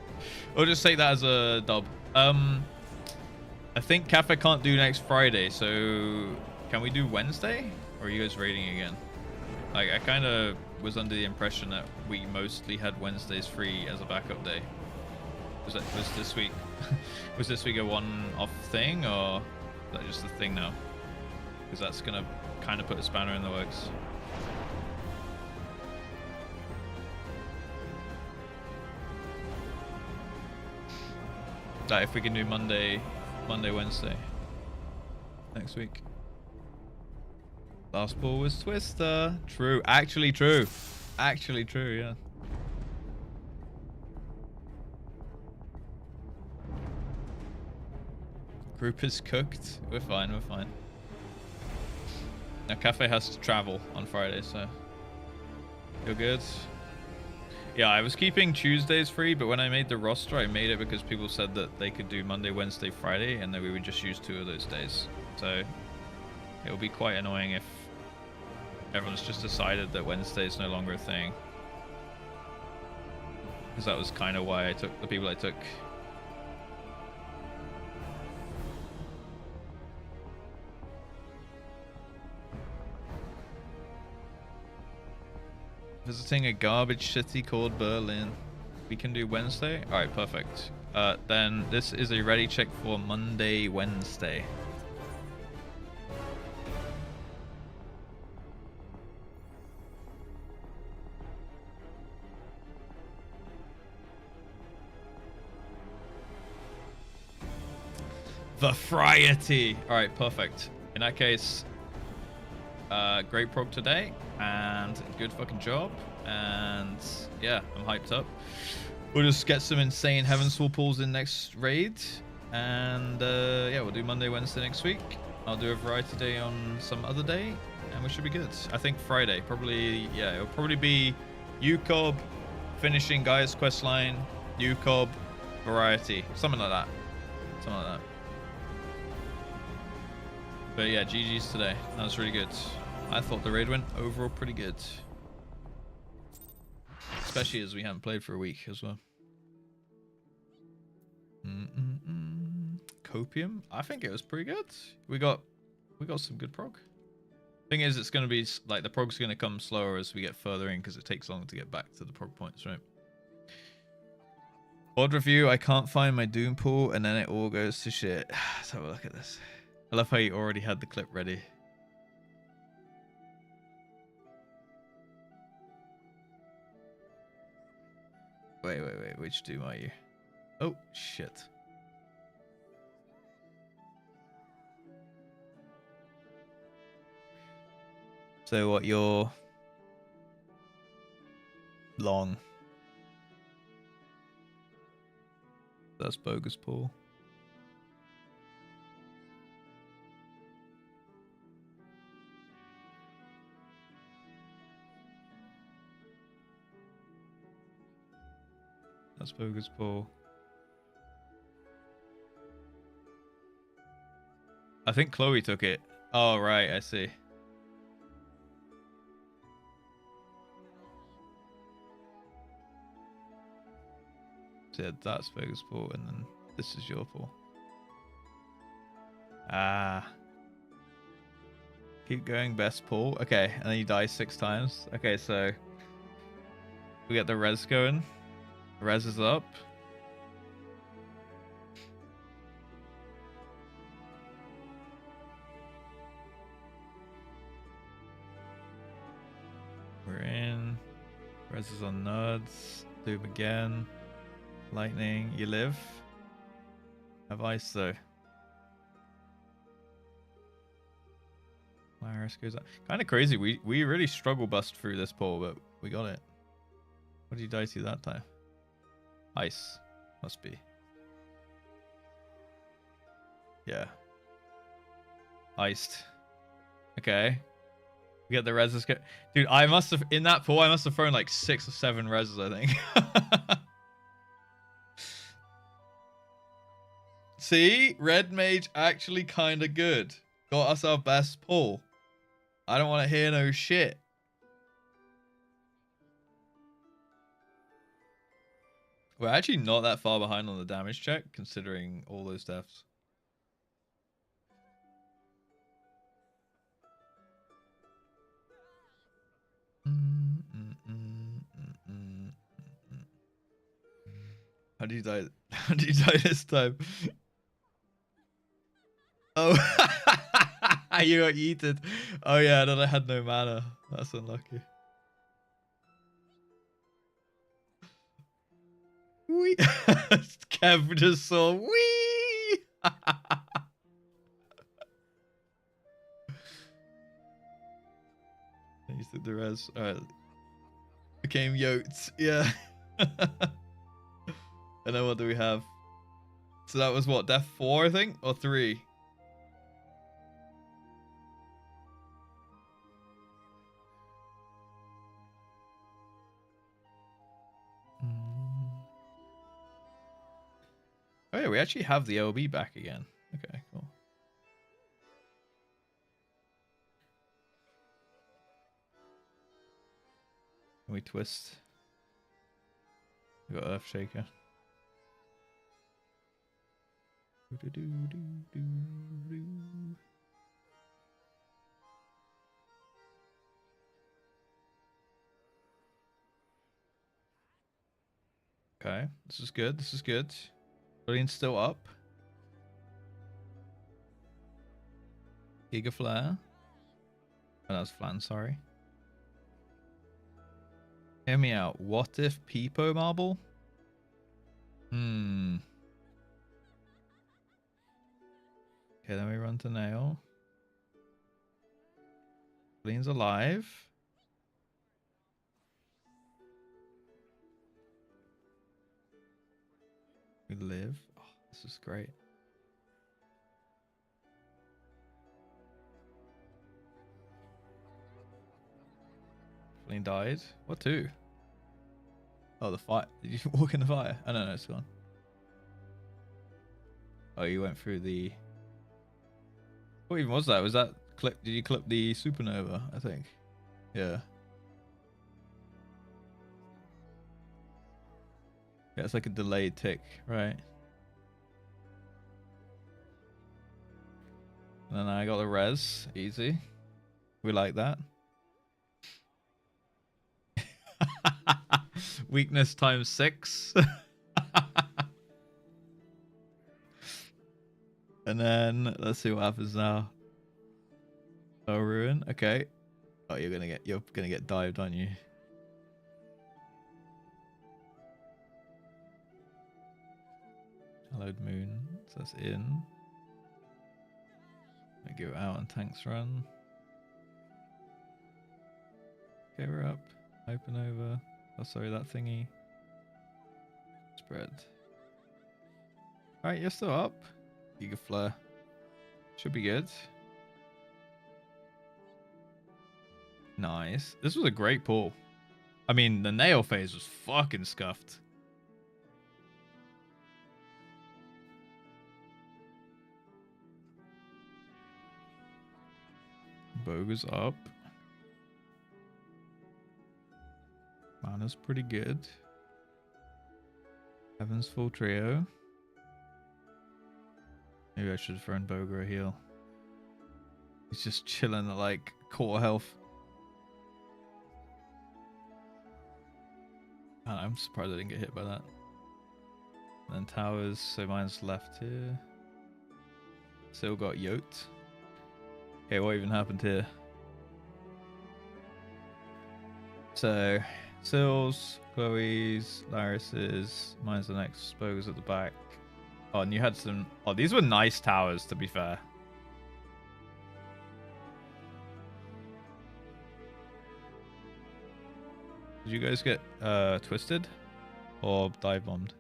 We'll just take that as a dub. I think Cafe can't do next Friday, so can we do Wednesday? Or are you guys raiding again? Like, I kind of was under the impression that we mostly had Wednesdays free as a backup day. Was this week? Was this week a one-off thing, or is that just a thing now? Because that's gonna kind of put a spanner in the works. Like if we can do Monday, Wednesday next week. Last ball was Twister. True. Actually true. Actually true, yeah. Group is cooked. We're fine, we're fine. Now Cafe has to travel on Friday, so you're good. Yeah, I was keeping Tuesdays free, but when I made the roster, I made it because people said that they could do Monday, Wednesday, Friday, and then we would just use 2 of those days. So It will be quite annoying if everyone's just decided that Wednesday is no longer a thing. Because that was kind of why I took the people I took. Visiting a garbage city called Berlin. We can do Wednesday? Alright, perfect. Then this is a ready check for Monday, Wednesday. Variety. Alright, perfect. In that case, great prog today, and good fucking job. And yeah, I'm hyped up. We'll just get some insane Heavensfall pulls in next raid. And yeah, we'll do Monday, Wednesday next week. I'll do a variety day on some other day, and we should be good. I think Friday, probably, yeah, it'll probably be UCOB, finishing Gaia's Questline, UCOB, variety, something like that. Something like that. But yeah, GG's today. That was really good. I thought the raid went overall pretty good. Especially as we haven't played for a week as well. Copium? I think it was pretty good. We got some good prog. Thing is, it's going to be like the prog's going to come slower as we get further in because it takes longer to get back to the prog points, right? Odd review, I can't find my Doom pool and then it all goes to shit. Let's have a look at this. I love how you already had the clip ready. Wait, which Doom are you? Oh, shit. So what, you're long. That's bogus pool. That's bogus pool. I think Chloe took it. Oh, right, I see. So yeah, that's bogus pool, and then this is your pool. Ah. Keep going, best pool. Okay, and then you die 6 times. Okay, so we get the res going. Res is up. We're in. Res is on nerds. Doom again. Lightning. You live. Have ice though. Virus goes up. Kind of crazy. We really struggle bust through this poll, but we got it. What did you die to that time? Ice. Must be. Yeah. Iced. Okay. We get the reses. Dude, I must have, in that pool, I must have thrown like 6 or 7 reses, I think. See? Red Mage actually kind of good. Got us our best pull. I don't want to hear no shit. We're actually not that far behind on the damage check, considering all those deaths. How do you die? How do you die this time? Oh, you got yeeted. Oh yeah, then I had no mana. That's unlucky. Wee. Kev just saw wee. He took the res. Alright. Became yoked. Yeah. And then what do we have? So that was what? Death 4, I think? Or 3? Oh yeah, we actually have the LB back again. Okay, cool. Can we twist? We got Earthshaker. Okay, this is good. This is good. Brilliant's still up. Giga Flare. Oh, that was Flan, sorry. Hear me out. What if Peepo Marble? Okay, then we run to Nail. Lean's alive. We live. Oh, this is great. Lean died. What to? Oh, the fire. Did you walk in the fire? Oh, no, it's gone. Oh, you went through the... What even was that? Was that clip? Did you clip the supernova? I think. Yeah. Yeah, it's like a delayed tick, right? And then I got the res. Easy. We like that. Weakness times 6. And then let's see what happens now. Oh, ruin. Okay. Oh, you're gonna get dived, aren't you? Hallowed Moon. So that's in. I go out and tanks run. Okay, we're up. Open over. Oh, sorry, that thingy. Spread. Alright, you're still up. Giga Flare. Should be good. Nice. This was a great pull. I mean, the nail phase was fucking scuffed. Boga's up. Mana's pretty good. Heaven's full trio. Maybe I should have thrown Boga a heal. He's just chilling at like quarter health. I'm surprised I didn't get hit by that. And then towers, so mine's left here. Still got yoked. Okay, what even happened here? So, Sills, Chloe's, Laris's, mine's the next, Boga's at the back. Oh, and you had some... Oh, these were nice towers, to be fair. Did you guys get twisted? Or dive bombed?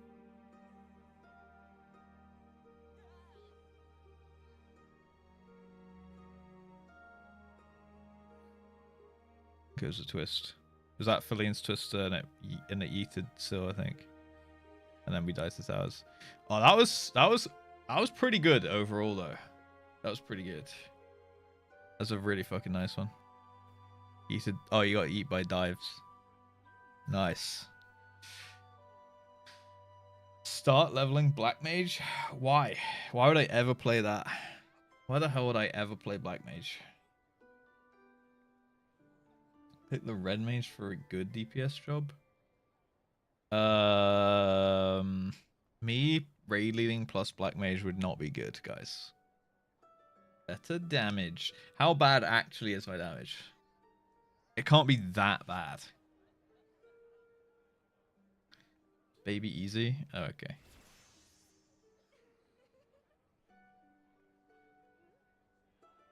Goes a twist. Was that Filine's twist and it yeeted Sil, I think. And then we died to towers. Oh, that was pretty good overall though. That was pretty good. That's a really fucking nice one. Yeeted. Oh, you got eat by dives. Nice. Start leveling Black Mage? Why? Why would I ever play that? Why the hell would I ever play Black Mage? Pick the Red Mage for a good DPS job? Me raid leading plus Black Mage would not be good, guys. Better damage. How bad actually is my damage? It can't be that bad. Baby easy? Oh, okay.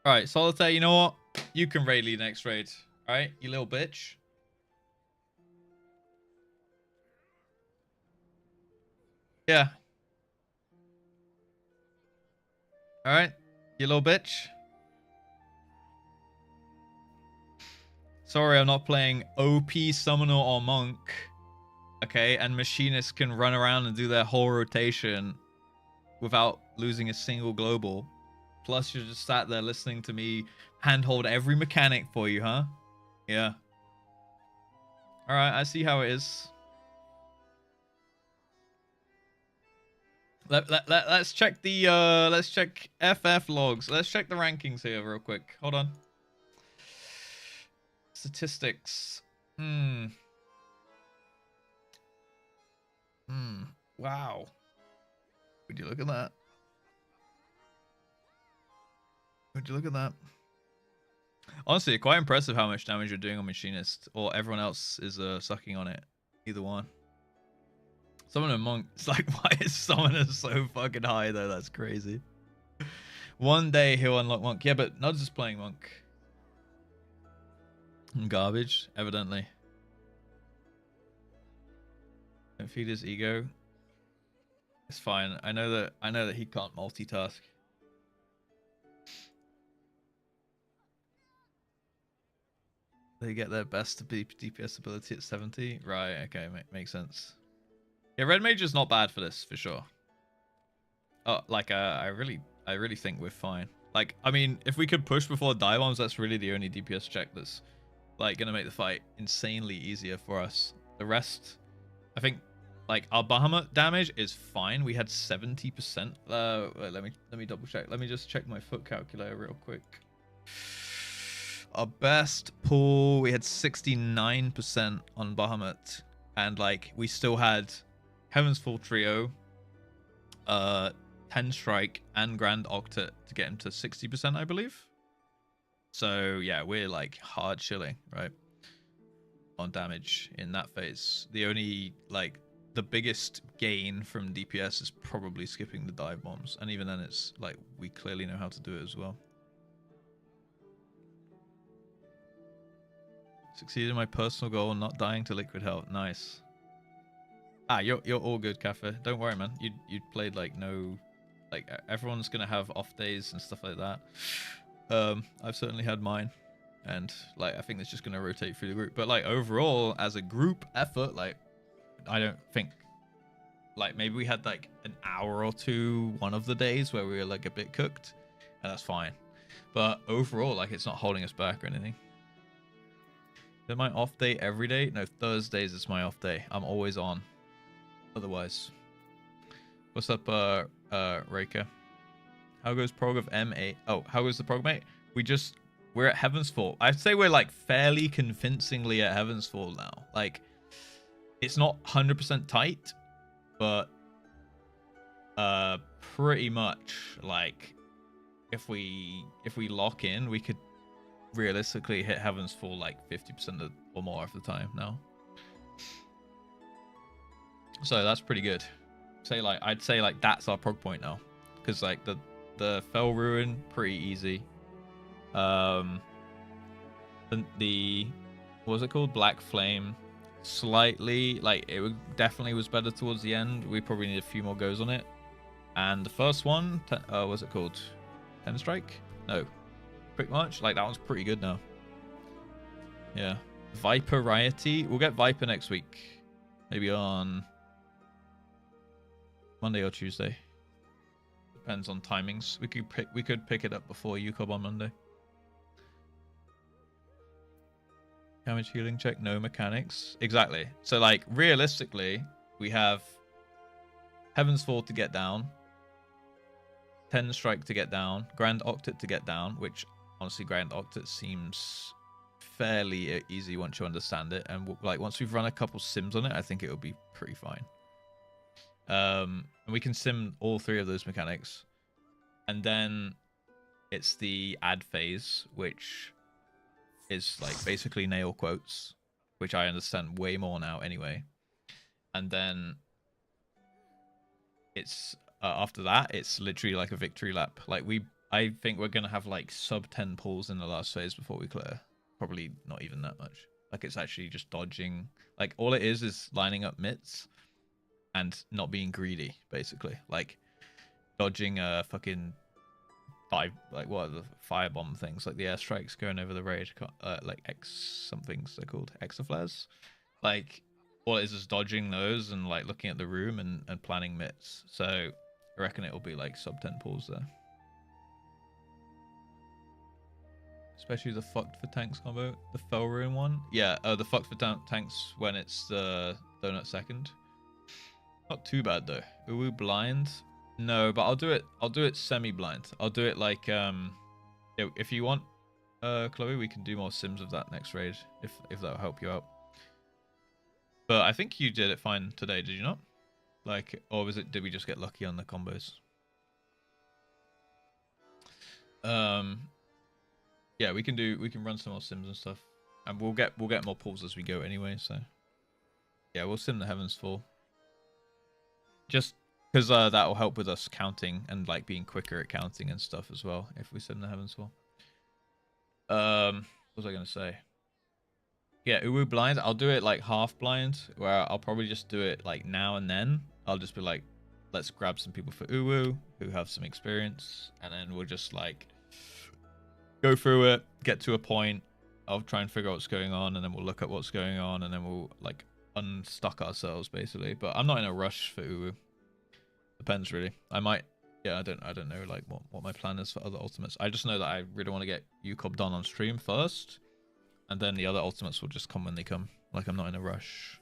Alright, Solitaire, you know what? You can raid lead next raid. Alright, you little bitch. Yeah. Alright, you little bitch. Sorry, I'm not playing OP Summoner or Monk. Okay, and Machinists can run around and do their whole rotation without losing a single global. Plus, you're just sat there listening to me handhold every mechanic for you, huh? Yeah. All right, I see how it is. Let's check the let's check FF logs. Let's check the rankings here real quick. Hold on. Statistics. Wow. Would you look at that? Would you look at that? Honestly, quite impressive how much damage you're doing on Machinist, or everyone else is sucking on it. Either one. Summoner Monk. It's like, why is Summoner so fucking high though? That's crazy. One day he'll unlock Monk. Yeah, but Nuds is playing Monk. Garbage, evidently. Don't feed his ego. It's fine. I know that he can't multitask. They get their best DPS ability at 70. Right, okay, makes sense. Yeah, Red Mage is not bad for this, for sure. Oh, like, I really think we're fine. Like, I mean, if we could push before die bombs, that's really the only DPS check that's, like, gonna make the fight insanely easier for us. The rest, I think, like, our Bahamut damage is fine. We had 70%. Wait, let me double check. Let me just check my foot calculator real quick. Our best pull, we had 69% on Bahamut. And, like, we still had Heaven's Fall Trio, 10 Strike, and Grand Octet to get him to 60%, I believe. So, yeah, we're, like, hard chilling, right? On damage in that phase. The only, like, the biggest gain from DPS is probably skipping the dive bombs. And even then, it's, like, we clearly know how to do it as well. Succeeded in my personal goal, not dying to liquid health. Nice. Ah, you're all good, Cafe. Don't worry, man. You played like no, like everyone's gonna have off days and stuff like that. I've certainly had mine, and like I think it's just gonna rotate through the group. But like overall, as a group effort, like I don't think, like maybe we had like an hour or two one of the days where we were like a bit cooked, and that's fine. But overall, like it's not holding us back or anything. Is it my off day every day? No, Thursdays is my off day. I'm always on. Otherwise. What's up, Raker? How goes prog of M8? Oh, how goes the prog, mate? We're at Heaven's Fall. I'd say we're like fairly convincingly at Heaven's Fall now. Like, it's not 100% tight, but pretty much like if we lock in, we could realistically hit Heaven's Fall like 50% or more of the time now. So that's pretty good. I'd say like that's our prog point now, because like the Fell Ruin pretty easy. The what was it called? Black Flame, slightly like definitely was better towards the end. We probably need a few more goes on it. And the first one, what was it called? 10 Strike? No. Quick March? Like, that one's pretty good now. Yeah. Viper Riety. We'll get Viper next week. Maybe on Monday or Tuesday. Depends on timings. We could pick it up before UCOB on Monday. Damage healing check, no mechanics. Exactly. So, like, realistically, we have Heaven's Fall to get down, 10 Strike to get down, Grand Octet to get down, which honestly, Grand Octet seems fairly easy once you understand it. And like once we've run a couple sims on it, I think it'll be pretty fine. And we can sim all three of those mechanics. And then it's the add phase, which is like basically nail quotes, which I understand way more now anyway. And then it's after that, it's literally like a victory lap. Like I think we're gonna have like sub 10 pulls in the last phase before we clear. Probably not even that much. Like it's actually just dodging. Like all it is lining up mitts and not being greedy, basically. Like dodging fucking like what are the firebomb things, like the airstrikes going over the raid, like X somethings they're called, exaflares. Like all it is dodging those and like looking at the room and planning mitts. So I reckon it will be like sub 10 pulls there. especially the fucked for tanks combo, the fell ruin one. Yeah, the fucked for tanks when it's the donut second. Not too bad though. Uwu blind? No, but I'll do it semi-blind. I'll do it like if you want, Chloe, we can do more sims of that next raid if that'll help you out. But I think you did it fine today, did you not? Like, or did we just get lucky on the combos? Yeah, we can run some more sims and stuff. And we'll get more pulls as we go anyway, so yeah, we'll sim the Heavens Fall. Just because that'll help with us counting and like being quicker at counting and stuff as well if we sim the Heavens Fall. What was I gonna say? Yeah, Uwu blind. I'll do it like half blind, where I'll probably just do it like now and then. I'll just be like, let's grab some people for Uwu who have some experience, and then we'll just like go through it, get to a point. I'll try and figure out what's going on, and then we'll look at what's going on, and then we'll like unstuck ourselves basically. But I'm not in a rush for Uwu. Depends really. I might. Yeah, I don't know like what my plan is for other ultimates. I just know that I really want to get UCOB done on stream first, and then the other ultimates will just come when they come. Like, I'm not in a rush.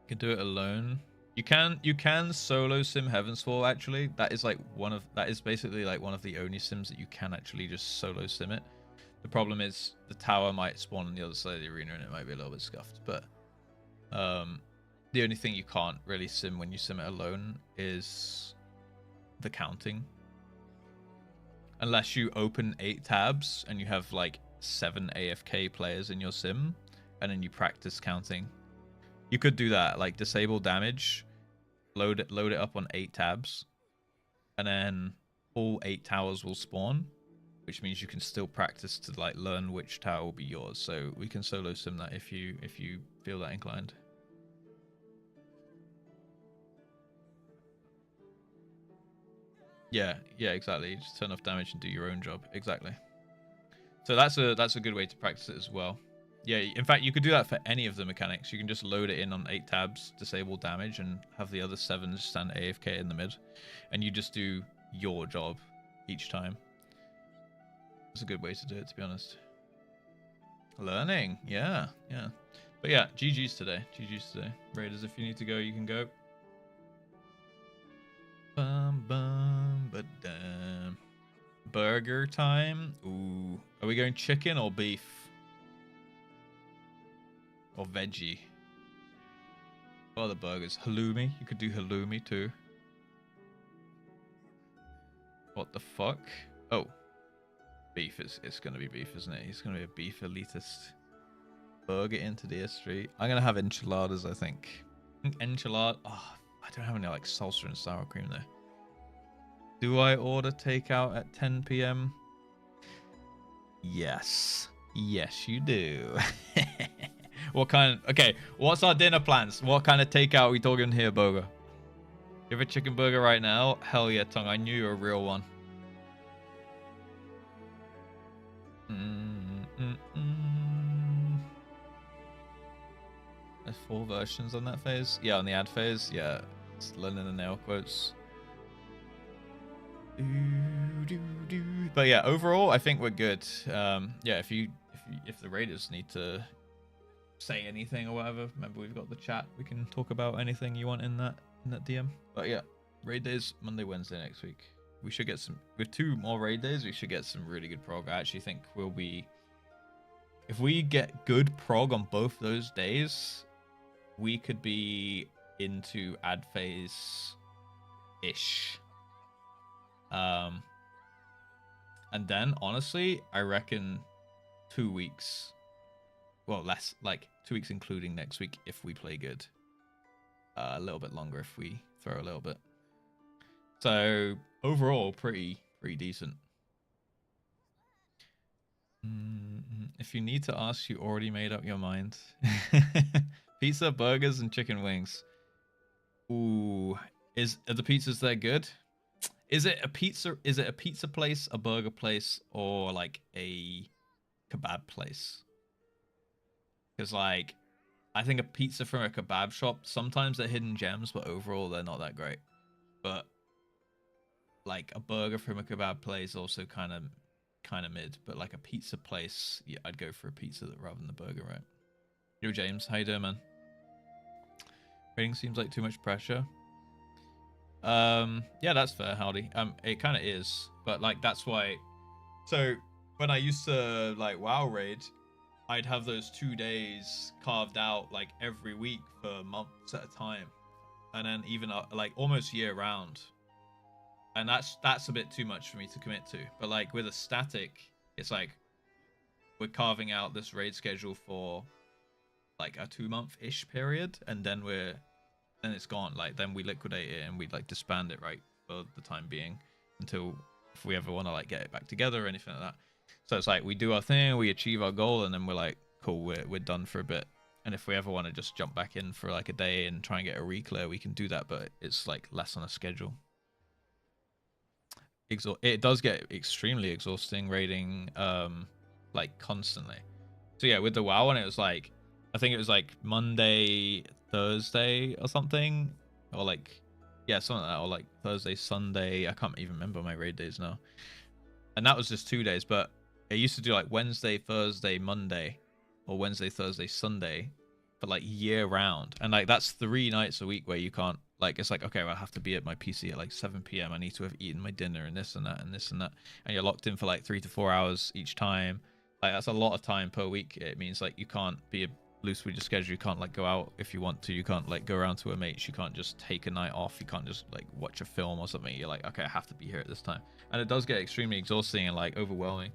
You can do it alone. You can solo sim Heavensfall actually. That is basically like one of the only sims that you can actually just solo sim it. The problem is the tower might spawn on the other side of the arena and it might be a little bit scuffed, but the only thing you can't really sim when you sim it alone is the counting. Unless you open 8 tabs and you have like 7 AFK players in your sim, and then you practice counting. You could do that, like disable damage, load it up on 8 tabs, and then all 8 towers will spawn, which means you can still practice to like learn which tower will be yours. So we can solo sim that if you feel that inclined. Yeah, exactly. You just turn off damage and do your own job. Exactly. So that's a good way to practice it as well. Yeah, in fact, you could do that for any of the mechanics. You can just load it in on 8 tabs, disable damage, and have the other 7 stand AFK in the mid. And you just do your job each time. It's a good way to do it, to be honest. Learning, yeah. But yeah, GG's today. Raiders, if you need to go, you can go. But burger time. Ooh, are we going chicken or beef or veggie? What are the burgers? Halloumi. You could do halloumi too. What the fuck? Oh, beef is. It's gonna be beef, isn't it? It's gonna be a beef elitist burger into the S3. I'm gonna have enchiladas. I think enchilada. Oh, I don't have any like salsa and sour cream there. Do I order takeout at 10 p.m? Yes, you do. What kind? Okay, what's our dinner plans? What kind of takeout are we talking here, burger? You have a chicken burger right now? Hell yeah, Tongue. I knew you were a real one. There's 4 versions on that phase. Yeah, on the ad phase. Yeah, it's learning the nail quotes. But yeah, overall, I think we're good. Yeah, if the raiders need to say anything or whatever, remember we've got the chat. We can talk about anything you want in that DM. But yeah, raid days Monday, Wednesday next week. We should get some with 2 more raid days. We should get some really good prog. I actually think we'll be, if we get good prog on both those days, we could be into ad phase ish. And then honestly, I reckon 2 weeks, well, less, like 2 weeks including next week if we play good. A little bit longer if we throw a little bit. So overall, pretty decent. If you need to ask, you already made up your mind. Pizza, burgers, and chicken wings. Ooh, are the pizzas there good? Is it a pizza? Is it a pizza place, a burger place, or like a kebab place? Because like, I think a pizza from a kebab shop, sometimes they're hidden gems, but overall they're not that great. But like a burger from a kebab place also kind of mid, but like a pizza place, yeah, I'd go for a pizza rather than the burger, right? Yo, James, how you doing, man? Rating seems like too much pressure. Yeah, that's fair, Howdy. It kind of is, but like that's why. So when I used to like WoW raid, I'd have those 2 days carved out like every week for months at a time, and then even like almost year round. And that's a bit too much for me to commit to. But like with a static, it's like we're carving out this raid schedule for like a 2-month-ish period, and then it's gone. Like then we liquidate it and we like disband it, right, for the time being, until if we ever want to like get it back together or anything like that. So it's like we do our thing, we achieve our goal, and then we're like, cool, we're done for a bit. And if we ever want to just jump back in for like a day and try and get a reclear, we can do that, but it's like less on a schedule. It does get extremely exhausting raiding like constantly. So yeah, with the WoW one, it was like, I think it was like Monday, Thursday or something, or like, yeah, something like that, or like Thursday, Sunday. I can't even remember my raid days now. And that was just 2 days, but it used to do like Wednesday, Thursday, Monday, or Wednesday, Thursday, Sunday for like year round. And like that's 3 nights a week where you can't, like, it's like, okay, well, I have to be at my PC at like 7 p.m. I need to have eaten my dinner and this and that and this and that. And you're locked in for like 3 to 4 hours each time. Like that's a lot of time per week. It means like you can't be loose with your schedule. You can't like go out if you want to. You can't like go around to a mate's. You can't just take a night off. You can't just like watch a film or something. You're like, okay, I have to be here at this time. And it does get extremely exhausting and like overwhelming.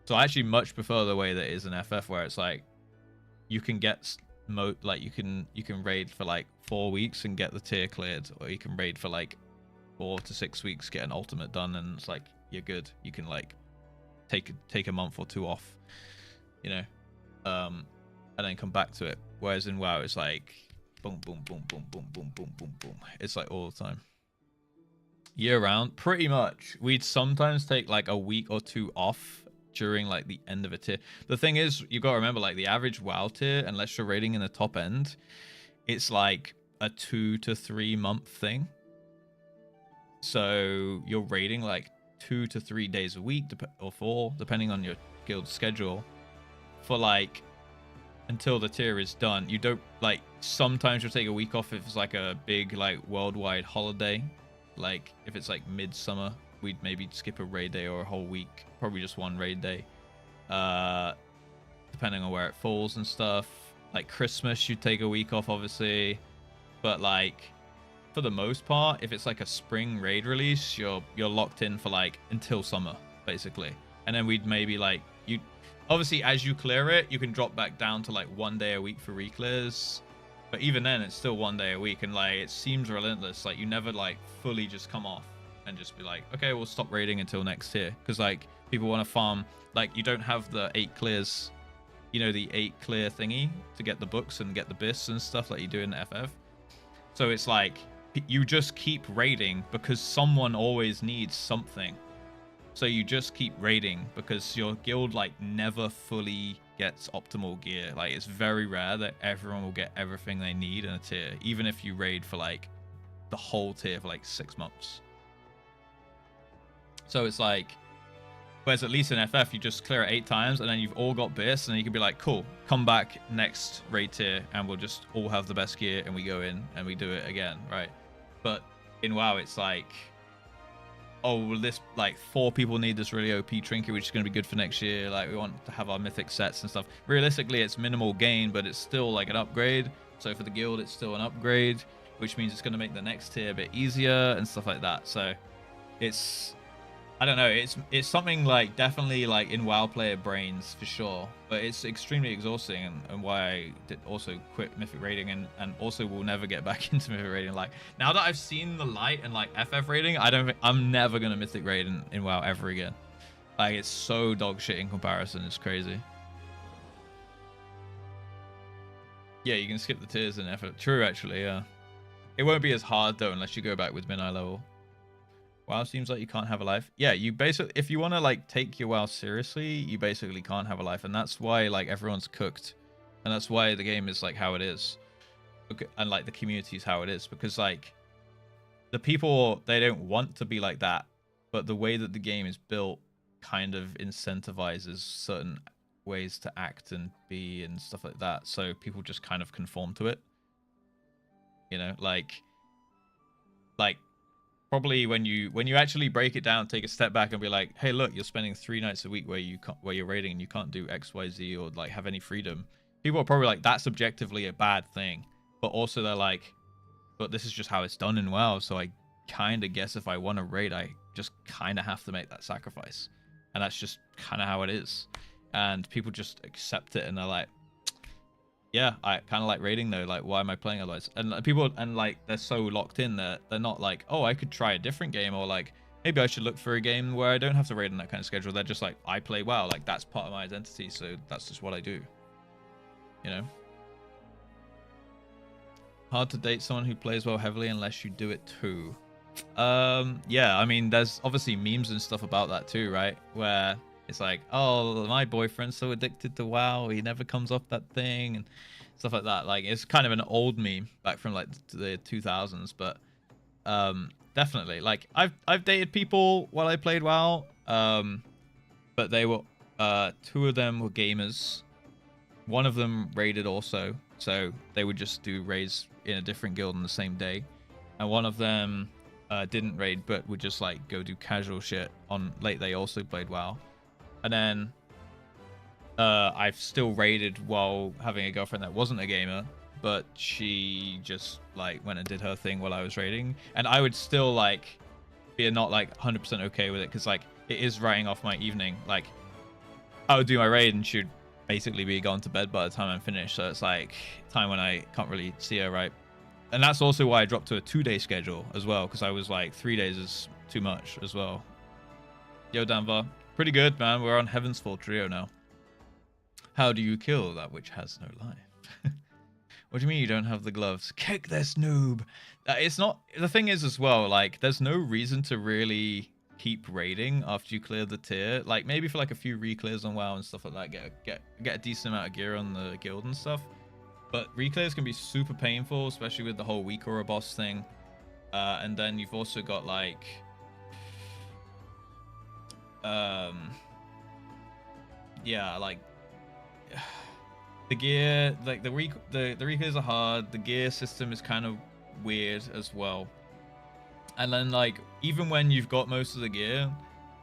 So I actually much prefer the way that it is in FF, where it's like you can get like you can raid for like 4 weeks and get the tier cleared, or you can raid for like 4 to 6 weeks, get an ultimate done, and it's like you're good. You can like take a month or 2 off, you know, and then come back to it. Whereas in WoW, it's like boom, boom, boom, boom, boom, boom, boom, boom, boom. It's like all the time, year round, pretty much. We'd sometimes take like a week or 2 off during like the end of a tier. The thing is, you gotta remember, like the average WoW tier, unless you're raiding in the top end, it's like a 2 to 3 month thing. So you're raiding like 2 to 3 days a week, or 4, depending on your guild schedule, for like until the tier is done. You don't like, sometimes you'll take a week off if it's like a big like worldwide holiday. Like if it's like midsummer, we'd maybe skip a raid day or a whole week, probably just 1 raid day, depending on where it falls and stuff. Like Christmas, you'd take a week off, obviously, but like for the most part, if it's like a spring raid release, you're locked in for like until summer, basically. And then we'd maybe like, you obviously as you clear it, you can drop back down to like 1 day a week for reclears, but even then it's still 1 day a week, and like it seems relentless. Like you never like fully just come off and just be like, okay, we'll stop raiding until next tier, because like people want to farm. Like you don't have the 8 clears, you know, the 8 clear thingy to get the books and get the bists and stuff like you do in the FF. So it's like you just keep raiding because someone always needs something. So you just keep raiding because your guild like never fully gets optimal gear. Like it's very rare that everyone will get everything they need in a tier, even if you raid for like the whole tier for like 6 months. So it's like, whereas at least in FF, you just clear it 8 times and then you've all got biss, and then you can be like, cool, come back next raid tier and we'll just all have the best gear, and we go in and we do it again, right? But in WoW, it's like, oh, well, this, like 4 people need this really OP trinket, which is going to be good for next year. Like we want to have our mythic sets and stuff. Realistically, it's minimal gain, but it's still like an upgrade. So for the guild, it's still an upgrade, which means it's going to make the next tier a bit easier and stuff like that. So it's, I don't know, it's something like definitely like in WoW player brains for sure, but it's extremely exhausting, and why I did also quit Mythic raiding, and also will never get back into Mythic raiding. Like now that I've seen the light and like FF raiding, I'm never gonna Mythic raid in WoW ever again. Like it's so dog shit in comparison, it's crazy. Yeah, you can skip the tiers in FF. True, actually, yeah. It won't be as hard though unless you go back with mid-eye level. WoW seems like you can't have a life. Yeah, you basically, if you want to like take your WoW seriously, you basically can't have a life, and that's why like everyone's cooked, and that's why the game is like how it is, and like the community is how it is, because like the people, they don't want to be like that, but the way that the game is built kind of incentivizes certain ways to act and be and stuff like that. So people just kind of conform to it. You know, like probably when you actually break it down, take a step back and be like, hey, look, you're spending 3 nights a week where you're raiding and you can't do XYZ or like have any freedom. People are probably like, that's objectively a bad thing, but also they're like, but this is just how it's done in WoW. So I kind of guess if I want to raid, I just kind of have to make that sacrifice, and that's just kind of how it is. And people just accept it, and they're like, yeah, I kind of like raiding though. Like, why am I playing otherwise? And people, and like, they're so locked in that they're not like, oh, I could try a different game, or like, maybe I should look for a game where I don't have to raid on that kind of schedule. They're just like, I play WoW. Like, that's part of my identity, so that's just what I do. You know? Hard to date someone who plays WoW heavily unless you do it too. Yeah, I mean, there's obviously memes and stuff about that too, right? Where it's like, oh, my boyfriend's so addicted to WoW, he never comes off that thing, and stuff like that. Like, it's kind of an old meme back from like the 2000s, but definitely, like, I've dated people while I played WoW, but they were 2 of them were gamers. One of them raided also, so they would just do raids in a different guild on the same day, and one of them didn't raid but would just like go do casual shit on late. They also played WoW. And then I've still raided while having a girlfriend that wasn't a gamer, but she just like went and did her thing while I was raiding, and I would still like be not like 100% okay with it, because like it is writing off my evening. Like, I would do my raid and she'd basically be gone to bed by the time I'm finished, so it's like time when I can't really see her, right? And that's also why I dropped to a 2-day schedule as well, because I was like 3 days is too much as well. Yo, Danvar. Pretty good, man. We're on Heaven's Fall Trio now. How do you kill that which has no life? What do you mean you don't have the gloves? Kick this noob. It's not... The thing is as well, like, there's no reason to really keep raiding after you clear the tier. Like, maybe for like a few reclears on WoW and stuff like that, get a decent amount of gear on the guild and stuff. But reclears can be super painful, especially with the whole week or a boss thing. And then you've also got like... yeah, like the gear, like the reclears are hard. The gear system is kind of weird as well. And then like, even when you've got most of the gear,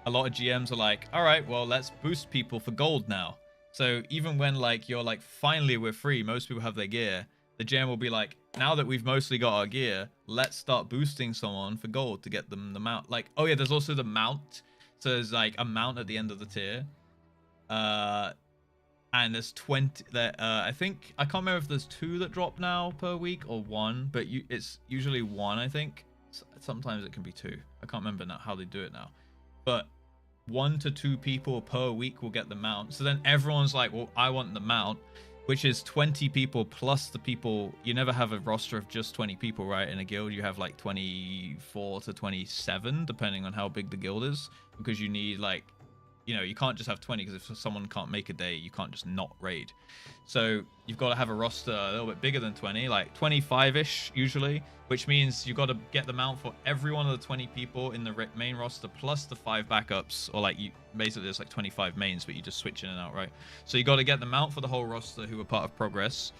a lot of GMs are like, all right, well, let's boost people for gold now. So even when like you're like, finally we're free, most people have their gear, the GM will be like, now that we've mostly got our gear, let's start boosting someone for gold to get them the mount. Like, oh yeah, there's also the mount. So there's like a mount at the end of the tier. And there's 20 that I think, I can't remember if there's 2 that drop now per week or 1, but it's usually 1, I think. Sometimes it can be 2. I can't remember now how they do it now. But 1 to 2 people per week will get the mount. So then everyone's like, well, I want the mount, which is 20 people plus the people. You never have a roster of just 20 people, right? In a guild, you have like 24 to 27, depending on how big the guild is, because you need like, you know, you can't just have 20, because if someone can't make a day, you can't just not raid. So you've got to have a roster a little bit bigger than 20, like 25-ish usually, which means you've got to get the mount for every one of the 20 people in the main roster, plus the 5 backups, or like, you basically there's like 25 mains, but you just switch in and out, right? So you got to get the mount for the whole roster who are part of Progress,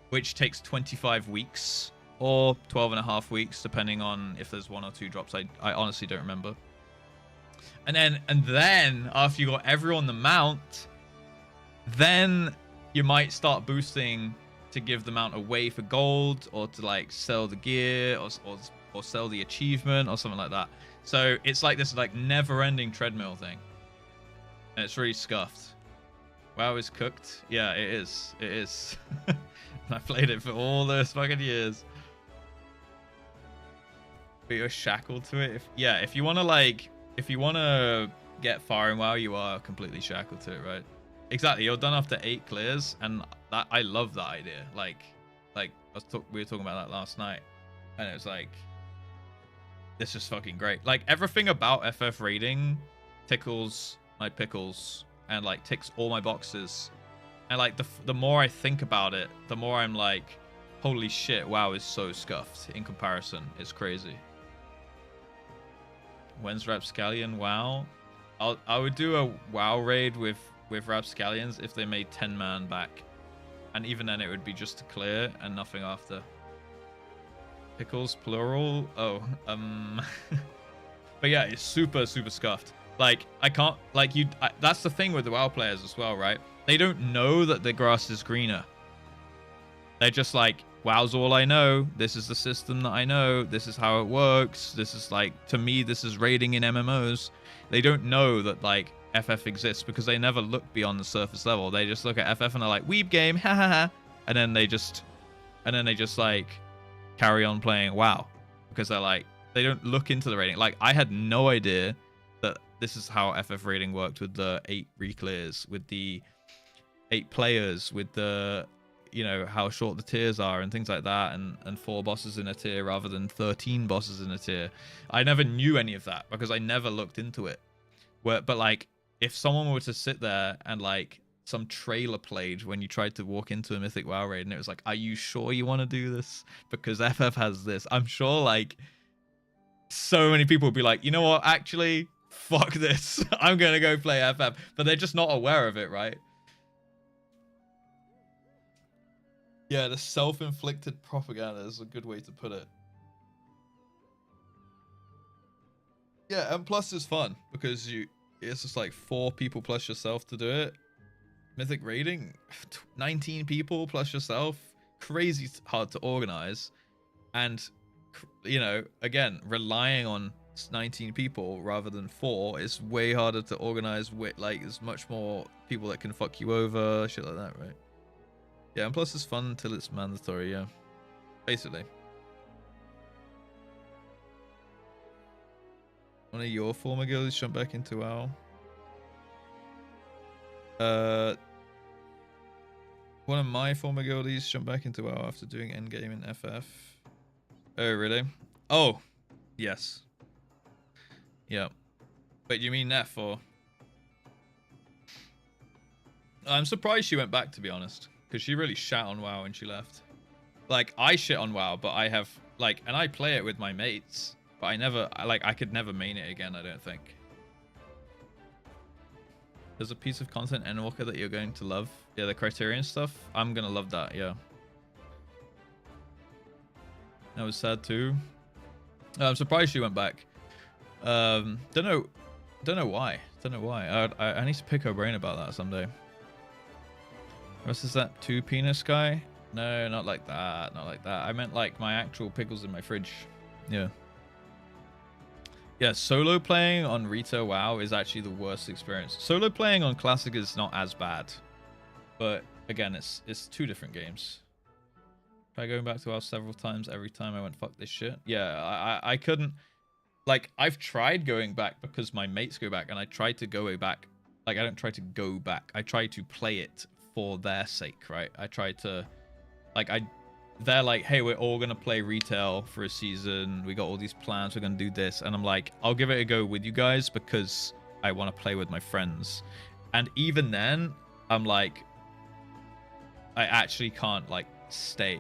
which takes 25 weeks or 12.5 weeks, depending on if there's 1 or 2 drops. I honestly don't remember. And then after you got everyone the mount, then you might start boosting to give the mount away for gold, or to like sell the gear, or sell the achievement or something like that. So it's like this like never-ending treadmill thing, and it's really scuffed. WoW is cooked. Yeah, it is. It is. I played it for all those fucking years. But you're shackled to it. If you want to like. If you want to get far in WoW, you are completely shackled to it, right? Exactly. You're done after 8 clears, and that I love that idea. Like we were talking about that last night, and it was like, this is fucking great. Like, everything about FF raiding tickles my pickles and like ticks all my boxes. And like the more I think about it, the more I'm like, holy shit, WoW is so scuffed in comparison. It's crazy. When's Rapscallion WoW? I would do a WoW raid with Rapscallions if they made 10 man back, and even then it would be just to clear and nothing after. Pickles plural. Oh, but yeah, it's super scuffed. Like I can't like you. That's the thing with the WoW players as well, right? They don't know that the grass is greener. They're just like, WoW's all I know. This is the system that I know. This is how it works. This is like, to me, this is raiding in MMOs. They don't know that like FF exists because they never look beyond the surface level. They just look at FF and they're like, weeb game, ha ha ha, and then they just like carry on playing WoW because they're like, they don't look into the rating. Like I had no idea that this is how FF rating worked with the 8 reclears, with the 8 players, with the, you know, how short the tiers are and things like that, and 4 bosses in a tier rather than 13 bosses in a tier. I never knew any of that because I never looked into it. But like, if someone were to sit there and like some trailer played when you tried to walk into a Mythic WoW raid and it was like, are you sure you want to do this? Because FF has this. I'm sure like so many people would be like, you know what, actually, fuck this. I'm going to go play FF. But they're just not aware of it, right? Yeah, the self-inflicted propaganda is a good way to put it. Yeah, and plus it's fun because it's just like 4 people plus yourself to do it. Mythic raiding, 19 people plus yourself, crazy hard to organize. And, you know, again, relying on 19 people rather than 4 is way harder to organize with, like, there's much more people that can fuck you over, shit like that, right? Yeah, and plus it's fun until it's mandatory, yeah. Basically. One of your former guilds jumped back into WoW. One of my former guildies jumped back into WoW after doing endgame in FF. Oh, really? Oh, yes. Yeah. Wait, you mean Neff or? I'm surprised she went back, to be honest. Because she really shat on WoW when she left. Like, I shit on WoW, but I have, like, and I play it with my mates. But I never, I could never main it again, I don't think. There's a piece of content, Endwalker, that you're going to love. Yeah, the Criterion stuff. I'm going to love that, yeah. That was sad too. I'm surprised she went back. Don't know why. Don't know why. I need to pick her brain about that someday. What is that 2 penis guy? No, not like that. Not like that. I meant like my actual pickles in my fridge. Yeah. Yeah, solo playing on Retail WoW is actually the worst experience. Solo playing on Classic is not as bad. But again, it's 2 different games. Try going back to WoW several times. Every time I went, fuck this shit. Yeah, I couldn't. Like, I've tried going back because my mates go back, and I tried to go back. Like, I don't try to go back. I try to play it for their sake, right? I try to, like, they're like, hey, we're all gonna play Retail for a season, we got all these plans, we're gonna do this, and I'm like, I'll give it a go with you guys because I want to play with my friends. And even then, I'm like, I actually can't like stay.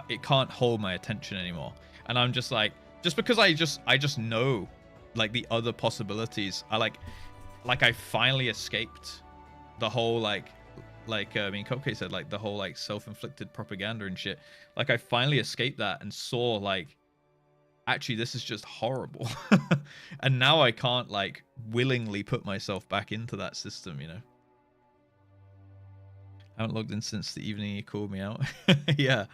It can't hold my attention anymore, and I'm just like, just because I just know like the other possibilities. I finally escaped the whole I mean, Cupcake said, like, the whole, like, self-inflicted propaganda and shit. Like, I finally escaped that and saw, like, actually, this is just horrible. And now I can't, like, willingly put myself back into that system, you know? I haven't logged in since the evening you called me out. Yeah.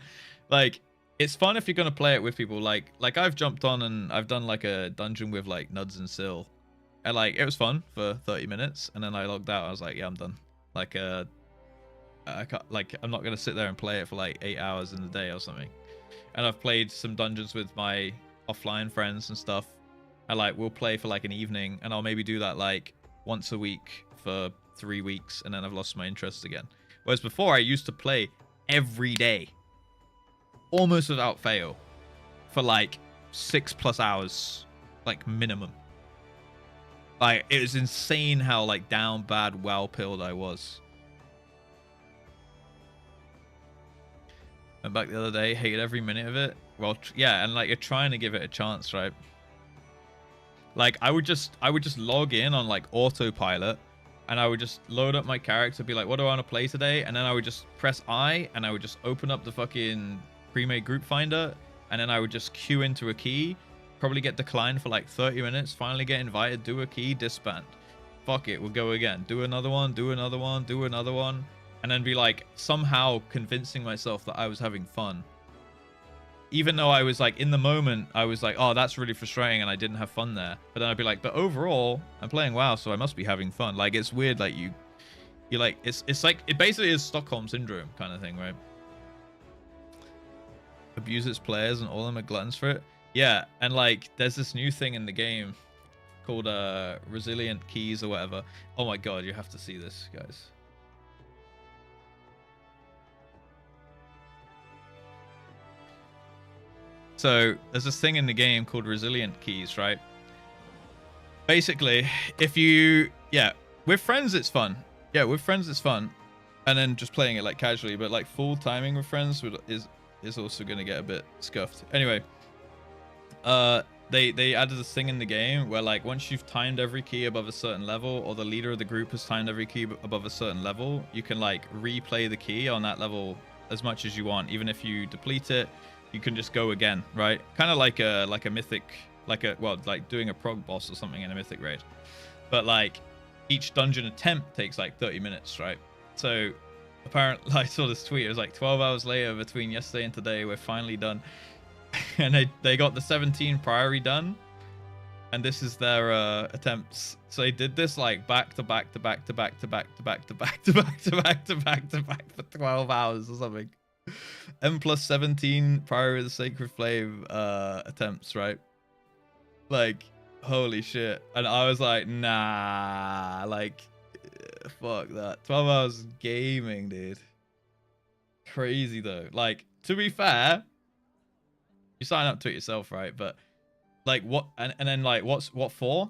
Like, it's fun if you're going to play it with people. Like, I've jumped on and I've done, like, a dungeon with, like, Nuds and Syl. And, like, it was fun for 30 minutes. And then I logged out. I was like, yeah, I'm done. Like, I can't, like, I'm not gonna sit there and play it for like 8 hours in the day or something. And I've played some dungeons with my offline friends and stuff. And like, we'll play for like an evening, and I'll maybe do that like once a week for 3 weeks, and then I've lost my interest again. Whereas before, I used to play every day, almost without fail, for like 6+ hours, like minimum. Like, it was insane how like down bad, well-pilled I was. Went back the other day, hated every minute of it. Well, yeah, and like, you're trying to give it a chance, right? Like I would just log in on like autopilot, and I would just load up my character, be like, what do I want to play today? And then I would just press I, and I would just open up the fucking pre-made group finder, and then I would just queue into a key, probably get declined for like 30 minutes, finally get invited, do a key, disband. Fuck it, we'll go again. Do another one, do another one, do another one, and then be like somehow convincing myself that I was having fun. Even though I was like, in the moment, I was like, oh, that's really frustrating and I didn't have fun there. But then I'd be like, but overall, I'm playing WoW, so I must be having fun. Like, it's weird, like, you like, it's like, it basically is Stockholm Syndrome kind of thing, right? Abuse its players and all of them are gluttons for it. Yeah, and like, there's this new thing in the game called resilient keys or whatever. Oh my god, you have to see this, guys. So there's this thing in the game called resilient keys, right? Basically, if you, yeah, with friends it's fun. Yeah, with friends it's fun, and then just playing it like casually. But like full timing with friends is also gonna get a bit scuffed. Anyway, they added this thing in the game where like once you've timed every key above a certain level, or the leader of the group has timed every key above a certain level, you can like replay the key on that level as much as you want, even if you deplete it. You can just go again, right? Kind of like a mythic, like doing a prog boss or something in a mythic raid. But like each dungeon attempt takes like 30 minutes, right? So apparently, I saw this tweet. It was like 12 hours later between yesterday and today, we're finally done. And they got the 17 Priory done, and this is their attempts. So they did this like back to back to back to back to back to back to back to back to back to back to back for 12 hours or something. M+17 Priory of the Sacred Flame attempts, right? Like, holy shit. And I was like, nah, like, fuck that. 12 hours gaming, dude. Crazy though. Like, to be fair, you sign up to it yourself, right? But like, what, and then like, what for?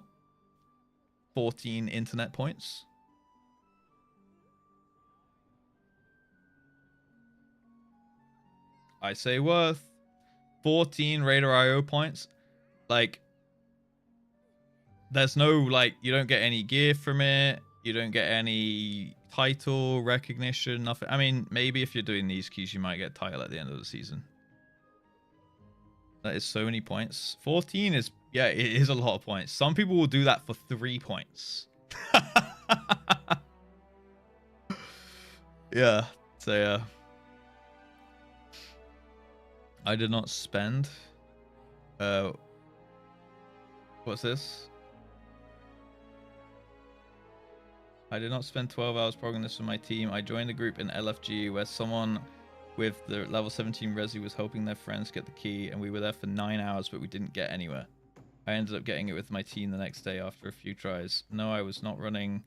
14 internet points. I say worth 14 Raider IO points. Like, there's no, like, you don't get any gear from it. You don't get any title, recognition, nothing. I mean, maybe if you're doing these keys, you might get title at the end of the season. That is so many points. 14 is, yeah, it is a lot of points. Some people will do that for 3 points. Yeah, so yeah. I did not spend. What's this? I did not spend 12 hours programming this for my team. I joined a group in LFG where someone with the level 17 Resi was hoping their friends get the key, and we were there for 9 hours, but we didn't get anywhere. I ended up getting it with my team the next day after a few tries. No, I was not running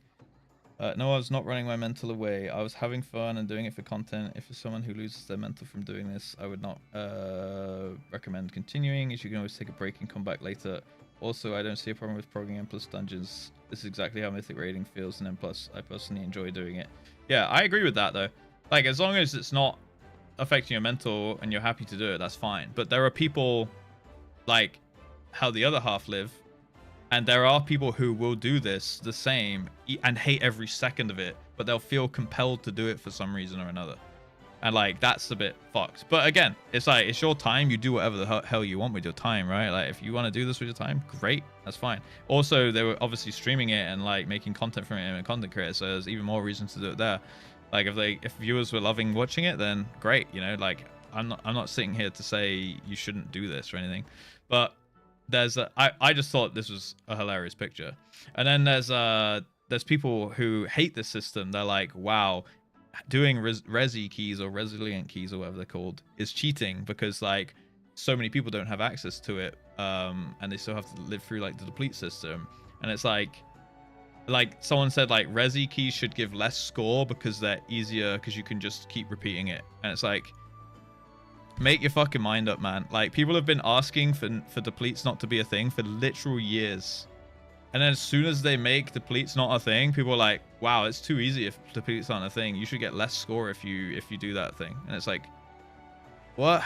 my mental away. I was having fun and doing it for content. If you're someone who loses their mental from doing this, I would not recommend continuing, as you can always take a break and come back later. Also, I don't see a problem with progging M+ dungeons. This is exactly how mythic raiding feels in M+. I personally enjoy doing it. Yeah, I agree with that though. Like, as long as it's not affecting your mental and you're happy to do it, that's fine. But there are people like how the other half live, and there are people who will do this the same and hate every second of it, but they'll feel compelled to do it for some reason or another. And like, that's a bit fucked. But again, it's like, it's your time. You do whatever the hell you want with your time, right? Like, if you want to do this with your time, great. That's fine. Also, they were obviously streaming it and like making content from it and content creators, so there's even more reason to do it there. Like, if viewers were loving watching it, then great. You know, like, I'm not sitting here to say you shouldn't do this or anything, but I just thought this was a hilarious picture. And then there's people who hate this system. They're like, wow, doing resi keys or resilient keys or whatever they're called is cheating, because like so many people don't have access to it, and they still have to live through like the deplete system. And it's like someone said like resi keys should give less score because they're easier, because you can just keep repeating it. And it's like, make your fucking mind up, man. Like, people have been asking for depletes not to be a thing for literal years. And then as soon as they make depletes not a thing, people are like, wow, it's too easy if depletes aren't a thing. You should get less score if you do that thing. And it's like, what?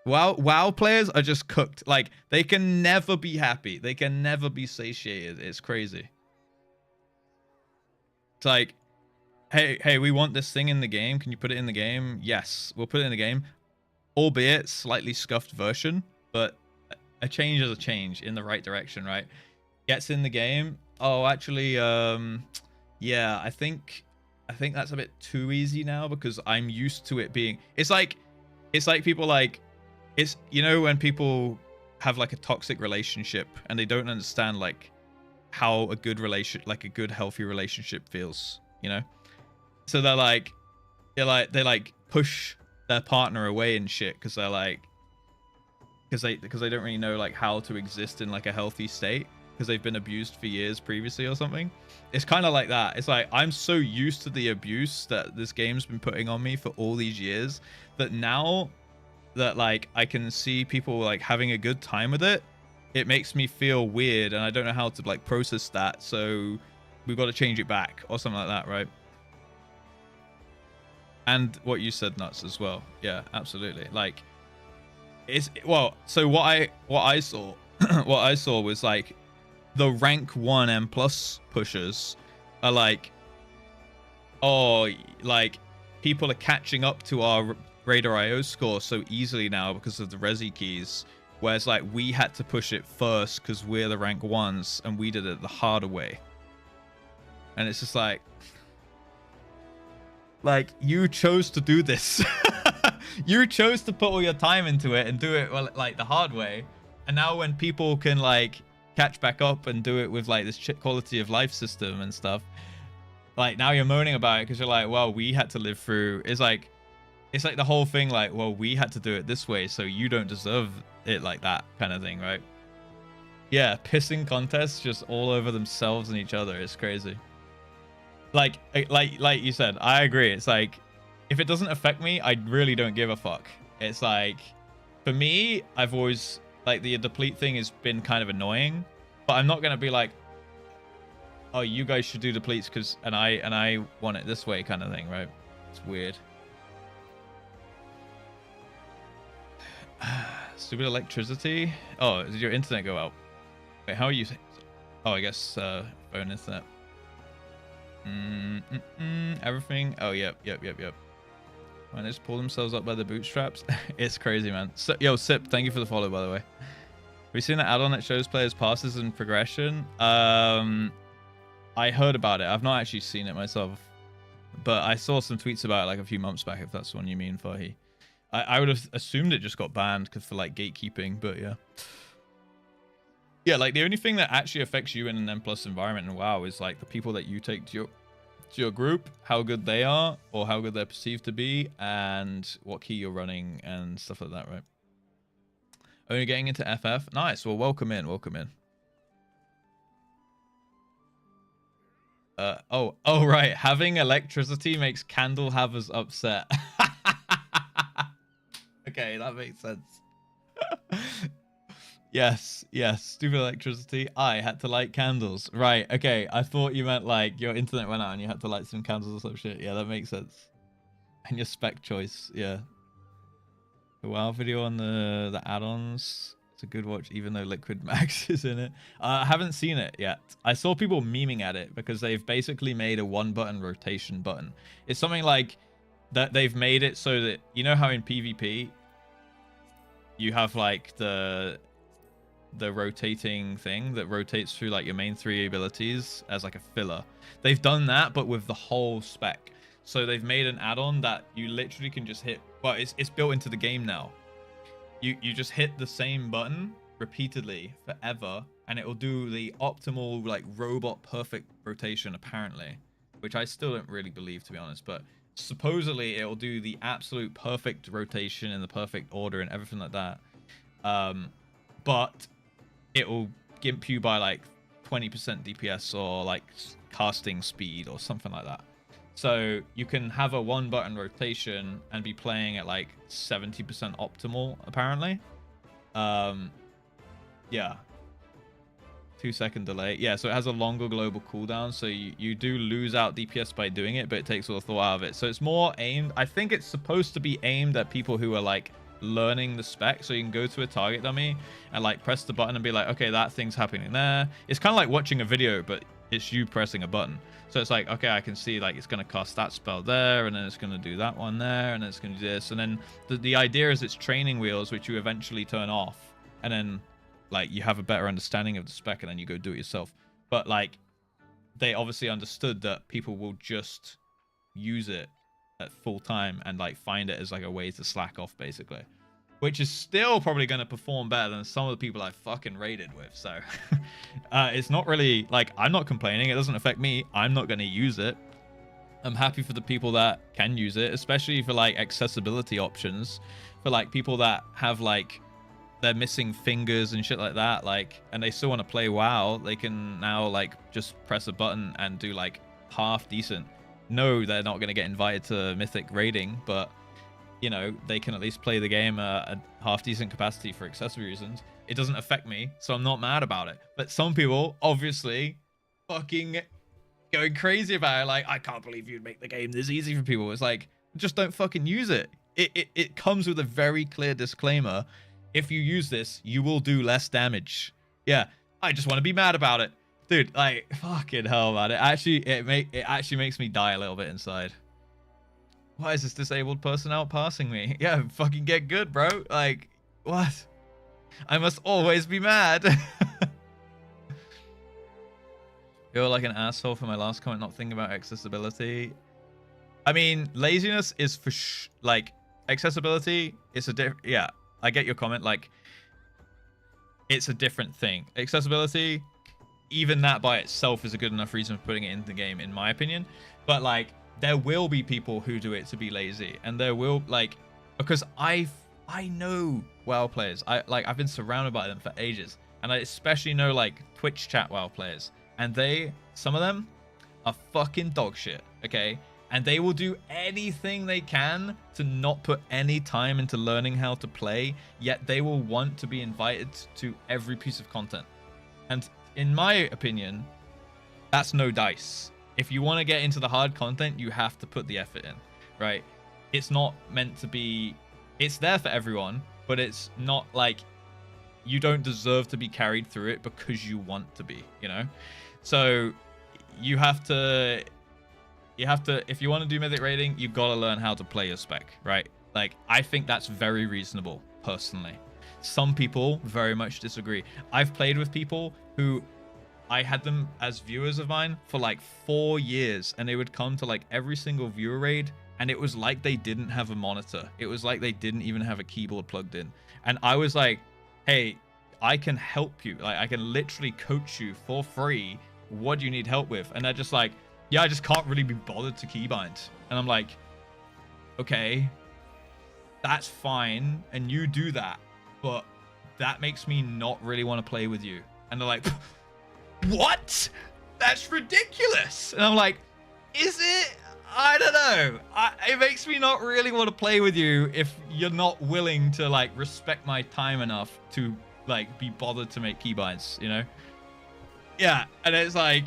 WoW players are just cooked. Like, they can never be happy. They can never be satiated. It's crazy. It's like, hey, we want this thing in the game. Can you put it in the game? Yes, we'll put it in the game. Albeit slightly scuffed version, but a change is a change in the right direction, right? Gets in the game. Oh, actually, yeah, I think that's a bit too easy now because I'm used to it being. It's like people like, it's, you know, when people have like a toxic relationship and they don't understand like how a good like a good healthy relationship feels, you know? So they like push their partner away and shit because they're like, because they don't really know like how to exist in like a healthy state because they've been abused for years previously or something. It's kind of like that. It's like I'm so used to the abuse that this game's been putting on me for all these years that now that like I can see people like having a good time with it, it makes me feel weird and I don't know how to like process that. So we've got to change it back or something like that, right? And what you said, Nuts, as well. Yeah, absolutely. Like, it's, well, so what I saw what I saw was like the rank 1 M+ pushers are like, oh, like people are catching up to our Radar IO score so easily now because of the Resi keys, whereas like we had to push it first because we're the rank 1s and we did it the harder way. And it's just like you chose to do this. You chose to put all your time into it and do it well, like the hard way. And now when people can like catch back up and do it with like this quality of life system and stuff, like now you're moaning about it because you're like, well, we had to live through. It's like the whole thing like, well, we had to do it this way, so you don't deserve it, like that kind of thing, right? Yeah, pissing contests just all over themselves and each other. It's crazy. Like you said, I agree. It's like, if it doesn't affect me, I really don't give a fuck. It's like, for me, I've always, like, the deplete thing has been kind of annoying, but I'm not gonna be like, oh, you guys should do depletes because and I want it this way kind of thing, right? It's weird. Stupid electricity. Oh, did your internet go out? Wait, how are you? Oh, I guess phone internet. Everything. Oh, yep. When they just pull themselves up by the bootstraps. It's crazy, man. So, yo, Sip, thank you for the follow, by the way. Have you seen the add-on that shows players' passes and progression? I heard about it. I've not actually seen it myself, but I saw some tweets about it like a few months back, if that's the one you mean, Fahi. I would have assumed it just got banned for like gatekeeping, but yeah. Yeah, like the only thing that actually affects you in an M+ environment in WoW is like the people that you take to your group, how good they are or how good they're perceived to be, and what key you're running and stuff like that, right? Only getting into FF. Nice. Well, welcome in. Oh, right. Having electricity makes candle havers upset. Okay, that makes sense. Yes. Stupid electricity. I had to light candles. Right. Okay. I thought you meant like your internet went out and you had to light some candles or some shit. Yeah, that makes sense. And your spec choice. Yeah. The WoW video on the add-ons. It's a good watch, even though Liquid Max is in it. I haven't seen it yet. I saw people memeing at it because they've basically made a 1-button rotation button. It's something like that. They've made it so that, you know how in PvP you have like the rotating thing that rotates through like your main 3 abilities as like a filler. They've done that, but with the whole spec. So they've made an add-on that you literally can just hit. Well, it's built into the game now. You just hit the same button repeatedly forever, and it will do the optimal like robot perfect rotation apparently, which I still don't really believe, to be honest. But supposedly it will do the absolute perfect rotation in the perfect order and everything like that. But it will gimp you by like 20% DPS or like casting speed or something like that. So you can have a 1-button rotation and be playing at like 70% optimal, apparently. Yeah. 2-second delay. Yeah, so it has a longer global cooldown. So you do lose out DPS by doing it, but it takes all the thought out of it. So it's more aimed. I think it's supposed to be aimed at people who are like learning the spec, so you can go to a target dummy and like press the button and be like, okay, that thing's happening there. It's kind of like watching a video, but it's you pressing a button. So it's like, okay, I can see like it's going to cast that spell there, and then it's going to do that one there, and then it's going to do this. And then the idea is it's training wheels, which you eventually turn off, and then like you have a better understanding of the spec, and then you go do it yourself. But like they obviously understood that people will just use it at full time and like find it as like a way to slack off, basically, which is still probably going to perform better than some of the people I fucking raided with. So it's not really like, I'm not complaining. It doesn't affect me. I'm not going to use it. I'm happy for the people that can use it, especially for like accessibility options for like people that have like, they're missing fingers and shit like that, like, and they still want to play WoW. They can now like just press a button and do like half decent. No, they're not going to get invited to Mythic raiding, but you know, they can at least play the game at a half decent capacity for accessibility reasons. It doesn't affect me, so I'm not mad about it. But some people obviously fucking going crazy about it, like, I can't believe you'd make the game this easy for people. It's like, just don't fucking use it. It comes with a very clear disclaimer. If you use this, you will do less damage. Yeah, I just want to be mad about it. Dude, like, fucking hell, man. It actually makes me die a little bit inside. Why is this disabled person outpassing me? Yeah, fucking get good, bro. Like, what? I must always be mad. Feel like an asshole for my last comment, not thinking about accessibility. I mean, laziness is for like, accessibility is a different... Yeah, I get your comment. Like, it's a different thing. Accessibility, even that by itself is a good enough reason for putting it into the game, in my opinion. But, like, there will be people who do it to be lazy, and there will, like, because I know WoW players. I've been surrounded by them for ages, and I especially know like Twitch chat WoW players, and some of them are fucking dog shit, okay? And they will do anything they can to not put any time into learning how to play, yet they will want to be invited to every piece of content. And in my opinion, that's no dice. If you want to get into the hard content, you have to put the effort in, right? It's not meant to be... It's there for everyone, but it's not like you don't deserve to be carried through it because you want to be, you know? So you have to, if you want to do Mythic raiding, you've got to learn how to play your spec, right? Like, I think that's very reasonable, personally. Some people very much disagree. I've played with people who... I had them as viewers of mine for like 4 years, and they would come to like every single viewer raid, and it was like they didn't have a monitor. It was like they didn't even have a keyboard plugged in. And I was like, hey, I can help you. Like, I can literally coach you for free. What do you need help with? And they're just like, yeah, I just can't really be bothered to keybind. And I'm like, okay, that's fine. And you do that, but that makes me not really want to play with you. And they're like, what? That's ridiculous. And I'm like, is it? I don't know. It makes me not really want to play with you if you're not willing to like respect my time enough to like be bothered to make keybinds, you know? Yeah, and it's like,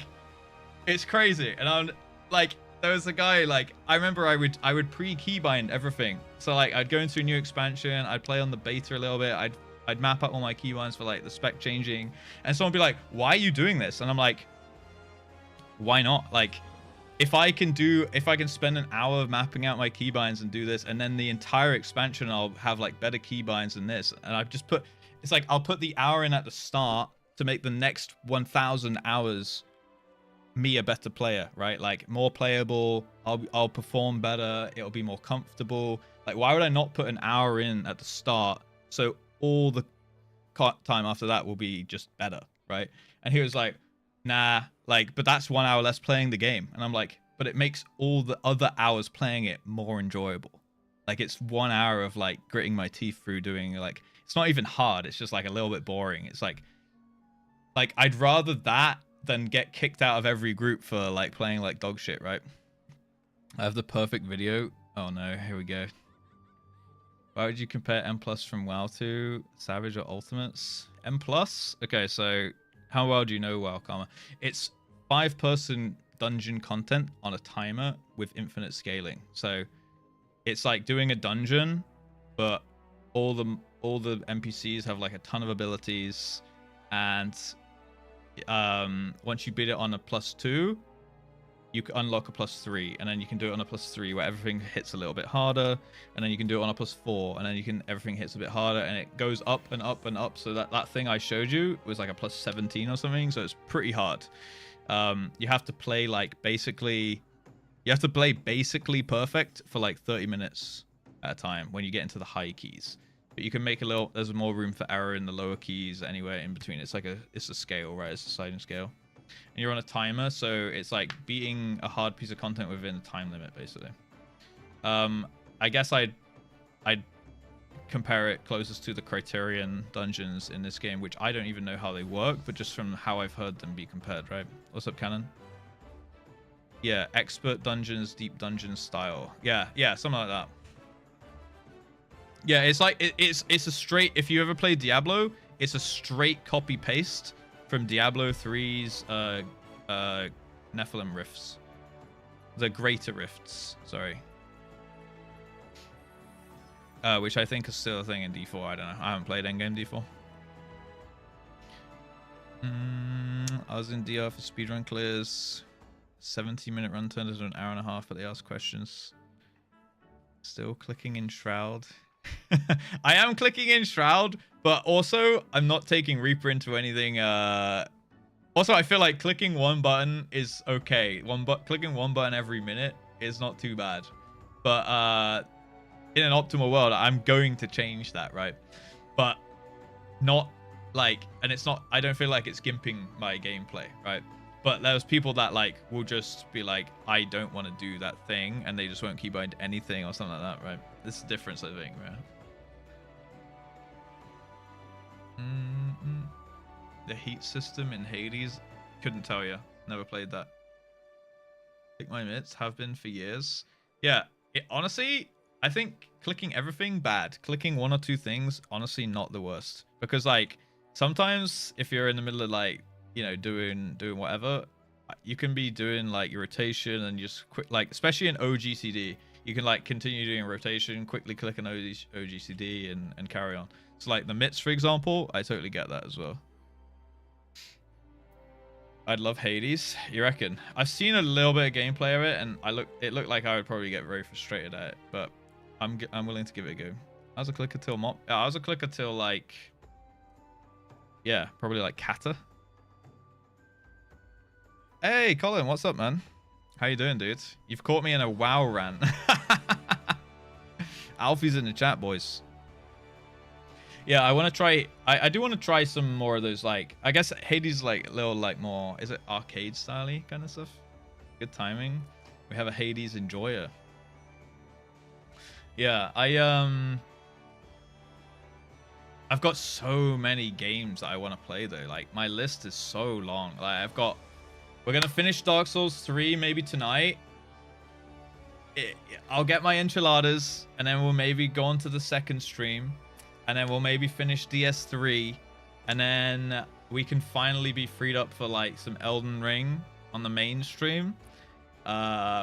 it's crazy. And I'm like, there was a guy, like, I remember I would pre-keybind everything. So like, I'd go into a new expansion, I'd play on the beta a little bit, I'd map out all my keybinds for like the spec changing, and someone would be like, why are you doing this? And I'm like, why not? Like, if I can spend an hour mapping out my keybinds and do this, and then the entire expansion I'll have like better keybinds than this, and I've just put, it's like I'll put the hour in at the start to make the next 1,000 hours me a better player, right? Like, more playable, I'll perform better, it'll be more comfortable. Like, why would I not put an hour in at the start so all the time after that will be just better, right? And he was like, nah, like, but that's 1 hour less playing the game. And I'm like, but it makes all the other hours playing it more enjoyable. Like, it's 1 hour of like gritting my teeth through doing, like, it's not even hard, it's just like a little bit boring. It's like I'd rather that than get kicked out of every group for like playing like dog shit, right? I have the perfect video. Oh no, here we go. Why would you compare M+ from WoW to Savage or Ultimates? M+? Okay, so how well do you know WoW, Karma? It's 5-person dungeon content on a timer with infinite scaling. So it's like doing a dungeon, but all the NPCs have like a ton of abilities, and once you beat it on a +2, you can unlock a +3, and then you can do it on a +3 where everything hits a little bit harder, and then you can do it on a +4, and then everything hits a bit harder, and it goes up and up and up. So that thing I showed you was like a +17 or something, so it's pretty hard. You have to play like basically perfect for like 30 minutes at a time when you get into the high keys. But you can make there's more room for error in the lower keys anywhere in between. It's a scale, right? It's a sliding scale. And you're on a timer, so it's like beating a hard piece of content within a time limit, basically. I guess I'd compare it closest to the Criterion dungeons in this game, which I don't even know how they work, but just from how I've heard them be compared, right? What's up, Cannon? Yeah, expert dungeons, deep dungeons style. Yeah, something like that. Yeah, it's like it's a straight. If you ever played Diablo, it's a straight copy paste from Diablo 3's Nephilim rifts, the Greater Rifts. Sorry, which I think is still a thing in D4. I don't know. I haven't played Endgame D4. I was in DR for speedrun clears. 70-minute run turned into an hour and a half, but they asked questions. Still clicking in Shroud. I am clicking in Shroud, but also I'm not taking Reaper into anything. Also, I feel like clicking one button is okay. Clicking one button every minute is not too bad. But in an optimal world, I'm going to change that, right? But not like, and it's not, I don't feel like it's gimping my gameplay, right? But there's people that like will just be like, I don't want to do that thing, and they just won't keep going to anything or something like that, right? This is the difference, I think, right? The heat system in Hades, couldn't tell you. Never played that. Click my mitts, have been for years. Yeah, honestly, I think clicking everything bad. Clicking one or two things, honestly, not the worst. Because like sometimes if you're in the middle of like, you know, doing whatever, you can be doing like your rotation and just quick, like especially in OGCD, you can like continue doing rotation, quickly click an OGCD and carry on. So like the mitts, for example, I totally get that as well. I'd love Hades. You reckon? I've seen a little bit of gameplay of it, and it looked like I would probably get very frustrated at it, but I'm willing to give it a go. I was a clicker till I was a clicker till like, yeah, probably like Kata. Hey, Colin, what's up, man? How you doing, dude? You've caught me in a WoW rant. Alfie's in the chat, boys. Yeah, I want to try. I do want to try some more of those. Like, I guess Hades like a little like more. Is it arcade style-y kind of stuff? Good timing. We have a Hades enjoyer. Yeah, I've got so many games that I want to play though. Like my list is so long. Like we're gonna finish Dark Souls 3 maybe tonight. I'll get my enchiladas, and then we'll maybe go on to the second stream. And then we'll maybe finish DS3, and then we can finally be freed up for like some Elden Ring on the main stream,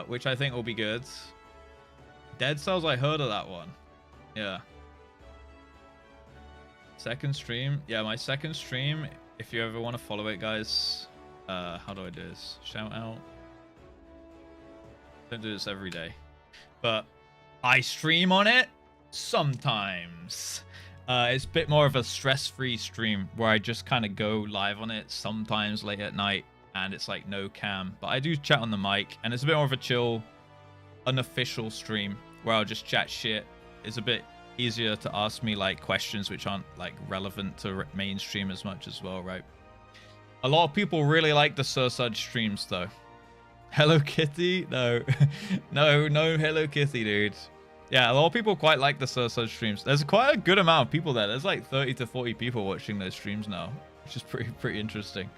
which I think will be good. Dead Cells, I heard of that one. Yeah. Second stream. Yeah, my second stream, if you ever want to follow it, guys. How do I do this? Shout out. Don't do this every day. But I stream on it sometimes. It's a bit more of a stress-free stream where I just kind of go live on it sometimes late at night, and it's like no cam. But I do chat on the mic, and it's a bit more of a chill, unofficial stream where I'll just chat shit. It's a bit easier to ask me like questions which aren't like relevant to mainstream as much as well, right? A lot of people really like the Sursud streams though. Hello Kitty? No. no Hello Kitty, dude. Yeah, a lot of people quite like the Sursud streams. There's quite a good amount of people there. There's like 30 to 40 people watching those streams now, which is pretty interesting.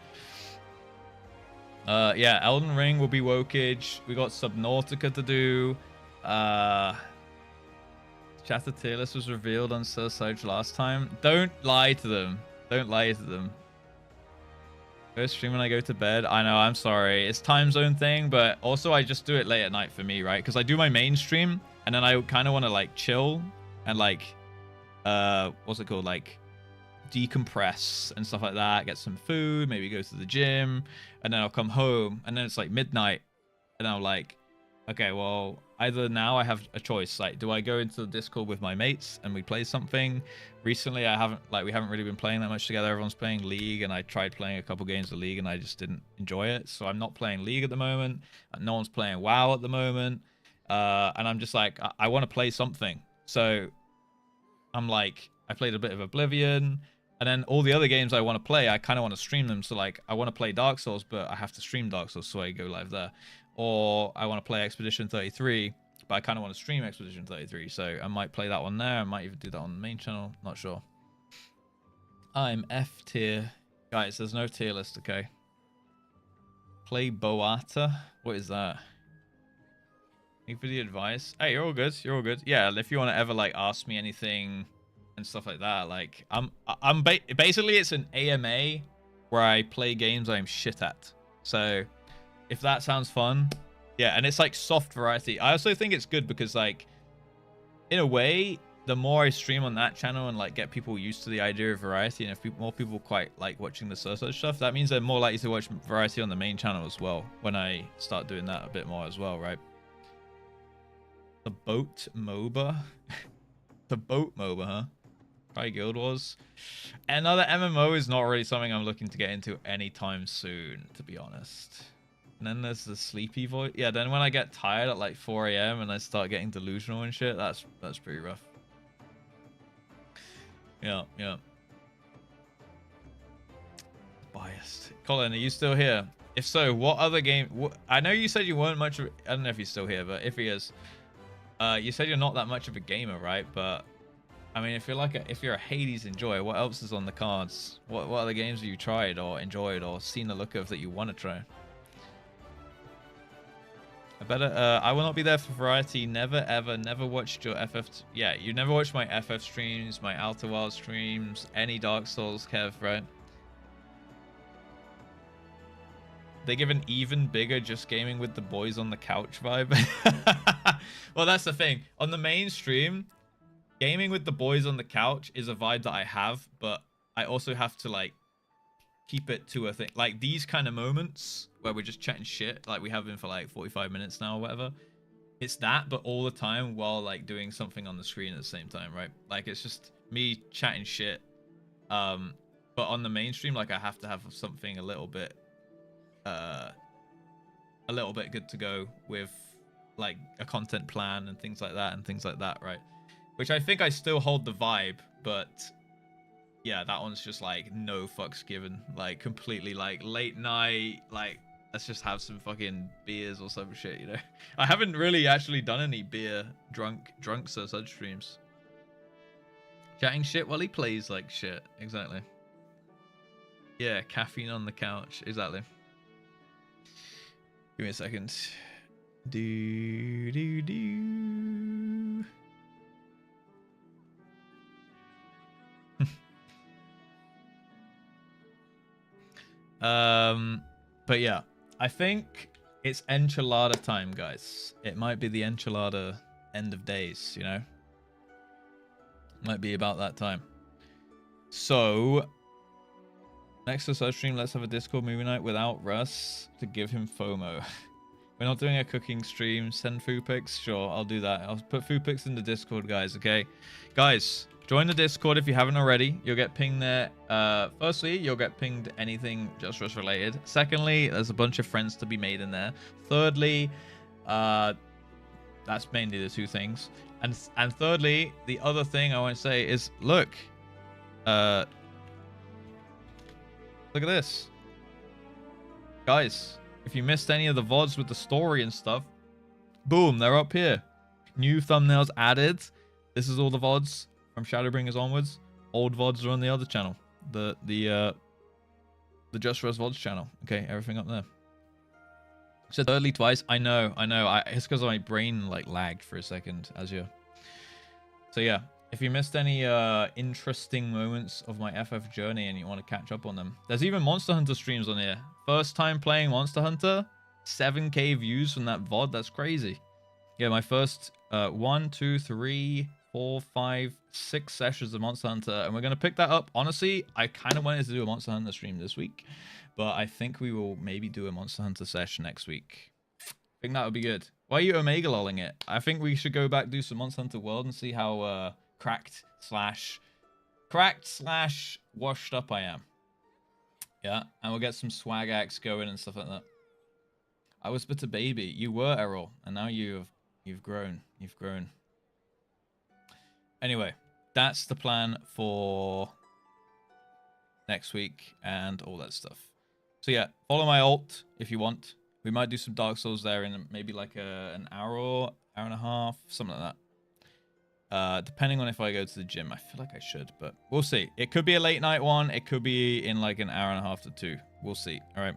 Yeah, Elden Ring will be Wokage. We got Subnautica to do. Chatter tier list was revealed on Sursud last time. Don't lie to them. Don't lie to them. First stream when I go to bed. I know, I'm sorry. It's time zone thing, but also I just do it late at night for me, right? Because I do my main stream, and then I kind of want to like chill and like what's it called, like decompress and stuff like that, get some food, maybe go to the gym, and then I'll come home, and then it's like midnight, and I'm like, okay, well, either now I have a choice, like, do I go into the Discord with my mates and we play something? Recently we haven't really been playing that much together. Everyone's playing League, and I tried playing a couple games of League and I just didn't enjoy it, so I'm not playing League at the moment, and no one's playing WoW at the moment, and I'm just like, I want to play something. So I'm like, I played a bit of Oblivion, and then all the other games I want to play, I kind of want to stream them. So like, I want to play Dark Souls, but I have to stream Dark Souls, so I go live there. Or I want to play Expedition 33, but I kind of want to stream Expedition 33. So I might play that one there. I might even do that on the main channel. Not sure. I'm F tier. Guys, there's no tier list, okay? Play Boata. What is that? Thank you for the advice. Hey, you're all good. You're all good. Yeah, if you want to ever like ask me anything and stuff like that, like basically it's an AMA where I play games I'm shit at. So if that sounds fun, yeah, and it's like soft variety. I also think it's good because like in a way, the more I stream on that channel and like get people used to the idea of variety, and if more people quite like watching the Sursa stuff, that means they're more likely to watch variety on the main channel as well when I start doing that a bit more as well, right? The boat MOBA. The boat MOBA, huh? Try Guild Wars. Another MMO is not really something I'm looking to get into anytime soon, to be honest. And then there's the sleepy voice. Yeah, then when I get tired at like 4 a.m. and I start getting delusional and shit, that's pretty rough. Yeah, yeah. Biased. Colin, are you still here? If so, what other game? I know you said you weren't much of... I don't know if he's still here, but if he is... you said you're not that much of a gamer, right? But I mean, if you're a Hades enjoyer, what else is on the cards? What other games have you tried or enjoyed or seen the look of that you want to try? I will not be there for variety. Never ever, never watched your FF. Yeah, you never watched my FF streams, my Outer Wild streams, any Dark Souls, Kev, right? They give an even bigger just gaming with the boys on the couch vibe. Well, that's the thing. On the main stream, gaming with the boys on the couch is a vibe that I have, but I also have to like keep it to a thing. Like these kind of moments where we're just chatting shit, like we have been for like 45 minutes now or whatever. It's that, but all the time while like doing something on the screen at the same time, right? Like it's just me chatting shit. But on the mainstream, like I have to have something a little bit good to go with, like a content plan and things like that, right? Which I think I still hold the vibe, but yeah, that one's just like no fucks given, like completely like late night, like let's just have some fucking beers or some shit, you know? I haven't really actually done any beer drunks or such streams. Chatting shit while he plays like shit, exactly. Yeah, caffeine on the couch, exactly. Give me a second. But yeah, I think it's enchilada time, guys. It might be the enchilada end of days, you know? Might be about that time. So next to Surge stream, let's have a Discord movie night without Russ to give him FOMO. We're not doing a cooking stream. Send food pics. Sure, I'll do that. I'll put food pics in the Discord, guys, okay? Guys, join the Discord if you haven't already. You'll get pinged there. Firstly, you'll get pinged anything JustRuss related. Secondly, there's a bunch of friends to be made in there. Thirdly, that's mainly the two things. And thirdly, the other thing I want to say is, look at this. Guys, if you missed any of the VODs with the story and stuff, boom, they're up here. New thumbnails added. This is all the VODs from Shadowbringers onwards. Old VODs are on the other channel. The JustRuss VODs channel. Okay, everything up there. Said thirdly twice. I know. It's because my brain like lagged for a second as you. So yeah, if you missed any interesting moments of my FF journey and you want to catch up on them, there's even Monster Hunter streams on here. First time playing Monster Hunter, 7K views from that VOD. That's crazy. Yeah, my first 1, 2, 3, 4, 5, 6 sessions of Monster Hunter, and we're going to pick that up. Honestly, I kind of wanted to do a Monster Hunter stream this week, but I think we will maybe do a Monster Hunter session next week. I think that would be good. Why are you Omega lolling it? I think we should go back, do some Monster Hunter World, and see how cracked slash washed up I am. Yeah, and we'll get some swag acts going and stuff like that. I was but a baby. You were, Errol, and now you've grown. You've grown. Anyway, that's the plan for next week and all that stuff. So yeah, follow my alt if you want. We might do some Dark Souls there in maybe like an hour and a half, something like that. Depending on if I go to the gym. I feel like I should, but we'll see. It could be a late night one. It could be in like an hour and a half to 2. We'll see. All right.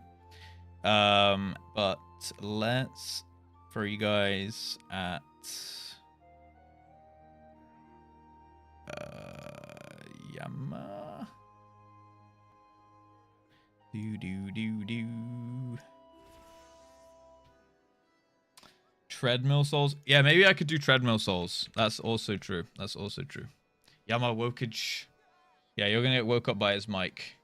But let's throw you guys at Yama. Do. Treadmill Souls. Yeah, maybe I could do Treadmill Souls. That's also true. That's also true. Yama Wokage. Yeah, you're gonna get woke up by his mic.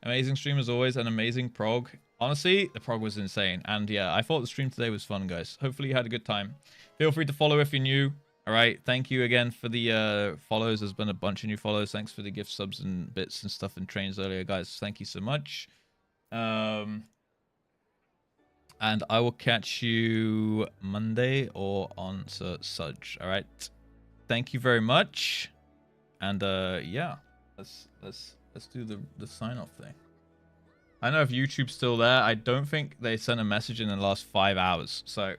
Amazing stream as always, an amazing prog. Honestly, the prog was insane. And yeah, I thought the stream today was fun, guys. Hopefully you had a good time. Feel free to follow if you're new. All right. Thank you again for the follows. There's been a bunch of new follows. Thanks for the gift subs and bits and stuff and trains earlier, guys. Thank you so much. And I will catch you Monday or on Sudge. All right. Thank you very much. And yeah, let's do the sign off thing. I don't know if YouTube's still there. I don't think they sent a message in the last 5 hours. So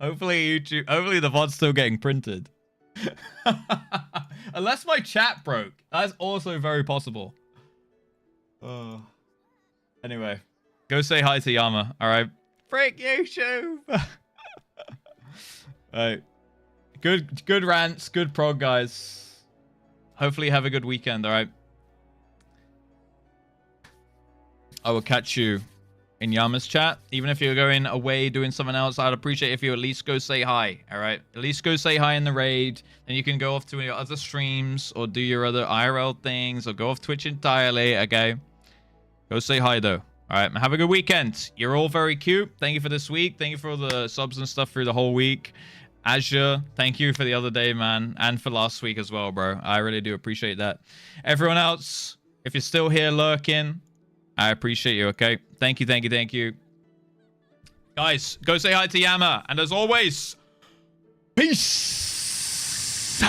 hopefully the VOD's still getting printed. Unless my chat broke. That's also very possible. Anyway, go say hi to Yama. All right. Freak YouTube. All right. Good rants. Good prog, guys. Hopefully you have a good weekend. All right. I will catch you in Yama's chat. Even if you're going away doing something else, I'd appreciate if you at least go say hi. All right. At least go say hi in the raid. Then you can go off to your other streams or do your other IRL things or go off Twitch entirely. Okay. Go say hi though. All right. Have a good weekend. You're all very cute. Thank you for this week. Thank you for all the subs and stuff through the whole week. Azure, thank you for the other day, man. And for last week as well, bro. I really do appreciate that. Everyone else, if you're still here lurking, I appreciate you, okay? Thank you. Guys, go say hi to Yama. And as always, peace.